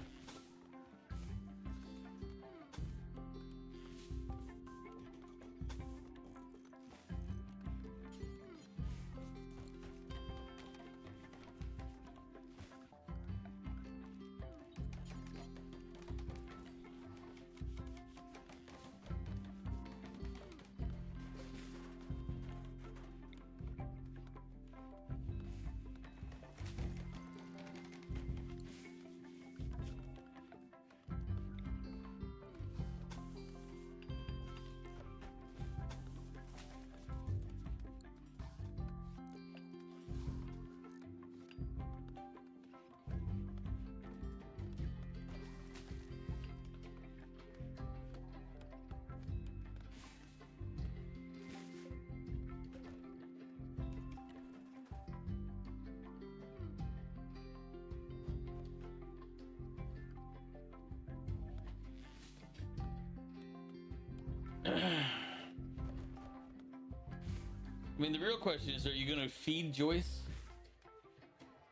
I mean, the real question is, are you going to feed Joyce?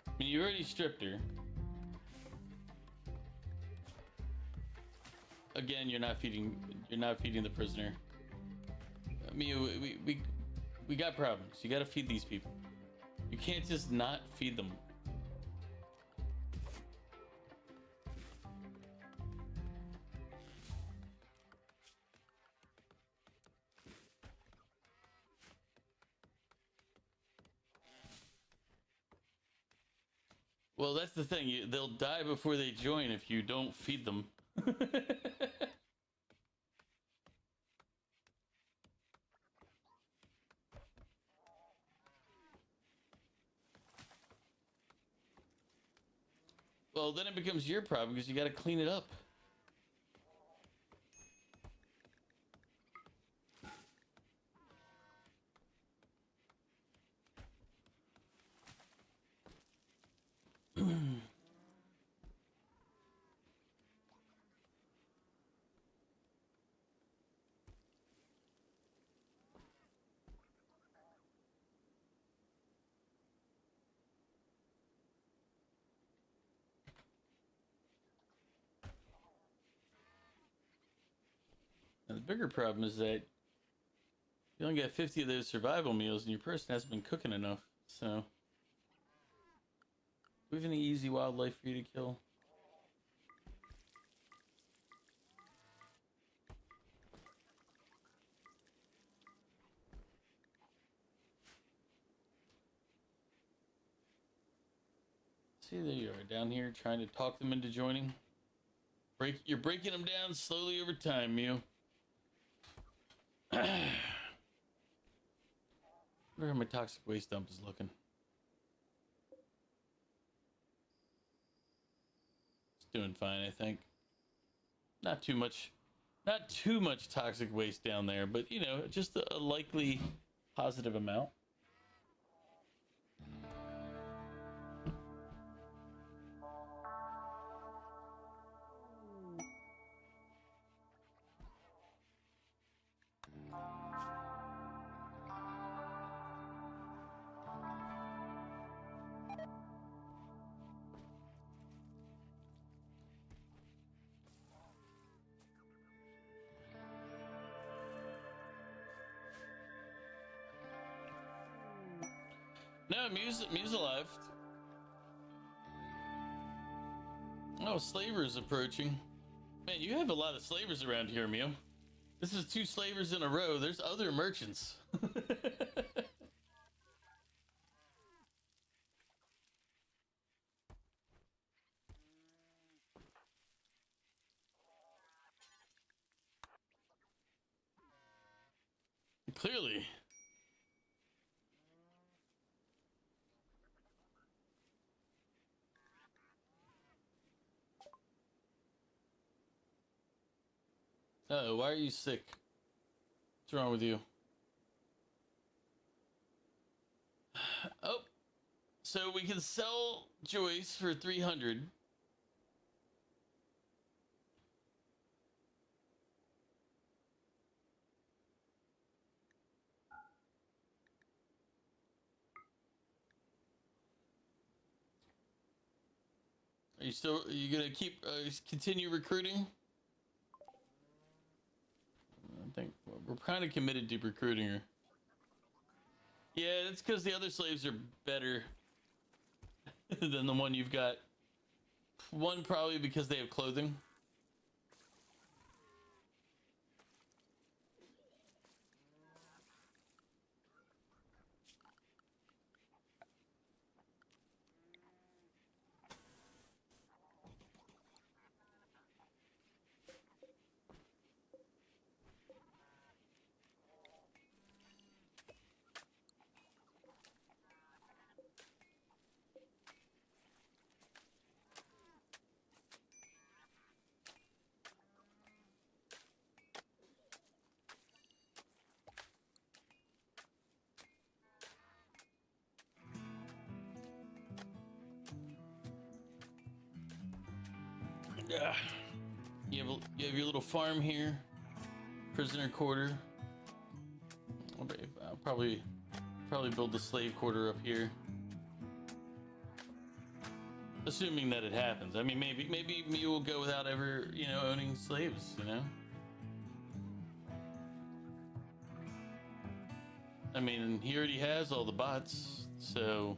I mean, you already stripped her. Again, you're not feeding the prisoner. I mean, we got problems. You got to feed these people. You can't just not feed them. Well, that's the thing. They'll die before they join if you don't feed them. Well, then it becomes your problem because you got to clean it up. And the bigger problem is that you only got 50 of those survival meals and your person hasn't been cooking enough. So, do we have any easy wildlife for you to kill? See, there you are, down here trying to talk them into joining. You're breaking them down slowly over time, Mew. Wonder how my toxic waste dump is looking. It's doing fine, I think. Not too much toxic waste down there, but you know, just a likely positive amount. No, Mew's alive. Oh, slavers approaching. Man, you have a lot of slavers around here, Mew. This is 2 slavers in a row. There's other merchants. Clearly. Oh, why are you sick? What's wrong with you? Oh, so we can sell Joyce for 300. Are you gonna keep continue recruiting? I think we're kind of committed to recruiting her. Yeah, it's because the other slaves are better than the one you've got. One probably because they have clothing. Yeah. You have your little farm here, prisoner quarter. I'll probably build the slave quarter up here, assuming that it happens. I mean, maybe me will go without ever owning slaves. I mean, he already has all the bots, so.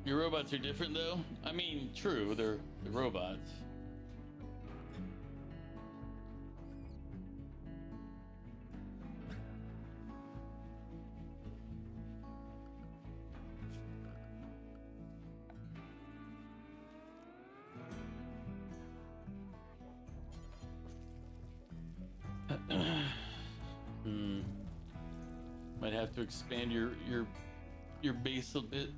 Your robots are different, though. I mean, true, they're robots. Might have to expand your base a bit.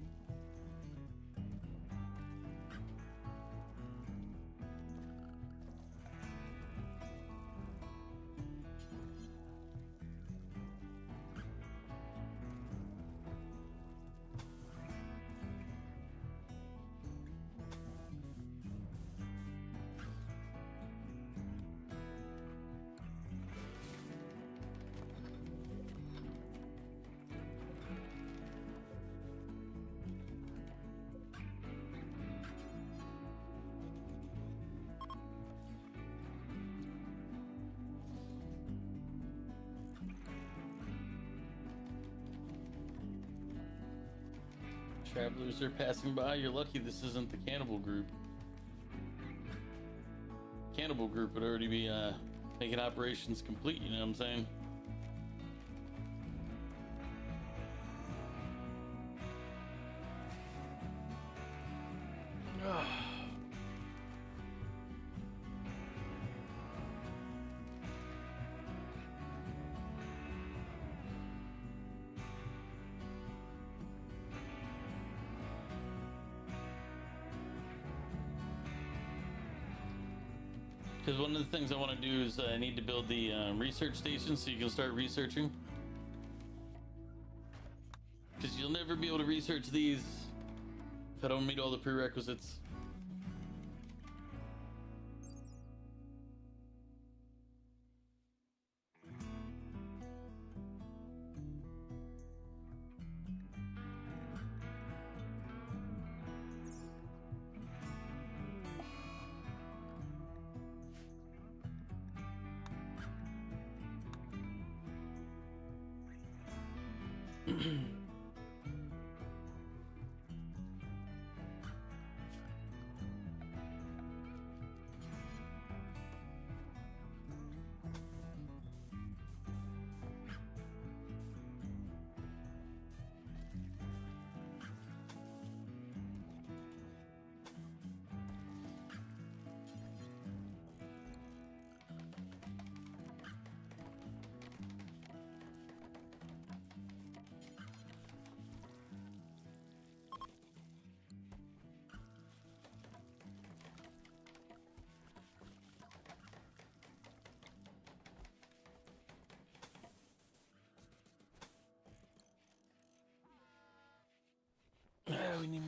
Travelers are passing by. You're lucky this isn't the cannibal group. Cannibal group would already be making operations complete, you know what I'm saying? Because one of the things I want to do is I need to build the research station so you can start researching. Because you'll never be able to research these if I don't meet all the prerequisites.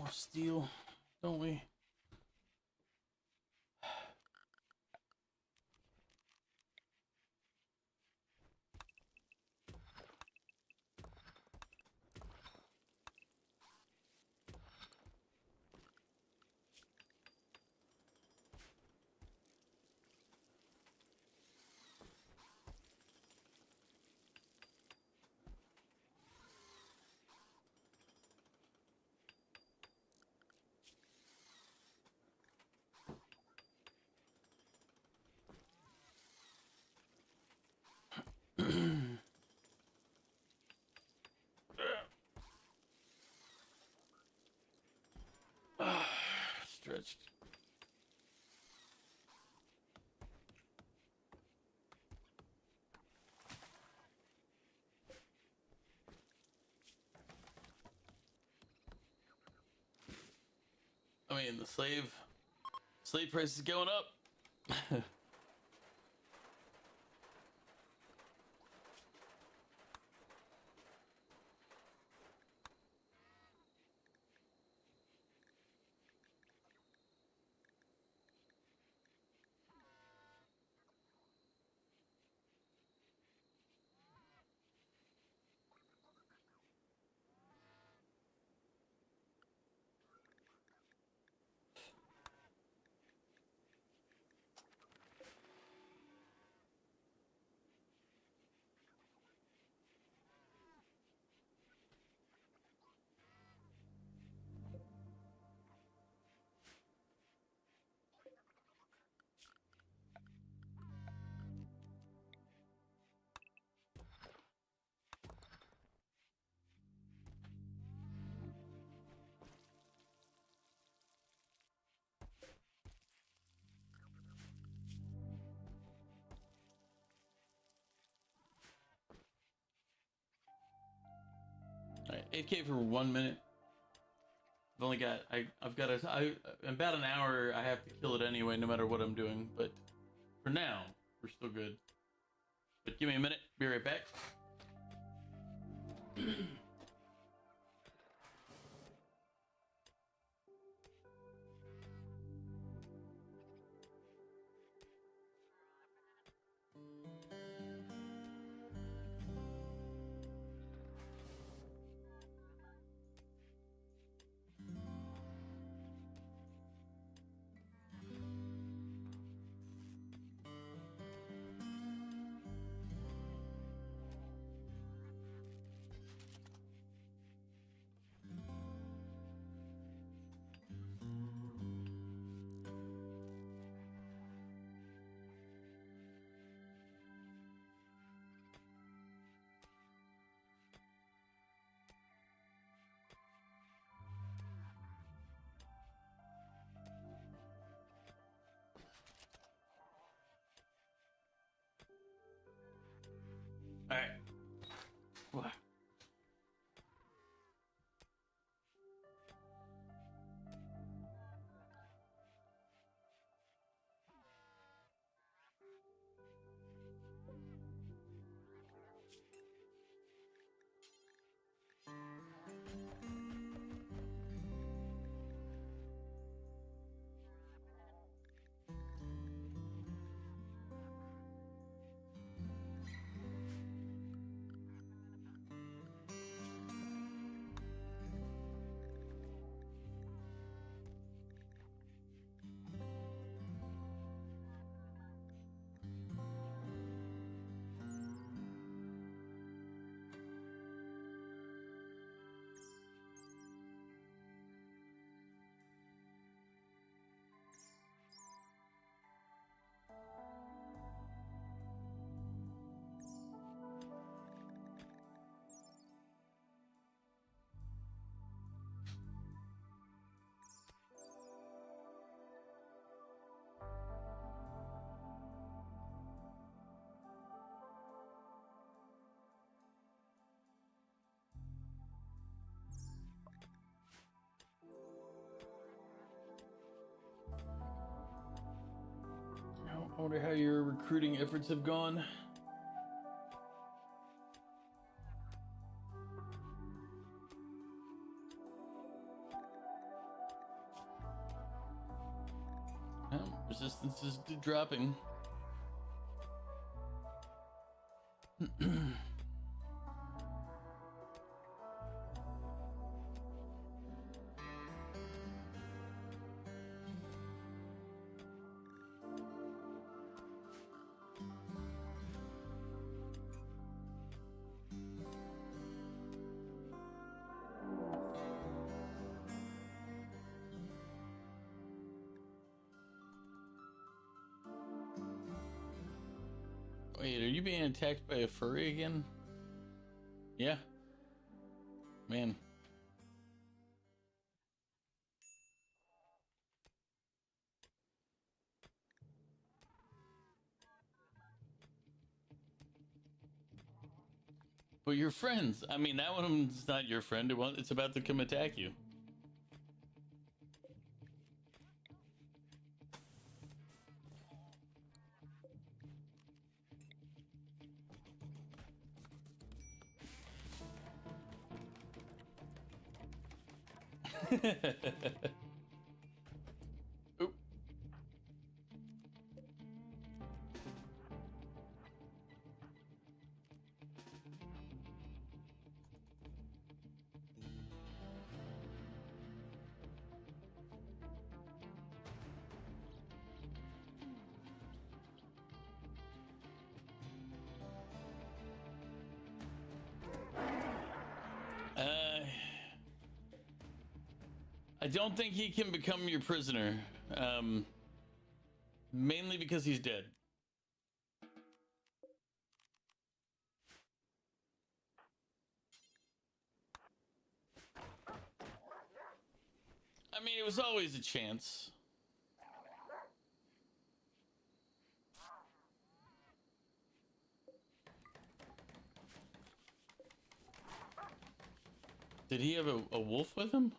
more steel, don't we? Stretched. I mean, the slave price is going up. Alright, 8K for 1 minute. I've only got, I've got about an hour. I have to kill it anyway, no matter what I'm doing. But for now, we're still good. But give me a minute. Be right back. All right. What? I wonder how your recruiting efforts have gone. Resistance is dropping. Wait, are you being attacked by a furry again? Yeah. Man. But you're friends. I mean, that one's not your friend. It's about to come attack you. Oop. I don't think he can become your prisoner. Mainly because he's dead. I mean, it was always a chance. Did he have a wolf with him?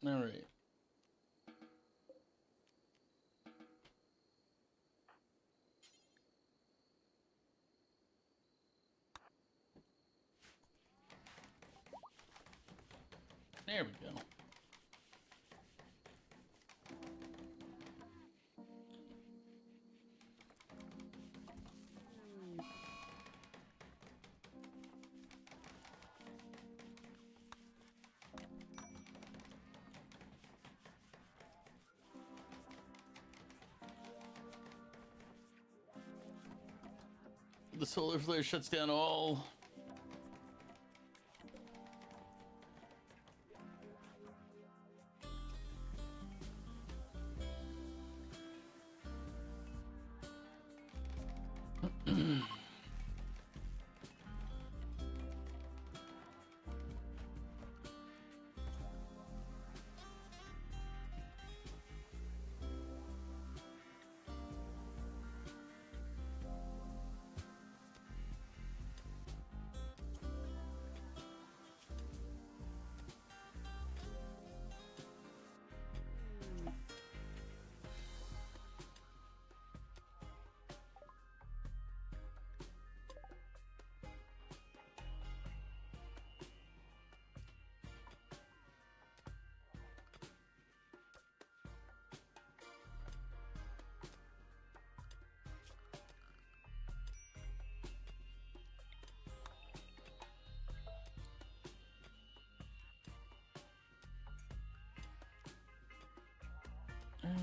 All right. There we go. The solar flare shuts down all.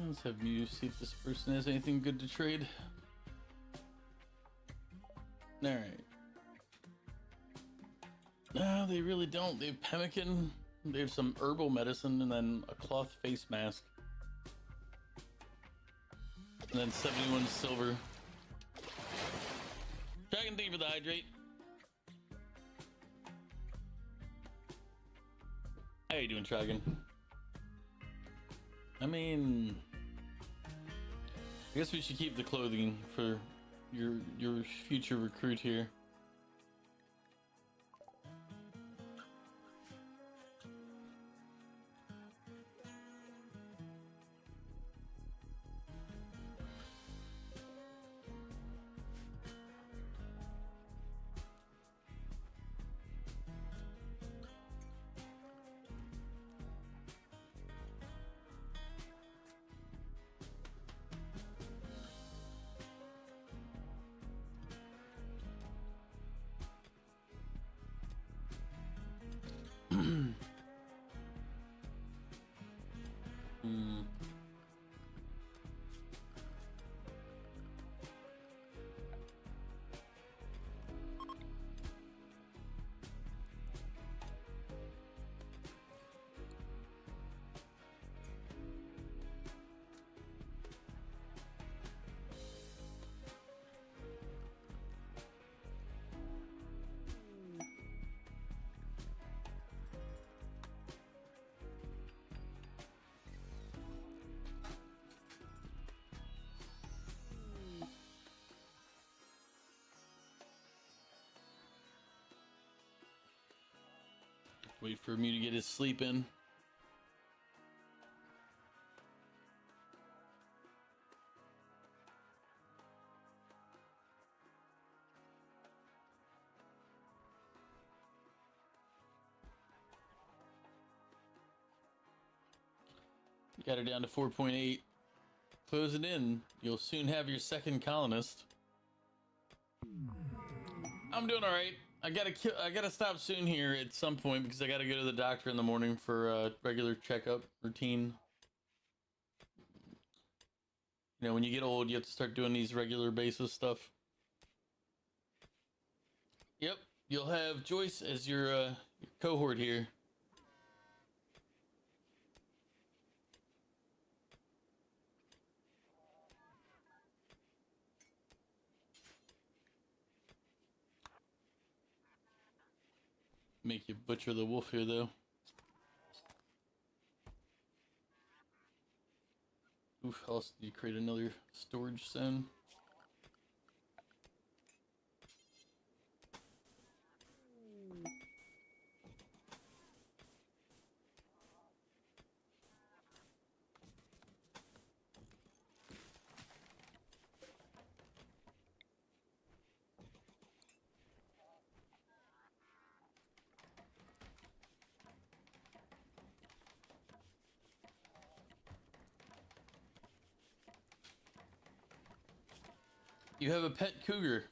Let's have you see if this person has anything good to trade. Alright. No, they really don't. They have pemmican. There's some herbal medicine and then a cloth face mask. And then 71 silver. Dragon, thank you for the hydrate. How you doing, Dragon? I mean, I guess we should keep the clothing for your future recruit here. Wait for me to get his sleep in. Got her down to 4.8. Close it in. You'll soon have your second colonist. I'm doing all right. I gotta stop soon here at some point because I gotta go to the doctor in the morning for a regular checkup routine. You know, when you get old, you have to start doing these regular basis stuff. Yep, you'll have Joyce as your cohort here. Make you butcher the wolf here, though. Oof, how else do you create another storage zone? You have a pet cougar.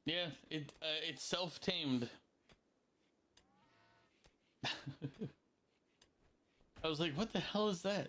Yeah, it's self-tamed. I was like, what the hell is that?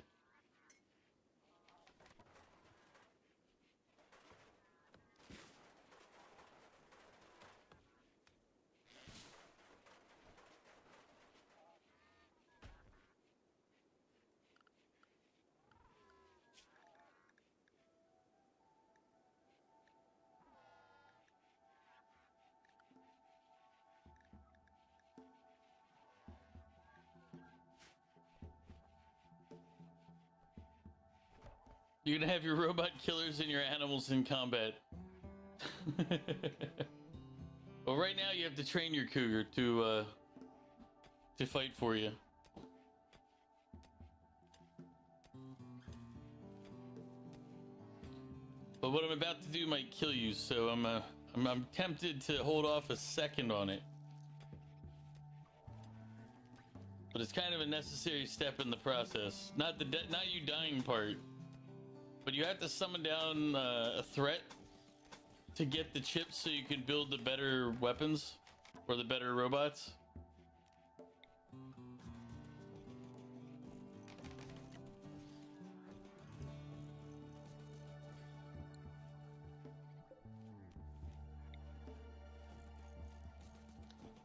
You're gonna have your robot killers and your animals in combat. Well, right now you have to train your cougar to fight for you. But what I'm about to do might kill you, so I'm tempted to hold off a second on it. But it's kind of a necessary step in the process. Not you dying part. But you have to summon down a threat to get the chips so you can build the better weapons or the better robots.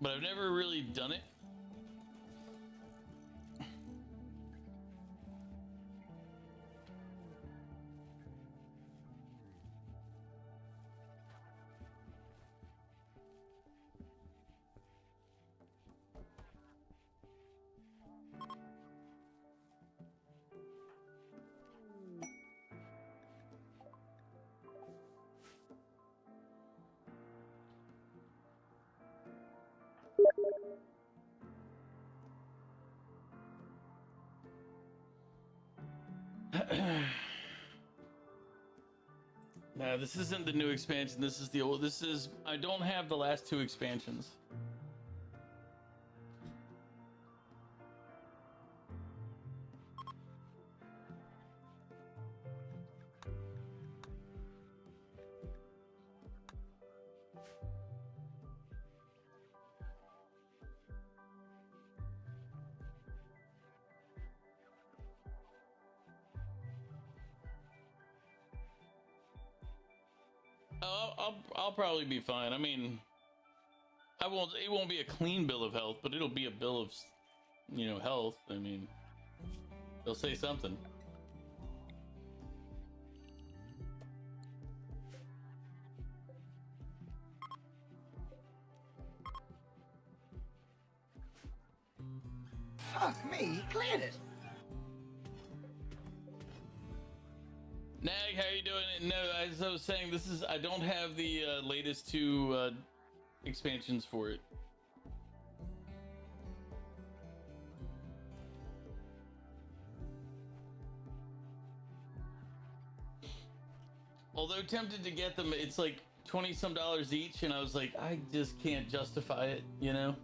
but I've never really done it. No, this isn't the new expansion. This is the old. This is. I don't have the last two expansions. I'll probably be fine. I mean, I won't. It won't be a clean bill of health, but it'll be a bill of, you know, health. I mean, they'll say something. Fuck me, he cleared it. Nag, how you doing? No, as I was saying, this is. I don't have the latest two expansions for it. Although tempted to get them, it's like $20 some each, and I was like, I just can't justify it, you know?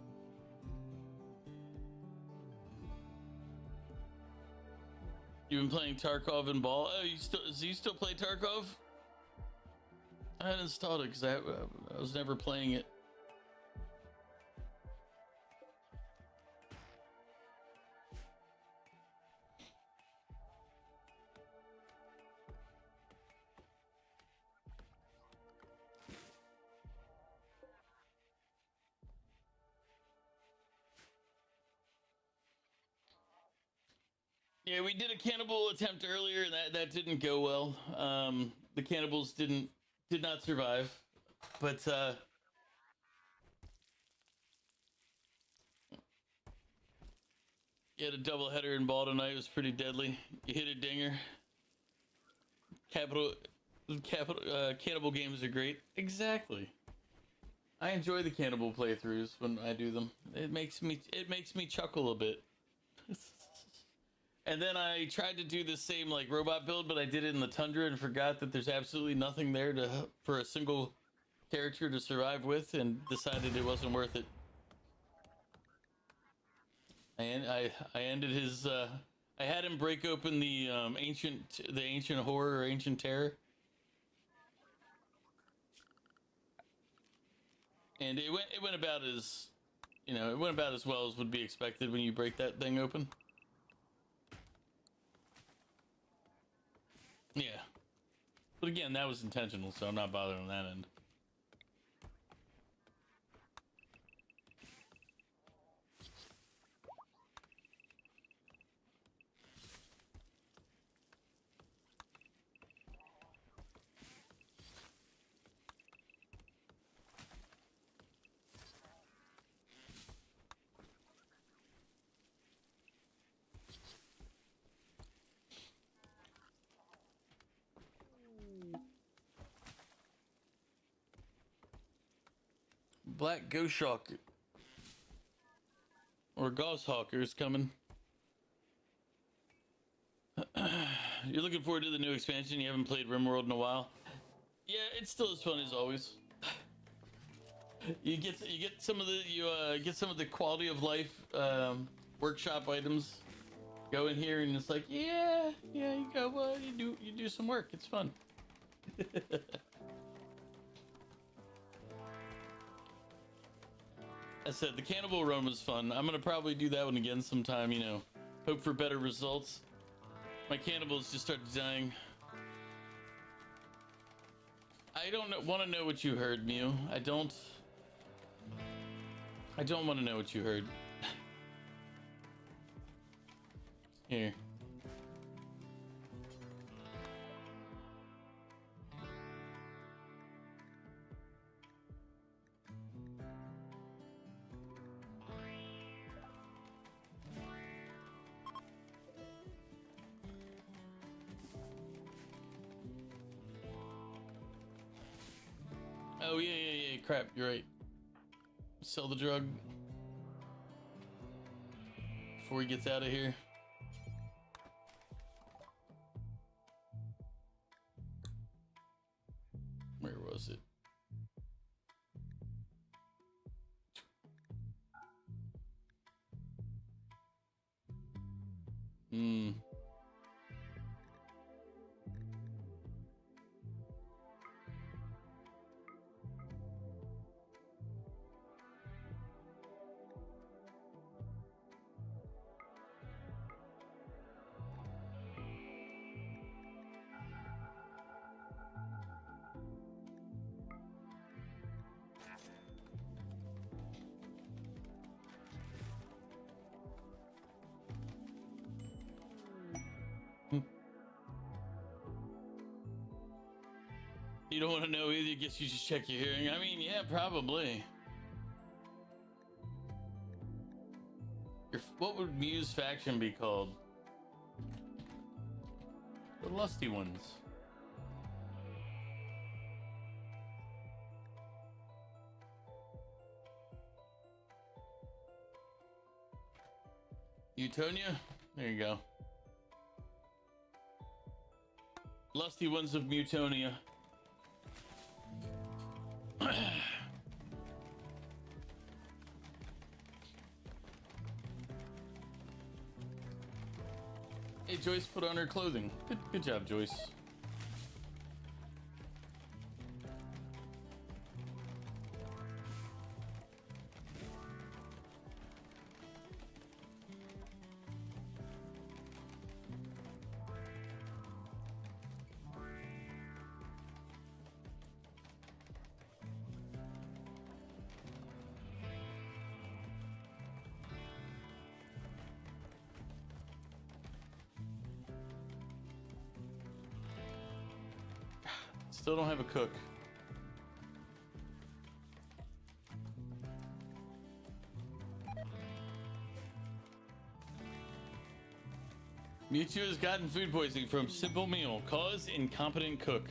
You've been playing Tarkov and Ball. Oh, you still play Tarkov? I hadn't installed it because I was never playing it. Yeah, we did a cannibal attempt earlier, and that didn't go well. The cannibals did not survive, but you had a double header in Ball tonight. It was pretty deadly. You hit a dinger. Cannibal games are great. Exactly. I enjoy the cannibal playthroughs when I do them. It makes me chuckle a bit. And then I tried to do the same like robot build, but I did it in the tundra and forgot that there's absolutely nothing there for a single character to survive with, and decided it wasn't worth it. And I ended his. I had him break open the ancient horror or ancient terror, and it went about as, you know, it went about as well as would be expected when you break that thing open. Yeah. But again, that was intentional, so I'm not bothering on that end. Black Ghost Hawk or Goshawker is coming. You're looking forward to the new expansion. You haven't played RimWorld in a while. Yeah, it's still as fun as always. You get some of the quality of life workshop items. Go in here and it's like, yeah, you go, you do some work. It's fun. I said the cannibal run was fun. I'm gonna probably do that one again sometime, you know. Hope for better results. My cannibals just started dying. I don't want to know what you heard, Mew. I I don't want to know what you heard. Here. Oh, yeah. Crap, you're right. Sell the drug before he gets out of here. Where was it? You don't want to know either. Guess you should check your hearing. I mean, yeah, probably. What would Muse faction be called? The lusty ones. Newtonia? There you go. Lusty ones of Mutonia. Hey, Joyce put on her clothing. Good job, Joyce. Still don't have a cook. Mewtwo has gotten food poisoning from simple meal. Cause incompetent cook.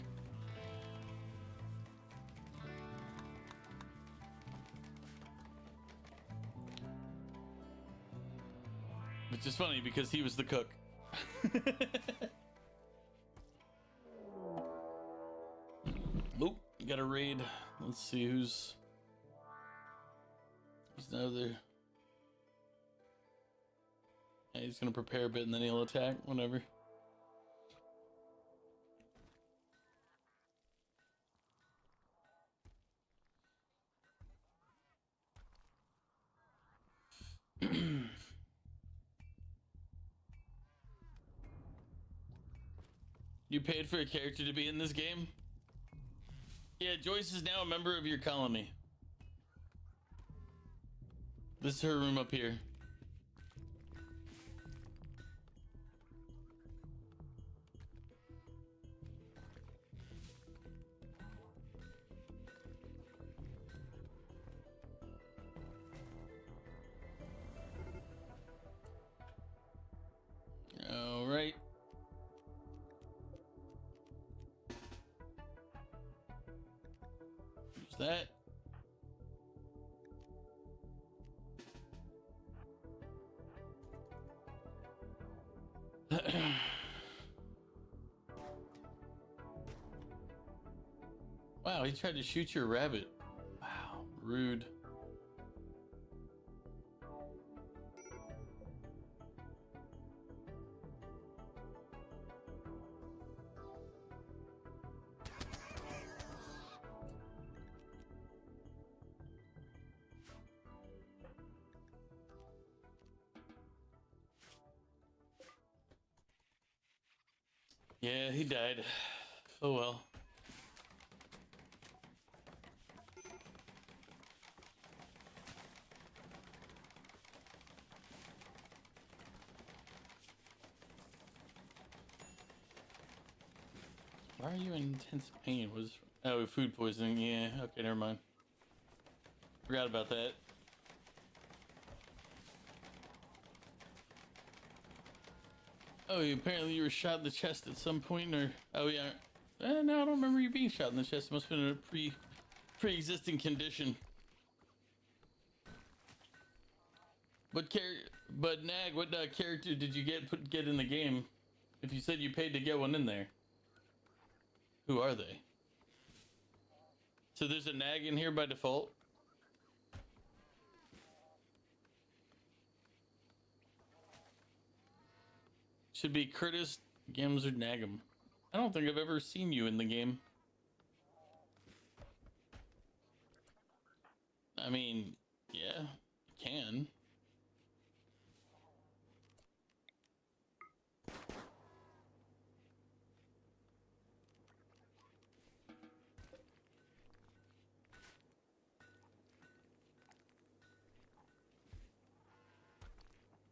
Which is funny because he was the cook. Oh, got a raid. Let's see who's now there. Yeah, he's gonna prepare a bit and then he'll attack. Whatever. You paid for a character to be in this game? Yeah, Joyce is now a member of your colony. This is her room up here. All right. That. Wow, he tried to shoot your rabbit. Wow, rude. Yeah, he died. Oh well. Why are you in intense pain? Was oh, food poisoning? Yeah. Okay, never mind. Forgot about that. Oh, apparently you were shot in the chest at some point, or oh yeah. No, I don't remember you being shot in the chest. It must have been a pre-existing condition. But Nag, what character did you get in the game? If you said you paid to get one in there, who are they? So there's a Nag in here by default. Should be Curtis, Gams, or Nagum. I don't think I've ever seen you in the game. I mean, yeah, you can.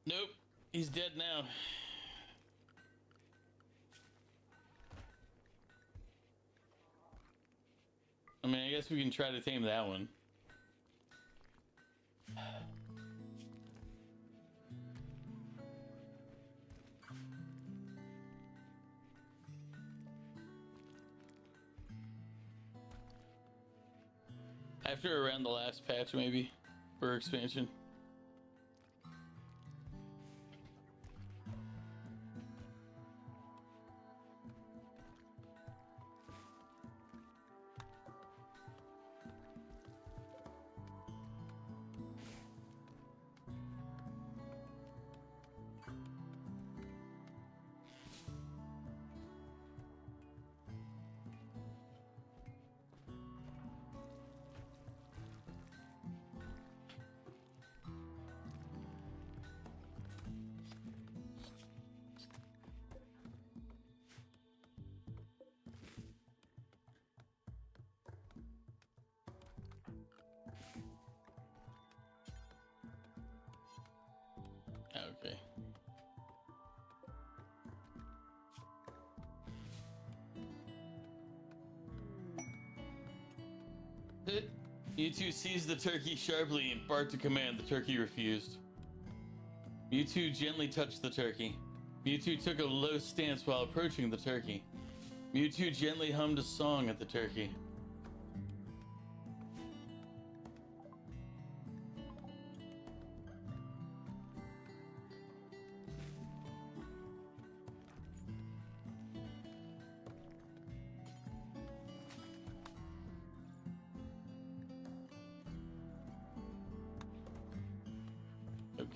Nope, he's dead now. I mean, I guess we can try to tame that one. After around the last patch, maybe, for expansion. Okay. Mewtwo seized the turkey sharply and barked a command. The turkey refused. Mewtwo gently touched the turkey. Mewtwo took a low stance while approaching the turkey. Mewtwo gently hummed a song at the turkey.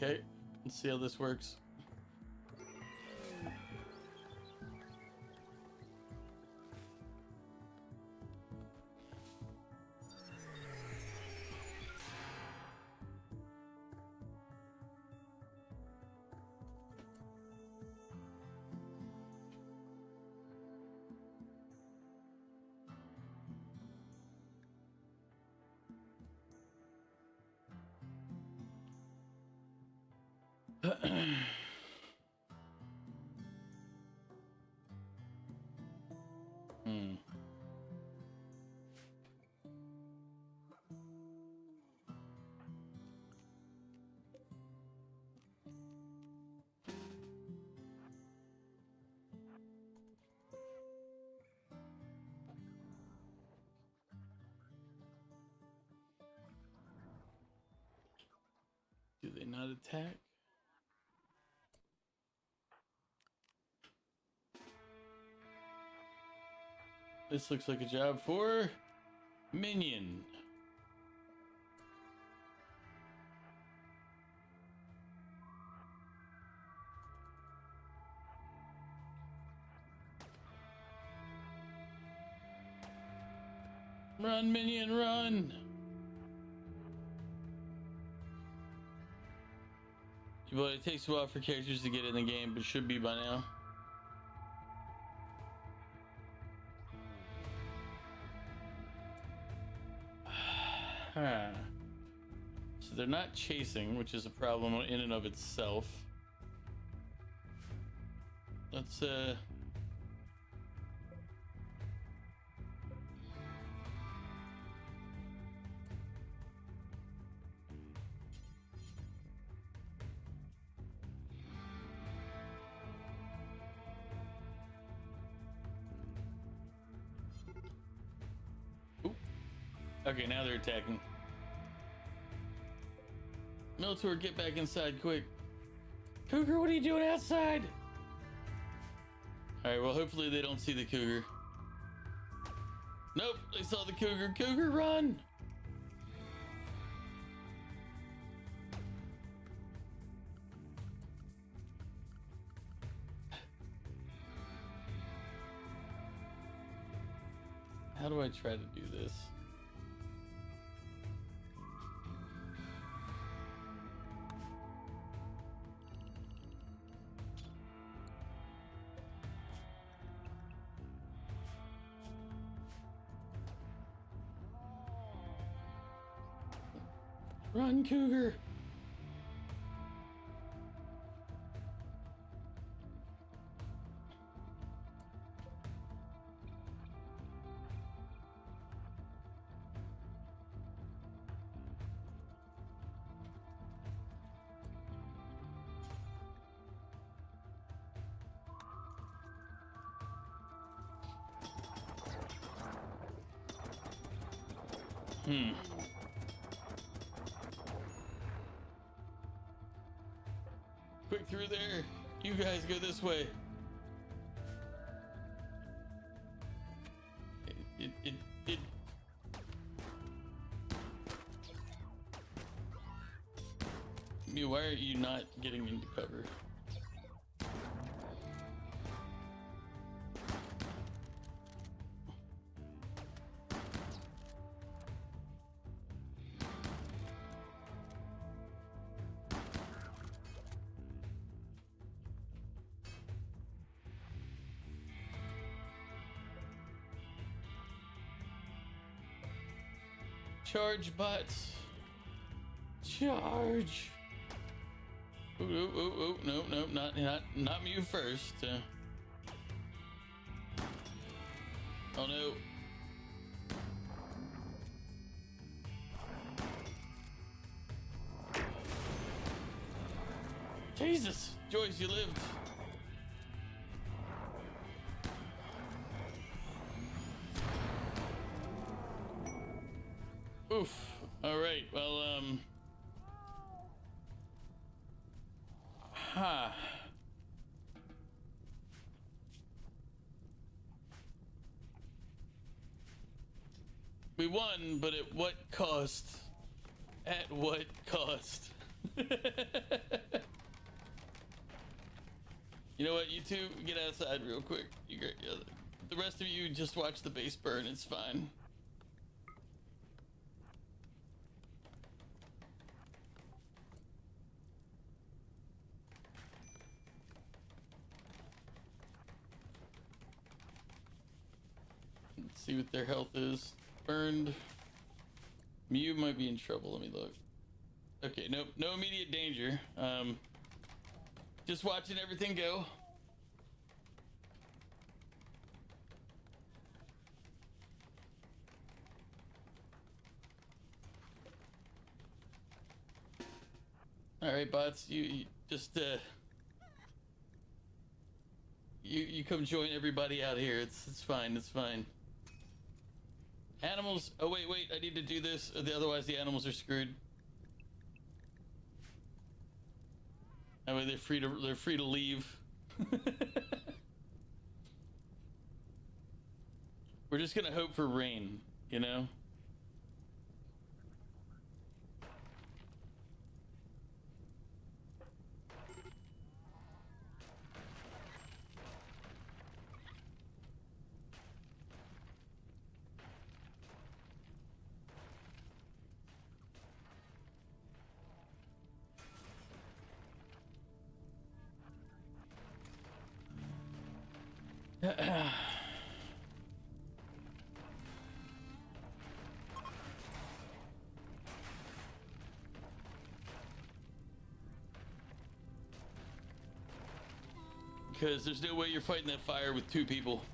Okay, let's see how this works. Hmm. Do they not attack? This looks like a job for Minion. Run, Minion, run! But it takes a while for characters to get in the game, but should be by now. So they're not chasing, which is a problem in and of itself. Let's Okay, now they're attacking. Miltor, get back inside quick. Cougar, what are you doing outside? All right, well, hopefully they don't see the cougar. Nope, they saw the cougar. Cougar, run! How do I try to do this? Run, cougar! Quick through there. You guys go this way. It. Mew, why are you not getting into cover? Charge, bots. Charge. Ooh, no, not Mew first. Oh no. Jesus, Joyce, you lived. Oof. All right. Well, we won, but at what cost? At what cost? You know what? You two get outside real quick. The rest of you just watch the base burn. It's fine. Let's see what their health is. Burned. Mew might be in trouble. Let me look. Okay, nope, no immediate danger. Just watching everything go. All right, bots, you just you come join everybody out here. It's fine. It's fine. Animals. Oh wait, I need to do this. Otherwise, the animals are screwed. That way, they're free to leave. We're just gonna hope for rain, you know. Because there's no way you're fighting that fire with two people.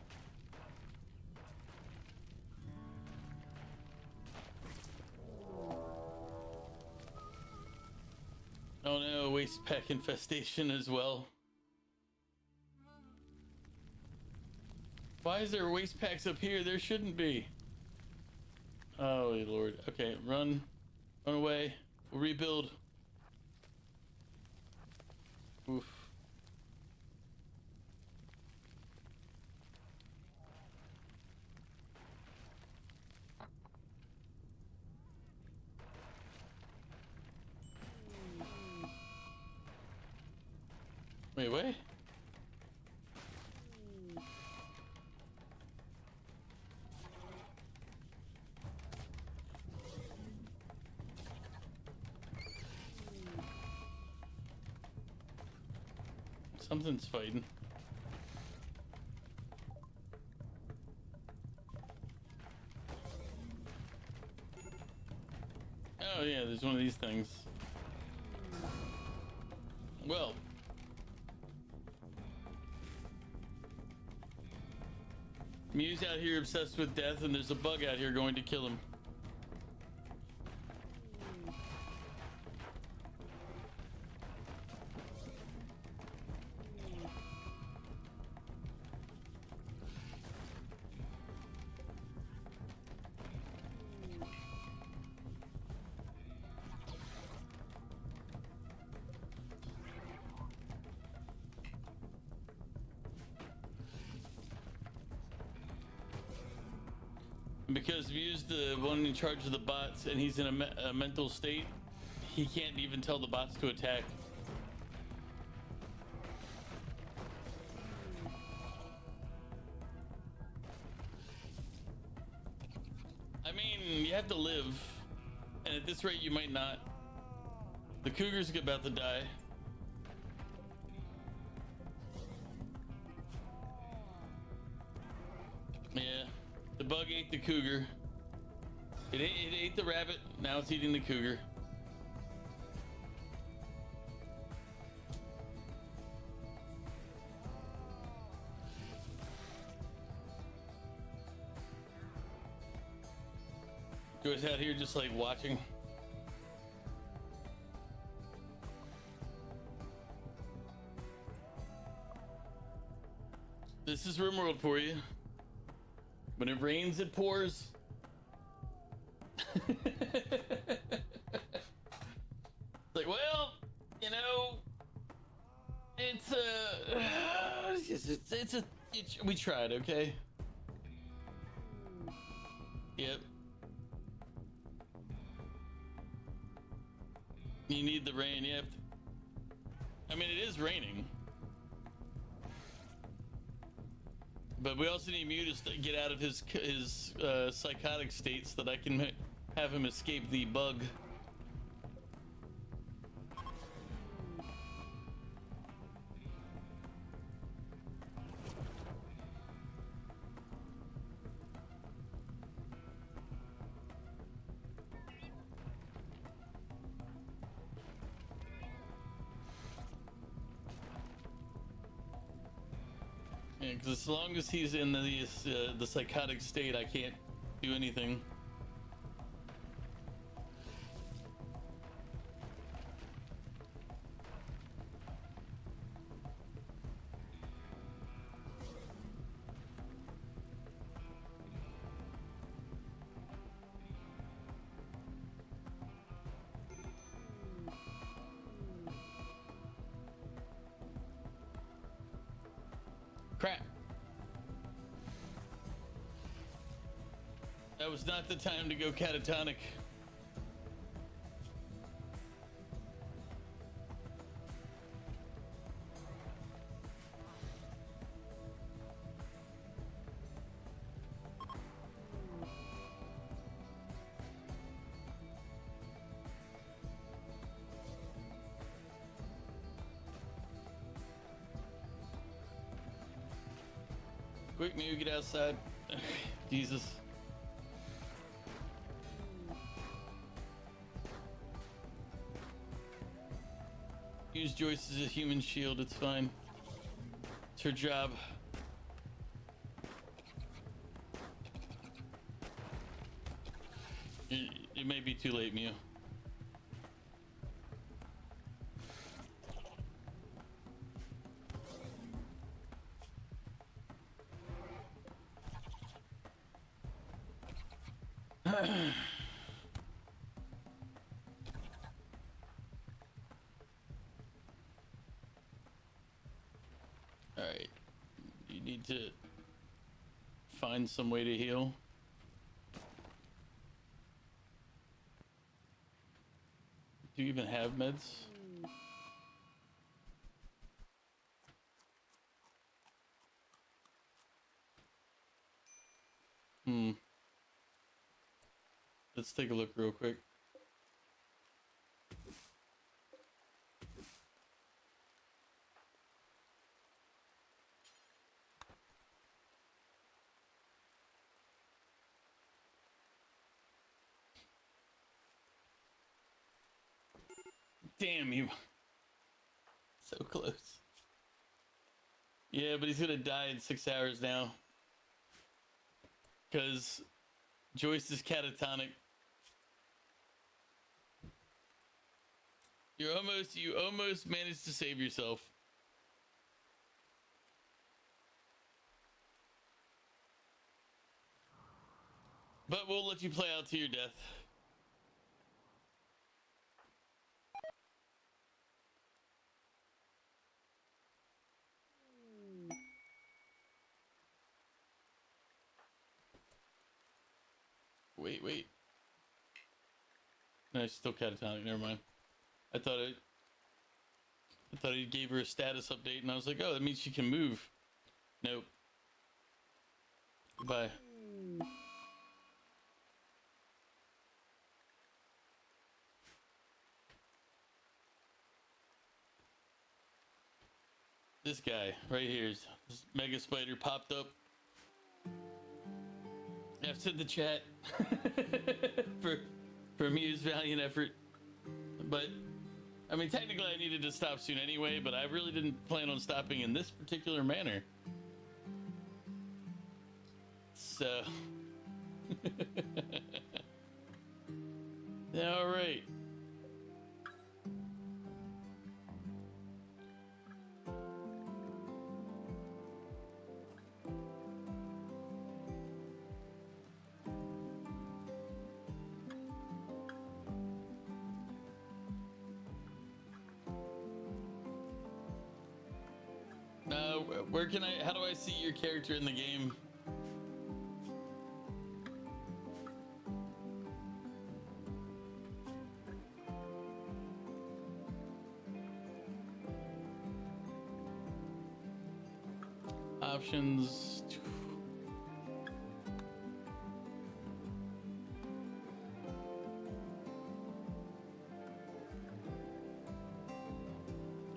Oh no, waste pack infestation as well. Why is there waste packs up here? There shouldn't be. Oh Lord. Okay, run away. We'll rebuild. Oof. Wait, what? Something's fighting. Oh yeah, there's one of these things. Well. Mew's out here obsessed with death, and there's a bug out here going to kill him. Because Mew's the one in charge of the bots, and he's in a mental state, he can't even tell the bots to attack. I mean, you have to live, and at this rate you might not. The cougar's about to die. Yeah. The bug ate the cougar. It ate the rabbit. Now it's eating the cougar. Goes out here just like watching. This is RimWorld for you. When it rains, it pours. Like, well, you know, we tried, okay? Yep. You need the rain, you have to. I mean, it is raining. But we also need Mew to get out of his psychotic state so that I can have him escape the bug. Yeah, because as long as he's in the psychotic state, I can't do anything. Crap. That was not the time to go catatonic. Quick, Mew, get outside. Jesus. Use Joyce as a human shield, it's fine. It's her job. It may be too late, Mew. Alright. You need to find some way to heal. Do you even have meds? Let's take a look real quick. Damn you. So close. Yeah, but he's gonna die in 6 hours now. Because Joyce is catatonic. You almost managed to save yourself. But we'll let you play out to your death. Wait. No, she's still catatonic. Never mind. I thought he gave her a status update, and I was like, oh, that means she can move. Nope. Goodbye. This guy right here, this mega spider popped up. I've said the chat for Mia's valiant effort, but I mean, technically I needed to stop soon anyway, but I really didn't plan on stopping in this particular manner. So, all right. How do I see your character in the game? Options.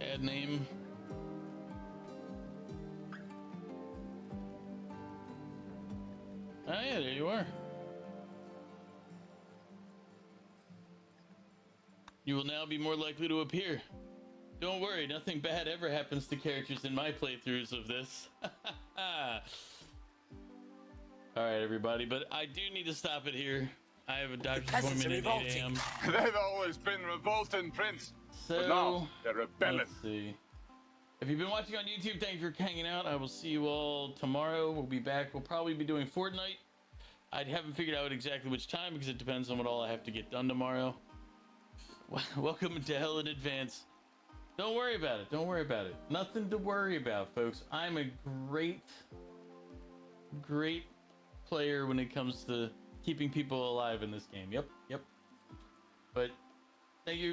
Add name. Oh yeah, there you are. You will now be more likely to appear. Don't worry, nothing bad ever happens to characters in my playthroughs of this. Alright everybody, but I do need to stop it here. I have a doctor's appointment at 8 a.m. They've always been revolting, Prince. So, but now they're rebelling. Let's see. If you've been watching on YouTube, thank you for hanging out. I will see you all tomorrow. We'll be back. We'll probably be doing Fortnite. I haven't figured out exactly which time because it depends on what all I have to get done tomorrow. Welcome to hell in advance. Don't worry about it. Don't worry about it. Nothing to worry about, folks. I'm a great player when it comes to keeping people alive in this game. Yep. But thank you